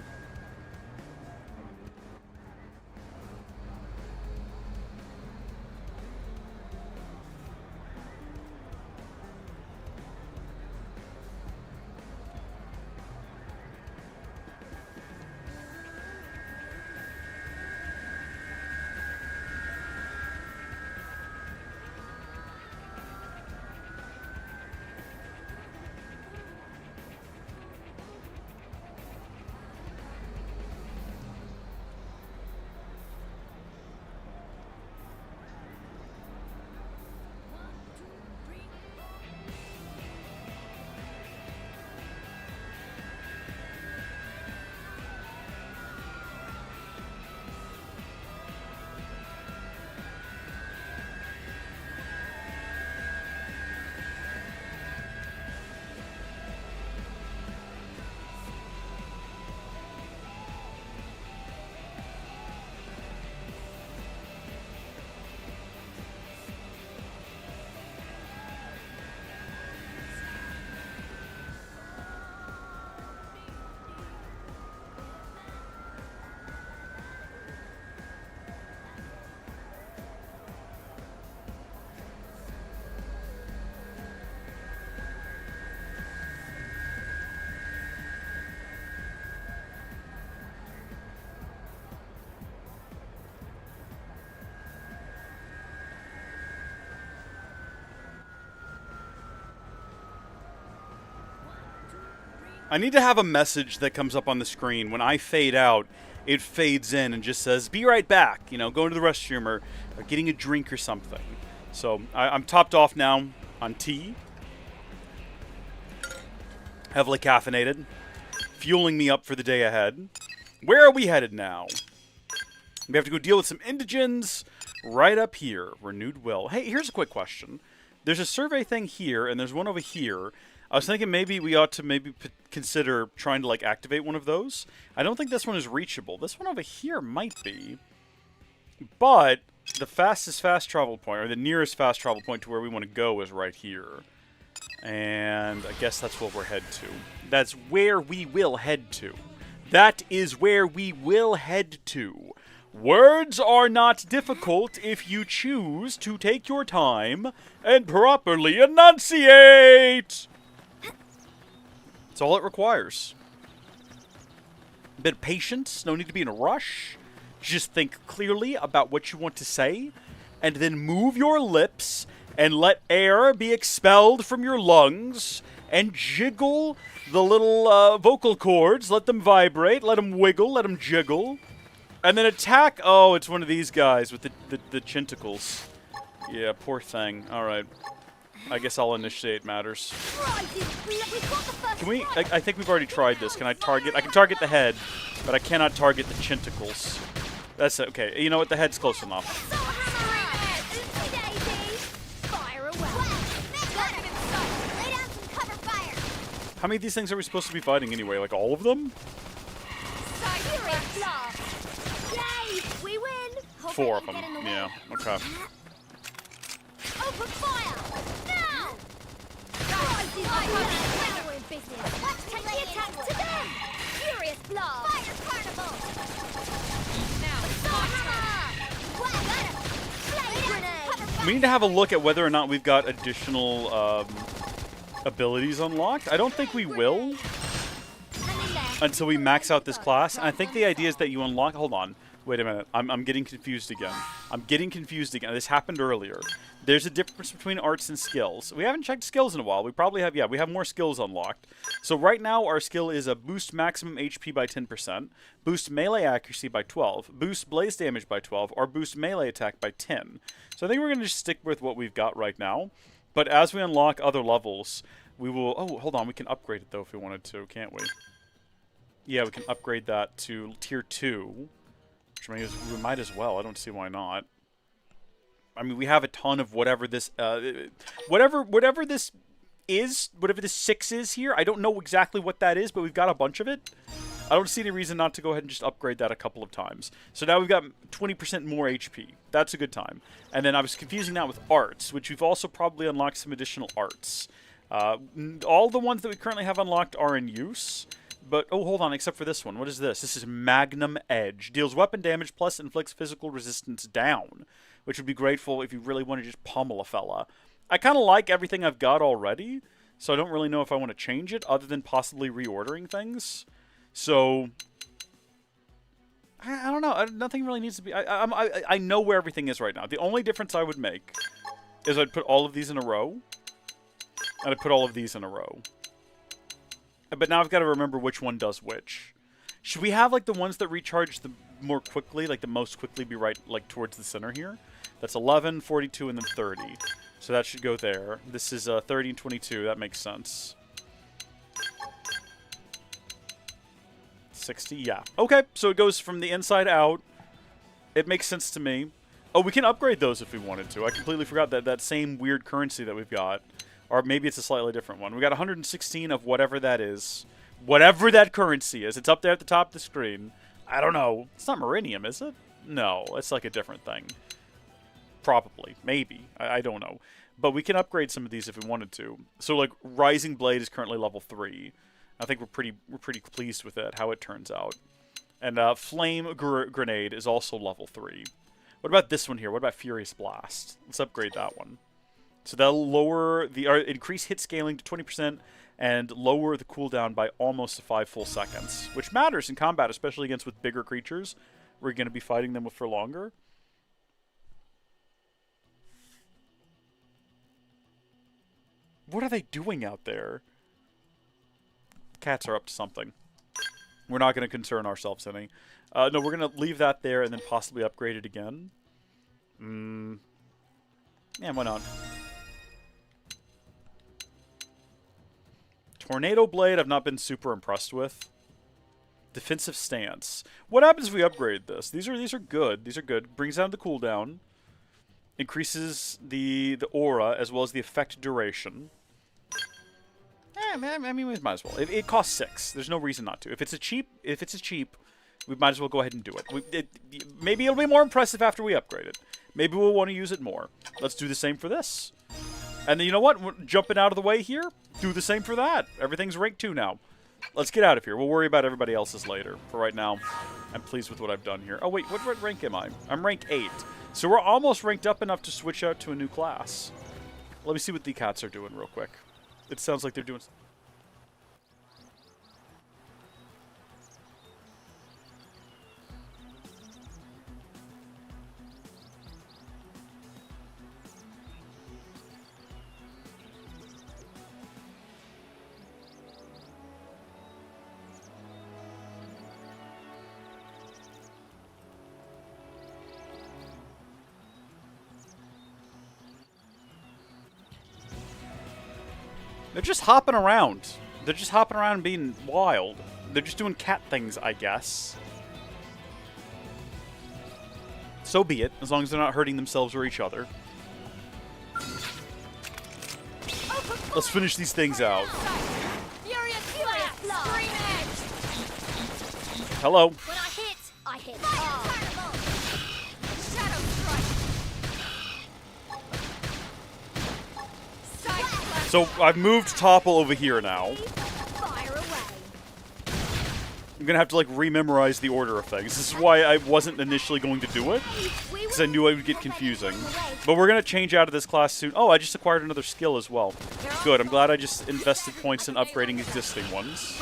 I need to have a message that comes up on the screen. When I fade out, it fades in and just says, be right back, you know, going to the restroom or getting a drink or something. So I'm topped off now on tea. Heavily caffeinated. Fueling me up for the day ahead. Where are we headed now? We have to go deal with some indigents right up here. Renewed will. Hey, here's a quick question. There's a survey thing here, and there's one over here. I was thinking maybe we ought to consider trying to, like, activate one of those. I don't think this one is reachable. This one over here might be. But the fastest fast travel point, or the nearest fast travel point to where we want to go is right here. And I guess that's where we're head to. That's where we will head to. That is where we will head to. Words are not difficult if you choose to take your time and properly enunciate. That's all it requires. A bit of patience, no need to be in a rush. Just think clearly about what you want to say, and then move your lips and let air be expelled from your lungs, and jiggle the little vocal cords. Let them vibrate, let them wiggle, let them jiggle. And then attack. Oh, it's one of these guys with the tentacles. Yeah, poor thing. Alright. I guess I'll initiate matters. Can we... I think we've already tried this. Can I target... I can target the head, but I cannot target the tentacles. That's okay. You know what? The head's close enough. How many of these things are we supposed to be fighting anyway? Like all of them? 4 of them. Yeah, okay. Open fire! Now! Let's take the attack to them! Furious blast! Fire carnival! We need to have a look at whether or not we've got additional abilities unlocked. I don't think we will until we max out this class. And I think the idea is that you unlock... Hold on. Wait a minute. I'm getting confused again. This happened earlier. There's a difference between arts and skills. We haven't checked skills in a while. We probably have, yeah, we have more skills unlocked. So right now our skill is a boost maximum HP by 10%, boost melee accuracy by 12, boost blaze damage by 12, or boost melee attack by 10. So I think we're going to just stick with what we've got right now. But as we unlock other levels, we will... Oh, hold on. We can upgrade it, though, if we wanted to, can't we? Yeah, we can upgrade that to Tier 2. We might as well. I don't see why not. I mean, we have a ton of whatever this, whatever this is, whatever this 6 is here. I don't know exactly what that is, but we've got a bunch of it. I don't see any reason not to go ahead and just upgrade that a couple of times. So now we've got 20% more HP. That's a good time. And then I was confusing that with arts, which we've also probably unlocked some additional arts. All the ones that we currently have unlocked are in use. But, oh, hold on, except for this one. What is this? This is Magnum Edge. Deals weapon damage plus inflicts physical resistance down, which would be grateful if you really want to just pummel a fella. I kind of like everything I've got already, so I don't really know if I want to change it, other than possibly reordering things. So, I don't know. Nothing really needs to be... I know where everything is right now. The only difference I would make is I'd put all of these in a row, and I'd put all of these in a row. But now I've got to remember which one does which. Should we have, like, the ones that recharge the more quickly, like, the most quickly be right, like, towards the center here? That's 11, 42, and then 30. So that should go there. This is 30 and 22. That makes sense. 60, yeah. Okay, so it goes from the inside out. It makes sense to me. Oh, we can upgrade those if we wanted to. I completely forgot that same weird currency that we've got. Or maybe it's a slightly different one. We got 116 of whatever that is. Whatever that currency is. It's up there at the top of the screen. I don't know. It's not Meridium, is it? No, it's like a different thing. Probably. Maybe. I don't know. But we can upgrade some of these if we wanted to. So, like, Rising Blade is currently level 3. I think we're pretty pleased with it, how it turns out. And Flame Grenade is also level 3. What about this one here? What about Furious Blast? Let's upgrade that one. So that'll lower the increase hit scaling to 20% and lower the cooldown by almost 5 full seconds, which matters in combat, especially against with bigger creatures. We're going to be fighting them for longer. What are they doing out there? Cats are up to something. We're not going to concern ourselves any. No, we're going to leave that there and then possibly upgrade it again. Yeah, why not? Tornado Blade, I've not been super impressed with. Defensive Stance. What happens if we upgrade this? These are good. These are good. Brings down the cooldown. Increases the aura as well as the effect duration. I mean, we might as well. It costs 6. There's no reason not to. If it's cheap, we might as well go ahead and do it. Maybe it'll be more impressive after we upgrade it. Maybe we'll want to use it more. Let's do the same for this. And then, you know what? We're jumping out of the way here. Do the same for that. Everything's rank 2 now. Let's get out of here. We'll worry about everybody else's later. For right now, I'm pleased with what I've done here. Oh, wait. What rank am I? I'm rank 8. So we're almost ranked up enough to switch out to a new class. Let me see what the cats are doing real quick. It sounds like they're doing... They're just hopping around. They're just hopping around and being wild. They're just doing cat things, I guess. So be it, as long as they're not hurting themselves or each other. Let's finish these things out. Hello. When I hit So I've moved Topple over here now. I'm gonna have to like rememorize the order of things. This is why I wasn't initially going to do it, because I knew it would get confusing. But we're gonna change out of this class soon. Oh, I just acquired another skill as well. Good. I'm glad I just invested points in upgrading existing ones.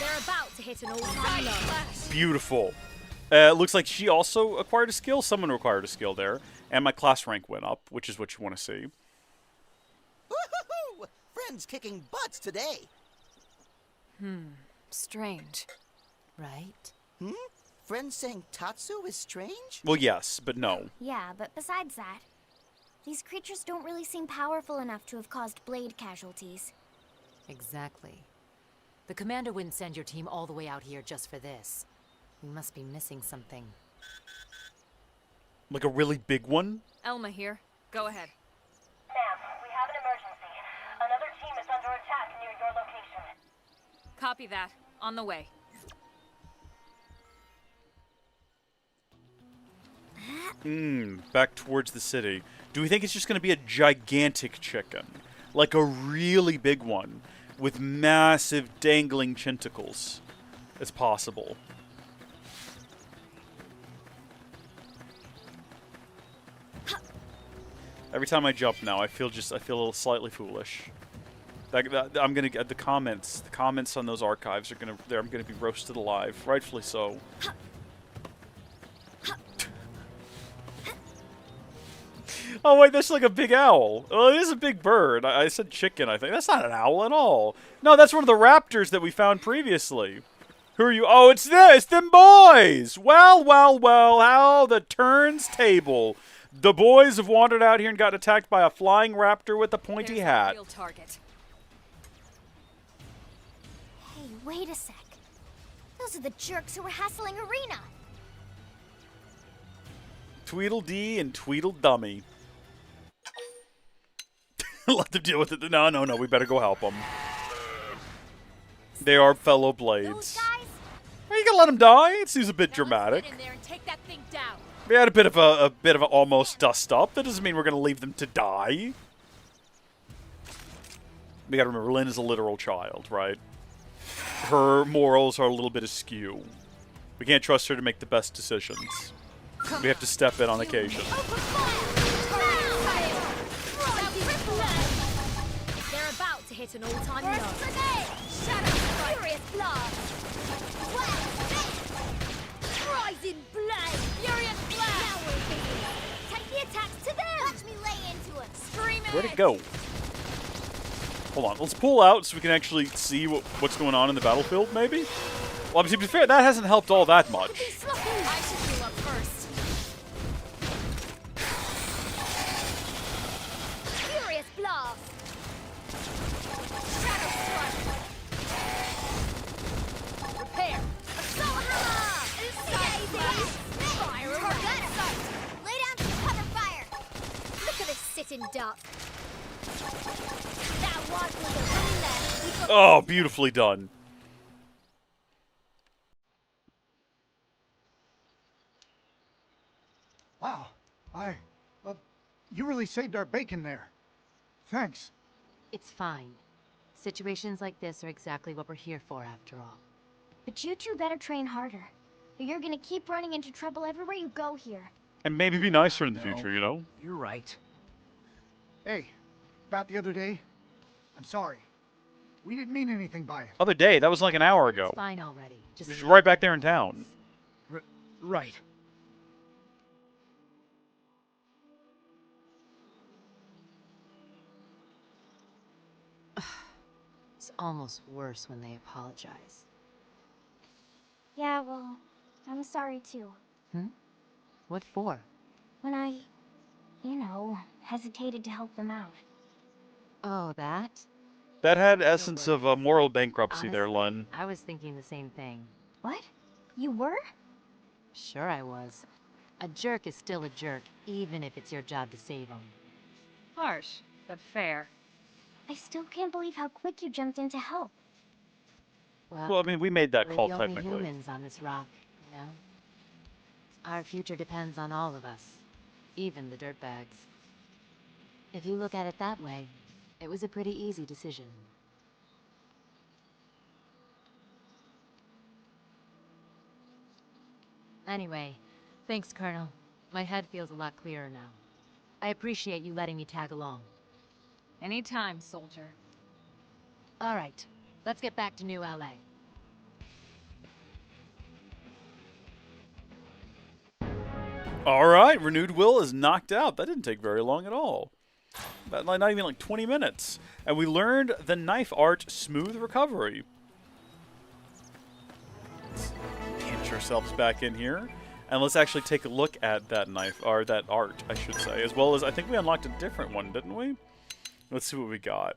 They're about to hit an all-time low. Beautiful. Looks like she also acquired a skill. Someone acquired a skill there. And my class rank went up, which is what you want to see. Woohoo! Friends kicking butts today. Strange. Right? Friends saying Tatsu is strange? Well, yes, but no. Yeah, but besides that, these creatures don't really seem powerful enough to have caused blade casualties. Exactly. The commander wouldn't send your team all the way out here just for this. We must be missing something. Like a really big one? Elma here. Go ahead. Sam, we have an emergency. Another team is under attack near your location. Copy that. On the way. Back towards the city. Do we think it's just going to be a gigantic chicken? Like a really big one with massive dangling tentacles? It's possible. Every time I jump now, I feel a little slightly foolish. I'm gonna get the comments. The comments on those archives are I'm gonna be roasted alive, rightfully so. Oh wait, that's like a big owl. Oh, it is a big bird. I said chicken, I think. That's not an owl at all. No, that's one of the raptors that we found previously. Who are you? Oh, it's them boys! Well, how the turns table. The boys have wandered out here and got attacked by a flying raptor with a pointy hat. Real target. Hey, wait a sec. Those are the jerks who were hassling Arena. Tweedledee and Tweedledummy. Let them deal with it. No, we better go help them. They are fellow blades. Are you gonna let them die? It seems a bit dramatic. Get in there and take that thing down. We had a bit of a almost dust up. That doesn't mean we're gonna leave them to die. We gotta remember, Lynn is a literal child, right? Her morals are a little bit askew. We can't trust her to make the best decisions. We have to step in on occasion. They're about to hit an all-time low. Furious blast. Rising blade. Furious blast. Take the attacks to them. Watch me lay into it. Screaming. Where'd it go? Hold on. Let's pull out so we can actually see what's going on in the battlefield, maybe? Well, to be fair, that hasn't helped all that much. I should heal up first. Furious blast. Shadow strike. Repair. Assault hammer. Fire away. Lay down to cover fire. Look at this sitting duck. Oh, beautifully done. Wow. You really saved our bacon there. Thanks. It's fine. Situations like this are exactly what we're here for, after all. But you two better train harder. Or you're gonna keep running into trouble everywhere you go here. And maybe be nicer in the future, you know? You're right. Hey, about the other day, I'm sorry. We didn't mean anything by it. Other day, that was like an hour ago. It's fine already. Just right back there in town. Right. It's almost worse when they apologize. Yeah, well, I'm sorry too. What for? When I, hesitated to help them out. Oh, that? That had essence of moral bankruptcy there, Len. I was thinking the same thing. What? You were? Sure I was. A jerk is still a jerk, even if it's your job to save him. Harsh, but fair. I still can't believe how quick you jumped in to help. Well, I mean, we made that we're call the only technically. humans on this rock, you know? Our future depends on all of us, even the dirtbags. If you look at it that way, it was a pretty easy decision. Anyway, thanks, Colonel. My head feels a lot clearer now. I appreciate you letting me tag along. Anytime, soldier. All right, let's get back to New LA. All right, Renewed Will is knocked out. That didn't take very long at all. Not even like 20 minutes. And we learned the knife art, Smooth Recovery. Let's pinch ourselves back in here. And let's actually take a look at that knife, or that art, I should say. As well as, I think we unlocked a different one, didn't we? Let's see what we got.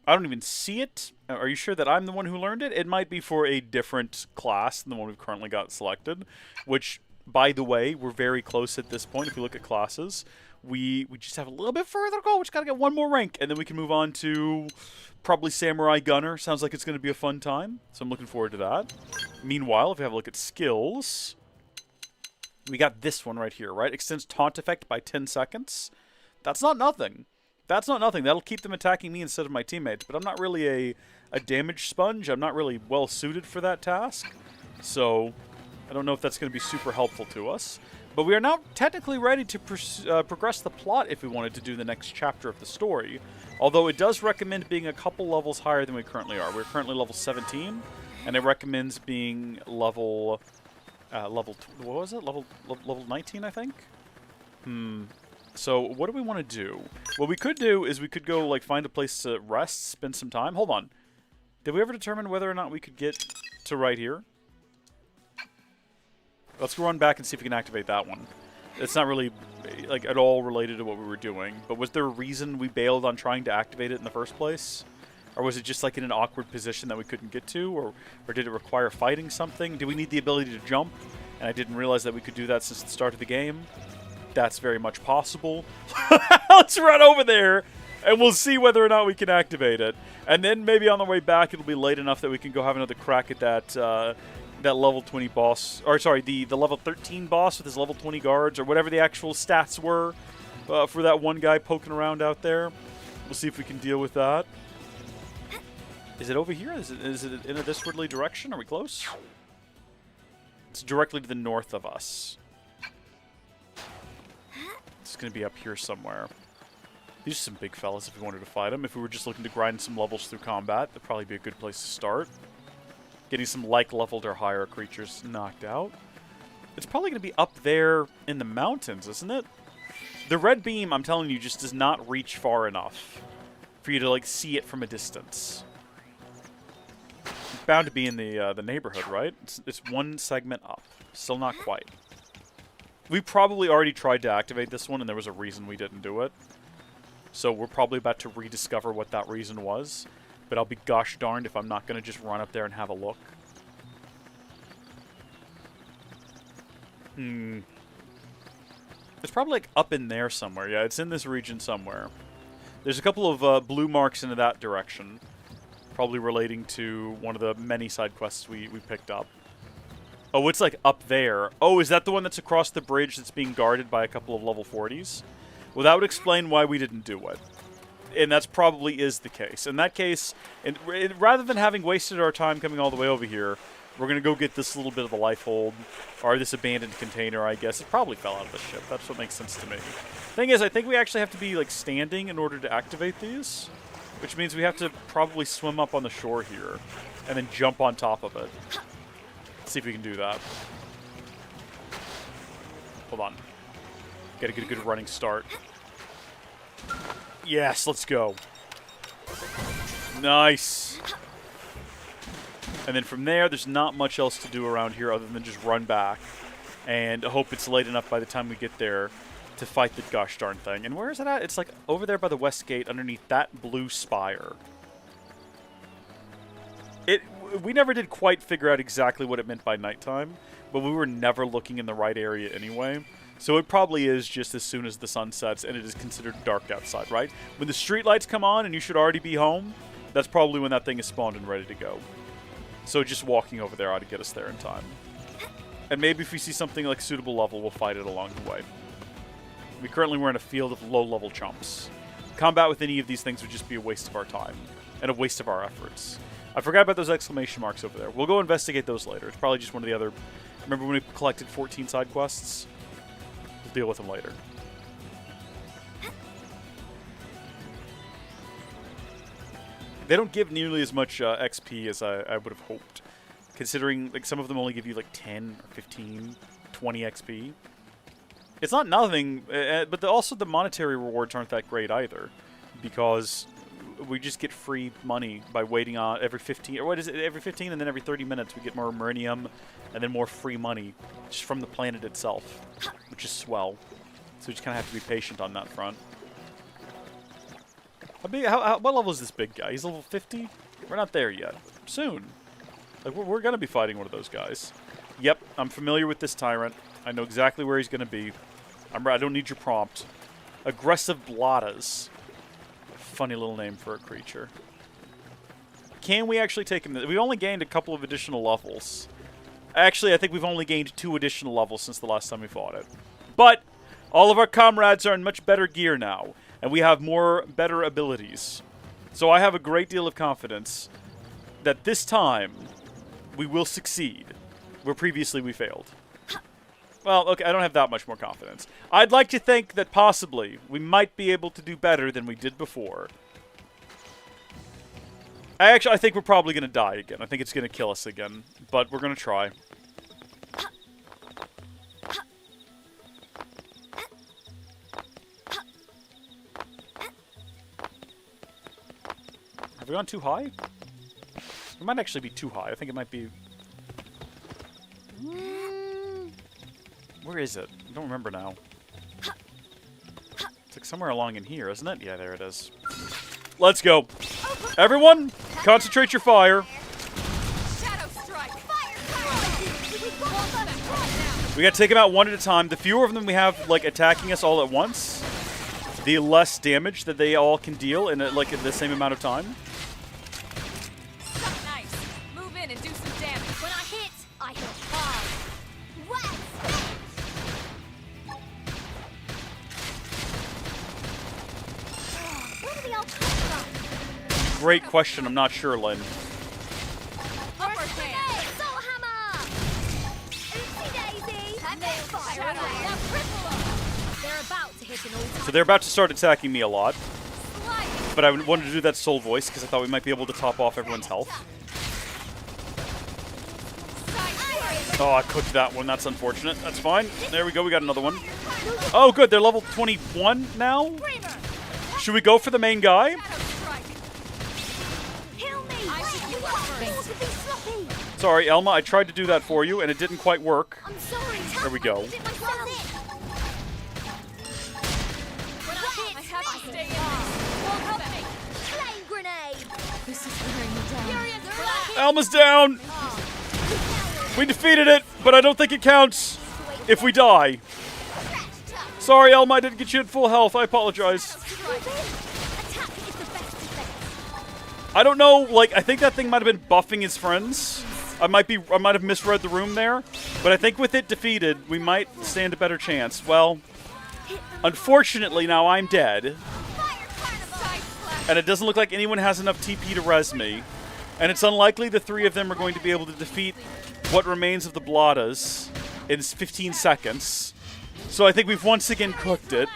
I don't even see it. Are you sure that I'm the one who learned it? It might be for a different class than the one we've currently got selected. Which, by the way, we're very close at this point. If you look at classes, we just have a little bit further to go. We just got to get one more rank, and then we can move on to probably Samurai Gunner. Sounds like it's going to be a fun time, so I'm looking forward to that. Meanwhile, if we have a look at skills, we got this one right here, right? Extends taunt effect by 10 seconds. That's not nothing. That's not nothing. That'll keep them attacking me instead of my teammates, but I'm not really a damage sponge. I'm not really well suited for that task, so I don't know if that's going to be super helpful to us. But we are now technically ready to progress the plot if we wanted to do the next chapter of the story. Although it does recommend being a couple levels higher than we currently are. We're currently level 17, and it recommends being level... what was it? Level 19, I think? So what do we want to do? What we could do is we could go, like, find a place to rest, spend some time. Hold on. Did we ever determine whether or not we could get to right here? Let's run back and see if we can activate that one. It's not really, like, at all related to what we were doing. But was there a reason we bailed on trying to activate it in the first place? Or was it just, like, in an awkward position that we couldn't get to? Or did it require fighting something? Do we need the ability to jump? And I didn't realize that we could do that since the start of the game. That's very much possible. Let's run over there, and we'll see whether or not we can activate it. And then maybe on the way back, it'll be late enough that we can go have another crack at that that level 20 boss. Or, sorry, the level 13 boss with his level 20 guards, or whatever the actual stats were for that one guy poking around out there. We'll see if we can deal with that. Is it over here? Is it in a thiswardly direction? Are we close? It's directly to the north of us. It's going to be up here somewhere. These are some big fellas if we wanted to fight them. If we were just looking to grind some levels through combat, that'd probably be a good place to start. Getting some like-leveled or higher creatures knocked out. It's probably going to be up there in the mountains, isn't it? The red beam, I'm telling you, just does not reach far enough for you to, like, see it from a distance. It's bound to be in the neighborhood, right? It's one segment up. Still not quite. We probably already tried to activate this one, and there was a reason we didn't do it. So we're probably about to rediscover what that reason was. But I'll be gosh darned if I'm not going to just run up there and have a look. It's probably, like, up in there somewhere. Yeah, it's in this region somewhere. There's a couple of blue marks into that direction. Probably relating to one of the many side quests we picked up. Oh, it's like up there. Oh, is that the one that's across the bridge that's being guarded by a couple of level 40s? Well, that would explain why we didn't do it. And that's probably is the case. In that case, rather than having wasted our time coming all the way over here, we're going to go get this little bit of the life hold, or this abandoned container, I guess. It probably fell out of the ship. That's what makes sense to me. Thing is, I think we actually have to be, like, standing in order to activate these, which means we have to probably swim up on the shore here and then jump on top of it. Let's see if we can do that. Hold on. Gotta get a good running start. Yes, let's go. Nice. And then from there, there's not much else to do around here other than just run back and hope it's late enough by the time we get there to fight the gosh darn thing. And where is it at? It's like over there by the west gate underneath that blue spire. We never did quite figure out exactly what it meant by nighttime, but we were never looking in the right area anyway. So it probably is just as soon as the sun sets and it is considered dark outside, right? When the streetlights come on and you should already be home, that's probably when that thing is spawned and ready to go. So just walking over there ought to get us there in time. And maybe if we see something like suitable level, we'll fight it along the way. We're in a field of low-level chumps. Combat with any of these things would just be a waste of our time and a waste of our efforts. I forgot about those exclamation marks over there. We'll go investigate those later. It's probably just one of the other... Remember when we collected 14 side quests? We'll deal with them later. They don't give nearly as much XP as I would have hoped, considering like some of them only give you like 10 or 15, 20 XP. It's not nothing, but also the monetary rewards aren't that great either, because we just get free money by waiting on every 15, or what is it, every 15 and then every 30 minutes we get more Meridium and then more free money just from the planet itself, which is swell. So we just kind of have to be patient on that front. What level is this big guy? He's level 50? We're not there yet. Soon. Like we're going to be fighting one of those guys. Yep, I'm familiar with this tyrant. I know exactly where he's going to be. I don't need your prompt. Aggressive Blottas. Funny little name for a creature. Can we actually take him? We only gained a couple of additional levels. Actually, I think we've only gained 2 additional levels since the last time we fought it. But all of our comrades are in much better gear now, and we have better abilities. So I have a great deal of confidence that this time we will succeed, where previously we failed. Well, okay, I don't have that much more confidence. I'd like to think that possibly we might be able to do better than we did before. I think we're probably going to die again. I think it's going to kill us again, but we're going to try. Have we gone too high? We might actually be too high. I think it might be... Where is it? I don't remember now. It's like somewhere along in here, isn't it? Yeah, there it is. Let's go. Everyone, concentrate your fire. We gotta take them out one at a time. The fewer of them we have, like, attacking us all at once, the less damage that they all can deal in, like, the same amount of time. Nice. Move in and do some damage. When I hit hard. Well, where do they all come from? Great question. I'm not sure, Lynn. So they're about to start attacking me a lot. But I wanted to do that soul voice because I thought we might be able to top off everyone's health. Oh, I cooked that one. That's unfortunate. That's fine. There we go. We got another one. Oh, good. They're level 21 now. Should we go for the main guy? Sorry, Elma. I tried to do that for you, and it didn't quite work. There we go. Elma's down! We defeated it, but I don't think it counts if we die. Sorry, Elma, I didn't get you at full health. I apologize. I don't know, like, I think that thing might have been buffing his friends. I might have misread the room there, but I think with it defeated, we might stand a better chance. Well, unfortunately, now I'm dead. And it doesn't look like anyone has enough TP to res me. And it's unlikely the three of them are going to be able to defeat what remains of the Bladas in 15 seconds. So I think we've once again cooked it.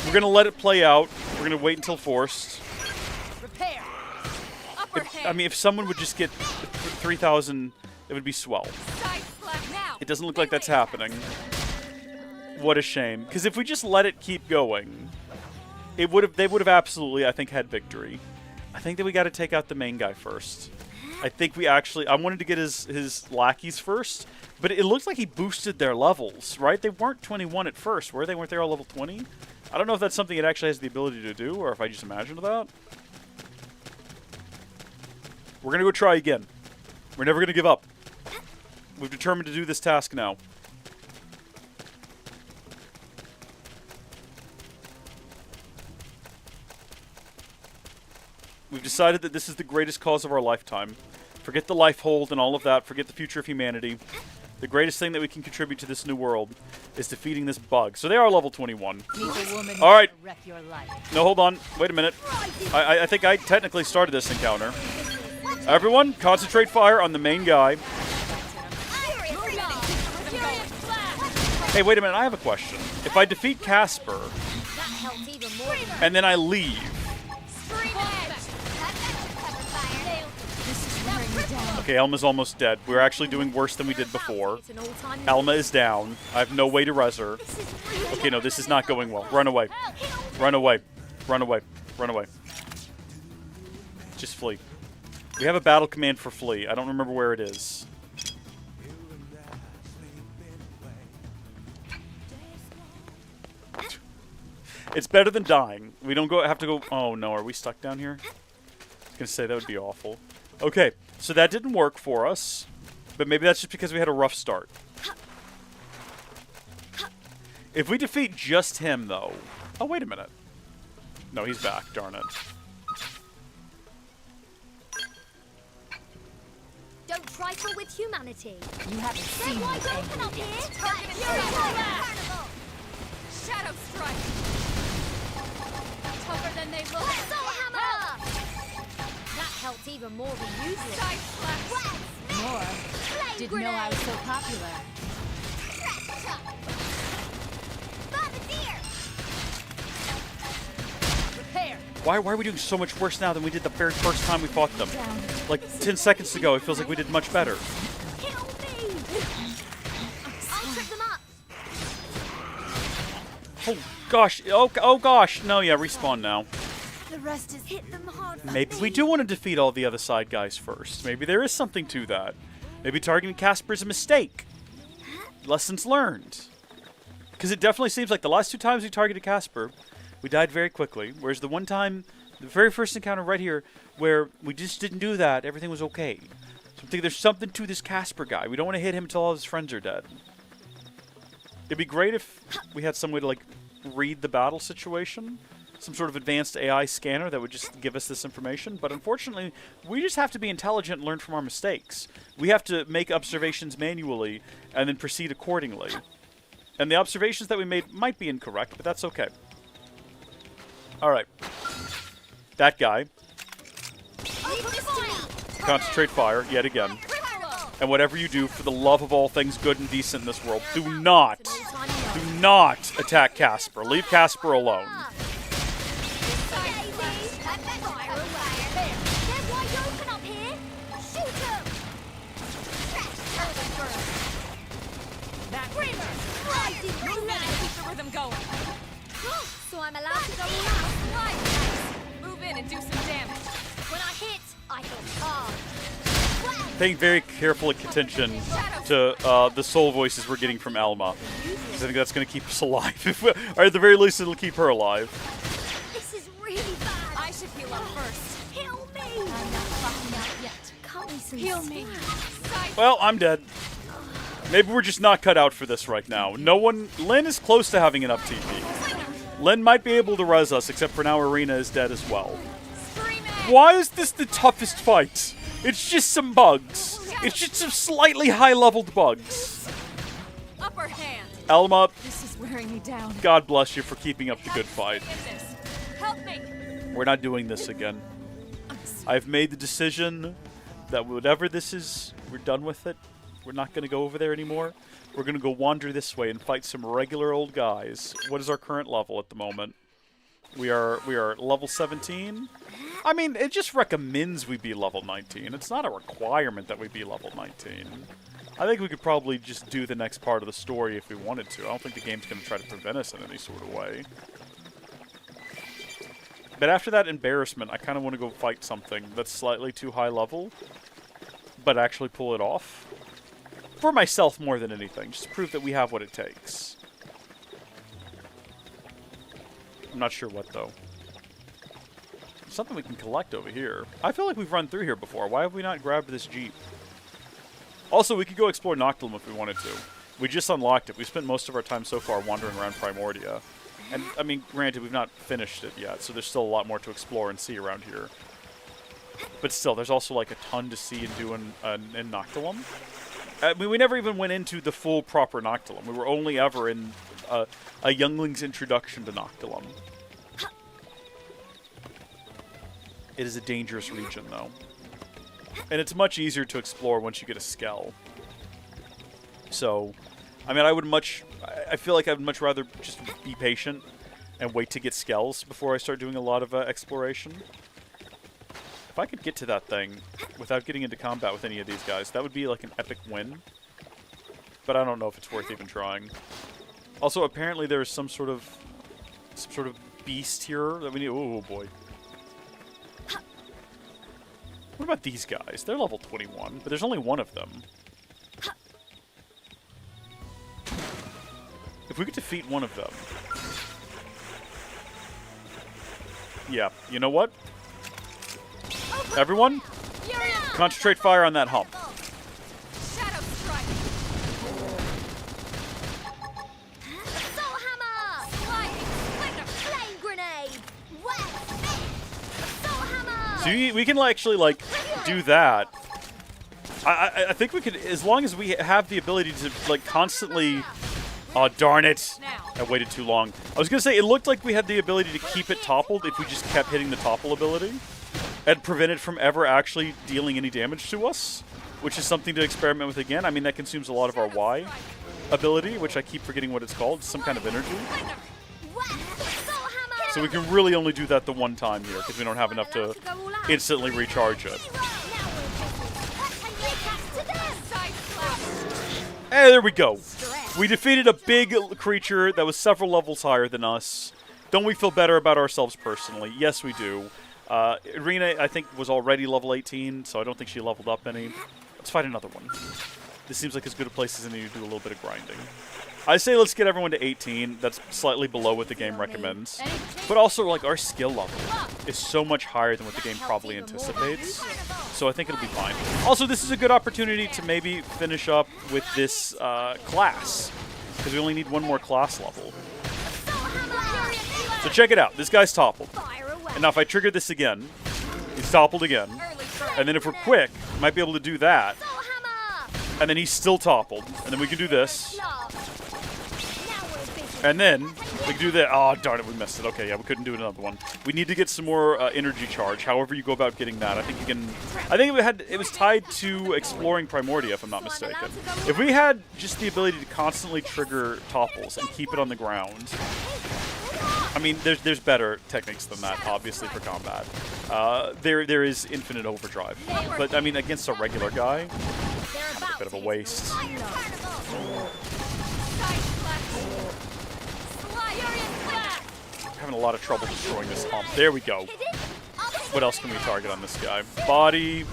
We're going to let it play out. We're going to wait until forced. If someone would just get 3,000, it would be swell. It doesn't look like that's happening. What a shame. Because if we just let it keep going, they would have absolutely, I think, had victory. I think that we got to take out the main guy first. I think we actually... I wanted to get his lackeys first, but it looks like he boosted their levels, right? They weren't 21 at first, were they? Weren't they all level 20? I don't know if that's something it actually has the ability to do, or if I just imagined that. We're going to go try again. We're never going to give up. We've determined to do this task now. We've decided that this is the greatest cause of our lifetime. Forget the life hold and all of that. Forget the future of humanity. The greatest thing that we can contribute to this new world is defeating this bug. So they are level 21. All right. No, hold on. Wait a minute. I think I technically started this encounter. Everyone, concentrate fire on the main guy. Hey, wait a minute. I have a question. If I defeat Casper, and then I leave... Okay, Elma's almost dead. We're actually doing worse than we did before. Elma is down. I have no way to res her. Okay, no, this is not going well. Run away. Run away. Run away. Run away. Just flee. We have a battle command for flee. I don't remember where it is. It's better than dying. We don't have to go... Oh, no. Are we stuck down here? I was going to say that would be awful. Okay, so that didn't work for us. But maybe that's just because we had a rough start. If we defeat just him, though... Oh, wait a minute. No, he's back. Darn it. Don't trifle with humanity. You haven't seen me open up here. Shadow strike. Tougher than they look. Soul hammer. That helped even more than usual. More. Didn't know I was so popular. Why are we doing so much worse now than we did the very first time we fought them? Like 10 seconds ago, it feels like we did much better. Oh gosh! Oh gosh! No, yeah, respawn now. The rest is hit them hard. Maybe we do want to defeat all the other side guys first. Maybe there is something to that. Maybe targeting Casper is a mistake. Lessons learned. Because it definitely seems like the last 2 times we targeted Casper, we died very quickly. Whereas the one time, the very first encounter right here, where we just didn't do that, everything was okay. So I'm thinking there's something to this Casper guy. We don't want to hit him until all his friends are dead. It'd be great if we had some way to, like, read the battle situation. Some sort of advanced AI scanner that would just give us this information. But unfortunately, we just have to be intelligent and learn from our mistakes. We have to make observations manually and then proceed accordingly. And the observations that we made might be incorrect, but that's okay. Alright. That guy. Concentrate fire, yet again. And whatever you do, for the love of all things good and decent in this world, do not attack Casper. Leave Casper alone. So I'm allowed to go now. Right. Move in and do some damage. When I hit, I hit hard. Paying very careful attention to the soul voices we're getting from Alma. Because I think that's going to keep us alive. Or at the very least, it'll keep her alive. This is really bad. I should heal up first. Heal me. I'm not fucking out yet. Cut me some Heal me. Well, I'm dead. Maybe we're just not cut out for this right now. No one... Lynn is close to having enough TP. Lynn might be able to res us, except for now Arena is dead as well. Why is this the toughest fight? It's just some bugs. It's just some slightly high-leveled bugs. Upper hand. Elma, This is wearing me down. God bless you for keeping up the good fight. Help me. We're not doing this again. I've made the decision that whatever this is, we're done with it. We're not going to go over there anymore. We're going to go wander this way and fight some regular old guys. What is our current level at the moment? We are level 17. I mean, it just recommends we be level 19. It's not a requirement that we be level 19. I think we could probably just do the next part of the story if we wanted to. I don't think the game's going to try to prevent us in any sort of way. But after that embarrassment, I kind of want to go fight something that's slightly too high level, but actually pull it off. For myself more than anything, just to prove that we have what it takes. I'm not sure what, though. Something we can collect over here. I feel like we've run through here before. Why have we not grabbed this Jeep? Also, we could go explore Noctilum if we wanted to. We just unlocked it. We spent most of our time so far wandering around Primordia. And, I mean, granted, we've not finished it yet, so there's still a lot more to explore and see around here. But still, there's also, like, a ton to see and do in Noctilum. I mean, we never even went into the full, proper Noctilum. We were only ever in a youngling's introduction to Noctilum. It is a dangerous region, though. And it's much easier to explore once you get a Skell. So, I mean, I feel like I would much rather just be patient and wait to get Skells before I start doing a lot of exploration. If I could get to that thing without getting into combat with any of these guys, that would be like an epic win. But I don't know if it's worth even trying. Also, apparently there's some sort of beast here that we need. Oh boy. What about these guys? They're level 21, but there's only one of them. If we could defeat one of them... Yeah, you know what? Everyone, concentrate fire on that hump. Shadow strike. Assault hammer! Sliding flicker. Flame grenade! Wet! Assault hammer! So we can actually, like, do that. I think we could, as long as we have the ability to, like, constantly... Oh, darn it. I waited too long. I was going to say, it looked like we had the ability to keep it toppled if we just kept hitting the topple ability. And prevent it from ever actually dealing any damage to us. Which is something to experiment with again. I mean, that consumes a lot of our Y ability, which I keep forgetting what it's called. It's some kind of energy. So we can really only do that the one time here, because we don't have enough to instantly recharge it. Hey, there we go. We defeated a big creature that was several levels higher than us. Don't we feel better about ourselves personally? Yes, we do. Irina, I think, was already level 18, so I don't think she leveled up any. Let's fight another one. This seems like as good a place as any to do a little bit of grinding. I say let's get everyone to 18. That's slightly below what the game recommends. But also, like, our skill level is so much higher than what the game probably anticipates. So I think it'll be fine. Also, this is a good opportunity to maybe finish up with this class. Because we only need one more class level. So check it out. This guy's toppled. And now if I trigger this again, he's toppled again. And then if we're quick, might be able to do that. And then he's still toppled. And then we can do this. And then we can do that. Oh, darn it, we missed it. Okay, yeah, we couldn't do another one. We need to get some more energy charge. However you go about getting that, I think you can. I think it was tied to exploring Primordia, if I'm not mistaken. If we had just the ability to constantly trigger topples and keep it on the ground. I mean, there's better techniques than that, obviously, for combat. There is infinite overdrive. But, I mean, against a regular guy, kind of a bit of a waste. Having a lot of trouble destroying this hump. There we go. What else can we target on this guy? Body.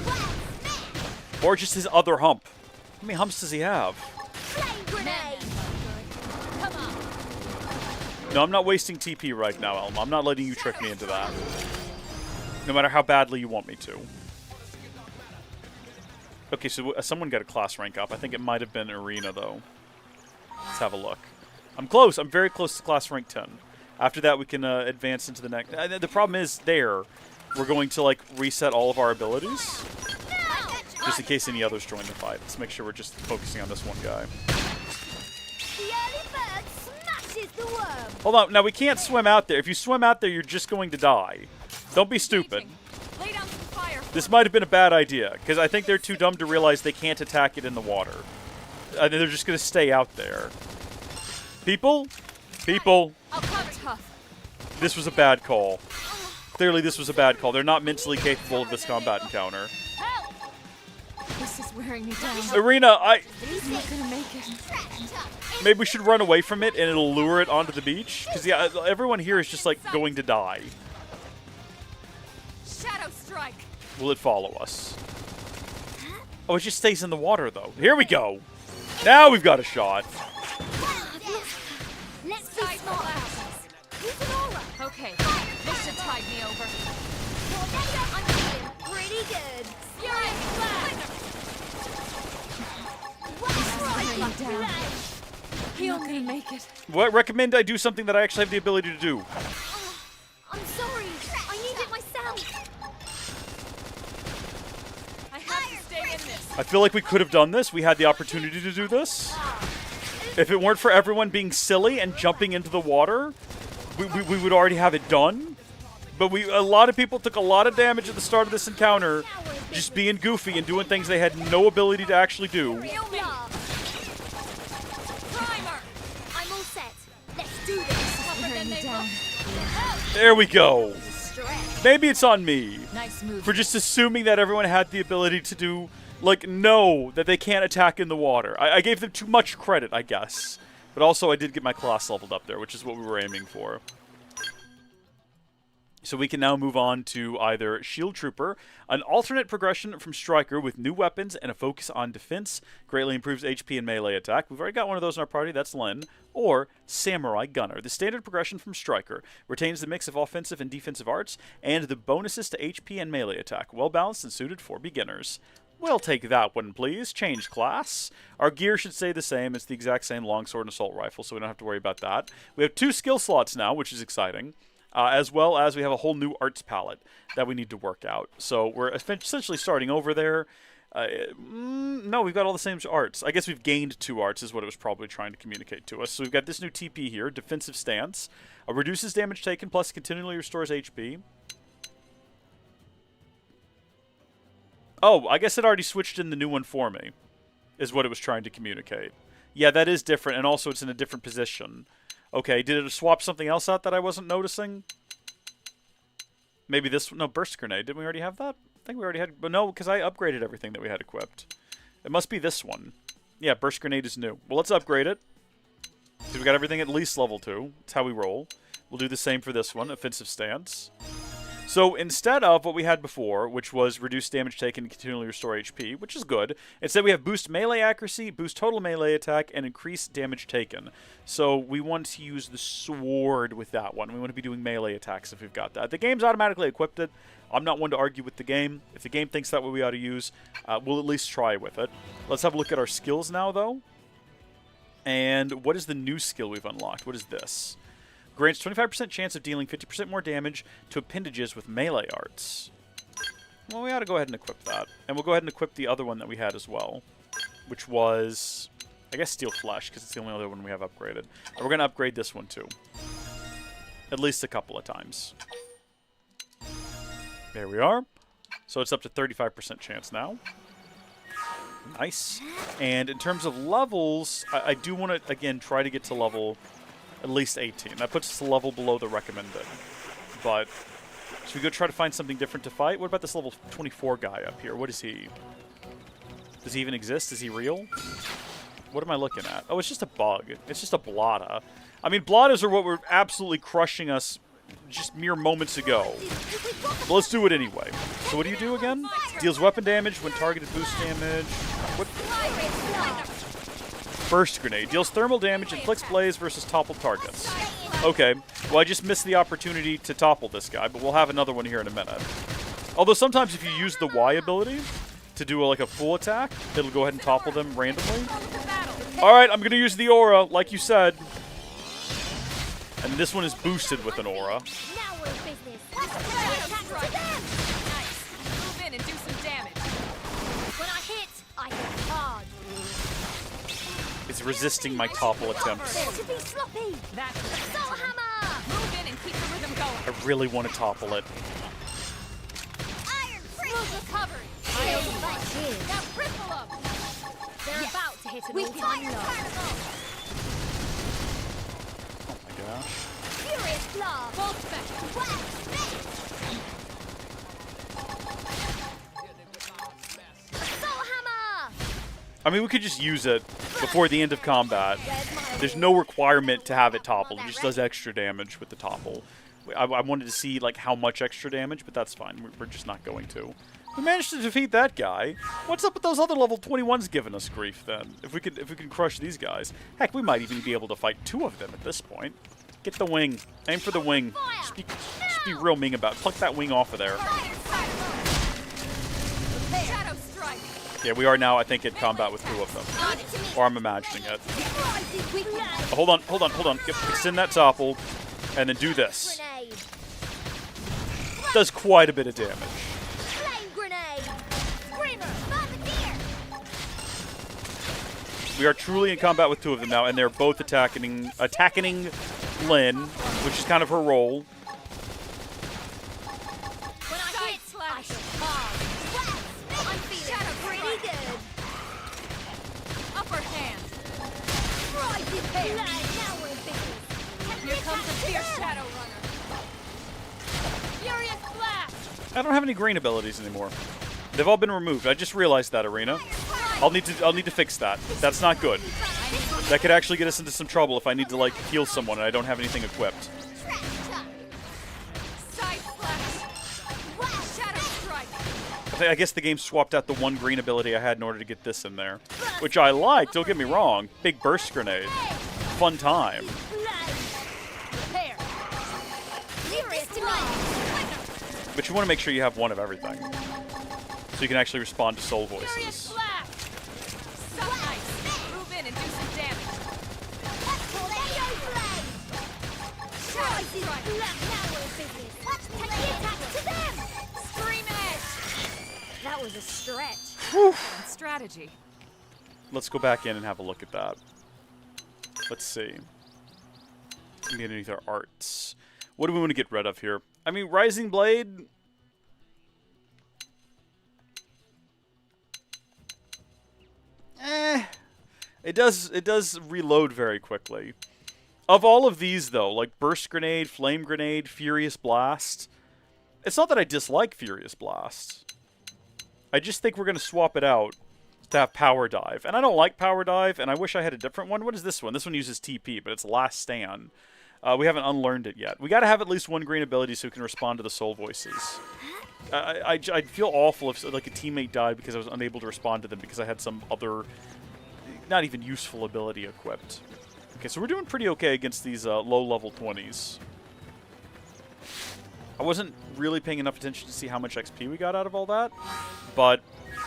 Or just his other hump. How many humps does he have? No, I'm not wasting TP right now, Elma. I'm not letting you trick me into that. No matter how badly you want me to. Okay, so someone got a class rank up. I think it might have been Irina, though. Let's have a look. I'm close. I'm very close to class rank 10. After that, we can advance into the next. The problem is there. we're going to, like, reset all of our abilities. Just in case any others join the fight. Let's make sure we're just focusing on this one guy. The early bird smashes the worm. Hold on. Now, we can't swim out there. If you swim out there, you're just going to die. Don't be stupid. Lay down some fire. This might have been a bad idea, because I think they're too dumb to realize they can't attack it in the water. They're just going to stay out there. People? People. I'll come tough. This was a bad call. Clearly, this was a bad call. They're not mentally capable of this combat encounter. This is wearing me down. Arena, I'm not gonna make it. maybe we should run away from it and it'll lure it onto the beach? Because, yeah, everyone here is just, like, going to die. Shadow strike. Will it follow us? Oh, it just stays in the water, though. Here we go. Now we've got a shot. Let's be smart. Use an aura. Okay, this should tide me over. I'm feeling pretty good. Fury blast. He'll gonna make it. What? Recommend I do something that I actually have the ability to do. I'm sorry. I need it myself. I have to stay in this. I feel like we could have done this. We had the opportunity to do this. If it weren't for everyone being silly and jumping into the water, we would already have it done. But a lot of people took a lot of damage at the start of this encounter just being goofy and doing things they had no ability to actually do. I'm all set. Let's do this. There we go. Maybe it's on me Nice move. for just assuming that everyone had the ability to do, like, know that they can't attack in the water. I gave them too much credit, I guess. But also I did get my class leveled up there, which is what we were aiming for. So we can now move on to either Shield Trooper, an alternate progression from Striker with new weapons and a focus on defense, greatly improves HP and melee attack. We've already got one of those in our party, that's Lyn. Or Samurai Gunner, the standard progression from Striker, retains the mix of offensive and defensive arts and the bonuses to HP and melee attack, well balanced and suited for beginners. We'll take that one, please. Change class. Our gear should stay the same. It's the exact same longsword and assault rifle, so we don't have to worry about that. We have 2 skill slots now, which is exciting. As well as we have a whole new arts palette that we need to work out. So we're essentially starting over there. No, we've got all the same arts. I guess we've gained 2 arts is what it was probably trying to communicate to us. So we've got this new TP here, Defensive Stance. Reduces damage taken plus continually restores HP. Oh, I guess it already switched in the new one for me, is what it was trying to communicate. Yeah, that is different, and also it's in a different position. Okay, did it swap something else out that I wasn't noticing? Maybe this... No, Burst Grenade. Didn't we already have that? I think we already had... But no, because I upgraded everything that we had equipped. It must be this one. Yeah, Burst Grenade is new. Well, let's upgrade it. So we got everything at least level 2. That's how we roll. We'll do the same for this one, Offensive Stance. So instead of what we had before, which was reduce damage taken and continually restore HP, which is good, instead we have boost melee accuracy, boost total melee attack, and increase damage taken. So we want to use the sword with that one. We want to be doing melee attacks if we've got that. The game's automatically equipped it. I'm not one to argue with the game. If the game thinks that what we ought to use, we'll at least try with it. Let's have a look at our skills now, though. And what is the new skill we've unlocked? What is this? Grants 25% chance of dealing 50% more damage to appendages with melee arts. Well, we ought to go ahead and equip that. And we'll go ahead and equip the other one that we had as well, which was, I guess, Steel Flesh, because it's the only other one we have upgraded. And we're going to upgrade this one, too. At least a couple of times. There we are. So it's up to 35% chance now. Nice. And in terms of levels, I do want to, again, try to get to level... at least 18. That puts us a level below the recommended. But, should we go try to find something different to fight? What about this level 24 guy up here? What is he? Does he even exist? Is he real? What am I looking at? Oh, it's just a bug. It's just a Blotta. I mean, Blottas are what were absolutely crushing us just mere moments ago. But let's do it anyway. So what do you do again? Deals weapon damage when targeted boost damage. What? Burst Grenade. Deals thermal damage, inflicts blaze versus toppled targets. Okay. Well, I just missed the opportunity to topple this guy, but we'll have another one here in a minute. Although sometimes if you use the Y ability to do like a full attack, it'll go ahead and topple them randomly. Alright, I'm going to use the aura, like you said. And this one is boosted with an aura. Now we're in business. is resisting my topple attempts. To be sloppy. That's Soul hammer. Move in and keep the rhythm going. I really want to topple it. Iron Smooth recovery. Now cripple them. They're about to hit an We all-time can- low. Oh my gosh. Furious claw. Bolt back. Soul hammer. I mean, we could just use it before the end of combat. There's no requirement to have it toppled. It just does extra damage with the topple. I wanted to see like how much extra damage, but that's fine. We're just not going to. We managed to defeat that guy. What's up with those other level 21s giving us grief then? If we could crush these guys, heck, we might even be able to fight 2 of them at this point. Get the wing. Aim for the wing. Just be real mean about it. Pluck that wing off of there. Shadow strike. Yeah, we are now, I think, in combat with 2 of them. Or I'm imagining it. Oh, hold on. Extend that topple, and then do this. Grenade. Does quite a bit of damage. Flame grenade. Screamer. Bombardier. We are truly in combat with 2 of them now, and they're both attacking Lynn, which is kind of her role. When I hit slash. I'm feeling pretty good. Upper hand. Rising hair. Now we're in business. Here comes the fierce shadow runner. Furious blast. I don't have any green abilities anymore. They've all been removed. I just realized that, Arena. I'll need to fix that. That's not good. That could actually get us into some trouble if I need to like heal someone and I don't have anything equipped. Side slash. Shadow strike. I guess the game swapped out the 1 green ability I had in order to get this in there, which I like. Don't get me wrong. Big burst grenade, fun time. Repair. Furious blast. But you want to make sure you have 1 of everything, so you can actually respond to soul voices. Blast. So nice. Move in and do some damage. Rising blast. Now we're in business. Take the attack to them. Scream edge. That was a stretch. And strategy. Let's go back in and have a look at that. Let's see. Underneath our arts. What do we want to get rid of here? I mean, Rising Blade. It does reload very quickly. Of all of these, though, like Burst Grenade, Flame Grenade, Furious Blast, it's not that I dislike Furious Blast. I just think we're going to swap it out to have Power Dive. And I don't like Power Dive, and I wish I had a different one. What is this one? This one uses TP, but it's Last Stand. We haven't unlearned it yet. We got to have at least 1 green ability so we can respond to the soul voices. I'd feel awful if like a teammate died because I was unable to respond to them because I had some other, not even useful ability equipped. Okay, so we're doing pretty okay against these low-level 20s. I wasn't really paying enough attention to see how much XP we got out of all that, but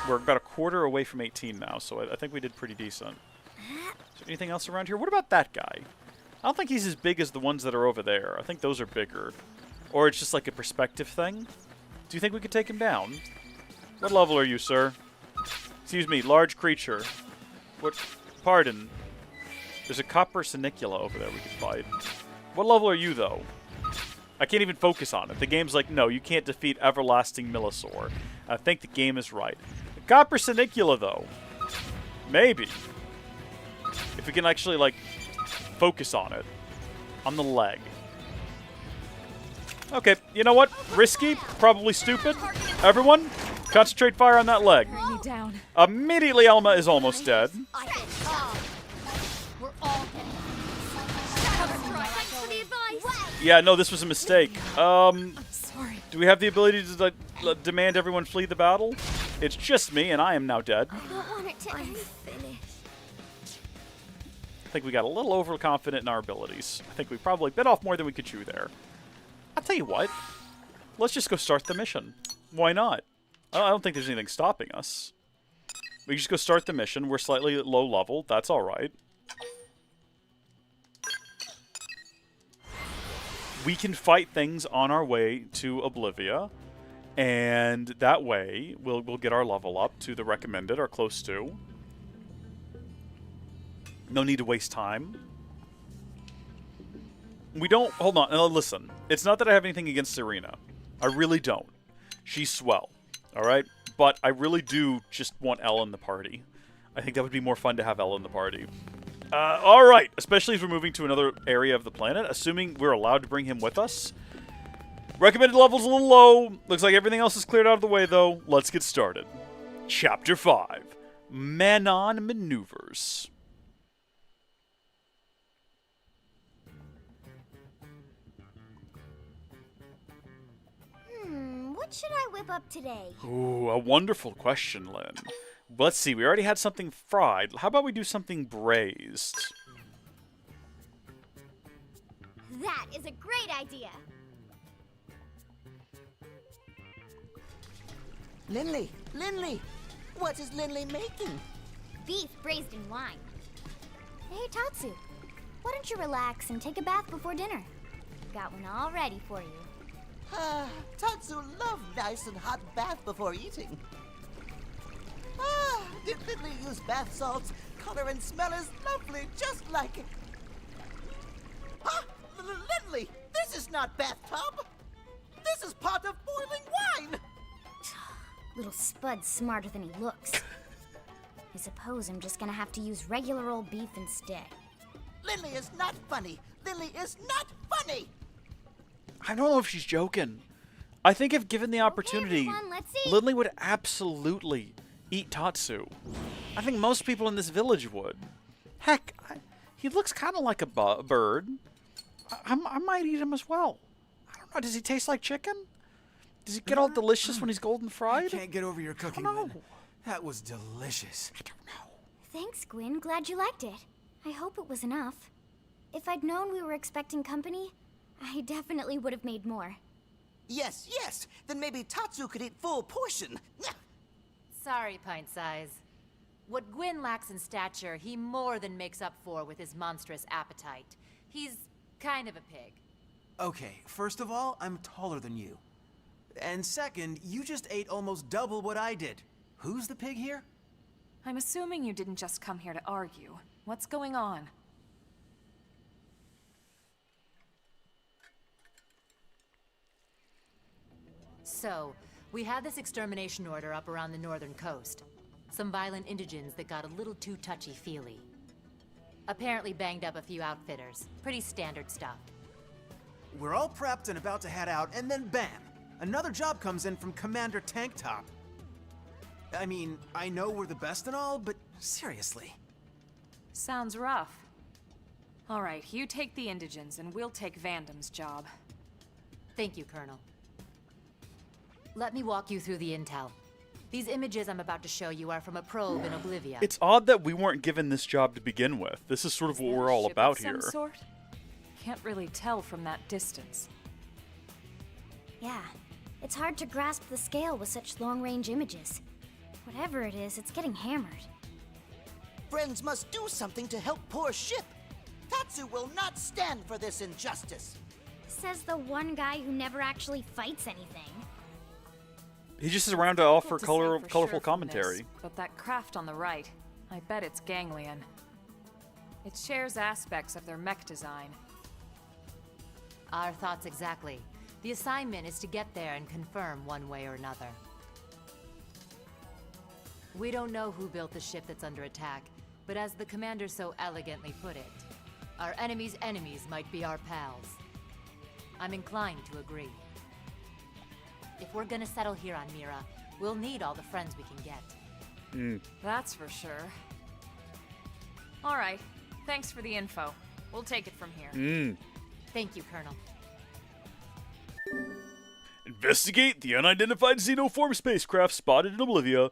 we're about a quarter away from 18 now, so I think we did pretty decent. Is there anything else around here? What about that guy? I don't think he's as big as the ones that are over there. I think those are bigger. Or it's just like a perspective thing. Do you think we could take him down? What level are you, sir? Excuse me, large creature. What? Pardon. There's a copper Senicula over there we could fight. What level are you, though? I can't even focus on it. The game's like, no, you can't defeat Everlasting Millisaur. I think the game is right. The copper Senicula, though. Maybe. If we can actually, like, focus on it. On the leg. Okay, you know what? Risky, probably stupid. Everyone, concentrate fire on that leg. Bring me down. Immediately, Elma is almost dead. We're all getting shadow strike. Thanks for the advice. Yeah, no, this was a mistake. I'm sorry. Do we have the ability to demand everyone flee the battle? It's just me, and I am now dead. I don't want it to end. Finished. I think we got a little overconfident in our abilities. I think we probably bit off more than we could chew there. I'll tell you what. Let's just go start the mission. Why not? I don't think there's anything stopping us. We can just go start the mission. We're slightly low level. That's all right. We can fight things on our way to Oblivia, and that way we'll get our level up to the recommended or close to. No need to waste time. We don't... Hold on. Listen. It's not that I have anything against Serena. I really don't. She's swell. Alright? But I really do just want Elle in the party. I think that would be more fun to have Elle in the party. Alright. Especially as we're moving to another area of the planet. Assuming we're allowed to bring him with us. Recommended level's a little low. Looks like everything else is cleared out of the way, though. Let's get started. Chapter 5. Manon Maneuvers. What should I whip up today? Ooh, a wonderful question, Lynn. Let's see, we already had something fried. How about we do something braised? That is a great idea. Linley, what is Linley making? Beef braised in wine. Hey, Tatsu, why don't you relax and take a bath before dinner? Got one all ready for you. Tatsu love nice and hot bath before eating. Did Linley use bath salts? Color and smell is lovely, just like it. Linley, this is not bathtub. This is pot of boiling wine. Little Spud's smarter than he looks. I suppose I'm just gonna have to use regular old beef instead. Linley is not funny. Linley is not funny. I don't know if she's joking. I think if given the opportunity, everyone, let's eat. Lindley would absolutely eat Tatsu. I think most people in this village would. Heck, he looks kind of like a bird. I might eat him as well. I don't know. Does he taste like chicken? Does he get all delicious when he's golden fried? I can't get over your cooking, Lynn. That was delicious. I don't know. Thanks, Gwyn. Glad you liked it. I hope it was enough. If I'd known we were expecting company, I definitely would have made more. Yes. Then maybe Tatsu could eat full portion. Sorry, pint size. What Gwyn lacks in stature, he more than makes up for with his monstrous appetite. He's kind of a pig. Okay, first of all, I'm taller than you. And second, you just ate almost double what I did. Who's the pig here? I'm assuming you didn't just come here to argue. What's going on? So, we had this extermination order up around the northern coast. Some violent indigents that got a little too touchy-feely. Apparently banged up a few outfitters. Pretty standard stuff. We're all prepped and about to head out, and then bam! Another job comes in from Commander Tanktop. I mean, I know we're the best and all, but seriously. Sounds rough. All right, you take the indigents, and we'll take Vandam's job. Thank you, Colonel. Let me walk you through the intel. These images I'm about to show you are from a probe in Oblivia. It's odd that we weren't given this job to begin with. This is sort of what we're all about here. Some sort? Can't really tell from that distance. Yeah, it's hard to grasp the scale with such long-range images. Whatever it is, it's getting hammered. Friends must do something to help poor ship. Tatsu will not stand for this injustice. Says the one guy who never actually fights anything. He just is around to offer Difficult to say for colorful sure from commentary. this, but that craft on the right, I bet it's ganglion. It shares aspects of their mech design. Our thoughts exactly. The assignment is to get there and confirm one way or another. We don't know who built the ship that's under attack, but as the commander so elegantly put it, our enemy's enemies might be our pals. I'm inclined to agree. If we're gonna settle here on Mira, we'll need all the friends we can get. That's for sure. All right, thanks for the info. We'll take it from here. Thank you, Colonel. Investigate the unidentified xenoform spacecraft spotted in Oblivia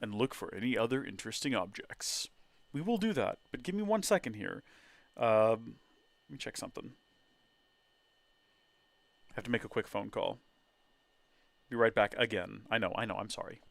and look for any other interesting objects. We will do that, but give me 1 second here. Let me check something. I have to make a quick phone call. Be right back again. I know, I'm sorry.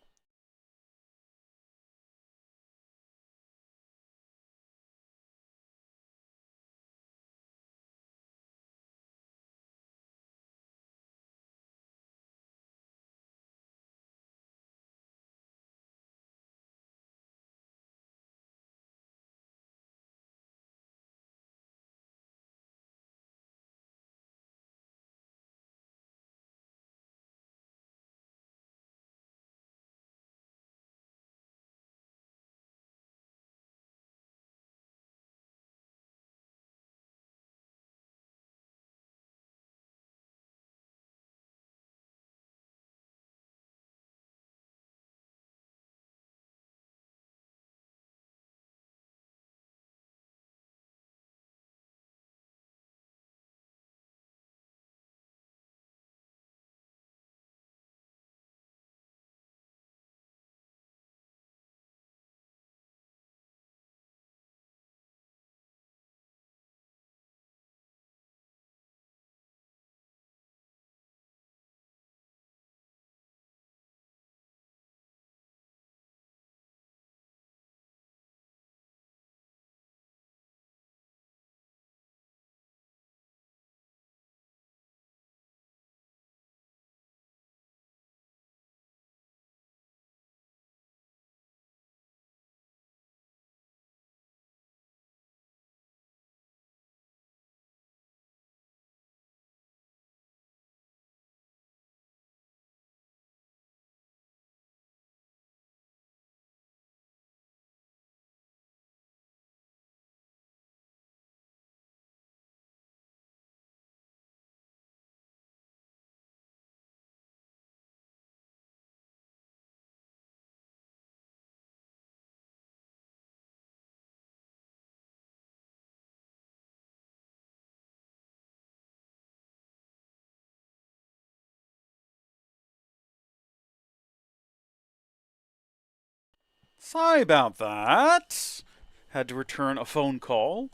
Sorry about that. Had to return a phone call.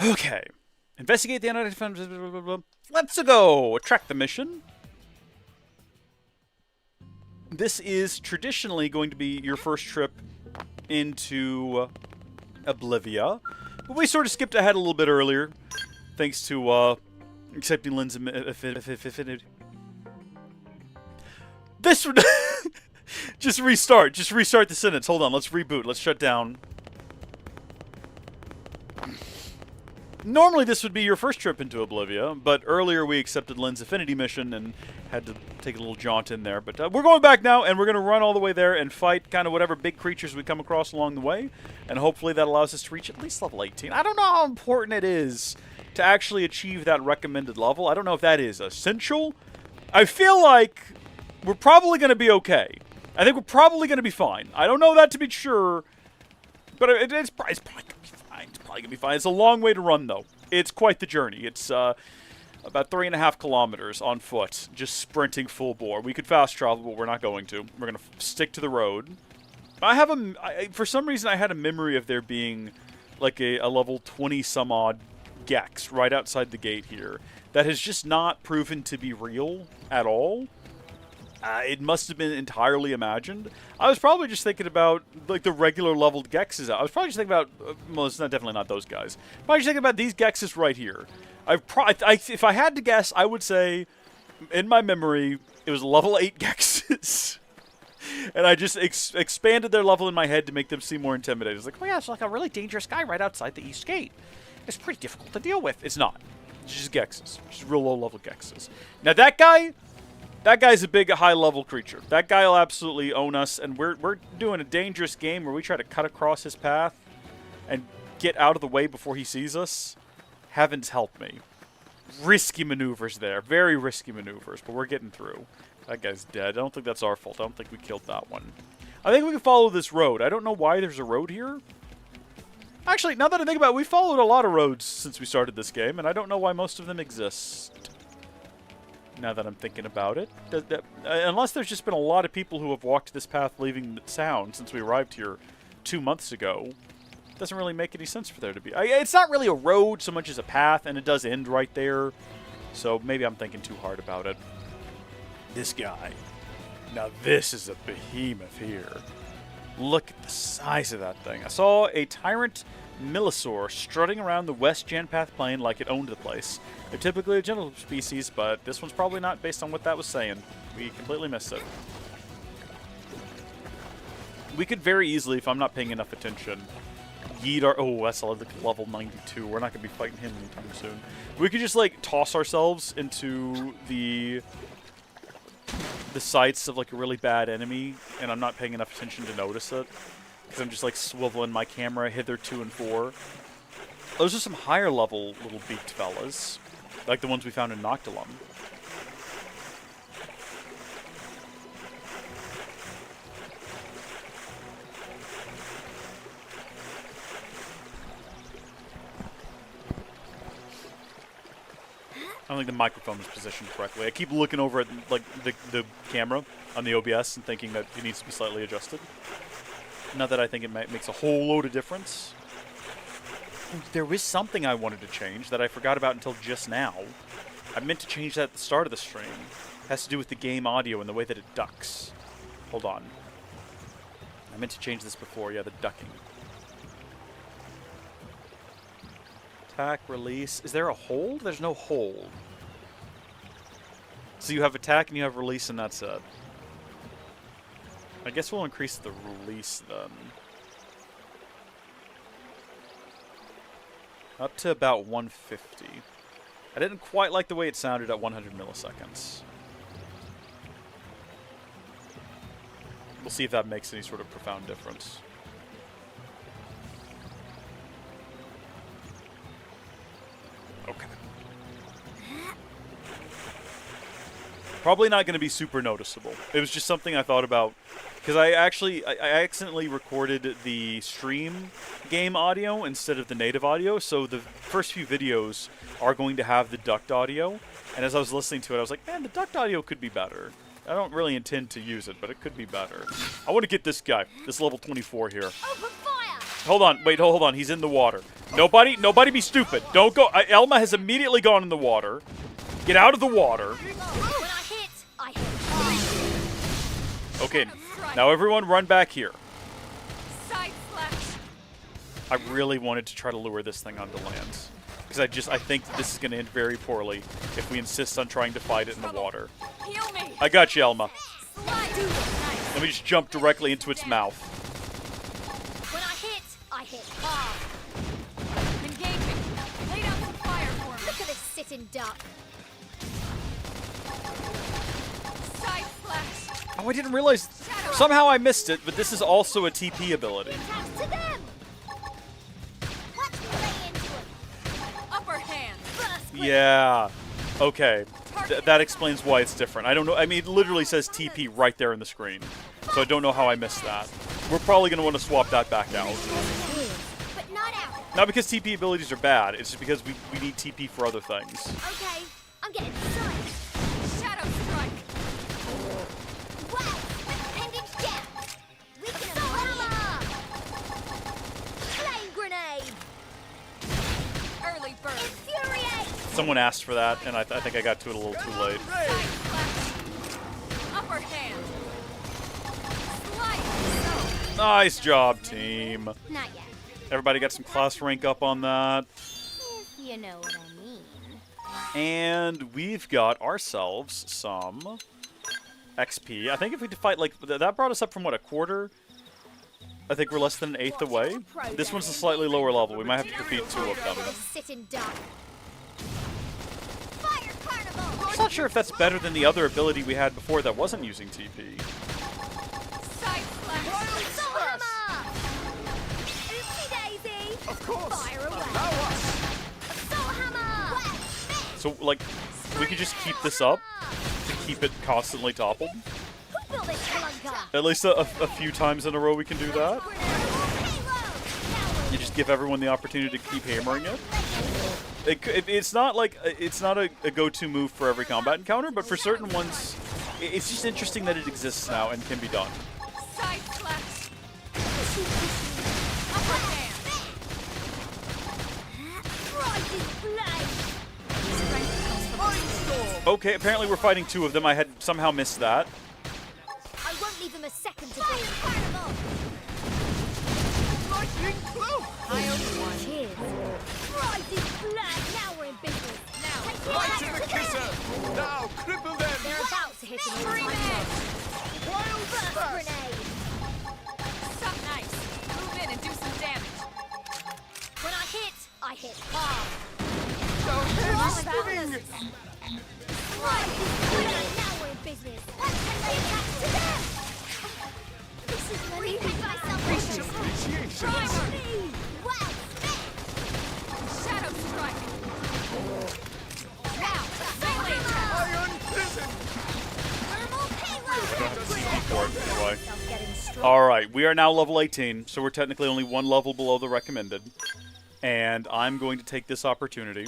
Okay. Investigate the unidentified... Let's go! Track the mission. This is traditionally going to be your first trip into Oblivia. But we sort of skipped ahead a little bit earlier, thanks to accepting Lynn's affinity. This would... Just restart the sentence. Hold on, let's reboot. Let's shut down. Normally this would be your first trip into Oblivia, but earlier we accepted Lynn's affinity mission and had to take a little jaunt in there. But we're going back now, and we're going to run all the way there and fight kind of whatever big creatures we come across along the way. And hopefully that allows us to reach at least level 18. I don't know how important it is to actually achieve that recommended level. I don't know if that is essential. I feel like we're probably going to be okay. I think we're probably going to be fine. I don't know that to be sure, but it's probably going to be fine. It's probably going to be fine. It's a long way to run, though. It's quite the journey. It's about 3.5 kilometers on foot, just sprinting full bore. We could fast travel, but we're not going to. We're going to stick to the road. For some reason, I had a memory of there being like a level 20-some-odd Gex right outside the gate here that has just not proven to be real at all. It must have been entirely imagined. I was probably just thinking about like the regular leveled Gexes. I was probably just thinking about, well, it's definitely not those guys. Probably just thinking about these Gexes right here. If I had to guess, I would say, in my memory, it was level 8 Gexes. And I just expanded their level in my head to make them seem more intimidating. It's like, oh yeah, it's like a really dangerous guy right outside the East Gate. It's pretty difficult to deal with. It's not. It's just Gexes. Just real low-level Gexes. Now that guy's a big, high-level creature. That guy will absolutely own us, and we're doing a dangerous game where we try to cut across his path and get out of the way before he sees us. Heavens help me. Risky maneuvers there. Very risky maneuvers, but we're getting through. That guy's dead. I don't think that's our fault. I don't think we killed that one. I think we can follow this road. I don't know why there's a road here. Actually, now that I think about it, we followed a lot of roads since we started this game, and I don't know why most of them exist. Now that I'm thinking about it. Unless there's just been a lot of people who have walked this path leaving the town since we arrived here 2 months ago. Doesn't really make any sense for there to be. It's not really a road so much as a path, and it does end right there. So maybe I'm thinking too hard about it. This guy. Now this is a behemoth here. Look at the size of that thing. I saw a Tyrant Millisaur strutting around the West Janpath Plain like it owned the place. They're typically a gentle species, but this one's probably not based on what that was saying. We completely missed it. We could very easily, if I'm not paying enough attention, yeet our... Oh, that's level 92. We're not going to be fighting him anytime soon. We could just, like, toss ourselves into the sights of, like, a really bad enemy, and I'm not paying enough attention to notice it. Because I'm just, like, swiveling my camera hither to and for. Those are some higher level little beaked fellas. Like the ones we found in Noctilum. I don't think the microphone is positioned correctly. I keep looking over at like the camera on the OBS and thinking that it needs to be slightly adjusted. Not that I think it makes a whole load of difference. There was something I wanted to change that I forgot about until just now. I meant to change that at the start of the stream. It has to do with the game audio and the way that it ducks. Hold on. I meant to change this before. Yeah, the ducking. Attack, release. Is there a hold? There's no hold. So you have attack and you have release and that's it. I guess we'll increase the release then. Up to about 150. I didn't quite like the way it sounded at 100 milliseconds. We'll see if that makes any sort of profound difference. Okay. Probably not going to be super noticeable. It was just something I thought about. Because I accidentally recorded the stream game audio instead of the native audio, so the first few videos are going to have the ducked audio. And as I was listening to it, I was like, man, the ducked audio could be better. I don't really intend to use it, but it could be better. I want to get this guy, this level 24 here. Open fire! Hold on, wait, hold on. He's in the water. Nobody be stupid. Don't go. Elma has immediately gone in the water. Get out of the water. When I hit, I hit. Okay, now everyone run back here. Side slash. I really wanted to try to lure this thing onto land. Because I think this is going to end very poorly if we insist on trying to fight it in the water. Heal me. I got you, Elma. Slide. Let me just jump directly into its mouth. When I hit hard. Engaging. Lay down some fire for me. Look at this sitting duck. Side slash. Oh, I didn't realize. Somehow I missed it, but this is also a TP ability. Attacks to them. Watch me lay into him. Upper hand. Burst. Yeah. Okay. That explains why it's different. I don't know. I mean, it literally says TP right there in the screen. So I don't know how I missed that. We're probably going to want to swap that back out. But not out. Not because TP abilities are bad. It's just because we need TP for other things. Okay, I'm getting sight. Shadow strike. Wow, appendage down. We can hammer. Flame grenade. Early bird. Infuriate. Someone asked for that, and I think I got to it a little too late. Side slash. Upper hand. Slide. Nice job, team. Not yet. Everybody got some class rank up on that. If you know what I mean. And we've got ourselves some XP. I think if we fight, like, that brought us up from, what, a quarter? I think we're less than an eighth away. This one's a slightly lower level. We might have to defeat 2 of them. Sitting duck. Fire carnival. I'm not sure if that's better than the other ability we had before that wasn't using TP. Side slash. Soul hammer. Oopsie daisy. Of course. Fire away. Allow us. Soul hammer. So, like, we could just keep this up to keep it constantly toppled. Who built this clunker? At least a few times in a row we can do that. You just give everyone the opportunity to keep hammering it. It's not like it's not a go-to move for every combat encounter, but for certain ones, it's just interesting that it exists now and can be done. Side slash. Upper hand. Rising flame. Okay, apparently we're fighting 2 of them. I had somehow missed that. I won't leave them a second to breathe. Carnival. Lightning cloak. I own one. Cheers. Rising flame. Now we're in business. Now. Right to the kisser. Now cripple them. They're about to hit an all-time low. Wild Burst smash. grenade. Something nice. Move in and do some damage. When I hit hard. Our head is Rising spinning. flame. Now we're in business. What can they attack to them? This is relieving myself. Appreciation. Well, Shadow strike. Now, melee attack. Iron prison. thermal payload. For it, anyway. I'm getting strong. Alright, we are now level 18, so we're technically only 1 level below the recommended. And I'm going to take this opportunity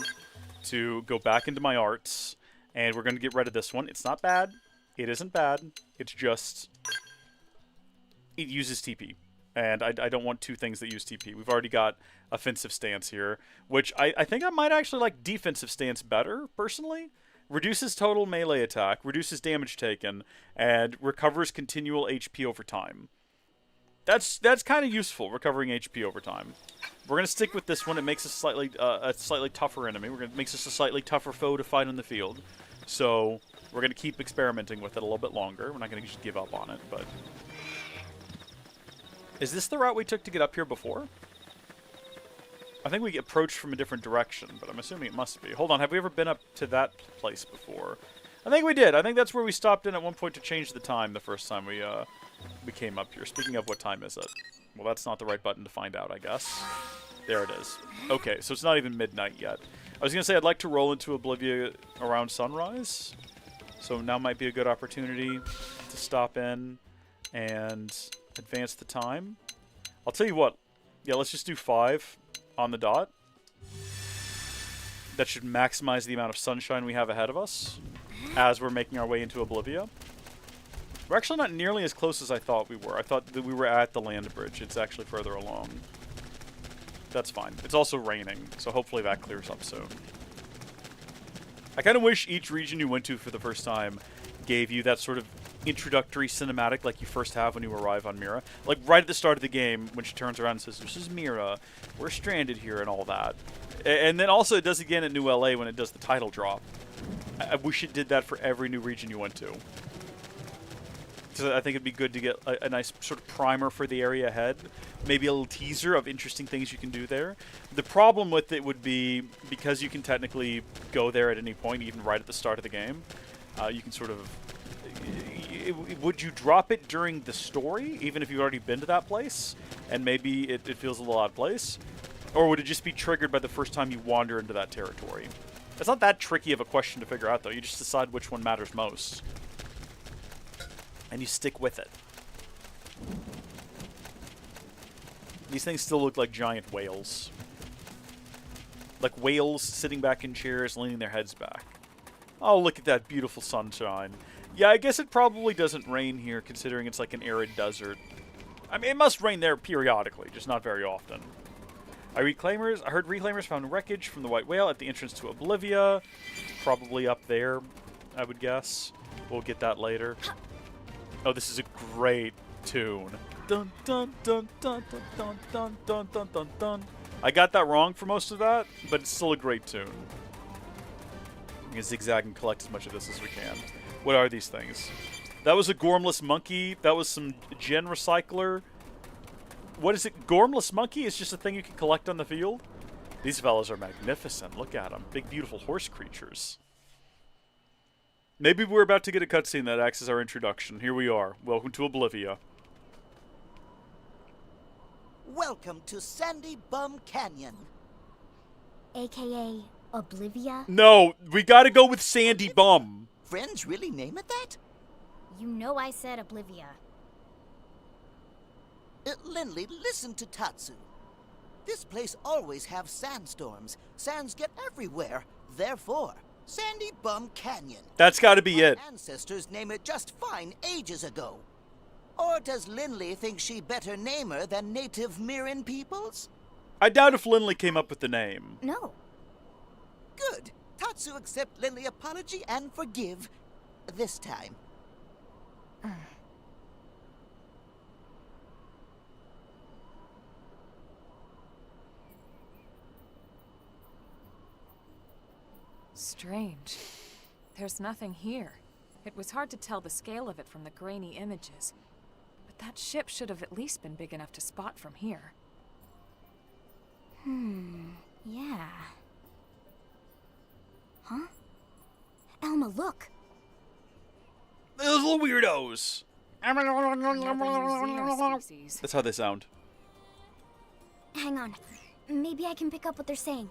to go back into my arts, and we're going to get rid of this one. It's not bad. It isn't bad. It's just... it uses TP. And I don't want 2 things that use TP. We've already got offensive stance here, which I think I might actually like defensive stance better, personally. Reduces total melee attack, reduces damage taken, and recovers continual HP over time. That's kind of useful, recovering HP over time. We're going to stick with this one. It makes us a slightly tougher enemy. It makes us a slightly tougher foe to fight in the field. So we're going to keep experimenting with it a little bit longer. We're not going to just give up on it, but... Is this the route we took to get up here before? I think we approached from a different direction, but I'm assuming it must be. Hold on, have we ever been up to that place before? I think we did. I think that's where we stopped in at one point to change the time the first time we came up here. Speaking of, what time is it? Well, that's not the right button to find out, I guess. There it is. Okay, so it's not even midnight yet. I was going to say I'd like to roll into Oblivia around sunrise. So now might be a good opportunity to stop in and advance the time. I'll tell you what. Yeah, let's just do 5 on the dot. That should maximize the amount of sunshine we have ahead of us as we're making our way into Oblivia. We're actually not nearly as close as I thought we were. I thought that we were at the land bridge. It's actually further along. That's fine. It's also raining, so hopefully that clears up soon. I kind of wish each region you went to for the first time gave you that sort of introductory cinematic like you first have when you arrive on Mira. Like right at the start of the game when she turns around and says, "This is Mira, we're stranded here," and all that. And then also it does again at New LA when it does the title drop. I wish it did that for every new region you went to. So I think it'd be good to get a nice sort of primer for the area ahead. Maybe a little teaser of interesting things you can do there. The problem with it would be, because you can technically go there at any point, even right at the start of the game, you can sort of... Would you drop it during the story, even if you've already been to that place, and maybe it feels a little out of place? Or would it just be triggered by the first time you wander into that territory? It's not that tricky of a question to figure out, though. You just decide which one matters most. And you stick with it. These things still look like giant whales. Like whales sitting back in chairs, leaning their heads back. Oh, look at that beautiful sunshine. Yeah, I guess it probably doesn't rain here, considering it's like an arid desert. I mean, it must rain there periodically, just not very often. I heard reclaimers found wreckage from the white whale at the entrance to Oblivia. Probably up there, I would guess. We'll get that later. Oh, this is a great tune. Dun dun dun dun dun dun dun dun dun dun dun. I got that wrong for most of that, but it's still a great tune. We can zigzag and collect as much of this as we can. What are these things? That was a gormless monkey. That was some gen recycler. What is it? Gormless monkey is just a thing you can collect on the field? These fellas are magnificent. Look at them. Big, beautiful horse creatures. Maybe we're about to get a cutscene that acts as our introduction. Here we are. Welcome to Oblivia. Welcome to Sandy Bum Canyon. AKA Oblivia? No, we gotta go with Sandy Bum. Friends really name it that? You know I said Oblivia. Lindley, listen to Tatsu. This place always have sandstorms. Sands get everywhere. Therefore, Sandy Bum Canyon. That's gotta be it. Ancestors name it just fine ages ago. Or does Lindley think she better name her than native Miran peoples? I doubt if Lindley came up with the name. No. Good. Tatsu accept Lindley apology and forgive. This time. Strange. There's nothing here. It was hard to tell the scale of it from the grainy images. But that ship should have at least been big enough to spot from here. Yeah. Huh? Elma, look! Those little weirdos! That's how they sound. Hang on. Maybe I can pick up what they're saying.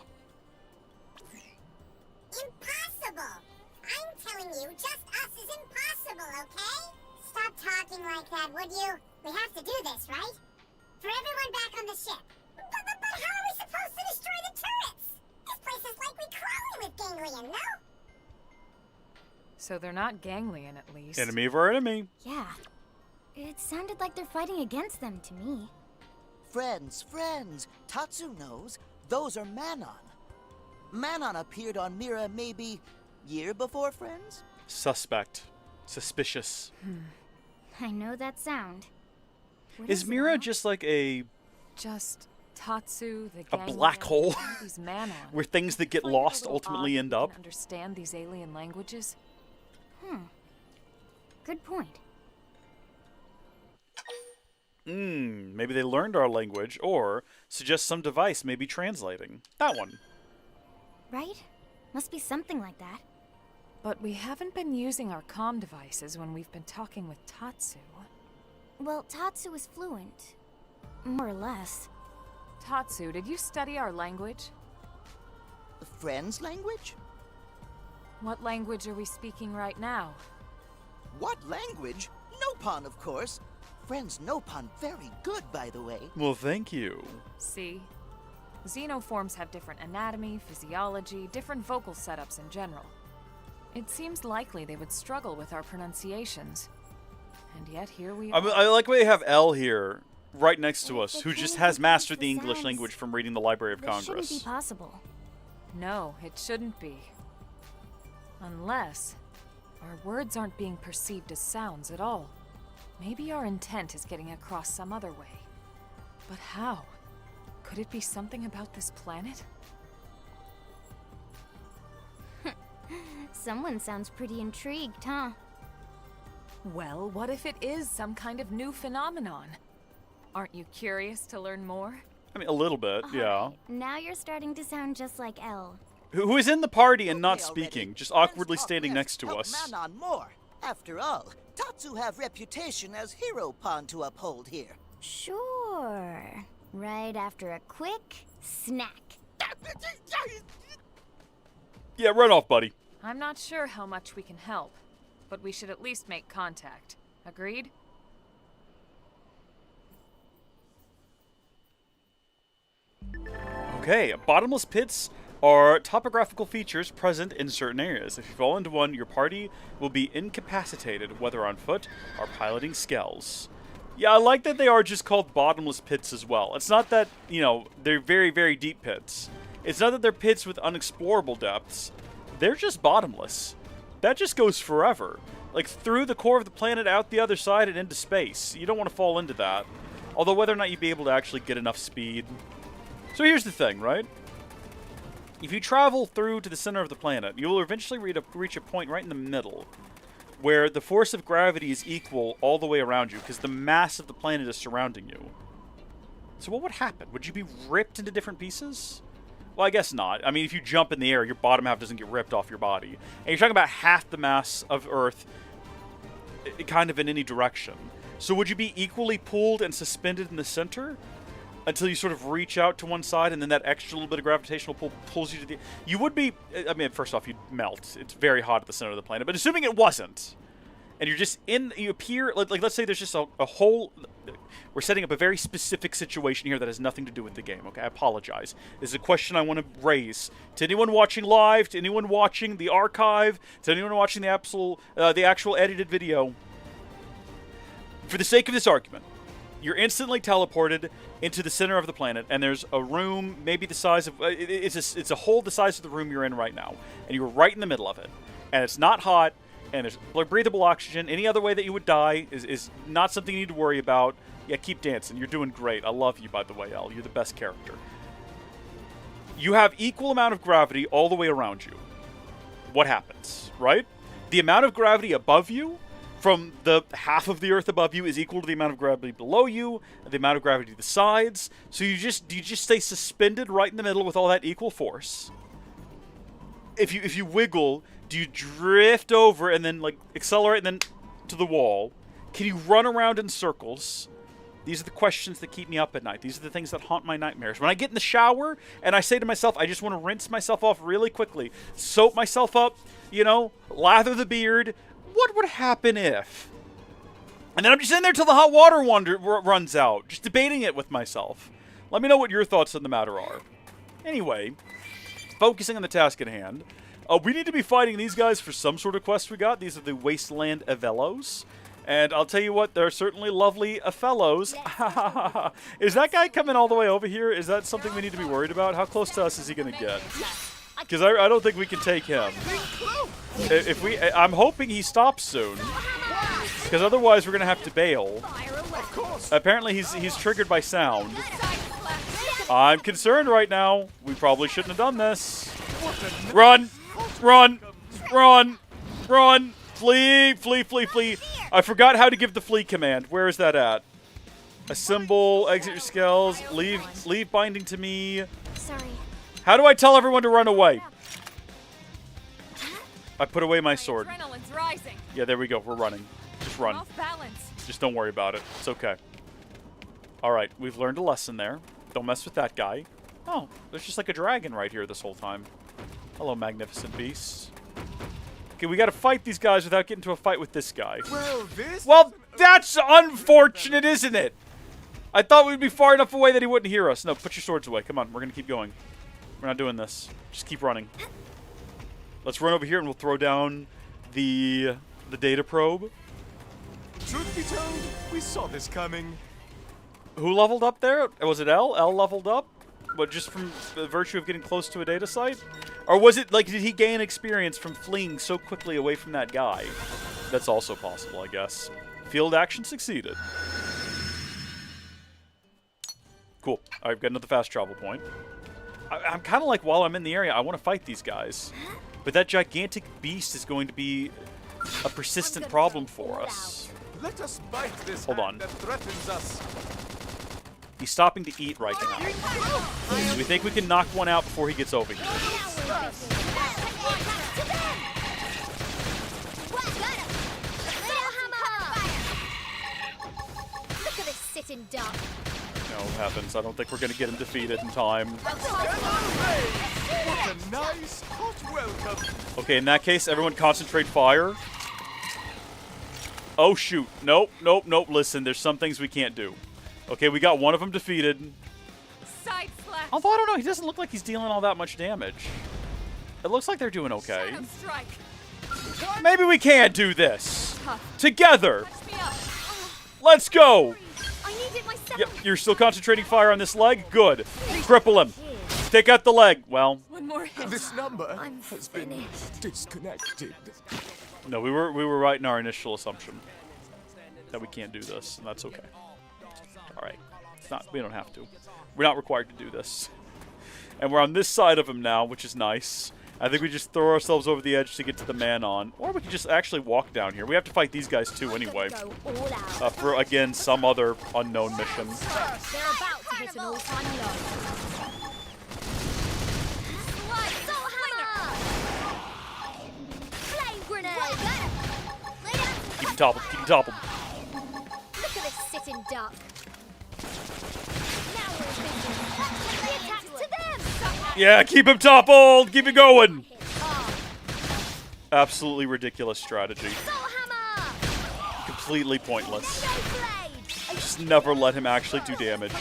Impossible! I'm telling you, just us is impossible, okay? Stop talking like that, would you? We have to do this, right? For everyone back on the ship. But how are we supposed to destroy the turrets? This place is likely crawling with ganglion, no? So they're not ganglion, at least. Enemy of our enemy. Yeah. It sounded like they're fighting against them to me. Friends. Tatsu knows. Those are Manon. Manon appeared on Mira maybe year before Friends? Suspect. Suspicious. I know that sound. Is Mira just like a... Just Tatsu, the a ganglion, black hole? these Manon. Where things that get lost ultimately end up? Understand these alien languages? Good point. Maybe they learned our language, or suggest some device may be translating. That one. Right? Must be something like that. But we haven't been using our comm devices when we've been talking with Tatsu. Well, Tatsu is fluent. More or less. Tatsu, did you study our language? Friends' language? What language are we speaking right now? What language? Nopon, of course. Friends Nopon very good, by the way. Well, thank you. See? Xenoforms have different anatomy, physiology, different vocal setups in general. It seems likely they would struggle with our pronunciations. And yet here we I are. I like the way they have Elle here, right next to us, who just has mastered the the English sounds, language from reading the Library of This shouldn't Congress. be possible. No, it shouldn't be. Unless our words aren't being perceived as sounds at all. Maybe our intent is getting across some other way. But how? Could it be something about this planet? Someone sounds pretty intrigued, huh? Well, what if it is some kind of new phenomenon? Aren't you curious to learn more? I mean, a little bit, yeah. Now you're starting to sound just like Elle. Who is in the party and not Okay, already. speaking, just awkwardly Let's talk standing less, next to help us. man on more. After all, Tatsu have reputation as hero pawn to uphold here. Sure. Right after a quick snack. Yeah, run off, buddy. I'm not sure how much we can help, but we should at least make contact. Agreed? Okay, bottomless pits are topographical features present in certain areas. If you fall into one, your party will be incapacitated, whether on foot or piloting skells. Yeah, I like that they are just called bottomless pits as well. It's not that, you know, they're very, very deep pits. It's not that they're pits with unexplorable depths. They're just bottomless. That just goes forever. Like, through the core of the planet, out the other side, and into space. You don't want to fall into that. Although, whether or not you'd be able to actually get enough speed. So here's the thing, right? If you travel through to the center of the planet, you will eventually reach a point right in the middle where the force of gravity is equal all the way around you because the mass of the planet is surrounding you. So what would happen? Would you be ripped into different pieces? Well, I guess not. I mean, if you jump in the air, your bottom half doesn't get ripped off your body. And you're talking about half the mass of Earth kind of in any direction. So would you be equally pulled and suspended in the center until you sort of reach out to one side and then that extra little bit of gravitational pull pulls you to the... You would be... I mean, first off, you'd melt. It's very hot at the center of the planet. But assuming it wasn't, and you're just in... You appear... Like let's say there's just a whole... We're setting up a very specific situation here that has nothing to do with the game, okay? I apologize. This is a question I want to raise. To anyone watching live, to anyone watching the archive, to anyone watching the actual edited video, for the sake of this argument, you're instantly teleported into the center of the planet, and there's a room maybe the size of... It's a hole the size of the room you're in right now, and you're right in the middle of it. And it's not hot, and there's breathable oxygen. Any other way that you would die is not something you need to worry about. Yeah, keep dancing. You're doing great. I love you, by the way, Elle. You're the best character. You have equal amount of gravity all the way around you. What happens, right? The amount of gravity above you from the half of the Earth above you is equal to the amount of gravity below you, and the amount of gravity to the sides. So you just stay suspended right in the middle with all that equal force. If you wiggle, do you drift over and then like accelerate and then to the wall? Can you run around in circles? These are the questions that keep me up at night. These are the things that haunt my nightmares. When I get in the shower and I say to myself, I just want to rinse myself off really quickly, soap myself up, you know, lather the beard. What would happen if? And then I'm just in there till the hot water runs out, just debating it with myself. Let me know what your thoughts on the matter are. Anyway, focusing on the task at hand, we need to be fighting these guys for some sort of quest we got. These are the Wasteland Avellos. And I'll tell you what, they're certainly lovely fellows. Is that guy coming all the way over here? Is that something we need to be worried about? How close to us is he going to get? Because I don't think we can take him. I'm hoping he stops soon. Because otherwise we're going to have to bail. Apparently he's triggered by sound. I'm concerned right now. We probably shouldn't have done this. Run! Run! Run! Run! Flee! Flee, flee, flee. I forgot how to give the flee command. Where is that at? Assemble, exit your skills, leave binding to me. Sorry. How do I tell everyone to run away? I put away my sword. Adrenaline's rising. Yeah, there we go. We're running. Just run. Off balance. Just don't worry about it. It's okay. Alright, we've learned a lesson there. Don't mess with that guy. Oh, there's just like a dragon right here this whole time. Hello, magnificent beasts. Okay, we gotta fight these guys without getting into a fight with this guy. Well, that's unfortunate, isn't it? I thought we'd be far enough away that he wouldn't hear us. No, put your swords away. Come on, we're gonna keep going. We're not doing this. Just keep running. Let's run over here and we'll throw down the data probe. Truth be told, we saw this coming. Who leveled up there? Was it L? L leveled up? But just from the virtue of getting close to a data site? Or was it, like, did he gain experience from fleeing so quickly away from that guy? That's also possible, I guess. Field action succeeded. Cool. I've got another fast travel point. I'm kind of like, while I'm in the area, I want to fight these guys. But that gigantic beast is going to be a persistent problem for us. Let us bite this Hold on. hand that threatens us. He's stopping to eat right now. Do we think we can knock one out before he gets over here? Look at this sitting duck. No, it happens. I don't think we're going to get him defeated in time. What a nice hot welcome. Okay, in that case, everyone concentrate fire. Oh, shoot. Nope, nope, nope. Listen, there's some things we can't do. Okay, we got one of them defeated. Side slash. Although, I don't know. He doesn't look like he's dealing all that much damage. It looks like they're doing okay. Shadow strike. Maybe we can do this. Tough. Together. Touch me up. Let's go. I need it myself. Yep, you're still concentrating fire on this leg? Good. Cripple him. Take out the leg. Well, One more hit. This number has been disconnected. no, we were right in our initial assumption that we can't do this, and that's okay. All right. It's not. We don't have to. We're not required to do this. And we're on this side of him now, which is nice. I think we just throw ourselves over the edge to get to the man on. Or we could just actually walk down here. We have to fight these guys too anyway. For, again, some other unknown mission. They're about to hit an all-time low. Salt hammer! Flame grenade! Keep him toppled. Keep him toppled. Look at this sitting duck. Now we're in business. The attack to them! Yeah, keep him toppled. Keep it going. Absolutely ridiculous strategy. Completely pointless. Just never let him actually do damage.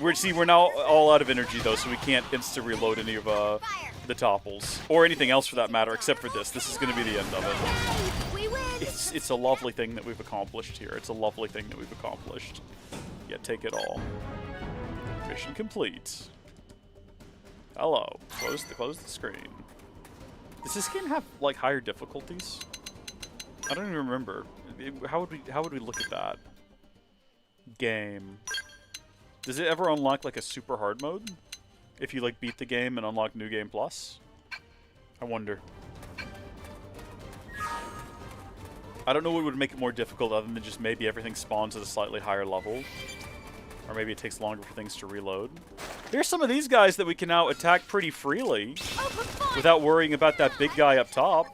We're now all out of energy though, so we can't insta-reload any of the topples or anything else for that matter, except for this. This is going to be the end of it. It's a lovely thing that we've accomplished here. It's a lovely thing that we've accomplished. Yeah, take it all. Mission complete. Hello. Close the screen. Does this game have like higher difficulties? I don't even remember. How would we look at that? Game. Does it ever unlock like a super hard mode? If you like beat the game and unlock New Game Plus? I wonder. I don't know what would make it more difficult other than just maybe everything spawns at a slightly higher level. Or maybe it takes longer for things to reload. Here's some of these guys that we can now attack pretty freely without worrying about that big guy up top.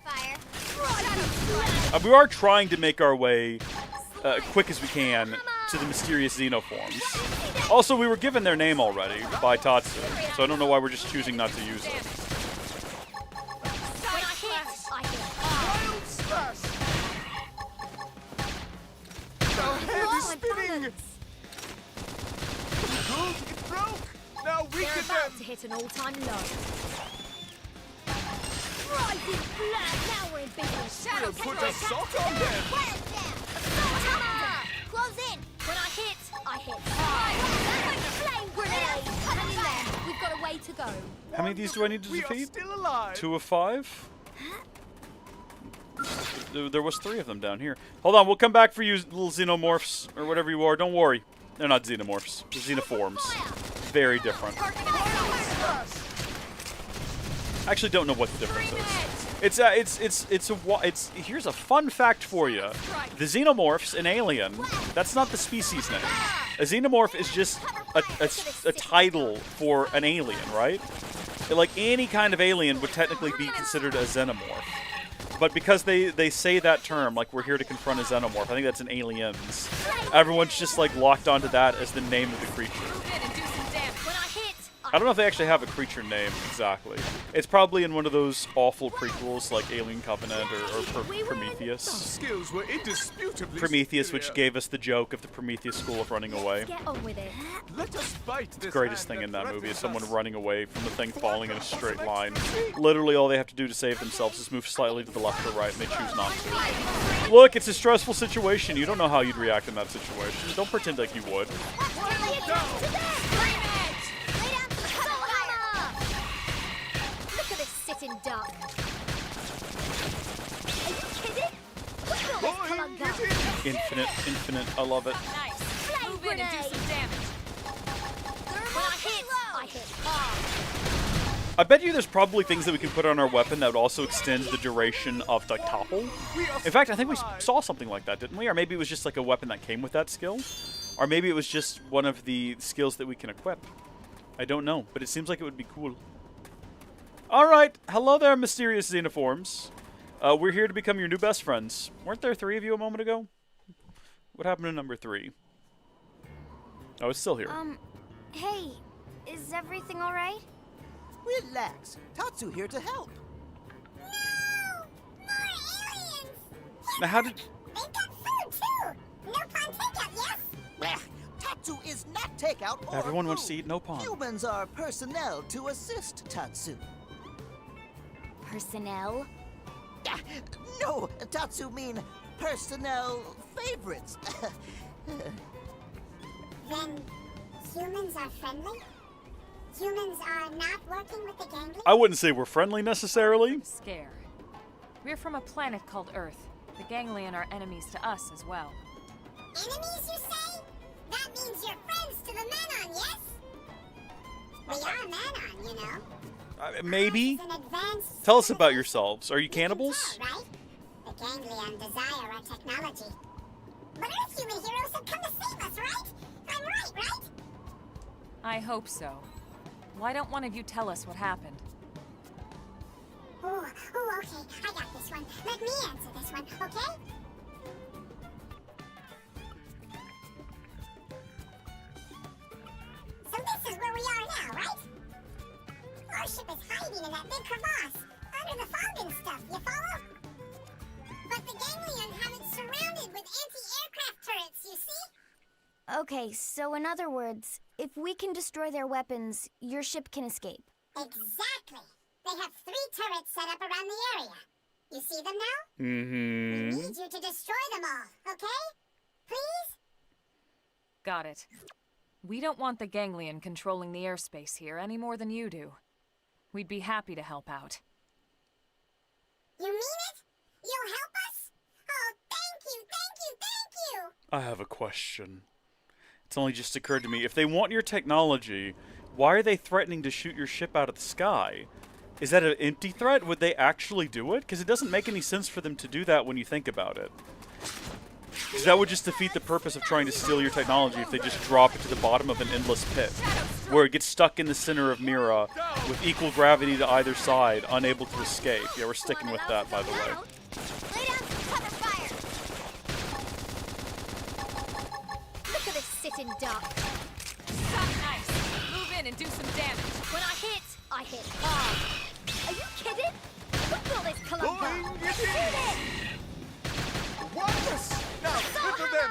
We are trying to make our way quick as we can to the mysterious Xenoforms. Also, we were given their name already by Tatsu, so I don't know why we're just choosing not to use it. Our head is spinning! It broke! Now we They're can about to hit an all-time low. Rising flag! Now we're in business. We'll put a sock on them! Close in! When I hit, I hit. Flame grenade! Hang in there. We've got a way to go. How many of these do I need to defeat? Still alive. 2 of 5? There was 3 of them down here. Hold on, we'll come back for you little xenomorphs, or whatever you are. Don't worry. They're not xenomorphs. They're xenoforms. Very different. I actually don't know what the difference is. Here's a fun fact for you. The xenomorphs in Alien, that's not the species name. A xenomorph is just a title for an alien, right? Like any kind of alien would technically be considered a xenomorph. But because they say that term, like we're here to confront a xenomorph, I think that's in Aliens. Everyone's just like locked onto that as the name of the creature. When I hit, I don't know if they actually have a creature name exactly. It's probably in one of those awful prequels like Alien Covenant or Prometheus. Skills were indisputably Prometheus, superior. which gave us the joke of the Prometheus school of running away. Get on with it. Let us fight The this greatest hand thing in that that movie is threatens someone us. running away from the thing falling in a straight line. Literally all they have to do to save themselves is move slightly to the left or right, and they choose not to. Look, it's a stressful situation. You don't know how you'd react in that situation. Don't pretend like you would. Look at this sitting duck. Are you kidding? Look at this clunker. Infinite. I love it. Nice. Move in and do some damage. When I hit hard. I bet you there's probably things that we can put on our weapon that would also extend the duration of like topple. In fact, I think we saw something like that, didn't we? Or maybe it was just like a weapon that came with that skill. Or maybe it was just one of the skills that we can equip. I don't know, but it seems like it would be cool. Alright, hello there, mysterious xenoforms. We're here to become your new best friends. Weren't there 3 of you a moment ago? What happened to number 3? Oh, it's still here. Hey, is everything alright? Relax. Tatsu here to help. Now, how did... They've got food, too! No pawn takeout, yes? Tatsu is not takeout or Everyone food. wants to eat no pawn. Humans are personnel to assist Tatsu. Personnel? No, Tatsu mean personnel favorites. Then humans are friendly? Humans are not working with the gangly? I wouldn't say we're friendly necessarily. Scare. We're from a planet called Earth. The Ganglion are enemies to us as well. Enemies, you say? That means you're friends to the Manon, yes? We are Manon, you know. Maybe? An advanced Tell us about yourselves. Are you cannibals? right? The Ganglion desire our technology. But Earth human heroes have come to save us, right? I'm right? I hope so. Why don't one of you tell us what happened? Oh, okay. I got this one. Let me answer this one, okay? So this is where we are now, right? Our ship is hiding in that big crevasse, under the fog and stuff, you follow? But the Ganglion have it surrounded with anti-aircraft turrets, you see? Okay, so in other words, if we can destroy their weapons, your ship can escape. Exactly. They have 3 turrets set up around the area. You see them now? Mm-hmm. We need you to destroy them all, okay? Please? Got it. We don't want the Ganglion controlling the airspace here any more than you do. We'd be happy to help out. You mean it? You'll help us? Oh, thank you! I have a question. It's only just occurred to me. If they want your technology, why are they threatening to shoot your ship out of the sky? Is that an empty threat? Would they actually do it? Because it doesn't make any sense for them to do that when you think about it. 'Cause that would just defeat the purpose of trying to steal your technology if they just drop it to the bottom of an endless pit, where it gets stuck in the center of Mira with equal gravity to either side, unable to escape. Yeah, we're sticking with that, by the way. Lay down some cover fire! Look at this sitting duck. Nice. Move in and do some damage. When I hit hard. Are you kidding? Look at all this clunker. Shoot it! Watch us! Now, cripple them!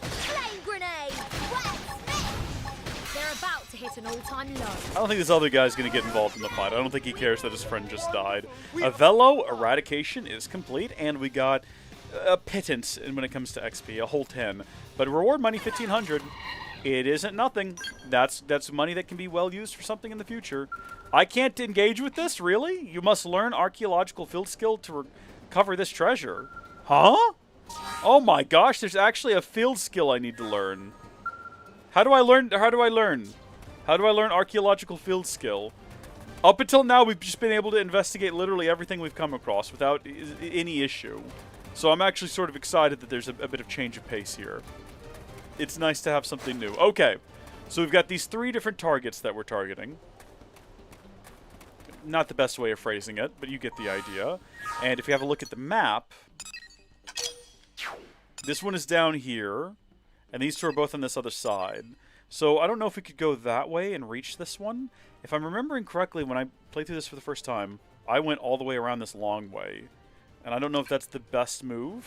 Flame grenade! They're about to hit an all-time low. I don't think this other guy's going to get involved in the fight. I don't think he cares that his friend just died. A Velo eradication is complete, and we got a pittance when it comes to XP, a whole 10. But reward money, 1,500. It isn't nothing. That's money that can be well used for something in the future. I can't engage with this, really? You must learn archaeological field skill to recover this treasure. Huh? Oh my gosh, there's actually a field skill I need to learn. How do I learn archaeological field skill? Up until now, we've just been able to investigate literally everything we've come across without any issue. So I'm actually sort of excited that there's a bit of change of pace here. It's nice to have something new. Okay, so we've got these 3 different targets that we're targeting. Not the best way of phrasing it, but you get the idea. And if you have a look at the map, this one is down here, and these 2 are both on this other side. So I don't know if we could go that way and reach this one. If I'm remembering correctly, when I played through this for the first time, I went all the way around this long way. And I don't know if that's the best move.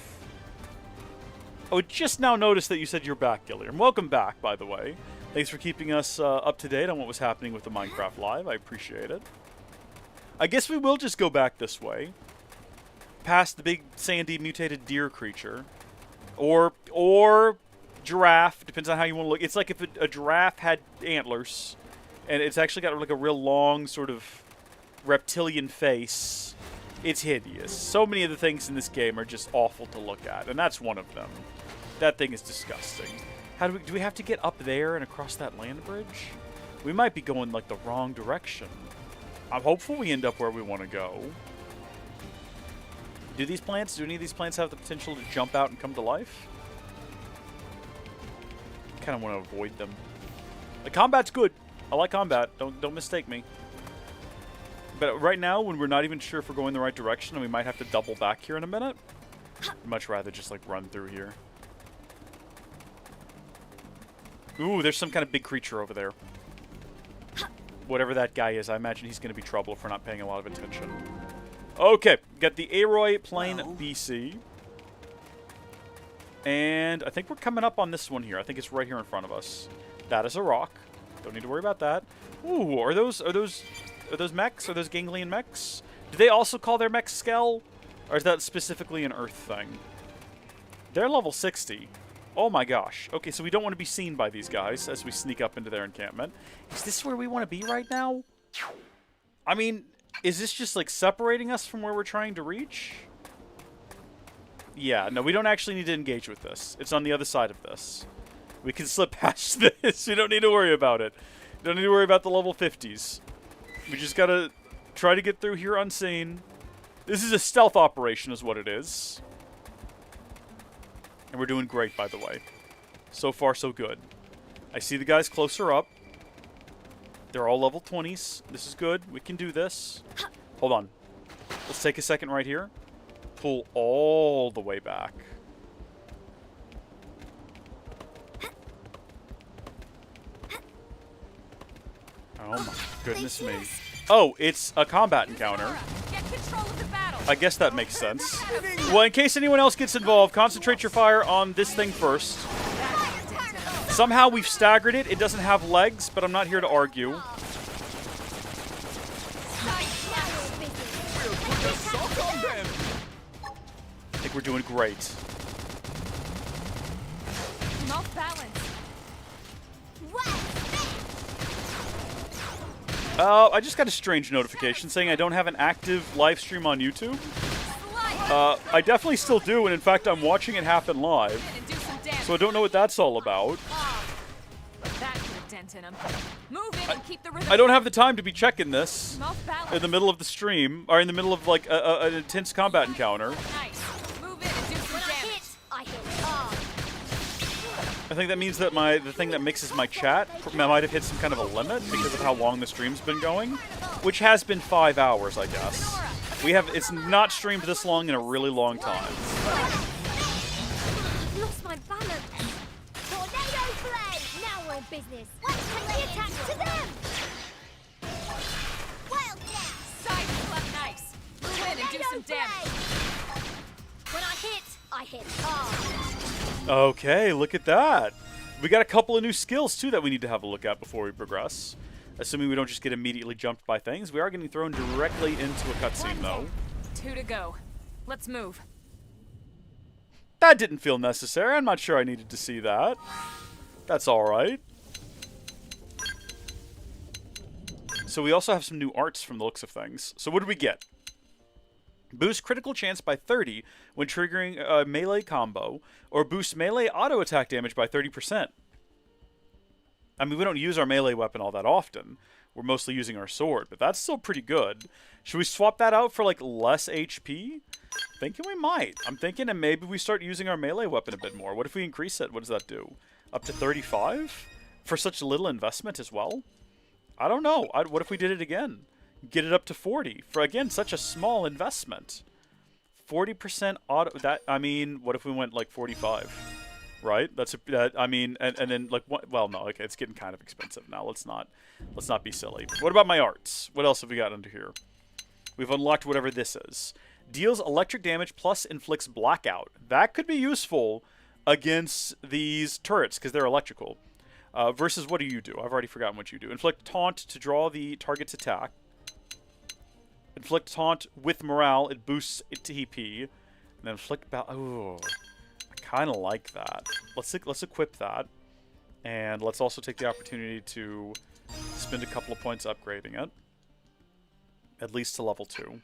Oh, just now noticed that you said you're back, Gilliam. Welcome back, by the way. Thanks for keeping us up to date on what was happening with the Minecraft Live. I appreciate it. I guess we will just go back this way. Past the big sandy mutated deer creature. Or giraffe, depends on how you want to look. It's like if a giraffe had antlers, and it's actually got like a real long sort of reptilian face. It's hideous. So many of the things in this game are just awful to look at, and that's one of them. That thing is disgusting. Do we have to get up there and across that land bridge? We might be going like the wrong direction. I'm hopeful we end up where we want to go. Do any of these plants have the potential to jump out and come to life? Kind of want to avoid them. The combat's good. I like combat. Don't mistake me. But right now, when we're not even sure if we're going the right direction, and we might have to double back here in a minute, I'd much rather just like run through here. Ooh, there's some kind of big creature over there. Whatever that guy is, I imagine he's going to be trouble if we're not paying a lot of attention. Okay, got the Aroy Plain BC. And I think we're coming up on this one here. I think it's right here in front of us. That is a rock. Don't need to worry about that. Ooh, are those mechs? Are those ganglion mechs? Do they also call their mechs Skell? Or is that specifically an Earth thing? They're level 60. Oh my gosh. Okay, so we don't want to be seen by these guys as we sneak up into their encampment. Is this where we want to be right now? I mean, is this just like separating us from where we're trying to reach? Yeah, no, we don't actually need to engage with this. It's on the other side of this. We can slip past this. We don't need to worry about it. Don't need to worry about the level 50s. We just gotta try to get through here unseen. This is a stealth operation is what it is. And we're doing great, by the way. So far, so good. I see the guys closer up. They're all level 20s. This is good. We can do this. Hold on. Let's take a second right here. Pull all the way back. Oh my goodness me. Oh, it's a combat encounter. I guess that makes sense. Well, in case anyone else gets involved, concentrate your fire on this thing first. Somehow we've staggered it. It doesn't have legs, but I'm not here to argue. I think we're doing great. I'm off balance. I just got a strange notification saying I don't have an active live stream on YouTube. I definitely still do, and in fact, I'm watching it happen live. So I don't know what that's all about. I don't have the time to be checking this in the middle of the stream, or in the middle of like an intense combat encounter. I think that means that the thing that mixes my chat might have hit some kind of a limit because of how long the stream's been going, which has been 5 hours, I guess. It's not streamed this long in a really long time. I've lost my balance. Tornado flame. Now we're in business. Let's take the attack to them. Wild Side flip nice. Move in and do some damage. When I hit hard. Okay, look at that. We got a couple of new skills, too, that we need to have a look at before we progress. Assuming we don't just get immediately jumped by things. We are getting thrown directly into a cutscene, though. 2 to go. Let's move. That didn't feel necessary. I'm not sure I needed to see that. That's alright. So we also have some new arts from the looks of things. So what did we get? Boost critical chance by 30 when triggering a melee combo, or boost melee auto attack damage by 30%. I mean, we don't use our melee weapon all that often. We're mostly using our sword, but that's still pretty good. Should we swap that out for, like, less HP? Thinking we might. I'm thinking and maybe we start using our melee weapon a bit more. What if we increase it? What does that do? Up to 35? For such little investment as well? I don't know. What if we did it again? Get it up to 40 for, again, such a small investment. 40% auto. I mean, what if we went like 45? right? I mean, and then like what? Well, no, okay, it's getting kind of expensive now. Let's not be silly. What about my arts? What else have we got under here? We've unlocked whatever this is. Deals electric damage plus inflicts blackout. That could be useful against these turrets because they're electrical. Versus what do you do? I've already forgotten what you do. Inflict taunt to draw the target's attack. Inflict taunt with morale. It boosts it to EP. And then inflict oh, I kind of like that. Let's equip that. And let's also take the opportunity to spend a couple of points upgrading it. At least to level 2.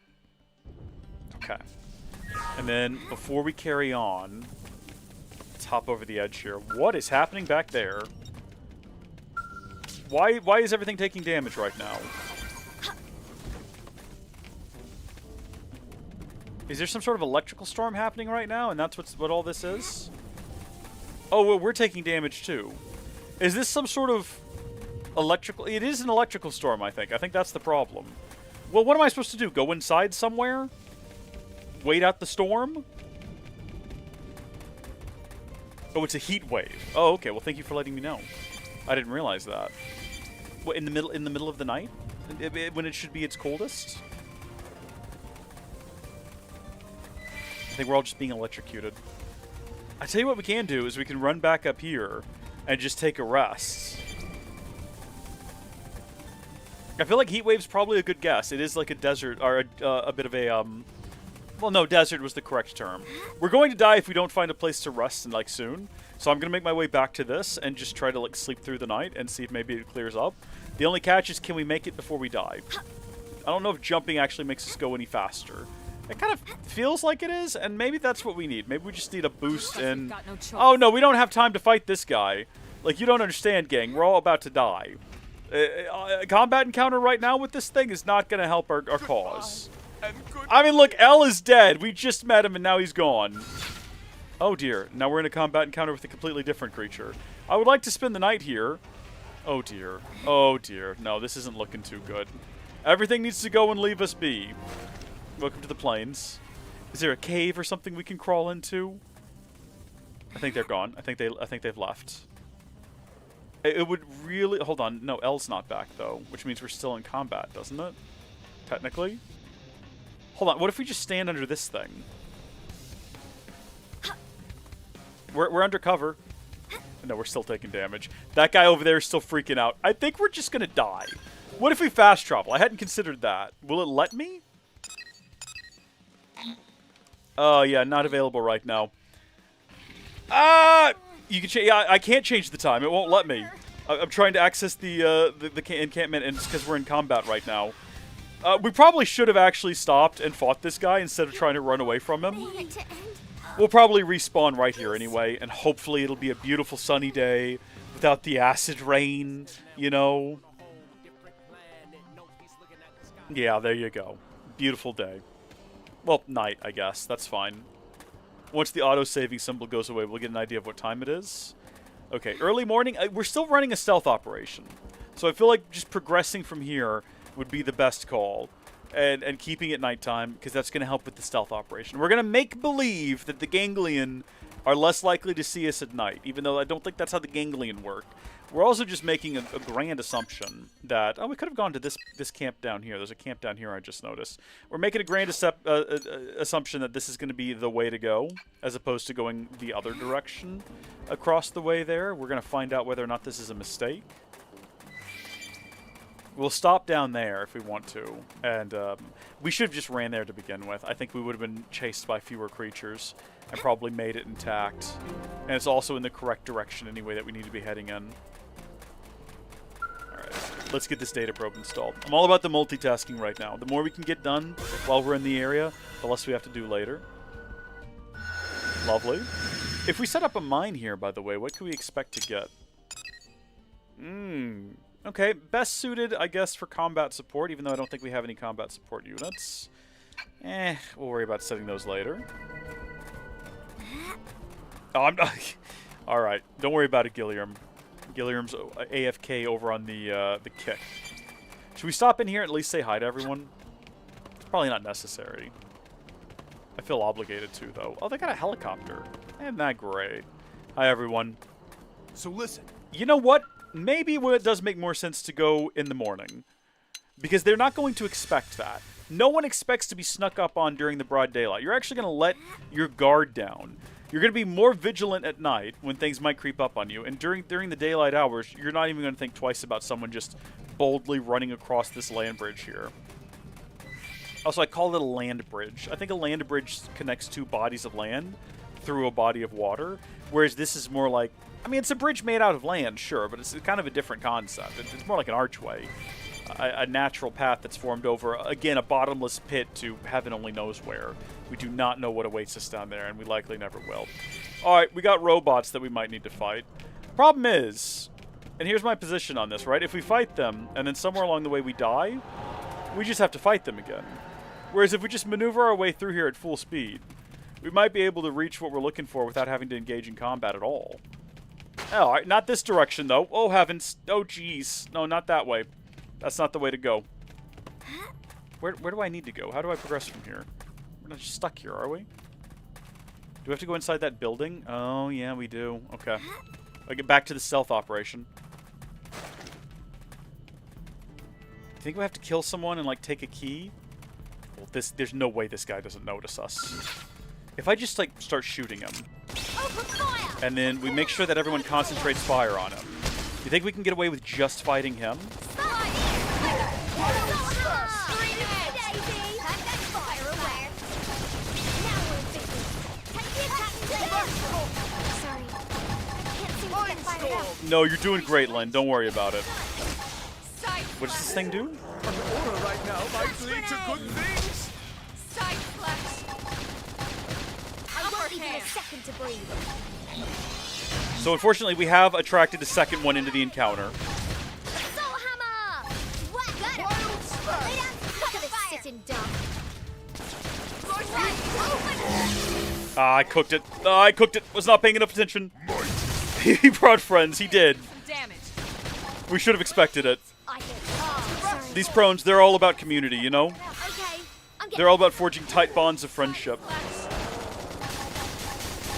Okay. And then, before we carry on, let's hop over the edge here. What is happening back there? Why is everything taking damage right now? Is there some sort of electrical storm happening right now, and that's what all this is? Oh, well, we're taking damage too. Is this some sort of electrical... It is an electrical storm, I think. I think that's the problem. Well, what am I supposed to do? Go inside somewhere? Wait out the storm? Oh, it's a heat wave. Oh, okay. Well, thank you for letting me know. I didn't realize that. What, in the middle of the night? When it should be its coldest? I think we're all just being electrocuted. I tell you what we can do is we can run back up here and just take a rest. I feel like heat wave's probably a good guess. It is like a desert, or a bit of a, well, no, desert was the correct term. We're going to die if we don't find a place to rest, like, soon. So I'm going to make my way back to this and just try to, like, sleep through the night and see if maybe it clears up. The only catch is, can we make it before we die? I don't know if jumping actually makes us go any faster. It kind of feels like it is, and maybe that's what we need. Maybe we just need a boost in... Oh, no, we don't have time to fight this guy. Like, you don't understand, gang. We're all about to die. A combat encounter right now with this thing is not going to help our cause. I mean, look, L is dead. We just met him, and now he's gone. Oh, dear. Now we're in a combat encounter with a completely different creature. I would like to spend the night here. Oh, dear. Oh, dear. No, this isn't looking too good. Everything needs to go and leave us be. Welcome to the plains. Is there a cave or something we can crawl into? I think they're gone. I think they've left. It would really... Hold on. No, L's not back, though. Which means we're still in combat, doesn't it? Technically. Hold on. What if we just stand under this thing? We're undercover. No, we're still taking damage. That guy over there is still freaking out. I think we're just going to die. What if we fast travel? I hadn't considered that. Will it let me? Oh, yeah. Not available right now. You can yeah, I can't change the time. It won't let me. I'm trying to access the encampment, and it's because we're in combat right now. We probably should have actually stopped and fought this guy instead of trying to run away from him. We'll probably respawn right here anyway, and hopefully it'll be a beautiful sunny day without the acid rain, you know. Yeah, there you go. Beautiful day. Well, night, I guess. That's fine. Once the auto-saving symbol goes away, we'll get an idea of what time it is. Okay, early morning. We're still running a stealth operation. So I feel like just progressing from here would be the best call. And keeping it nighttime, because that's going to help with the stealth operation. We're going to make believe that the ganglion are less likely to see us at night, even though I don't think that's how the ganglion work. We're also just making a grand assumption that... Oh, we could have gone to this camp down here. There's a camp down here I just noticed. We're making a grand assumption that this is going to be the way to go, as opposed to going the other direction across the way there. We're going to find out whether or not this is a mistake. We'll stop down there if we want to, and we should have just ran there to begin with. I think we would have been chased by fewer creatures and probably made it intact. And it's also in the correct direction anyway that we need to be heading in. Alright, let's get this data probe installed. I'm all about the multitasking right now. The more we can get done while we're in the area, the less we have to do later. Lovely. If we set up a mine here, by the way, what can we expect to get? Okay, best suited, I guess, for combat support, even though I don't think we have any combat support units. We'll worry about setting those later. Oh, I'm not... Alright, don't worry about it, Gilliam. Gilliam's AFK over on the kick. Should we stop in here and at least say hi to everyone? Probably not necessary. I feel obligated to, though. Oh, they got a helicopter. Isn't that great? Hi, everyone. So listen. You know what? Maybe it does make more sense to go in the morning. Because they're not going to expect that. No one expects to be snuck up on during the broad daylight. You're actually going to let your guard down. You're going to be more vigilant at night when things might creep up on you. And during the daylight hours, you're not even going to think twice about someone just boldly running across this land bridge here. Also, I call it a land bridge. I think a land bridge connects two bodies of land through a body of water, whereas this is more like, I mean, it's a bridge made out of land, sure, but it's kind of a different concept. It's more like an archway, a natural path that's formed over, again, a bottomless pit to heaven only knows where. We do not know what awaits us down there, and we likely never will. All right, we got robots that we might need to fight. Problem is, and here's my position on this, right? If we fight them, and then somewhere along the way we die, we just have to fight them again. Whereas if we just maneuver our way through here at full speed, we might be able to reach what we're looking for without having to engage in combat at all. Oh, all right, not this direction, though. Oh, heavens. Oh, jeez. No, not that way. That's not the way to go. Where do I need to go? How do I progress from here? We're not just stuck here, are we? Do we have to go inside that building? Oh, yeah, we do. Okay. I get back to the stealth operation. Do you think we have to kill someone and, like, take a key? Well, there's no way this guy doesn't notice us. If I just, like, start shooting him, and then we make sure that everyone concentrates fire on him, you think we can get away with just fighting him? No, you're doing great, Len. Don't worry about it. What does this thing do? An aura right now might lead to good things. Second to breathe. So unfortunately, we have attracted a second one into the encounter. Soul hammer! What? Got him! Look at this sitting duck. Ah, I cooked it. I cooked it. Was not paying enough attention. He brought friends. He did. We should have expected it. These prones, they're all about community, you know? They're all about forging tight bonds of friendship.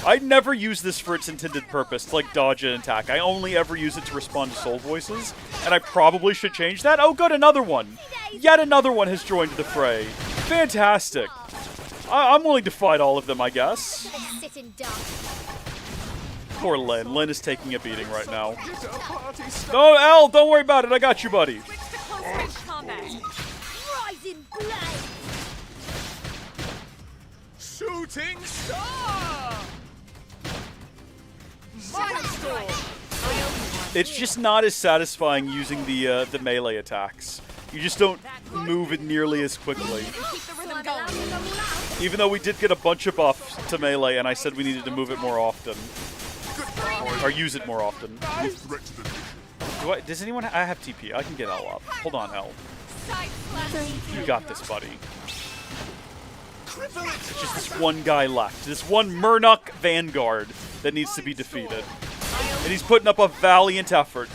I never use this for its intended purpose, to like dodge an attack. I only ever use it to respond to soul voices, and I probably should change that. Oh good, another one! Yet another one has joined the fray. Fantastic! I'm willing to fight all of them, I guess. Poor Len. Len is taking a beating right now. No, L, don't worry about it. I got you, buddy. Rising blade! Shooting star! It's just not as satisfying using the melee attacks. You just don't move it nearly as quickly. Even though we did get a bunch of buffs to melee, and I said we needed to move it more often. Or use it more often. Does anyone... I have TP. I can get L up. Hold on, L. You got this, buddy. It's just this one guy left. This one Murnock Vanguard that needs to be defeated. And he's putting up a valiant effort.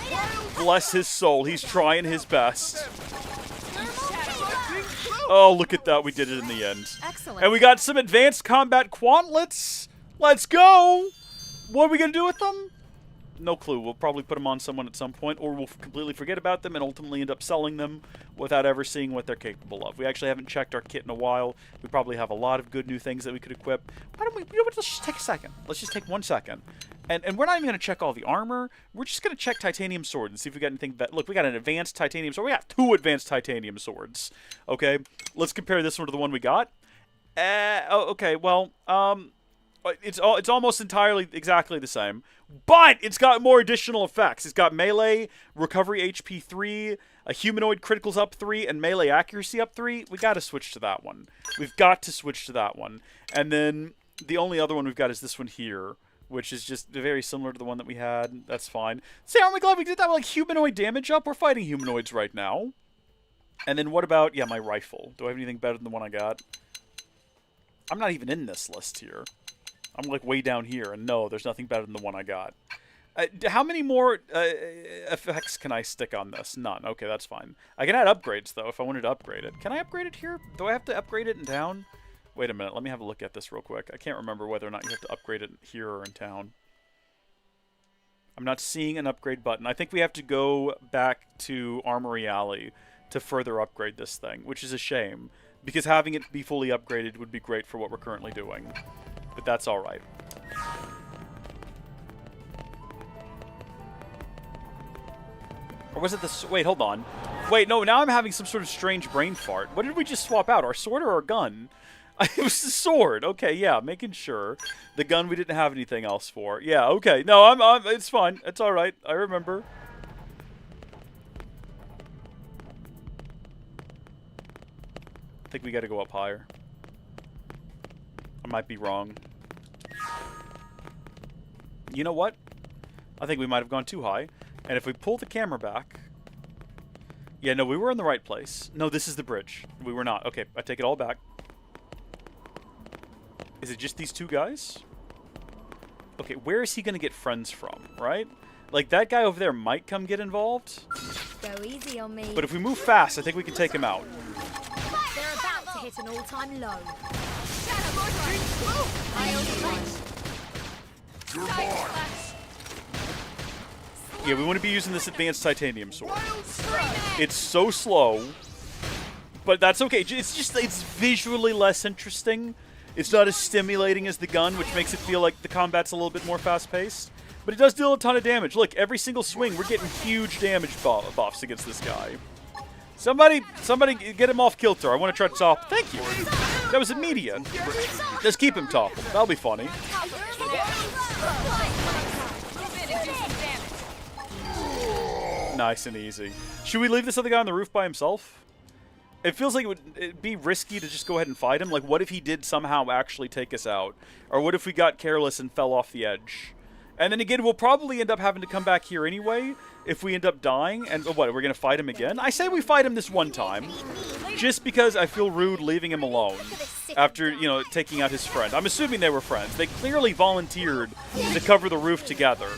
Bless his soul. He's trying his best. Oh, look at that. We did it in the end. Excellent. And we got some advanced combat quantlets. Let's go. What are we going to do with them? No clue. We'll probably put them on someone at some point, or we'll completely forget about them and ultimately end up selling them without ever seeing what they're capable of. We actually haven't checked our kit in a while. We probably have a lot of good new things that we could equip. Why don't we, you know what, let's just take a second. Let's just take 1 second. And we're not even going to check all the armor. We're just going to check titanium sword and see if we got anything that... Look, we got an advanced titanium sword. We got 2 advanced titanium swords. Okay, let's compare this one to the one we got. Okay, well, it's almost entirely exactly the same, but it's got more additional effects. It's got melee, recovery HP 3, a humanoid criticals up 3, and melee accuracy up 3. We got to switch to that one. We've got to switch to that one. And then the only other one we've got is this one here, which is just very similar to the one that we had. That's fine. See, aren't we glad we did that? Like humanoid damage up? We're fighting humanoids right now. And then what about, yeah, my rifle? Do I have anything better than the one I got? I'm not even in this list here. I'm like way down here, and no, there's nothing better than the one I got. How many more effects can I stick on this? None. Okay, that's fine. I can add upgrades, though, if I wanted to upgrade it. Can I upgrade it here? Do I have to upgrade it in town? Wait a minute. Let me have a look at this real quick. I can't remember whether or not you have to upgrade it here or in town. I'm not seeing an upgrade button. I think we have to go back to Armory Alley to further upgrade this thing, which is a shame, because having it be fully upgraded would be great for what we're currently doing. But that's alright. Or was it the... Wait, hold on. Wait, no, now I'm having some sort of strange brain fart. What did we just swap out? Our sword or our gun? It was the sword. Okay, yeah, making sure. The gun we didn't have anything else for. Yeah, okay. No, it's fine. It's alright. I remember. I think we gotta go up higher. I might be wrong. You know what? I think we might have gone too high. And if we pull the camera back... Yeah, no, we were in the right place. No, this is the bridge. We were not. Okay, I take it all back. Is it just these two guys? Okay, where is he going to get friends from, right? Like, that guy over there might come get involved. Go easy on me. But if we move fast, I think we can take him out. They're about to hit an all-time low. Yeah, we want to be using this advanced titanium sword. It's so slow, but that's okay. It's visually less interesting. It's not as stimulating as the gun, which makes it feel like the combat's a little bit more fast-paced. But it does deal a ton of damage. Look, every single swing, we're getting huge damage buffs against this guy. Somebody get him off kilter. I want to try to top. Thank you. That was immediate. Just keep him toppled. That'll be funny. Nice and easy. Should we leave this other guy on the roof by himself? It feels like it'd be risky to just go ahead and fight him. Like, what if he did somehow actually take us out? Or what if we got careless and fell off the edge? And then again, we'll probably end up having to come back here anyway if we end up dying. And what, we're going to fight him again? I say we fight him this one time. Just because I feel rude leaving him alone after, you know, taking out his friend. I'm assuming they were friends. They clearly volunteered to cover the roof together.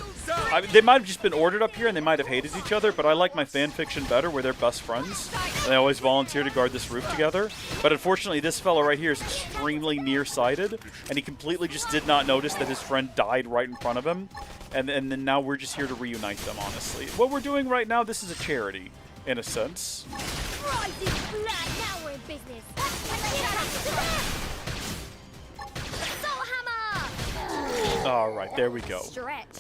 They might have just been ordered up here and they might have hated each other, but I like my fanfiction better where they're best friends. And they always volunteer to guard this roof together. But unfortunately, this fellow right here is extremely nearsighted, and he completely just did not notice that his friend died right in front of him. And then now we're just here to reunite them, honestly. What we're doing right now, this is a charity, in a sense. Now we're in business. Alright, there we go.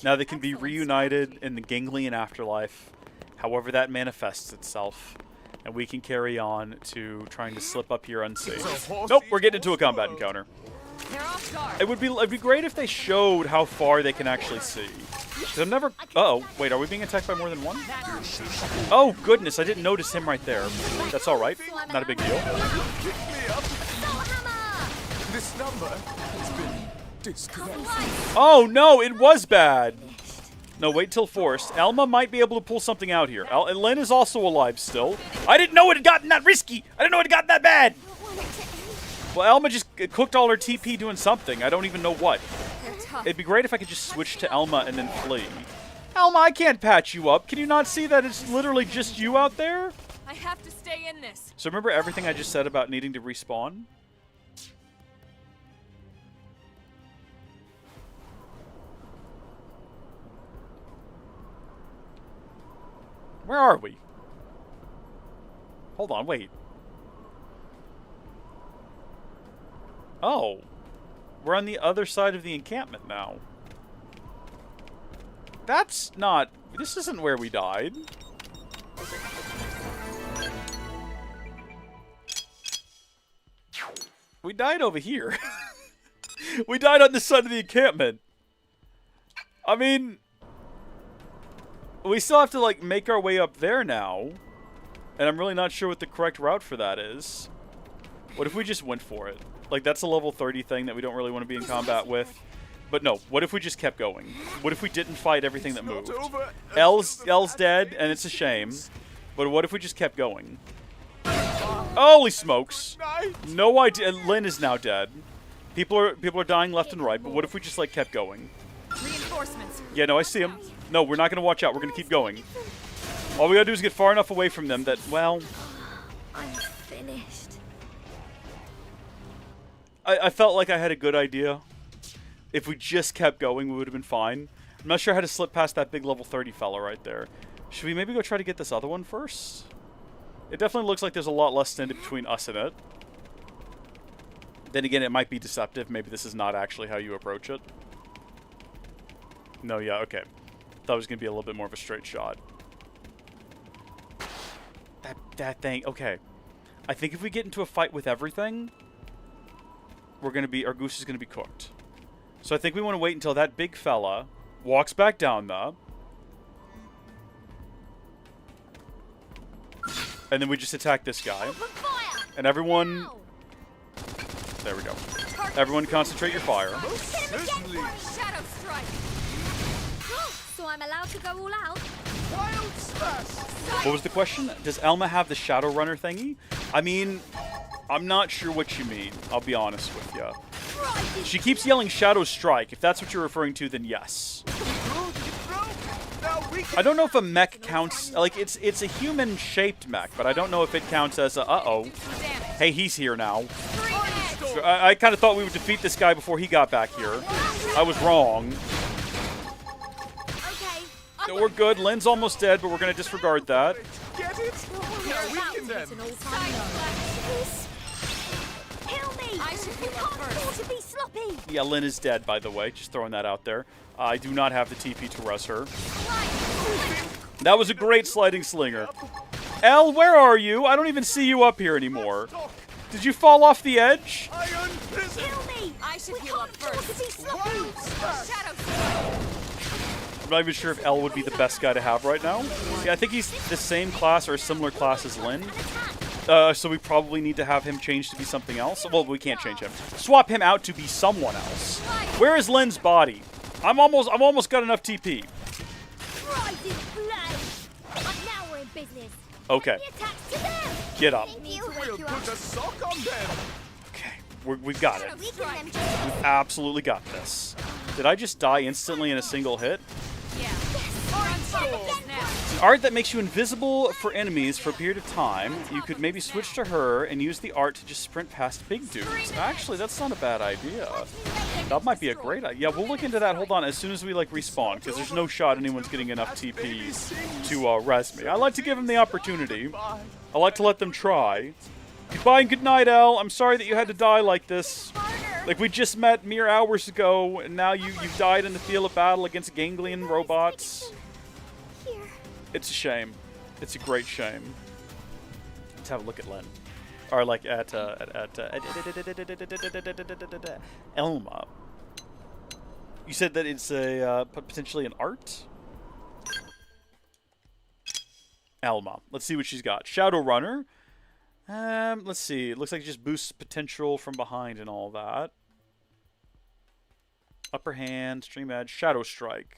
Now they can be reunited in the ganglion afterlife, however that manifests itself. And we can carry on to trying to slip up here unseen. Nope, we're getting into a combat encounter. It'd be great if they showed how far they can actually see. 'Cause I'm never... Uh-oh, wait, are we being attacked by more than one? Oh, goodness, I didn't notice him right there. That's alright, not a big deal. This number has been disconnected. Oh, no, it was bad. No, wait till forced. Elma might be able to pull something out here. Lynn is also alive still. I didn't know it had gotten that risky. I didn't know it had gotten that bad. Well, Elma just cooked all her TP doing something. I don't even know what. It'd be great if I could just switch to Elma and then flee. Elma, I can't patch you up. Can you not see that it's literally just you out there? I have to stay in this. So remember everything I just said about needing to respawn? Where are we? Hold on, wait. Oh. We're on the other side of the encampment now. That's not... This isn't where we died. We died over here. We died on this side of the encampment. I mean... We still have to, like, make our way up there now. And I'm really not sure what the correct route for that is. What if we just went for it? Like, that's a level 30 thing that we don't really want to be in combat with. But no, what if we just kept going? What if we didn't fight everything that moved? L's dead, and it's a shame. But what if we just kept going? Holy smokes! No idea. Lynn is now dead. People are dying left and right, but what if we just, like, kept going? Reinforcements. Yeah, no, I see him. No, we're not going to watch out. We're going to keep going. All we got to do is get far enough away from them that, well... I'm finished. I felt like I had a good idea. If we just kept going, we would have been fine. I'm not sure how to slip past that big level 30 fella right there. Should we maybe go try to get this other one first? It definitely looks like there's a lot less standing between us and it. Then again, it might be deceptive. Maybe this is not actually how you approach it. No, yeah, okay. Thought it was going to be a little bit more of a straight shot. That thing, okay. I think if we get into a fight with everything, our goose is going to be cooked. So I think we want to wait until that big fella walks back down there. And then we just attack this guy. And everyone... There we go. Everyone concentrate your fire. Shadow strike. So I'm allowed to go all out? Wild slash. What was the question? Does Elma have the Shadow Runner thingy? I mean, I'm not sure what you mean. I'll be honest with you. She keeps yelling Shadow Strike. If that's what you're referring to, then yes. I don't know if a mech counts... Like, it's a human-shaped mech, but I don't know if it counts as a... Uh-oh. Hey, he's here now. I kind of thought we would defeat this guy before he got back here. I was wrong. No, we're good. Lynn's almost dead, but we're going to disregard that. Get it? Now weaken them. I should heal up first. To be sloppy. Yeah, Lynn is dead, by the way. Just throwing that out there. I do not have the TP to res her. That was a great sliding slinger. Elle, where are you? I don't even see you up here anymore. Did you fall off the edge? Kill me. I should heal up first. I'm not even sure if Elle would be the best guy to have right now. Yeah, I think he's the same class or a similar class as Lynn. So we probably need to have him change to be something else. Well, we can't change him. Swap him out to be someone else. Where is Lynn's body? I'm almost got enough TP. Now we're in business. Okay. Get up. We'll put a sock on them. Okay, we've got it. We've absolutely got this. Did I just die instantly in a single hit? Art that makes you invisible for enemies for a period of time. You could maybe switch to her and use the art to just sprint past big dudes. Actually, that's not a bad idea. That might be a great idea. Yeah, we'll look into that. Hold on, as soon as we, like, respawn, because there's no shot anyone's getting enough TP to res me. I like to give them the opportunity. I like to let them try. Goodbye and good night, Elle. I'm sorry that you had to die like this. Like, we just met mere hours ago, and now you've died in the field of battle against ganglion robots. It's a shame. It's a great shame. Let's have a look at Lynn. Or, like, at Elma. You said that it's a potentially an art? Elma. Let's see what she's got. Shadow Runner. Let's see. It looks like it just boosts potential from behind and all that. Upper hand, stream edge, Shadow Strike.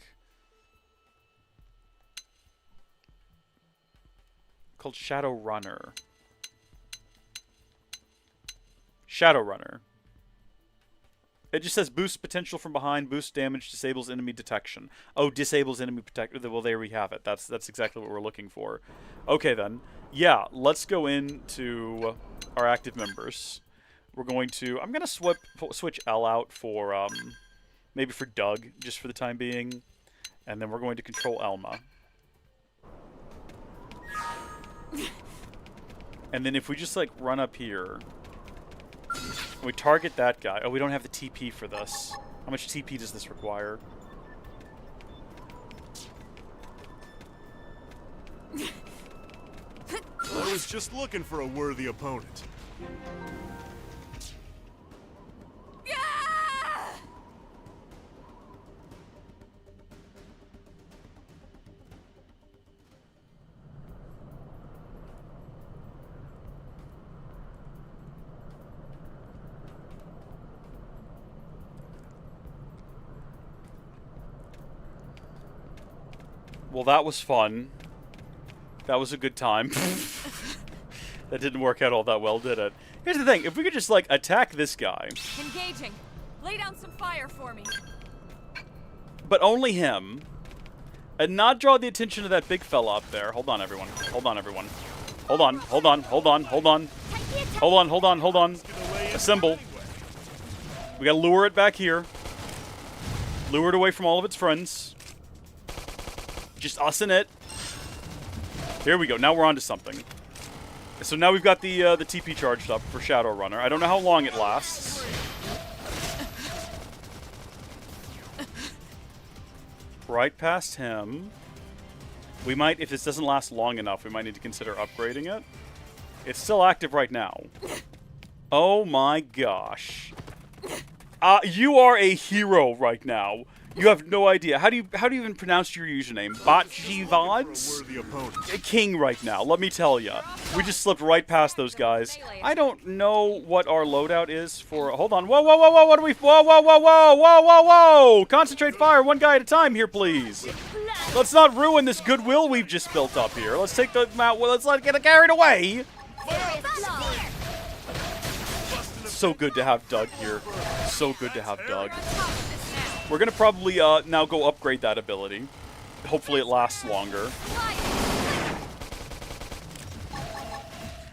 Called Shadow Runner. Shadow Runner. It just says boost potential from behind, boost damage, disables enemy detection. Oh, disables enemy protection. Well, there we have it. That's exactly what we're looking for. Okay, then. Yeah, let's go into our active members. We're going to... I'm going to switch Elle out for... maybe for Doug, just for the time being. And then we're going to control Elma. And then if we just, like, run up here... We target that guy. Oh, we don't have the TP for this. How much TP does this require? I was just looking for a worthy opponent. Well, that was fun. That was a good time. That didn't work out all that well, did it? Here's the thing. If we could just, like, attack this guy. Engaging. Lay down some fire for me. But only him. And not draw the attention of that big fella up there. Hold on, everyone. Hold on, everyone. Hold on, hold on, hold on, hold on. Hold on, hold on, hold on. Assemble. We gotta lure it back here. Lure it away from all of its friends. Just us in it. Here we go. Now we're on to something. So now we've got the TP charged up for Shadowrunner. I don't know how long it lasts. Right past him. We might, if this doesn't last long enough, we might need to consider upgrading it. It's still active right now. Oh my gosh. You are a hero right now. You have no idea. How do you even pronounce your username? Botjivods? King right now, let me tell you. We just slipped right past those guys. I don't know what our loadout is for... Hold on. Whoa, whoa, whoa, whoa, what are we... Whoa, whoa, whoa, whoa, whoa, whoa, whoa! Concentrate fire one guy at a time here, please. Let's not ruin this goodwill we've just built up here. Let's take the... Well, let's not get carried away. So good to have Doug here. So good to have Doug. We're going to probably now go upgrade that ability. Hopefully it lasts longer.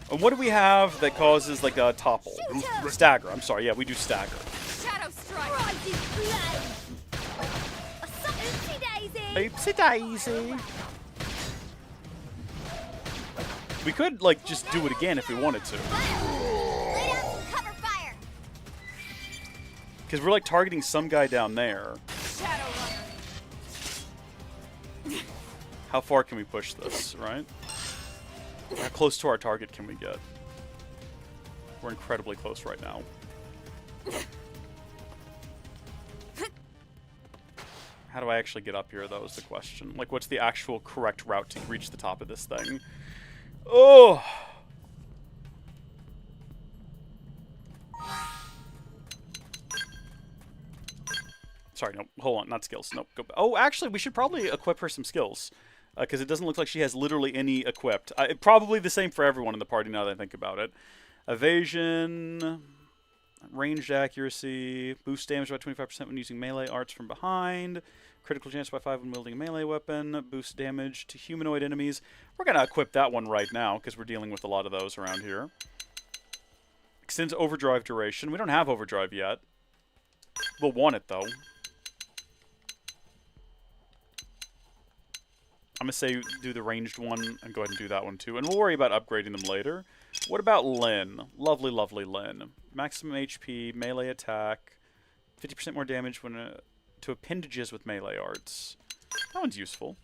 And what do we have that causes, like, a topple? Stagger. I'm sorry. Yeah, we do stagger. Shadow strike. Oopsie daisy. We could, like, just do it again if we wanted to. Because we're, like, targeting some guy down there. How far can we push this, right? How close to our target can we get? We're incredibly close right now. How do I actually get up here, though, is the question. Like, what's the actual correct route to reach the top of this thing? Oh! Sorry, no, hold on, not skills. Nope. Go. Oh, actually, we should probably equip her some skills. Because it doesn't look like she has literally any equipped. Probably the same for everyone in the party now that I think about it. Evasion, ranged accuracy, boost damage by 25% when using melee arts from behind, critical chance by 5 when wielding a melee weapon, boost damage to humanoid enemies. We're going to equip that one right now because we're dealing with a lot of those around here. Extends overdrive duration. We don't have overdrive yet. We'll want it, though. I'm going to say do the ranged one and go ahead and do that one too. And we'll worry about upgrading them later. What about Lynn? Lovely, lovely Lynn. Maximum HP, melee attack, 50% more damage when to appendages with melee arts. That one's useful.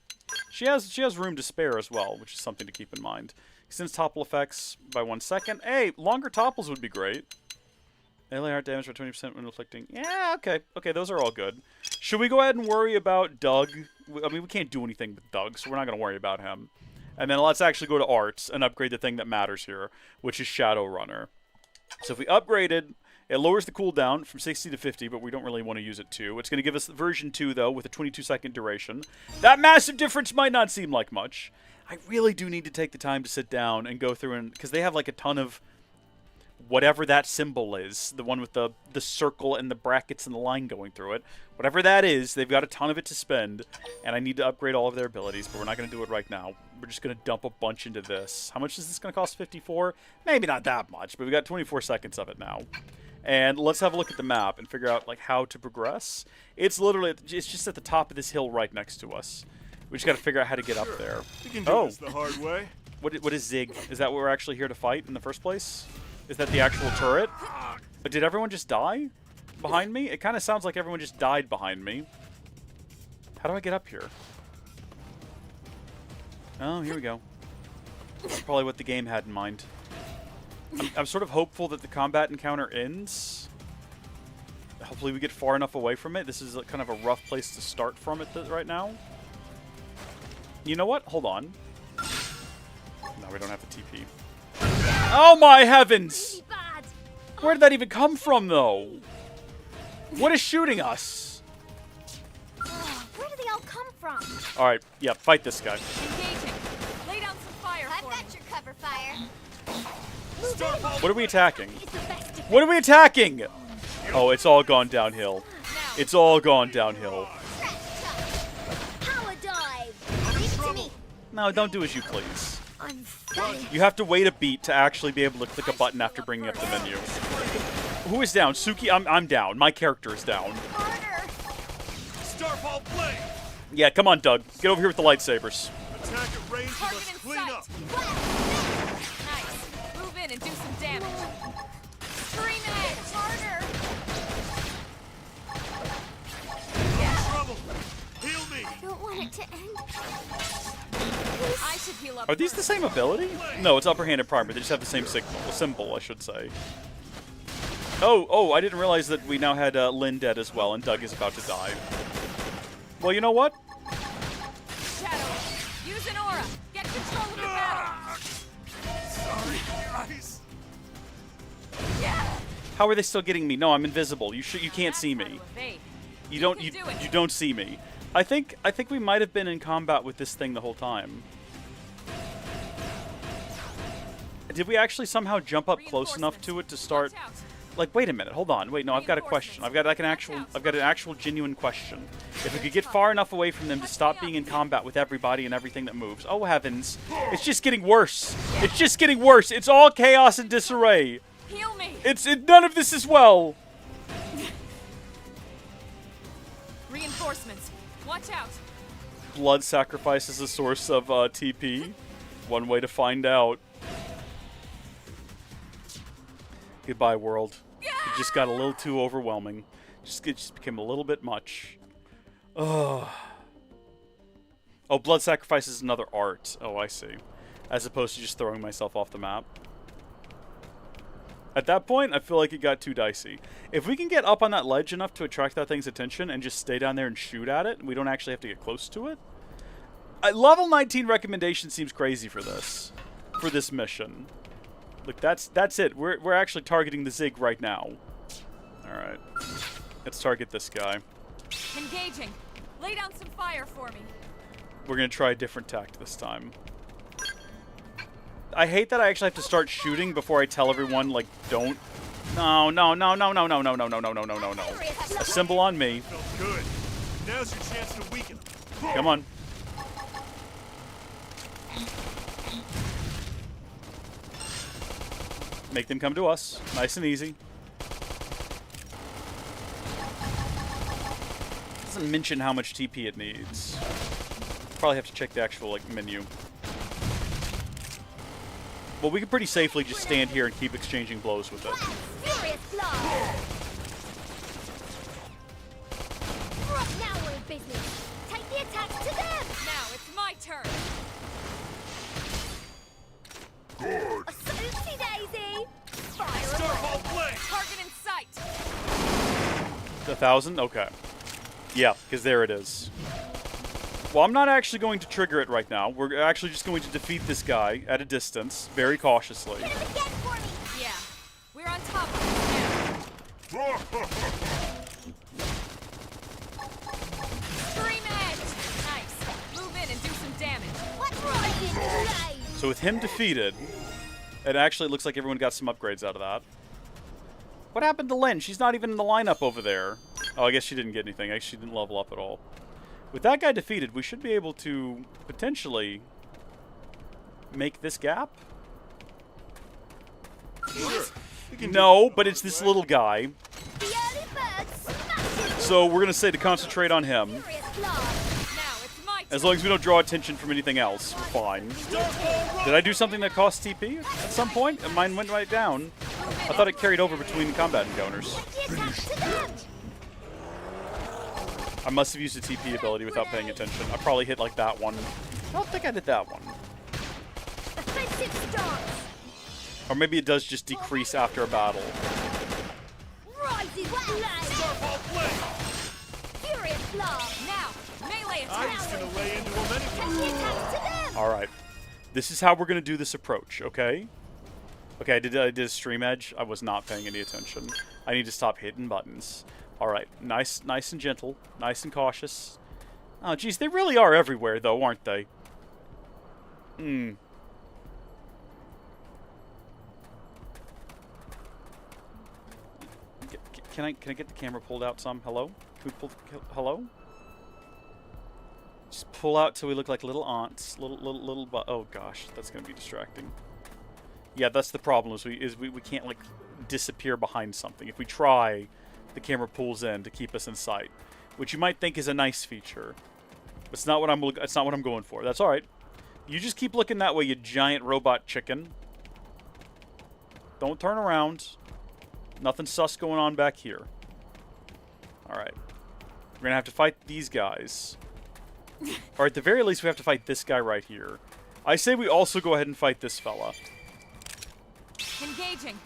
She has room to spare as well, which is something to keep in mind. Extends topple effects by 1 second. Hey, longer topples would be great. Melee art damage by 20% when inflicting. Yeah, okay. Okay, those are all good. Should we go ahead and worry about Doug? I mean, we can't do anything with Doug, so we're not going to worry about him. And then let's actually go to arts and upgrade the thing that matters here, which is Shadowrunner. So if we upgraded, it lowers the cooldown from 60 to 50, but we don't really want to use it too. It's going to give us version 2, though, with a 22-second duration. That massive difference might not seem like much. I really do need to take the time to sit down and go through and... Because they have, like, a ton of... Whatever that symbol is, the one with the circle and the brackets and the line going through it, whatever that is, they've got a ton of it to spend, and I need to upgrade all of their abilities, but we're not going to do it right now. We're just going to dump a bunch into this. How much is this going to cost? 54? Maybe not that much, but we got 24 seconds of it now. And let's have a look at the map and figure out like how to progress. It's literally, it's just at the top of this hill right next to us. We just got to figure out how to get up there. You can do this the hard way. What is Zig? Is that what we're actually here to fight in the first place? Is that the actual turret? But did everyone just die behind me? It kind of sounds like everyone just died behind me. How do I get up here? Oh, here we go. That's probably what the game had in mind. I'm sort of hopeful that the combat encounter ends. Hopefully we get far enough away from it. This is kind of a rough place to start from it right now. You know what? Hold on. No, we don't have the TP. Oh my heavens! Where did that even come from, though? What is shooting us? Where do they all come from? Alright, yeah, fight this guy. Engaging. Lay down some fire. I've got your cover fire. What are we attacking? What are we attacking? Oh, it's all gone downhill. It's all gone downhill. Power dive. Leave it to me. No, don't do as you please. I'm funny. You have to wait a beat to actually be able to click a button after bringing up the menu. Who is down? Suki? I'm down. My character is down. Starfall blade. Yeah, come on, Doug. Get over here with the lightsabers. Attack at range, you Target must in clean sight. up. Nice. Move in and do some damage. Scream edge. Harder. Trouble. Heal me. I don't want it to end. I should heal up. Are these the same ability? No, it's upper hand and primer. They just have the same symbol, I should say. Oh, I didn't realize that we now had Lynn dead as well, and Doug is about to die. Well, you know what? Shadow. Use an aura. Get control of the battle. Sorry, guys. Yeah. How are they still getting me? No, I'm invisible. You can't see me. You don't you don't see me. I think we might have been in combat with this thing the whole time. Did we actually somehow jump up close enough to it to start? Like, wait a minute, hold on. Wait, no, I've got a question. I've got an actual genuine question. If we could get far enough away from them to stop being in combat with everybody and everything that moves. Oh heavens. It's just getting worse. It's just getting worse. It's all chaos and disarray. Heal me. None of this is well. Reinforcements. Watch out. Blood sacrifice is a source of TP. One way to find out. Goodbye, world. It just got a little too overwhelming. It just became a little bit much. Oh, blood sacrifice is another art. Oh, I see. As opposed to just throwing myself off the map. At that point, I feel like it got too dicey. If we can get up on that ledge enough to attract that thing's attention and just stay down there and shoot at it, we don't actually have to get close to it. Level 19 recommendation seems crazy for this mission. Look, that's it. We're actually targeting the Zig right now. All right, let's target this guy. Engaging. Lay down some fire for me. We're gonna try a different tact this time. I hate that I actually have to start shooting before I tell everyone, like, don't. No. A symbol on me. Good. Now's your chance to weaken. Come on. Make them come to us. Nice and easy. Doesn't mention how much TP it needs. Probably have to check the actual, like, menu. Well, we can pretty safely just stand here and keep exchanging blows with it. Furious blow. Right now we're in business. Take the attacks to them. Now it's my turn. Good. Oopsie daisy. Fire Starfall away. blade. Target in sight. 1,000? Okay. Yeah, because there it is. Well, I'm not actually going to trigger it right now. We're actually just going to defeat this guy at a distance, very cautiously. Yeah, we're on top of it now. Scream edge. Nice. Move in and do some damage. So with him defeated, it actually looks like everyone got some upgrades out of that. What happened to Lynn? She's not even in the lineup over there. Oh, I guess she didn't get anything. She didn't level up at all. With that guy defeated, we should be able to potentially make this gap. No, but it's this little guy. So we're going to say to concentrate on him. As long as we don't draw attention from anything else, we're fine. Did I do something that cost TP at some point? And mine went right down. I thought it carried over between combat encounters. I must have used a TP ability without paying attention. I probably hit like that one. I don't think I did that one. Or maybe it does just decrease after a battle. Alright. This is how we're going to do this approach, okay? Okay, I did a stream edge. I was not paying any attention. I need to stop hitting buttons. Alright, nice and gentle, nice and cautious. Oh, geez, they really are everywhere, though, aren't they? Can I get the camera pulled out some? Hello? Can we pull hello? Just pull out till we look like little aunts. Oh gosh, that's gonna be distracting. Yeah, that's the problem, is we can't, like, disappear behind something. If we try, the camera pulls in to keep us in sight, which you might think is a nice feature. It's not what I'm going for. That's all right. You just keep looking that way, you giant robot chicken. Don't turn around. Nothing sus going on back here. All right. We're going to have to fight these guys. Or at the very least, we have to fight this guy right here. I say we also go ahead and fight this fella. Engaging.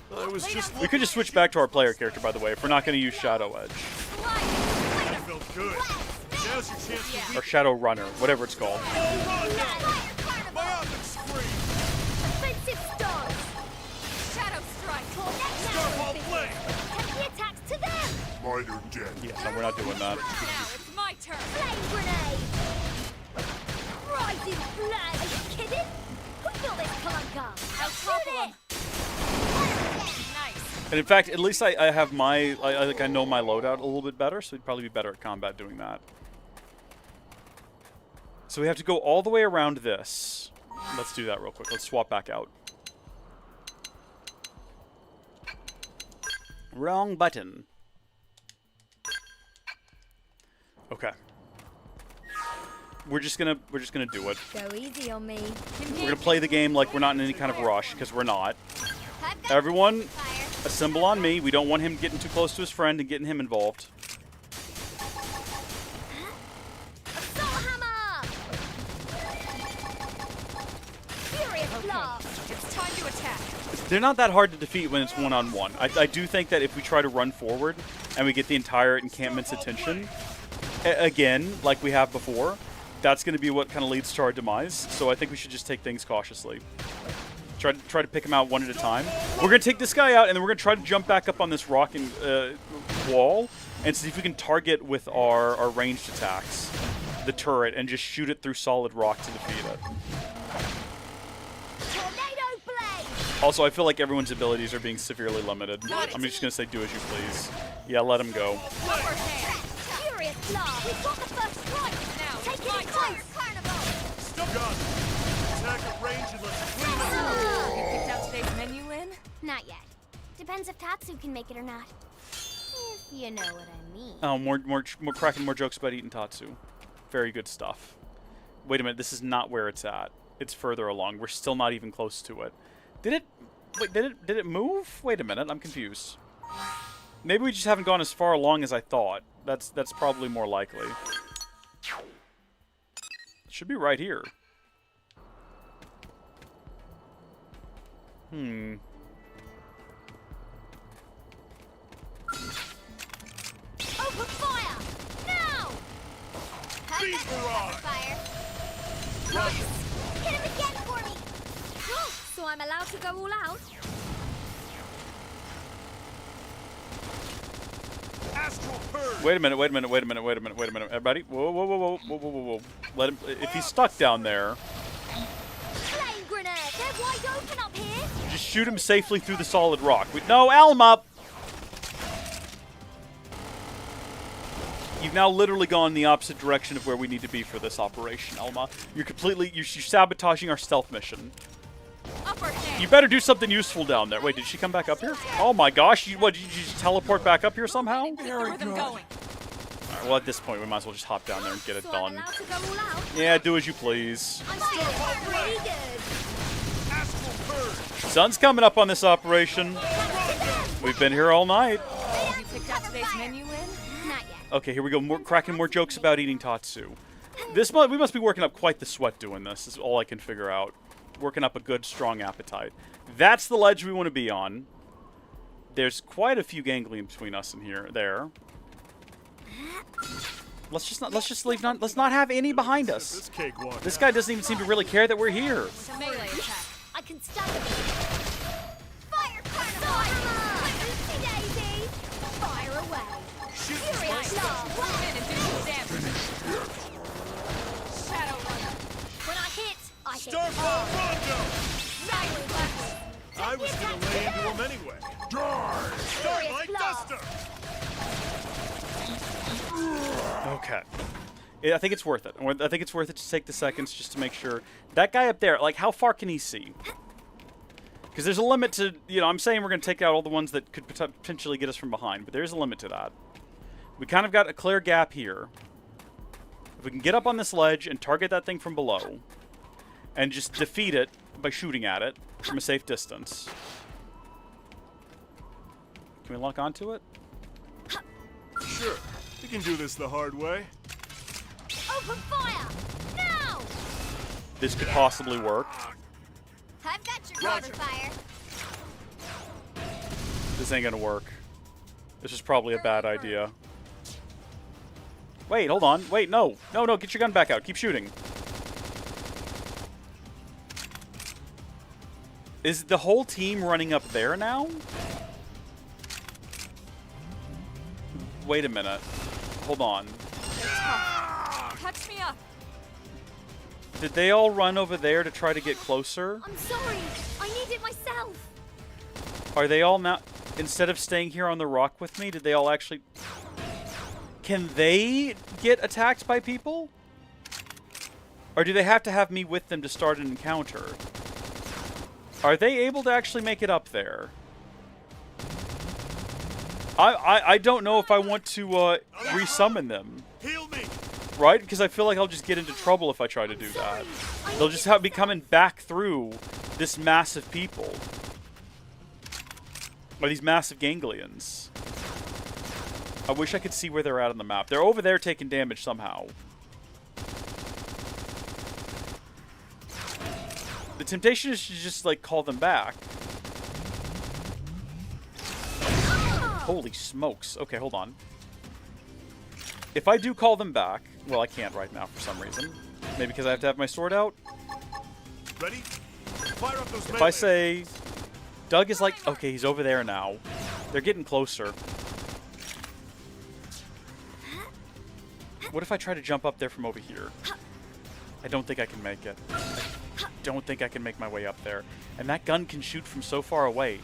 We could just switch back to our player character, by the way, if we're not going to use Shadow Edge. That felt good. Now's your chance to Or Shadow Runner, whatever it's called. Offensive stars. Shadow strike. Starfall flame. Take the attacks to them. Mine are dead. Yeah, no, we're not doing that. Now it's my turn. Flame grenade. Rising blood. Are you kidding? Who built this clunker? I'll topple him. And in fact, at least I have my... I know my loadout a little bit better, so we'd probably be better at combat doing that. So we have to go all the way around this. Let's do that real quick. Let's swap back out. Wrong button. Okay. We're just gonna do it. Go easy on me. We're gonna play the game like we're not in any kind of rush, because we're not. Everyone, assemble on me. We don't want him getting too close to his friend and getting him involved. Assault hammer. Furious blast. It's time to attack. They're not that hard to defeat when it's one-on-one. I do think that if we try to run forward and we get the entire encampment's attention, again, like we have before, that's going to be what kind of leads to our demise. So I think we should just take things cautiously. Try to pick them out one at a time. We're going to take this guy out, and then we're going to try to jump back up on this rock and, wall and see if we can target with our ranged attacks the turret and just shoot it through solid rock to defeat it. Tornado blade. Also, I feel like everyone's abilities are being severely limited. I'm just going to say do as you please. Yeah, let him go. Furious blast. We've got the first strike. Now, take it close. Carnival. Still got it. Attack at range and let's clean it. You picked out today's menu, Lynn? Not yet. Depends if Tatsu can make it or not. If you know what I mean. Oh, more cracking more jokes about eating Tatsu. Very good stuff. Wait a minute, this is not where it's at. It's further along. We're still not even close to it. Did it move? Wait a minute, I'm confused. Maybe we just haven't gone as far along as I thought. That's probably more likely. It should be right here. Open fire! Now! Beat barrage! Fire! Nice! Hit him again for me! So I'm allowed to go all out? Astral purge! Wait a minute. Everybody, whoa. Let him. If he's stuck down there, Flame grenade! They're wide open up here! just shoot him safely through the solid rock. No, Alma! You've now literally gone the opposite direction of where we need to be for this operation, Alma. You're sabotaging our stealth mission. You better do something useful down there. Wait, did she come back up here? Oh my gosh, did you just teleport back up here somehow? Very good. Alright, well at this point we might as well just hop down there and get it So done. I'm allowed to go all out? Yeah, do as you please. I'm feeling pretty good. Astral purge! Sun's coming up on this operation. We've been here all night. You picked out today's menu, Lynn? Not yet. Okay, here we go. Cracking more jokes about eating Tatsu. We must be working up quite the sweat doing this, is all I can figure out. Working up a good, strong appetite. That's the ledge we want to be on. There's quite a few ganglions between us and there. Let's not have any behind us. This guy doesn't even seem to really care that we're here. It's a melee attack. I can stop it. Fire carnival! Oopsie daisy! Fire away! Furious blast! Move in and do some damage. Shadow Runner. When I hit, I hit Starfall Rondo! Silent weapon! I was gonna lay into him anyway. Die! Starlight Duster! Okay. I think it's worth it. I think it's worth it to take the seconds just to make sure. That guy up there, like, how far can he see? Because there's a limit to, I'm saying we're going to take out all the ones that could potentially get us from behind, but there's a limit to that. We kind of got a clear gap here. If we can get up on this ledge and target that thing from below, and just defeat it by shooting at it from a safe distance. Can we lock onto it? Sure. We can do this the hard way. Open fire! Now! This could possibly work. I've got your cover fire. This ain't gonna work. This is probably a bad idea. Wait, hold on. Wait, no. No, no, get your gun back out. Keep shooting. Is the whole team running up there now? Wait a minute. Hold on. Catch me up. Did they all run over there to try to get closer? I'm sorry. I need it myself. Are they all now... Instead of staying here on the rock with me, did they all actually... Can they get attacked by people? Or do they have to have me with them to start an encounter? Are they able to actually make it up there? I don't know if I want to resummon them. Heal me. Right? Because I feel like I'll just get into trouble if I try to do that. They'll just be coming back through this mass of people. Or these massive ganglions. I wish I could see where they're at on the map. They're over there taking damage somehow. The temptation is to just, like, call them back. Holy smokes. Okay, hold on. If I do call them back... Well, I can't right now for some reason. Maybe because I have to have my sword out? Ready? Fire up those If I say... Doug is like... Okay, he's over there now. They're getting closer. What if I try to jump up there from over here? I don't think I can make it. I don't think I can make my way up there. And that gun can shoot from so far away.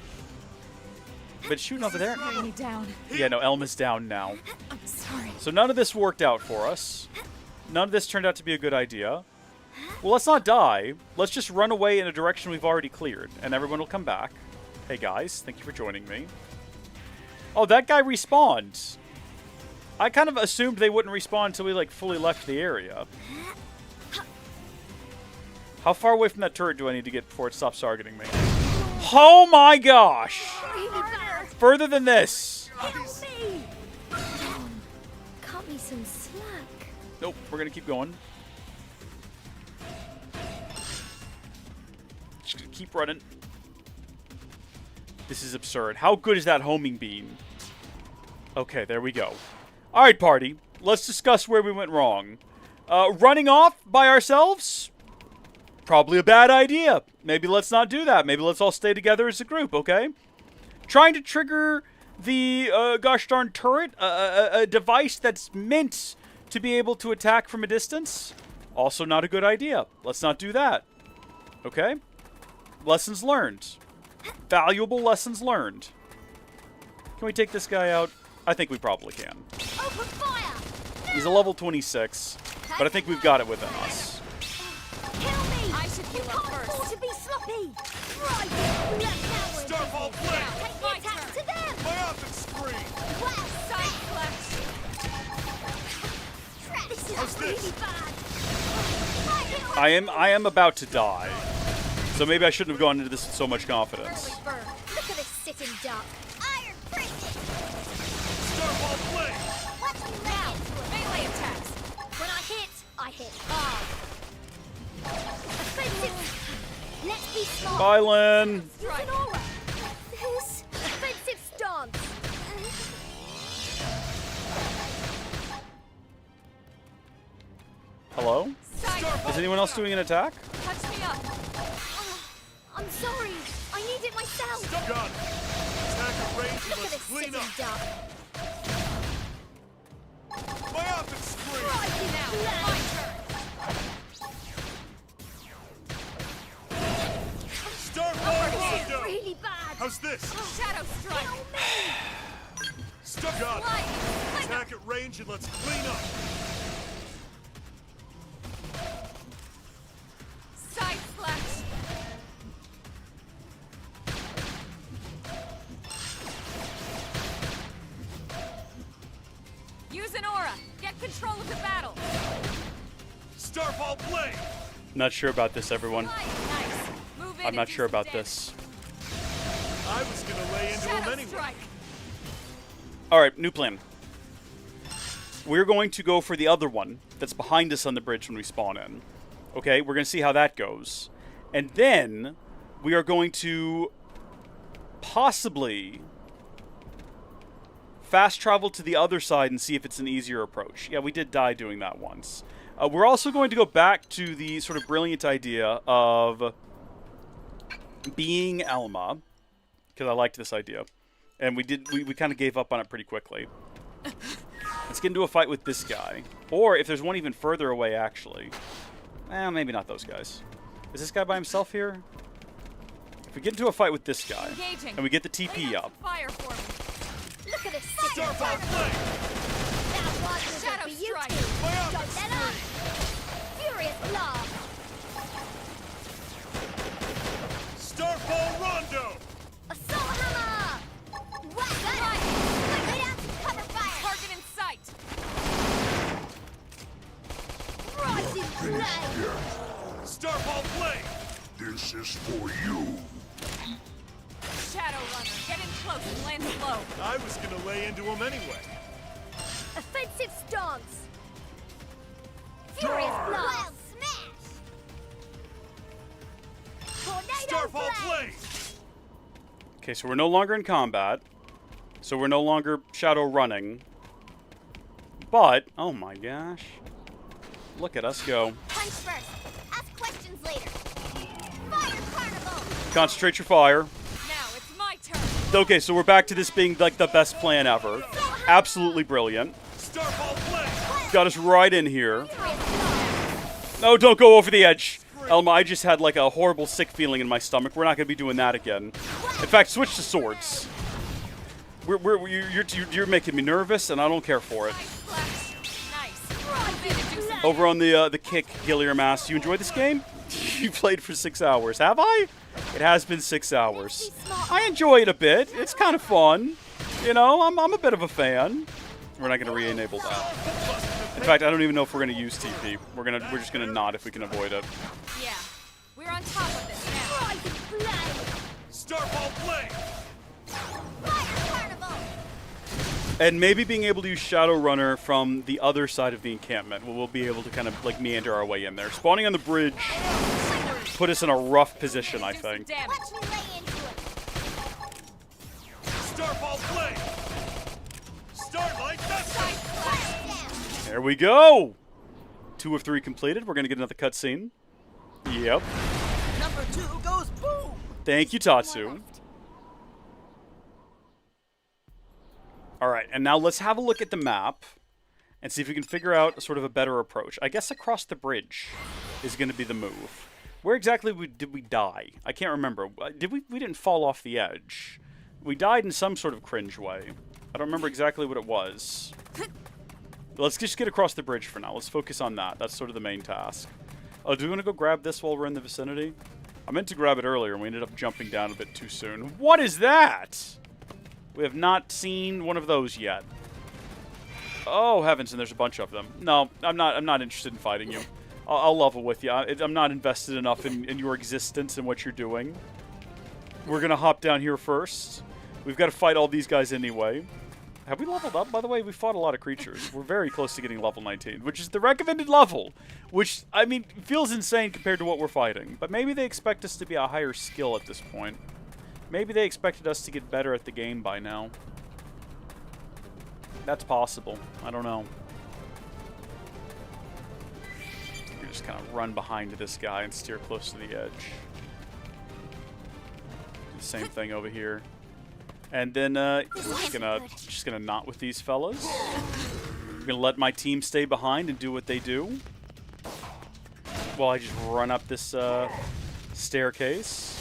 But it's shooting over there. Me down. Yeah, no, Elma's down now. I'm sorry. So none of this worked out for us. None of this turned out to be a good idea. Well, let's not die. Let's just run away in a direction we've already cleared. And everyone will come back. Hey, guys. Thank you for joining me. Oh, that guy respawned. I kind of assumed they wouldn't respawn until we, like, fully left the area. How far away from that turret do I need to get before it stops targeting me? Oh my gosh! Further than this. Help me! Cut me some slack. Nope, we're gonna keep going. Just gonna keep running. This is absurd. How good is that homing beam? Okay, there we go. Alright, party. Let's discuss where we went wrong. Running off by ourselves? Probably a bad idea. Maybe let's not do that. Maybe let's all stay together as a group, okay? Trying to trigger the, gosh darn turret, a device that's meant to be able to attack from a distance? Also not a good idea. Let's not do that. Okay? Lessons learned. Valuable lessons learned. Can we take this guy out? I think we probably can. Open fire! He's a level 26, but I think we've got it within us. Kill me! I should heal up Can't afford first. to be sloppy! Right! Left now! Starfall flame! Take the attack to them! My optic screen! Well, Side flex. this How's is really this? bad! I am about to die. So maybe I shouldn't have gone into this with so much confidence. Burn. Look at this sitting duck. Iron prison! Starfall flame! What's you Now, now? melee attacks. When I hit hard. Offensive. Let's be smart. Bye, Lynn. Use an aura. This offensive stance. Hello? Side Is anyone else doing an attack? Touch me up. I'm sorry. I need it myself. Gun! Attack at range and Look at let's this clean sitting up! duck. My optic screen! Right Now, my turn. Starfall This is Rondo! really bad. How's this? Shadow strike. Kill me. Gun! Slide. Attack at range and let's clean up! Side flex. Use an aura. Get control of the battle. Starfall Blade! Not sure about this, everyone. Nice. Move in I'm and not do sure some about damage. this. I was gonna lay into him Shadow anyway. strike. All right, new plan. We're going to go for the other one that's behind us on the bridge when we spawn in. Okay, we're going to see how that goes. And then we are going to possibly fast travel to the other side and see if it's an easier approach. Yeah, we did die doing that once. We're also going to go back to the sort of brilliant idea of being Elma, because I liked this idea. And we kind of gave up on it pretty quickly. Let's get into a fight with this guy. Or if there's one even further away, actually. Maybe not those guys. Is this guy by himself here? If we get into a fight with this guy, Engaging. and we get the TP up, Fire for me. Look at this Starfall Blade! That was Shadow for you strike. two. Fire Don't let up. Furious blast. Starfall Rondo! Assault hammer. Whack that. Quickly out to cover fire. Target in sight. Rising flame. Starfall Blade! This is for you. Shadow runner. Get in close and land slow. I was gonna lay into him anyway. Offensive stance. Furious blast. Wild smash. Tornado Starfall flame. Blade! okay, so we're no longer in combat. So we're no longer shadow running. But, oh my gosh. Look at us go. Punch first. Ask questions later. Fire carnival. Concentrate your fire. Now it's my turn. Okay, so we're back to this being like the best plan ever. Absolutely brilliant. Starfall Blade! Got us right in here. No, don't go over the edge. Elma, I just had like a horrible sick feeling in my stomach. We're not going to be doing that again. In fact, switch to swords. You're making me nervous, and I don't care for it. Nice. Over on the kick, Gillier Mass, you enjoyed this game? You played for 6 hours, have I? It has been 6 hours. I enjoy it a bit. It's kind of fun. You know, I'm a bit of a fan. We're not going to re-enable that. In fact, I don't even know if we're going to use TP. We're just going to not if we can avoid it. Yeah. We're on top of this now. Starfall Blade! And maybe being able to use Shadowrunner from the other side of the encampment. We'll be able to kind of like meander our way in there. Spawning on the bridge put us in a rough position, I think. Starfall Blade! Starlight Dusting! There we go! 2 of 3 completed. We're going to get another cutscene. Yep. Number 2 goes boom! Thank you, Tatsu. Alright, and now let's have a look at the map and see if we can figure out sort of a better approach. I guess across the bridge is going to be the move. Where exactly did we die? I can't remember. We didn't fall off the edge. We died in some sort of cringe way. I don't remember exactly what it was. Let's just get across the bridge for now. Let's focus on that. That's sort of the main task. Oh, do we want to go grab this while we're in the vicinity? I meant to grab it earlier, and we ended up jumping down a bit too soon. What is that? We have not seen one of those yet. Oh, heavens, and there's a bunch of them. No, I'm not interested in fighting you. I'll level with you. I'm not invested enough in your existence and what you're doing. We're going to hop down here first. We've got to fight all these guys anyway. Have we leveled up, by the way? We fought a lot of creatures. We're very close to getting level 19, which is the recommended level. Which, I mean, feels insane compared to what we're fighting. But maybe they expect us to be a higher skill at this point. Maybe they expected us to get better at the game by now. That's possible. I don't know. You just kind of run behind this guy and steer close to the edge. Do the same thing over here. And then we're just gonna knot with these fellas. We're gonna let my team stay behind and do what they do. While I just run up this staircase.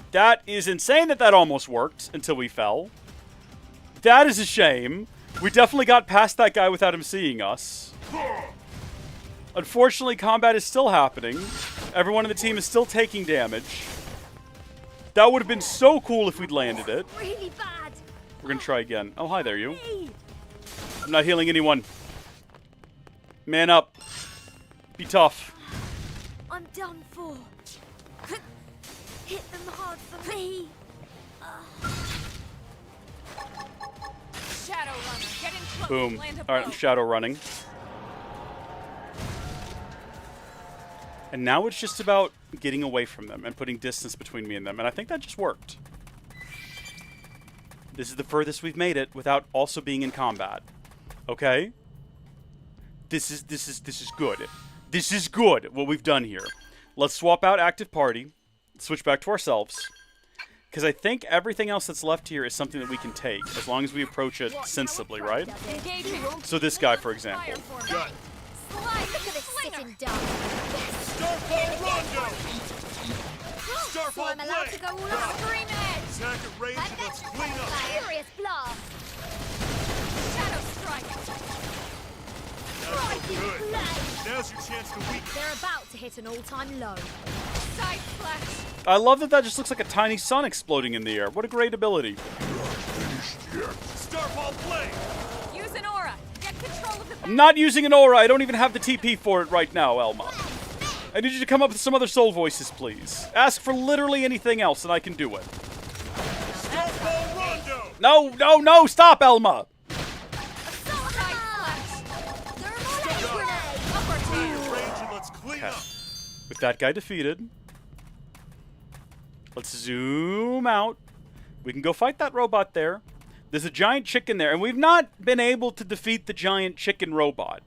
That is insane that almost worked until we fell. That is a shame. We definitely got past that guy without him seeing us. Unfortunately, combat is still happening. Everyone in the team is still taking damage. That would have been so cool if we'd landed it. Really bad. We're gonna try again. Oh, hi there, you. I'm not healing anyone. Man up. Be tough. I'm done for. Hit them hard for me. Shadow runner, get in close. Boom. Land a All right, I'm blow. shadow running. And now it's just about getting away from them and putting distance between me and them. And I think that just worked. This is the furthest we've made it without also being in combat. Okay? This is good. This is good, what we've done here. Let's swap out active party. Switch back to ourselves. Because I think everything else that's left here is something that we can take, as long as we approach it sensibly, right? So this guy, for example. Look at this sitting duck. Starfall Rondo! So Starfall I'm allowed to go all out. Scream it. Attack at range and let's clean up. Furious blast. Shadow strike. That's no good. Now's your chance to weaken. They're about to hit an all-time low. Side flash. I love that just looks like a tiny sun exploding in the air. What a great ability. Starfall play! Use an aura. Get control of the I'm not using an aura. I don't even have the TP for it right now, Elma. I need you to come up with some other soul voices, please. Ask for literally anything else and I can do it. Starfall Rondo! No, no, no, stop, Elma! Range and let's clean Okay. up. With that guy defeated, let's zoom out. We can go fight that robot there. There's a giant chicken there, and we've not been able to defeat the giant chicken robot.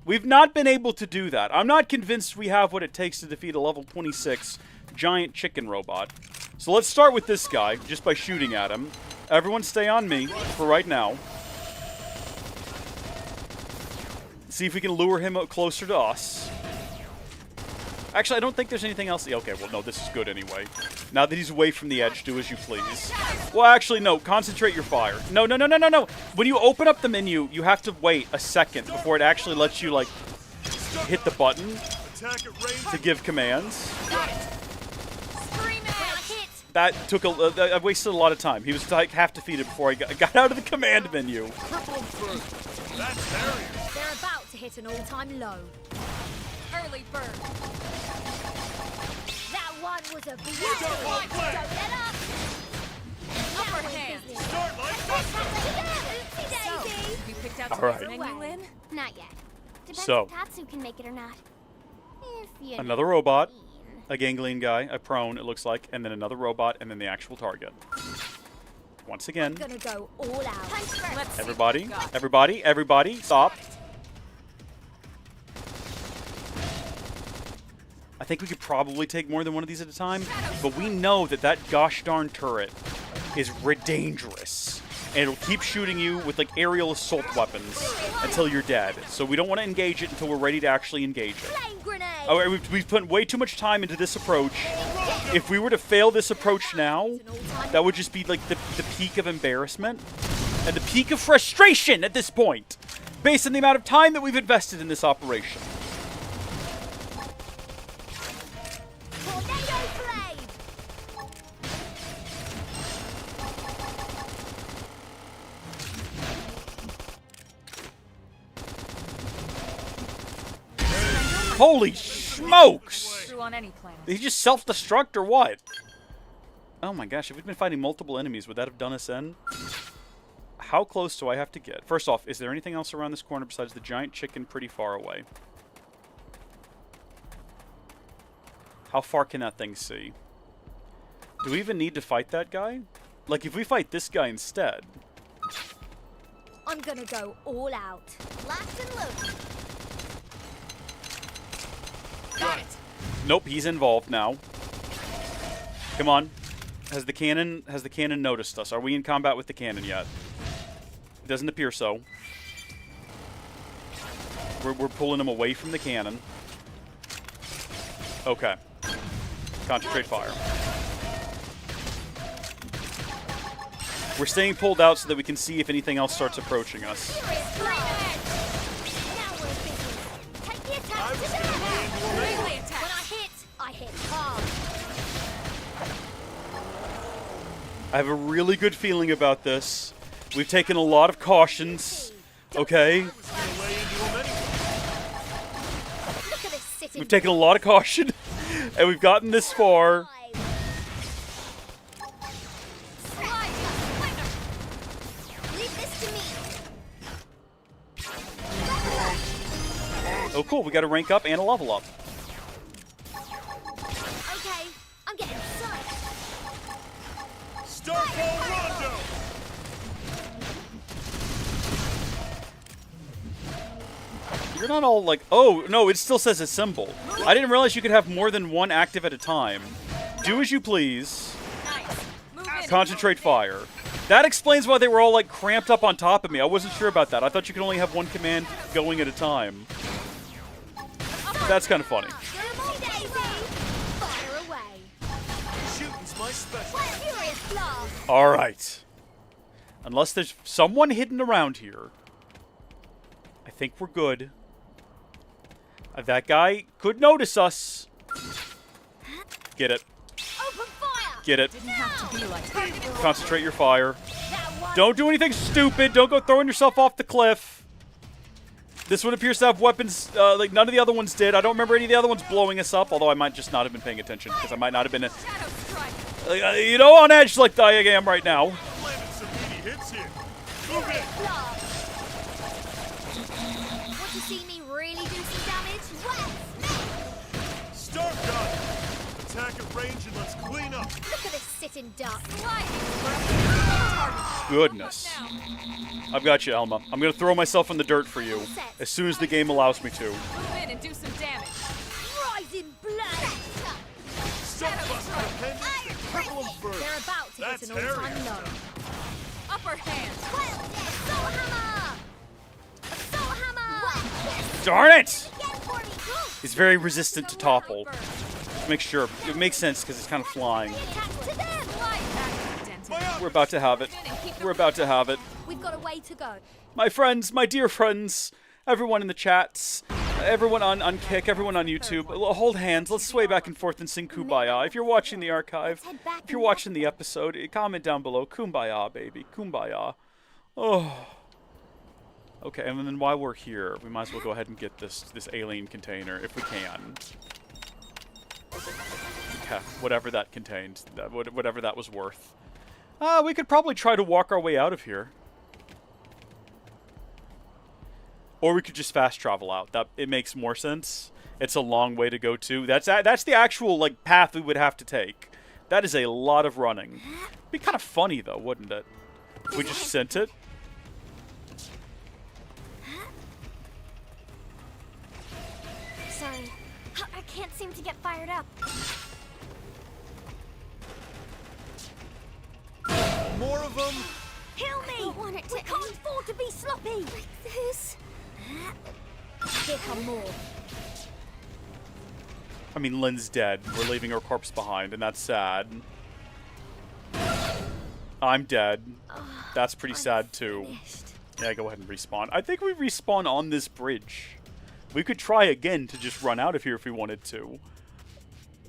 We've not been able to do that. I'm not convinced we have what it takes to defeat a level 26 giant chicken robot. So let's start with this guy, just by shooting at him. Everyone stay on me for right now. See if we can lure him up closer to us. Actually, I don't think there's anything else. Okay, well, no, this is good anyway. Now that he's away from the edge, do as you please. Well, actually, no. Concentrate your fire. No, no, no, no, no, no. When you open up the menu, you have to wait a second before it actually lets you, like, hit the button to give commands. That took I wasted a lot of time. He was, like, half defeated before I got out of the command menu. They're about to hit an all-time low. early bird. That one was a beauty. Don't let up. Upper hand. Start like So, you picked out All today's right. menu, Lynn? Not yet. Depends So. if Tatsu can make it or not. If you Another know. robot, a ganglion guy, a prone, it looks like, and then another robot, and then the actual target. Once again, Gonna go all out. Punch first. Let's see everybody, what you got. everybody, stop. I think we could probably take more than one of these at a time, but we know that that gosh darn turret is dangerous. And it'll keep shooting you with, like, aerial assault weapons until you're dead. So we don't want to engage it until we're ready to actually engage it. Flame grenade. Oh, we've put way too much time into this approach. If we were to fail this approach now, that would just be, like, the peak of embarrassment and the peak of frustration at this point, based on the amount of time that we've invested in this operation. Tornado flame. Holy smokes! True on any planet. Did he just self-destruct or what? Oh my gosh, if we'd been fighting multiple enemies, would that have done us in? How close do I have to get? First off, is there anything else around this corner besides the giant chicken pretty far away? How far can that thing see? Do we even need to fight that guy? Like, if we fight this guy instead... I'm gonna go all out. Locked and loaded. Got it. Nope, he's involved now. Come on. Has the cannon noticed us? Are we in combat with the cannon yet? It doesn't appear so. We're pulling him away from the cannon. Okay. Concentrate fire. We're staying pulled out so that we can see if anything else starts approaching us. Now we're busy. Take the attack to the head. Melee attack. When I hit hard. I have a really good feeling about this. We've taken a lot of cautions, okay? We've taken a lot of caution, and we've gotten this far. Oh, cool. We got a rank up and a level up. Okay, I'm getting psyched. Starfall Rondo! You're not all like, oh, no, it still says assemble. I didn't realize you could have more than one active at a time. Do as you please. Concentrate fire. That explains why they were all like cramped up on top of me. I wasn't sure about that. I thought you could only have one command going at a time. That's kind of funny. Shooting's my special. All right. Unless there's someone hidden around here, I think we're good. That guy could notice us. Get it. Get it. Concentrate your fire. Don't do anything stupid. Don't go throwing yourself off the cliff. This one appears to have weapons like none of the other ones did. I don't remember any of the other ones blowing us up, although I might just not have been paying attention because I might not have been, you know, on edge like I am right now. Landed some meaty hits here. Want to see me really do some damage? Start gun. Attack at range and let's clean up. Look at this sitting duck. Goodness. I've got you, Elma. I'm going to throw myself in the dirt for you as soon as the game allows me to. Move in and do some damage. Rising blood. They're about to hit an all-time low. Upper hand. Assault hammer. Assault hammer. Darn it! He's very resistant to topple. Make sure. It makes sense because it's kind of flying. We're about to have it. We're about to have it. We've got a way to go. My friends, my dear friends, everyone in the chats, everyone on Kick, everyone on YouTube, hold hands. Let's sway back and forth and sing Kumbaya. If you're watching the archive, if you're watching the episode, comment down below. Kumbaya, baby. Kumbaya. Oh. Okay, and then while we're here, we might as well go ahead and get this alien container if we can. Okay, whatever that contained, whatever that was worth. We could probably try to walk our way out of here. Or we could just fast travel out. It makes more sense. It's a long way to go to. That's the actual like path we would have to take. That is a lot of running. Be kind of funny though, wouldn't it? If we just sent it. Sorry, I can't seem to get fired up. More of them. Heal me! I don't want it to can't afford to be sloppy. Like this. Here come more. I mean, Lynn's dead. We're leaving her corpse behind, and that's sad. I'm dead. That's pretty sad, too. Yeah, go ahead and respawn. I think we respawn on this bridge. We could try again to just run out of here if we wanted to.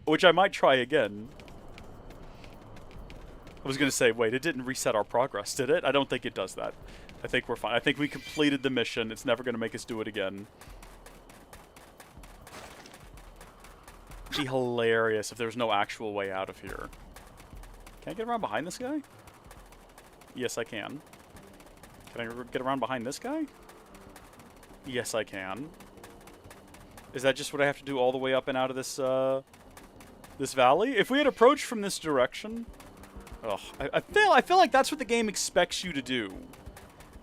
Which I might try again. I was going to say, wait, it didn't reset our progress, did it? I don't think it does that. I think we're fine. I think we completed the mission. It's never going to make us do it again. It'd be hilarious if there was no actual way out of here. Can I get around behind this guy? Yes, I can. Can I get around behind this guy? Yes, I can. Is that just what I have to do all the way up and out of this, this valley? If we had approached from this direction... Ugh, I feel like that's what the game expects you to do.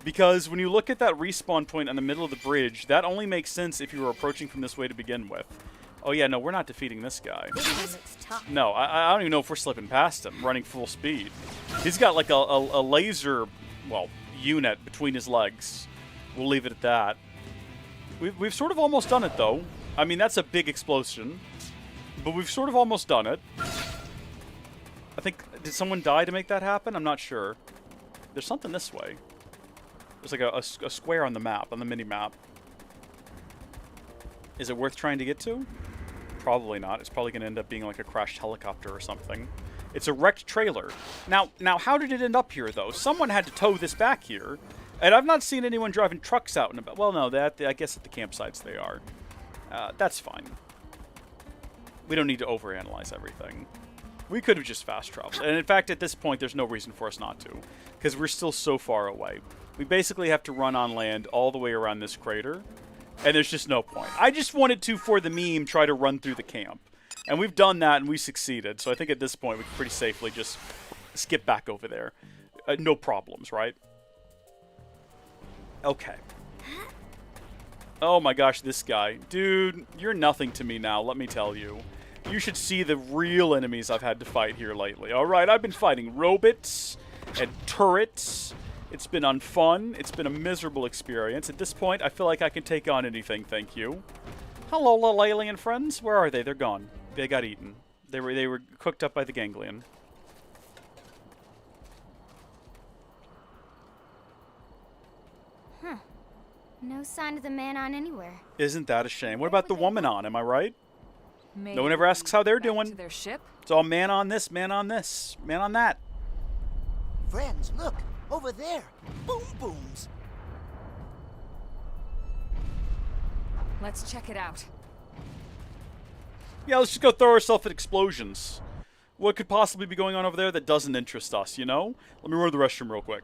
Because when you look at that respawn point in the middle of the bridge, that only makes sense if you were approaching from this way to begin with. Oh yeah, no, we're not defeating this guy. No, I don't even know if we're slipping past him, running full speed. He's got like a laser, well, unit between his legs. We'll leave it at that. We've sort of almost done it, though. I mean, that's a big explosion. But we've sort of almost done it. I think, did someone die to make that happen? I'm not sure. There's something this way. There's like a square on the map, on the mini-map. Is it worth trying to get to? Probably not. It's probably going to end up being like a crashed helicopter or something. It's a wrecked trailer. Now, how did it end up here, though? Someone had to tow this back here. And I've not seen anyone driving trucks out and about. Well, no, I guess at the campsites they are. That's fine. We don't need to overanalyze everything. We could have just fast traveled. And in fact, at this point, there's no reason for us not to. Because we're still so far away. We basically have to run on land all the way around this crater. And there's just no point. I just wanted to, for the meme, try to run through the camp. And we've done that, and we succeeded. So I think at this point, we can pretty safely just skip back over there. No problems, right? Okay. Oh my gosh, this guy. Dude, you're nothing to me now, let me tell you. You should see the real enemies I've had to fight here lately. Alright, I've been fighting robots and turrets. It's been unfun. It's been a miserable experience. At this point, I feel like I can take on anything, thank you. Hello, little alien friends. Where are they? They're gone. They got eaten. They were cooked up by the ganglion. Huh. No sign of the man on anywhere. Isn't that a shame? What about the woman on? Am I right? Maybe no one ever asks how they're back doing. to their ship? It's all man on this, man on this, man on that. Friends, look! Over there! Boom booms! Let's check it out. Yeah, let's just go throw ourselves at explosions. What could possibly be going on over there that doesn't interest us, you know? Let me run to the restroom real quick.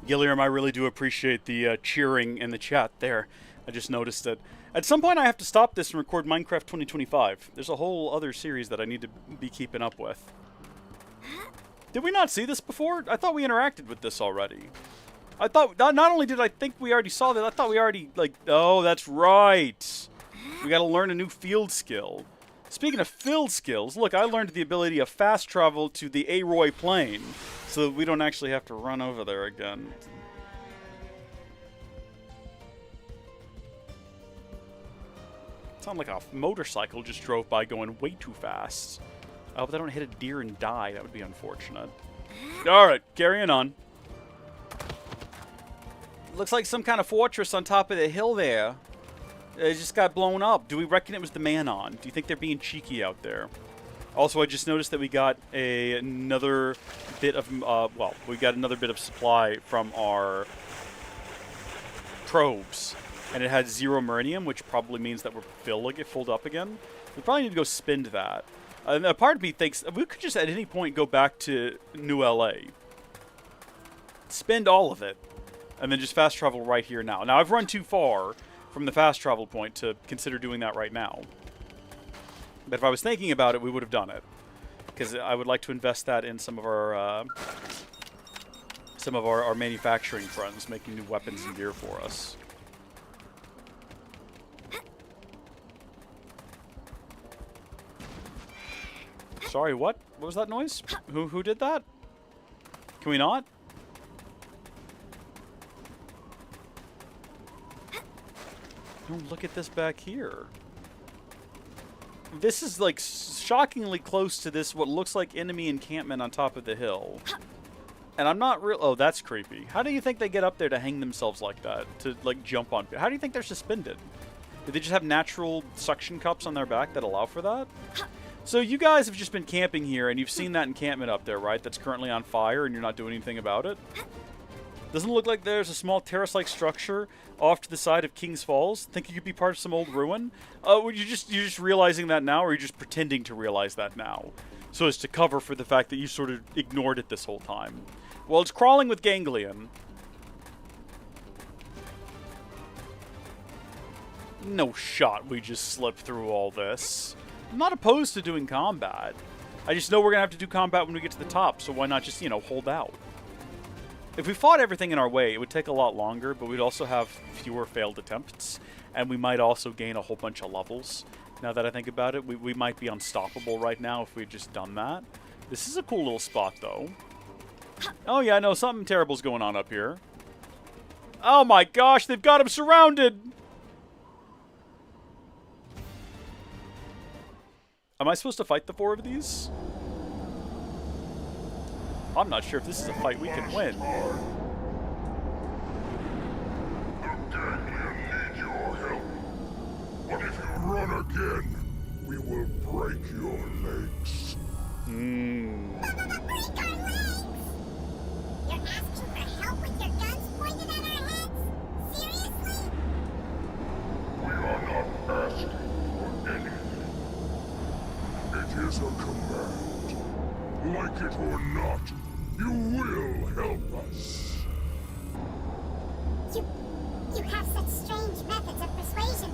Gilliam, I really do appreciate the cheering in the chat there. I just noticed that. At some point I have to stop this and record Minecraft 2025. There's a whole other series that I need to be keeping up with. Did we not see this before? I thought we interacted with this already. I thought, not only did I think we already saw that, I thought we already, like, oh, that's right. We gotta learn a new field skill. Speaking of field skills, look, I learned the ability of fast travel to the Aroy Plain, so that we don't actually have to run over there again. Sound like a motorcycle just drove by going way too fast. I hope they don't hit a deer and die. That would be unfortunate. Alright, carrying on. Looks like some kind of fortress on top of the hill there. It just got blown up. Do we reckon it was the man on? Do you think they're being cheeky out there? Also, I just noticed that we got another bit of, we got another bit of supply from our probes. And it had 0 meridium, which probably means that we're filled up again. We probably need to go spend that. And a part of me thinks we could just at any point go back to New LA. Spend all of it. And then just fast travel right here now. Now, I've run too far from the fast travel point to consider doing that right now. But if I was thinking about it, we would have done it. Because I would like to invest that in some of our manufacturing friends, making new weapons and gear for us. Sorry, what? What was that noise? Who did that? Can we not? Oh, look at this back here. This is like shockingly close to this what looks like enemy encampment on top of the hill. And I'm not real. Oh, that's creepy. How do you think they get up there to hang themselves like that? To like jump on? How do you think they're suspended? Do they just have natural suction cups on their back that allow for that? So you guys have just been camping here, and you've seen that encampment up there, right? That's currently on fire, and you're not doing anything about it? Doesn't it look like there's a small terrace-like structure off to the side of King's Falls? Think it could be part of some old ruin? You're just realizing that now, or are you just pretending to realize that now? So as to cover for the fact that you sort of ignored it this whole time. Well, it's crawling with ganglion. No shot we just slipped through all this. I'm not opposed to doing combat. I just know we're going to have to do combat when we get to the top, so why not just, hold out? If we fought everything in our way, it would take a lot longer, but we'd also have fewer failed attempts, and we might also gain a whole bunch of levels. Now that I think about it, we might be unstoppable right now if we'd just done that. This is a cool little spot, though. Oh yeah, no, something terrible's going on up here. Oh my gosh, they've got him surrounded! Am I supposed to fight the 4 of these? I'm not sure if this is a fight we can win. But if you run again, we will break your legs. Break our legs? You're asking for help with your guns pointed at our heads? Seriously? We are not asking for anything. It is a command. Like it or not, you will help us. You have such strange methods of persuasion.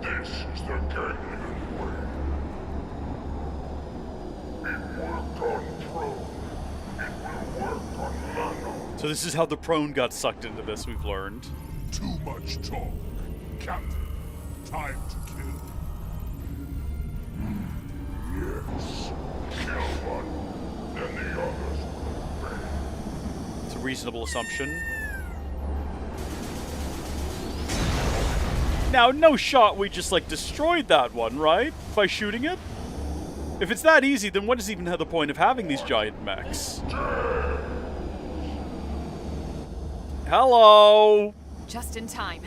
This is the ganglion way. It worked on Prone. It will work on Lano. So this is how the prone got sucked into this, we've learned. Too much talk. Captain, time to kill. Yes. Kill one, then the others will obey. It's a reasonable assumption. Now, no shot we just, destroyed that one, right? By shooting it? If it's that easy, then what is even the point of having these giant mechs? Hello! Just in time.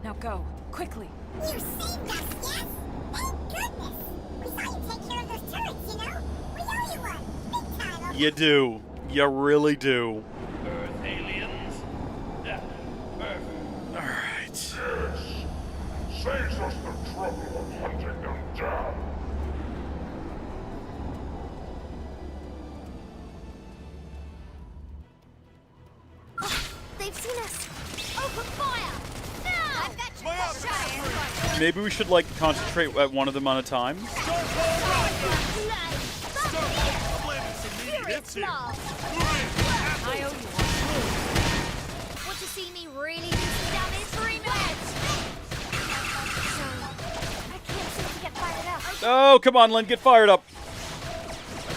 Now go, quickly. You saved us, yes? Thank goodness! We saw you take care of those turrets, you know? We owe you one. Big time, okay? You do. You really do. Earth aliens? Yeah, perfect. Alright. Yes. Saves us the trouble of hunting them down. They've seen us. Open fire! Now! I've got you. Maybe we should, concentrate at one of them on a time. I owe you one. Want to see me really do some damage? 3 minutes! So, I can't seem to get fired up. Oh, come on, Lynn, get fired up.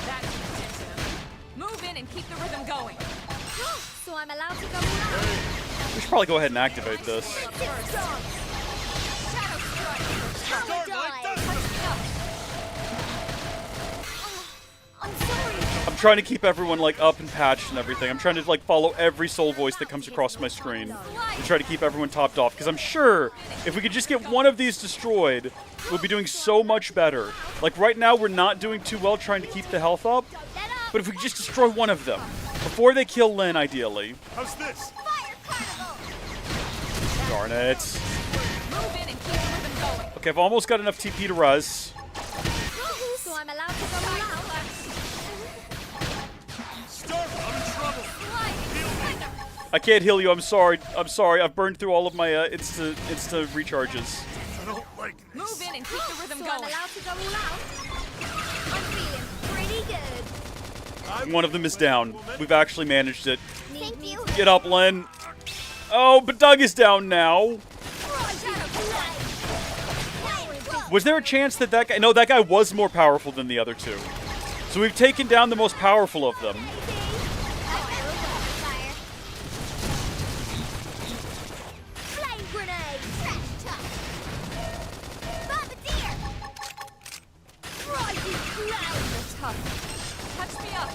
That means into them. Move in and keep the rhythm going. So I'm allowed to go around. We should probably go ahead and activate this. I'm sorry. I'm trying to keep everyone, up and patched and everything. I'm trying to, follow every soul voice that comes across my screen. And try to keep everyone topped off. Because I'm sure if we could just get one of these destroyed, we'll be doing so much better. Right now, we're not doing too well trying to keep the health up. But if we could just destroy one of them. Before they kill Lynn, ideally. How's this? Darn it. Move in and keep the rhythm going. Okay, I've almost got enough TP to res. So I'm allowed to go around. Start, I'm in trouble. I can't heal you, I'm sorry. I'm sorry, I've burned through all of my insta recharges. I don't like this. Move in and keep the rhythm So going. I'm allowed to go around. I'm feeling pretty good. One of them is down. We've actually managed it. Thank you. Get up, Len. Oh, but Doug is down now. Was there a chance that guy... No, that guy was more powerful than the other two. So we've taken down the most powerful of them. Flame grenade. Trash talk. Bombardier. Rising cloud. Touch me up.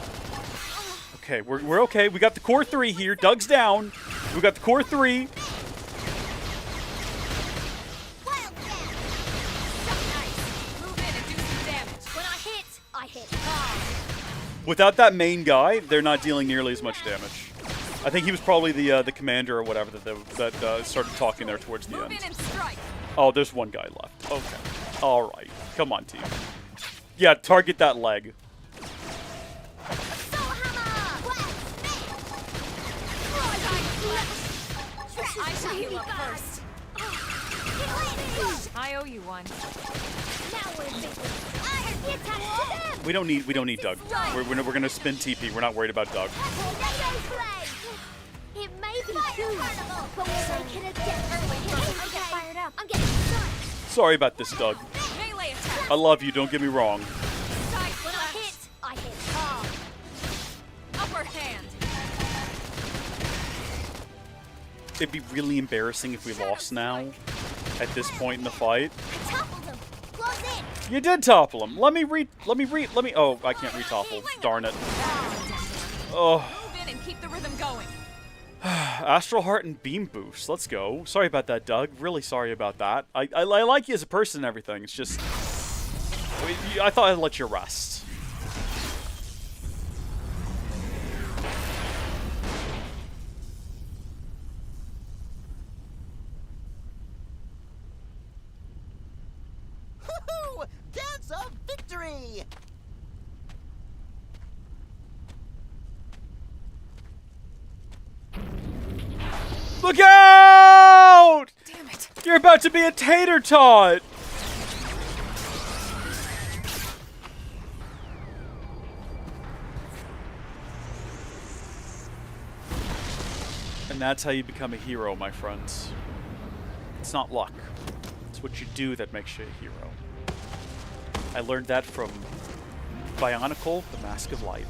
Okay, we're okay. We got the core 3 here. Doug's down. We got the core 3. Without that main guy, they're not dealing nearly as much damage. I think he was probably the commander or whatever that started talking there towards the end. Oh, there's one guy left. Okay. All right. Come on, team. Yeah, target that leg. I should heal up first. I owe you one. We don't need Doug. We're gonna spin TP. We're not worried about Doug. It may be huge, but we're making a difference. Okay, fired up. I'm getting started. Sorry about this, Doug. Melee attack. I love you. Don't get me wrong. When I hit hard. Upper hand. It'd be really embarrassing if we lost now. At this point in the fight. I toppled him. Close in. You did topple him. Let me. Oh, I can't retopple. Darn it. Oh. Move in and keep the rhythm going. Astral Heart and Beam Boost. Let's go. Sorry about that, Doug. Really sorry about that. I like you as a person and everything. It's just... I thought I'd let you rest. Woohoo! Dance of victory! Look out! Damn it. You're about to be a tater tot! And that's how you become a hero, my friends. It's not luck. It's what you do that makes you a hero. I learned that from Bionicle, the Mask of Light.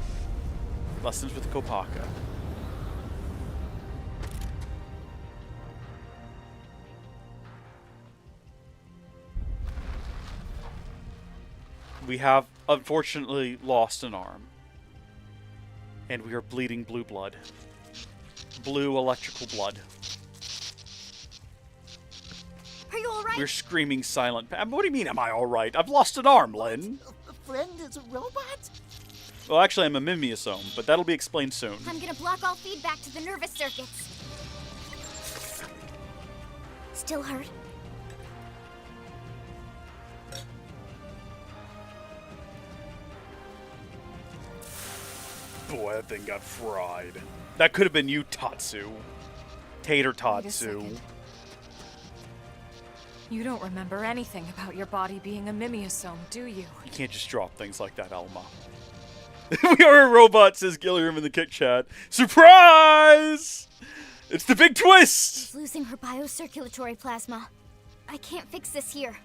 Lessons with Kopaka. We have, unfortunately, lost an arm. And we are bleeding blue blood. Blue electrical blood. Are you alright? We're screaming silent. What do you mean, am I alright? I've lost an arm, Lynn. A friend is a robot? Well, actually, I'm a mimiosome, but that'll be explained soon. I'm gonna block all feedback to the nervous circuits. Still hurt? Boy, that thing got fried. That could have been you, Tatsu. Tater Wait a Tatsu. second. You don't remember anything about your body being a mimiosome, do you? You can't just drop things like that, Alma. We are a robot, says Gilliam in the Kit Chat. Surprise! It's the big twist! She's losing her biocirculatory plasma. I can't fix this here.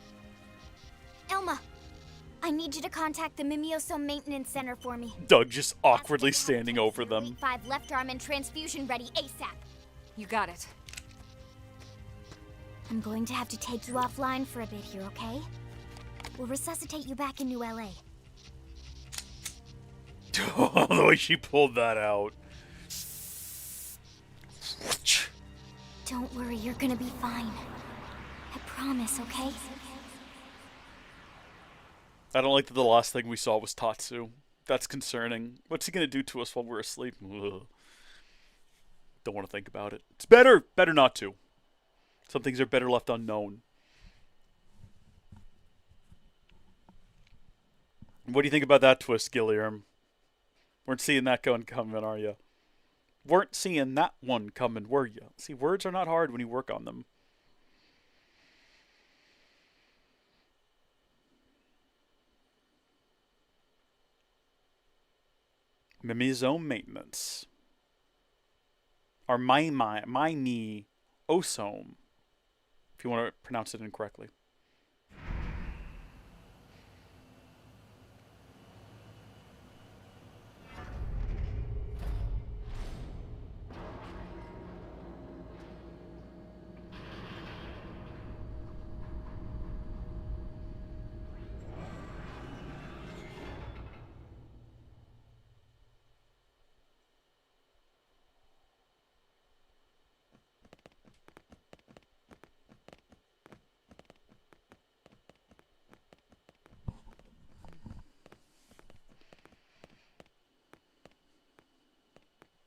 Elma, I need you to contact the Mimiosome Maintenance Center for me. Doug just awkwardly standing over them. Elite 5 left arm and transfusion ready ASAP. You got it. I'm going to have to take you offline for a bit here, okay? We'll resuscitate you back in New LA. Oh, the way she pulled that out. Don't worry, you're gonna be fine. I promise, okay? I don't like that the last thing we saw was Tatsu. That's concerning. What's he gonna do to us while we're asleep? Ugh. Don't want to think about it. It's better not to. Some things are better left unknown. What do you think about that twist, Gilliam? Weren't seeing that one coming, are you? Weren't seeing that one coming, were you? See, words are not hard when you work on them. Mimiosome maintenance. Or my osome, if you want to pronounce it incorrectly.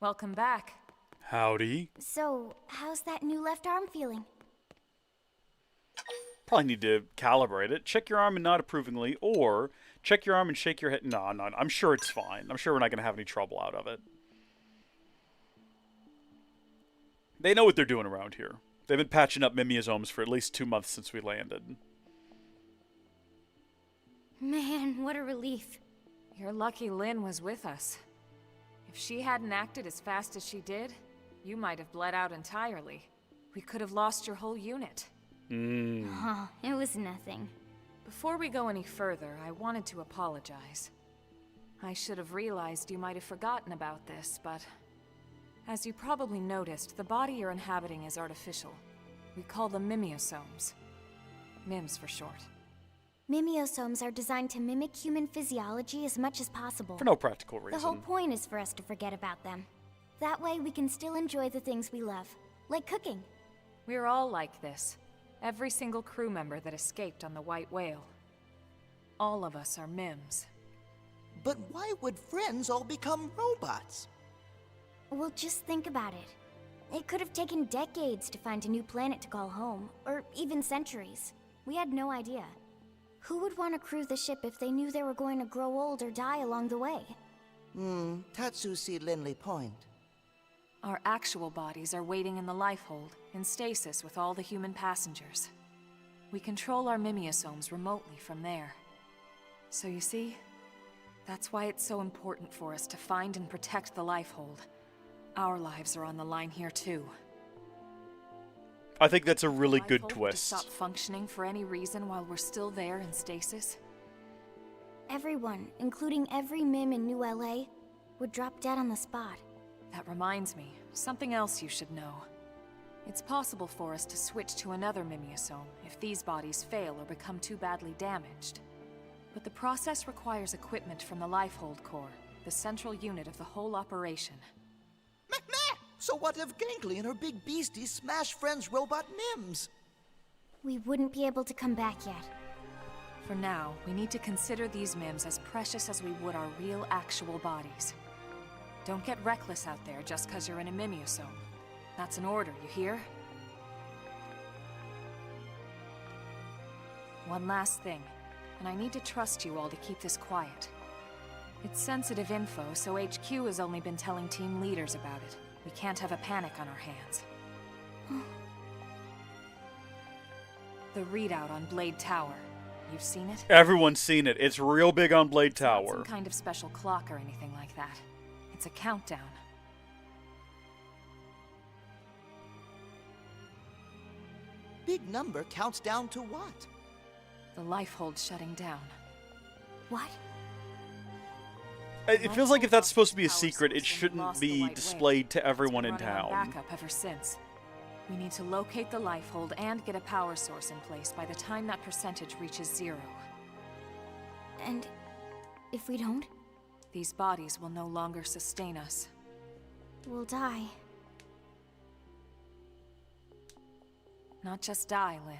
Welcome back. Howdy. So, how's that new left arm feeling? Probably need to calibrate it. Check your arm and nod approvingly, or check your arm and shake your head. No, I'm sure it's fine. I'm sure we're not going to have any trouble out of it. They know what they're doing around here. They've been patching up mimeosomes for at least 2 months since we landed. Man, what a relief. You're lucky Lynn was with us. If she hadn't acted as fast as she did, you might have bled out entirely. We could have lost your whole unit. Oh, it was nothing. Before we go any further, I wanted to apologize. I should have realized you might have forgotten about this, but as you probably noticed, the body you're inhabiting is artificial. We call them mimeosomes. MIMS for short. Mimeosomes are designed to mimic human physiology as much as possible. For no practical reason. The whole point is for us to forget about them. That way we can still enjoy the things we love, like cooking. We're all like this. Every single crew member that escaped on the White Whale. All of us are MIMS. But why would friends all become robots? Well, just think about it. It could have taken decades to find a new planet to call home, or even centuries. We had no idea. Who would want to crew the ship if they knew they were going to grow old or die along the way? Tatsu see Linley point. Our actual bodies are waiting in the lifehold, in stasis with all the human passengers. We control our mimeosomes remotely from there. So you see, that's why it's so important for us to find and protect the lifehold. Our lives are on the line here too. I think that's a really good Lifehold to twist. stop functioning for any reason while we're still there in stasis? Everyone, including every MIM in New LA, would drop dead on the spot. That reminds me, something else you should know. It's possible for us to switch to another mimeosome if these bodies fail or become too badly damaged. But the process requires equipment from the Lifehold Core, the central unit of the whole operation. So what if Gankley and her big beasties smash Friends' robot MIMS? We wouldn't be able to come back yet. For now, we need to consider these MIMS as precious as we would our real, actual bodies. Don't get reckless out there just because you're in a mimeosome. That's an order, you hear? One last thing, and I need to trust you all to keep this quiet. It's sensitive info, so HQ has only been telling team leaders about it. We can't have a panic on our hands. The readout on Blade Tower. You've seen it? Everyone's seen it. It's real big on Blade It's not Tower. some kind of special clock or anything like that. It's a countdown. Big number counts down to what? The Lifehold shutting down. What? It feels like if that's supposed to be a secret, it shouldn't be displayed to everyone in Running on town. backup ever since. We need to locate the Lifehold and get a power source in place by the time that percentage reaches 0. And if we don't? These bodies will no longer sustain us. We'll die. Not just die, Lynn.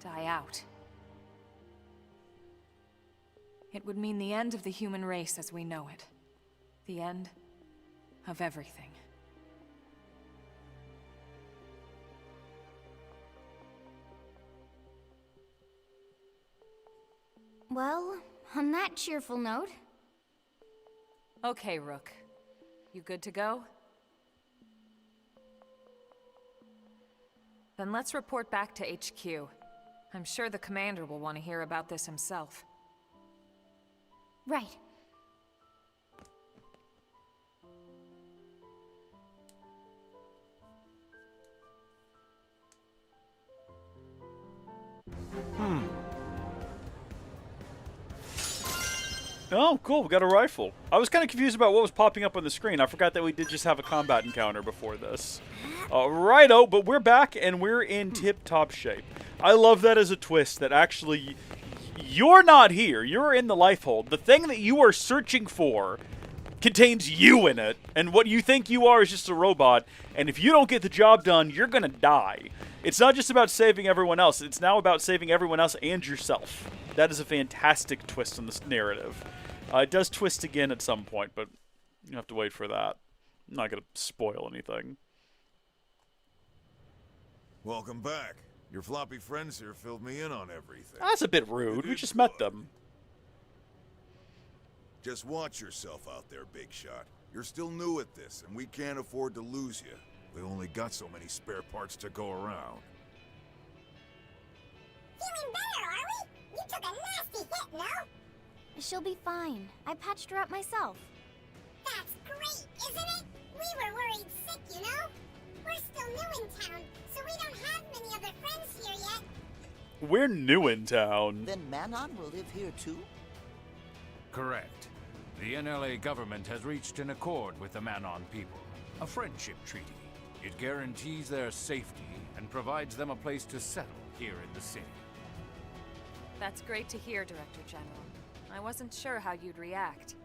Die out. It would mean the end of the human race as we know it. The end of everything. Well, on that cheerful note... Okay, Rook. You good to go? Then let's report back to HQ. I'm sure the commander will want to hear about this himself. Right. Oh, cool. We got a rifle. I was kind of confused about what was popping up on the screen. I forgot that we did just have a combat encounter before this. Righto, but we're back and we're in tip-top shape. I love that as a twist that actually you're not here. You're in the Lifehold. The thing that you are searching for contains you in it, and what you think you are is just a robot, and if you don't get the job done, you're gonna die. It's not just about saving everyone else. It's now about saving everyone else and yourself. That is a fantastic twist in this narrative. It does twist again at some point, but You have to wait for that. I'm not gonna spoil anything. Welcome back. Your floppy friends here filled me in on everything. That's a bit rude. We just met them. Just watch yourself out there, big shot. You're still new at this, and we can't afford to lose you. We only got so many spare parts to go around. Feeling better, are we? You took a nasty hit, no? She'll be fine. I patched her up myself. That's great, isn't it? We were worried sick, you know? We're still new in town, so we don't have many other friends here yet. We're new in town. Then Manon will live here too? Correct. The NLA government has reached an accord with the Manon people. A friendship treaty. It guarantees their safety and provides them a place to settle here in the city. That's great to hear, Director General. I wasn't sure how you'd react.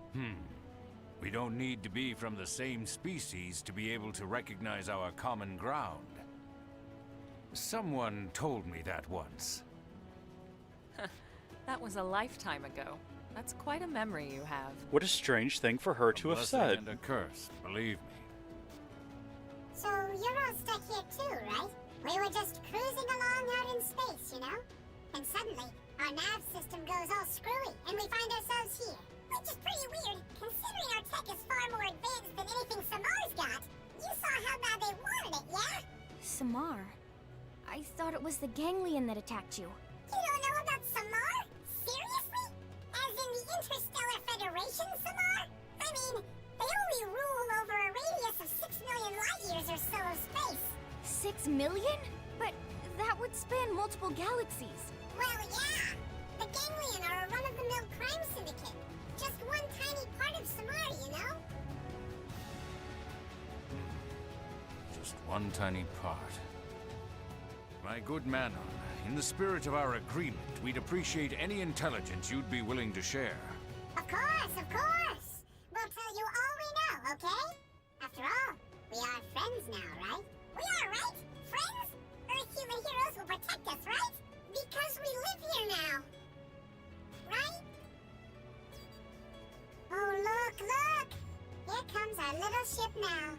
We don't need to be from the same species to be able to recognize our common ground. Someone told me that once. That was a lifetime ago. That's quite a memory you have. What a strange thing for her to have Blessing said. and a curse, believe me. So you're all stuck here too, right? We were just cruising along out in space, you know? And suddenly, our nav system goes all screwy, and we find ourselves here. Which is pretty weird, considering our tech is far more advanced than anything Samar's got. You saw how bad they wanted it, yeah? Samar? I thought it was the ganglion that attacked you. You don't know about Samar? Seriously? As in the Interstellar Federation, Samar? I mean, they only rule over a radius of 6 million light years or so of space. 6 million? But that would span multiple galaxies. Well, yeah. The ganglion are a run-of-the-mill crime syndicate. Just one tiny part of Samar, you know? Just one tiny part. My good Manon, in the spirit of our agreement, we'd appreciate any intelligence you'd be willing to share. Of course, of course. We'll tell you all we know, okay? After all, we are friends now, right? We are, right? Friends? Earth human heroes will protect us, right? Because we live here now. Right? Oh, look, look! Here comes our little ship now.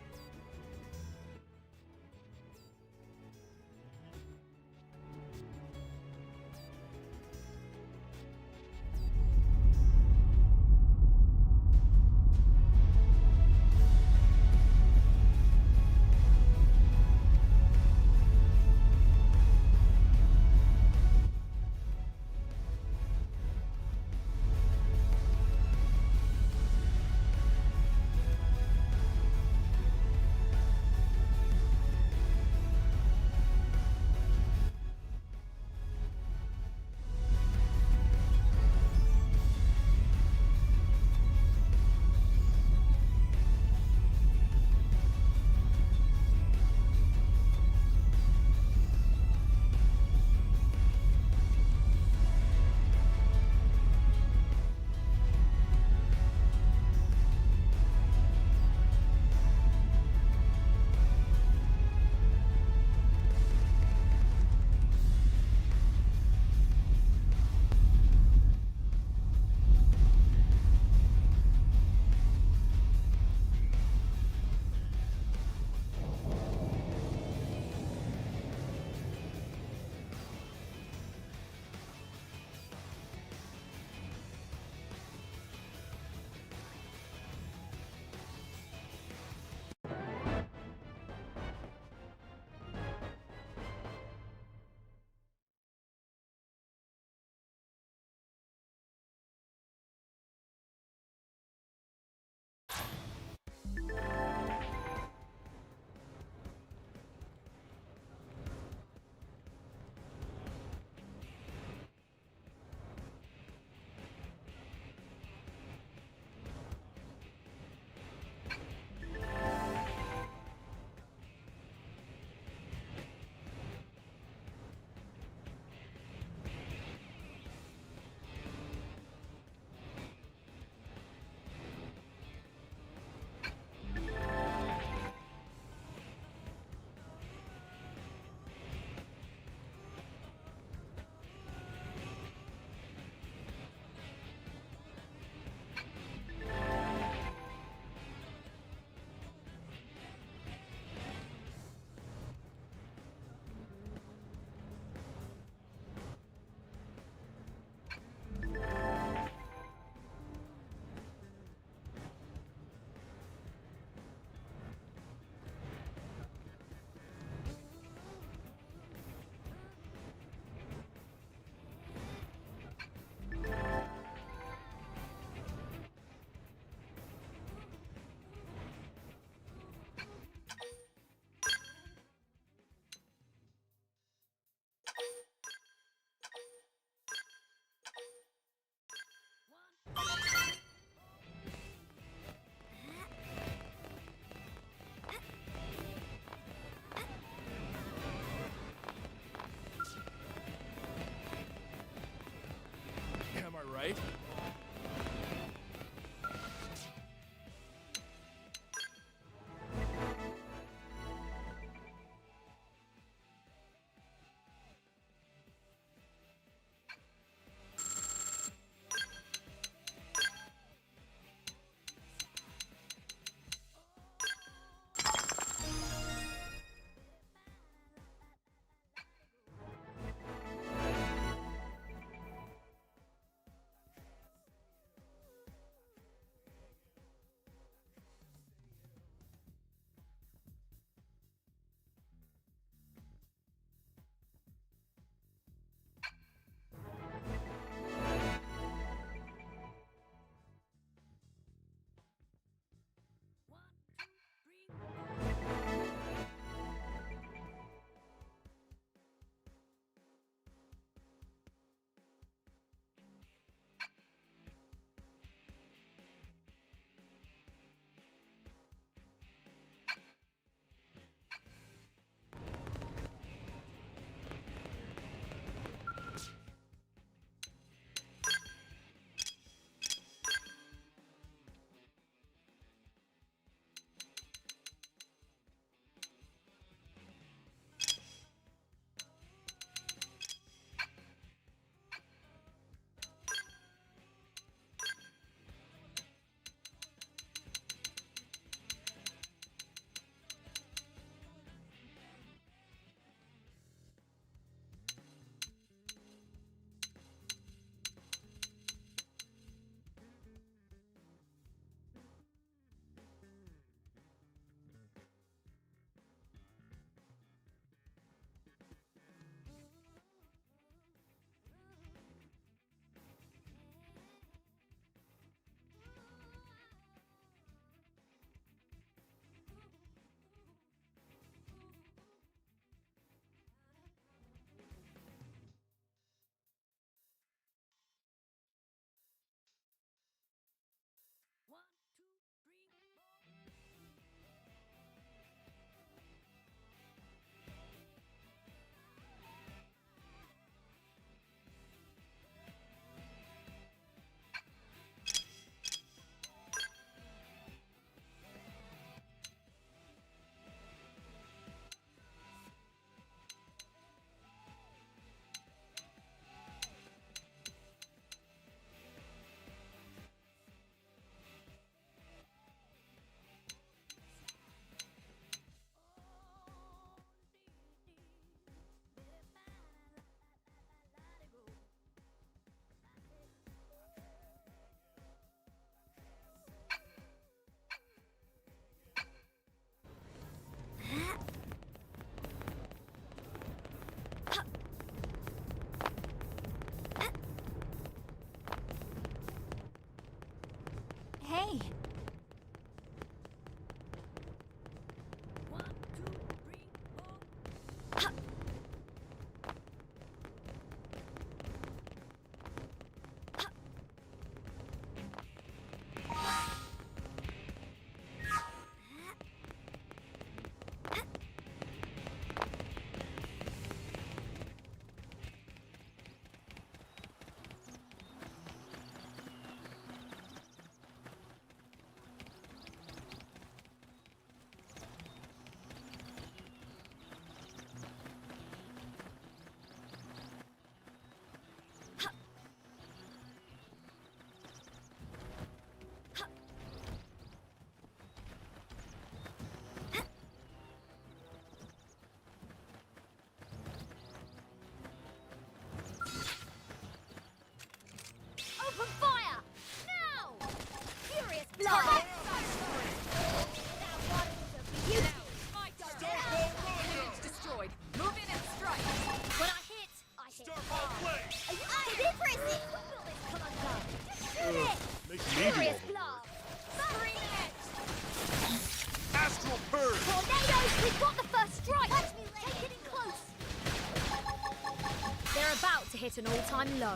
to hit an all-time low.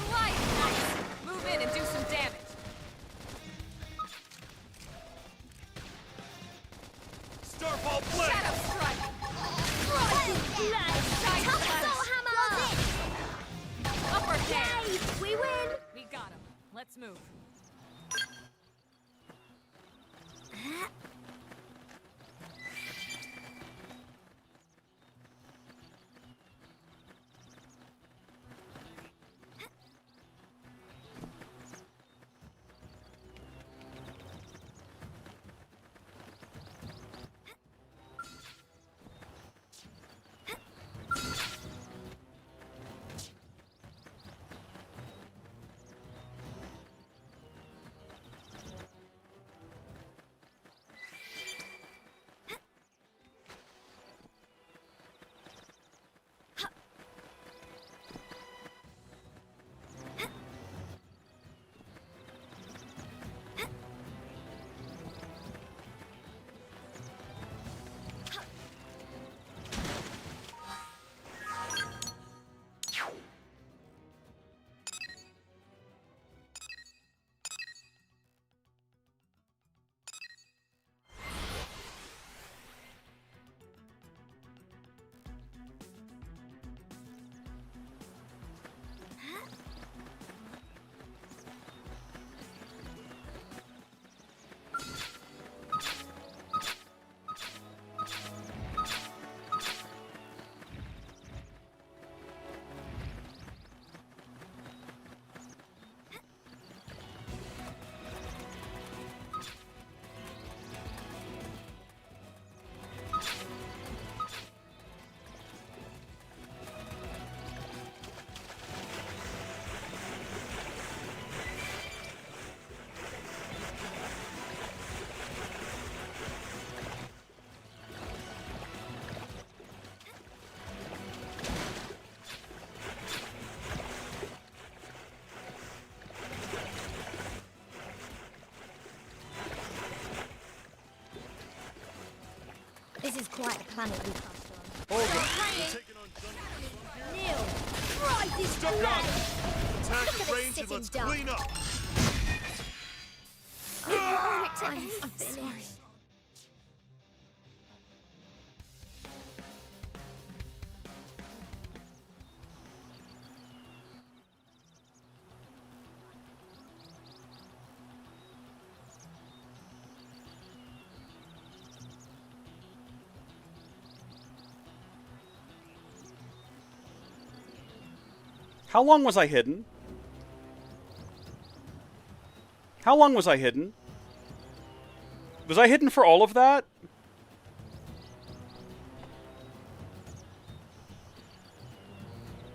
Slice! Nice! Move in and do some damage. Starfall blade! Shadow strike! Upper hand! Yay! We win! We got him. Let's move. This is quite a planet we passed on. Hold on. Neil, right this Stuck on flag. it. Attack Look at at range it and let's sitting duck. clean up. I'm finished. How long was I hidden? How long was I hidden? Was I hidden for all of that?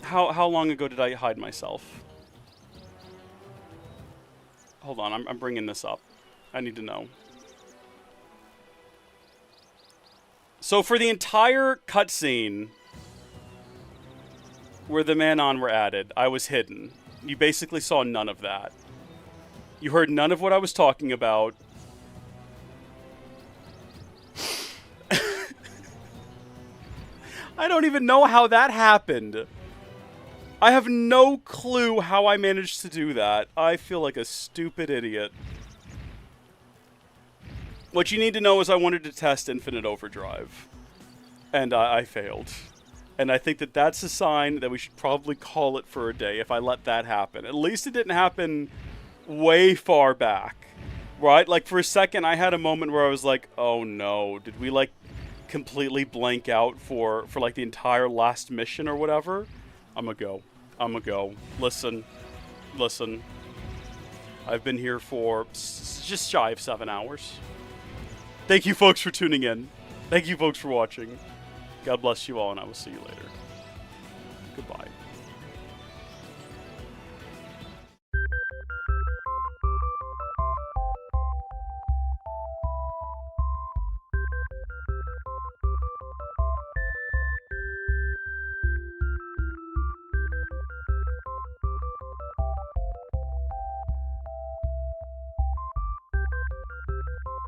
How long ago did I hide myself? Hold on, I'm bringing this up. I need to know. So for the entire cutscene where the Manon were added, I was hidden. You basically saw none of that. You heard none of what I was talking about. I don't even know how that happened. I have no clue how I managed to do that. I feel like a stupid idiot. What you need to know is I wanted to test Infinite Overdrive. And I failed. And I think that that's a sign that we should probably call it for a day if I let that happen. At least it didn't happen way far back. Right? Like, for a second, I had a moment where I was like, oh no, did we, like, completely blank out for like, the entire last mission or whatever? I'm gonna go. Listen. I've been here for just shy of 7 hours. Thank you, folks, for tuning in. Thank you, folks, for watching. God bless you all, and I will see you later. Goodbye.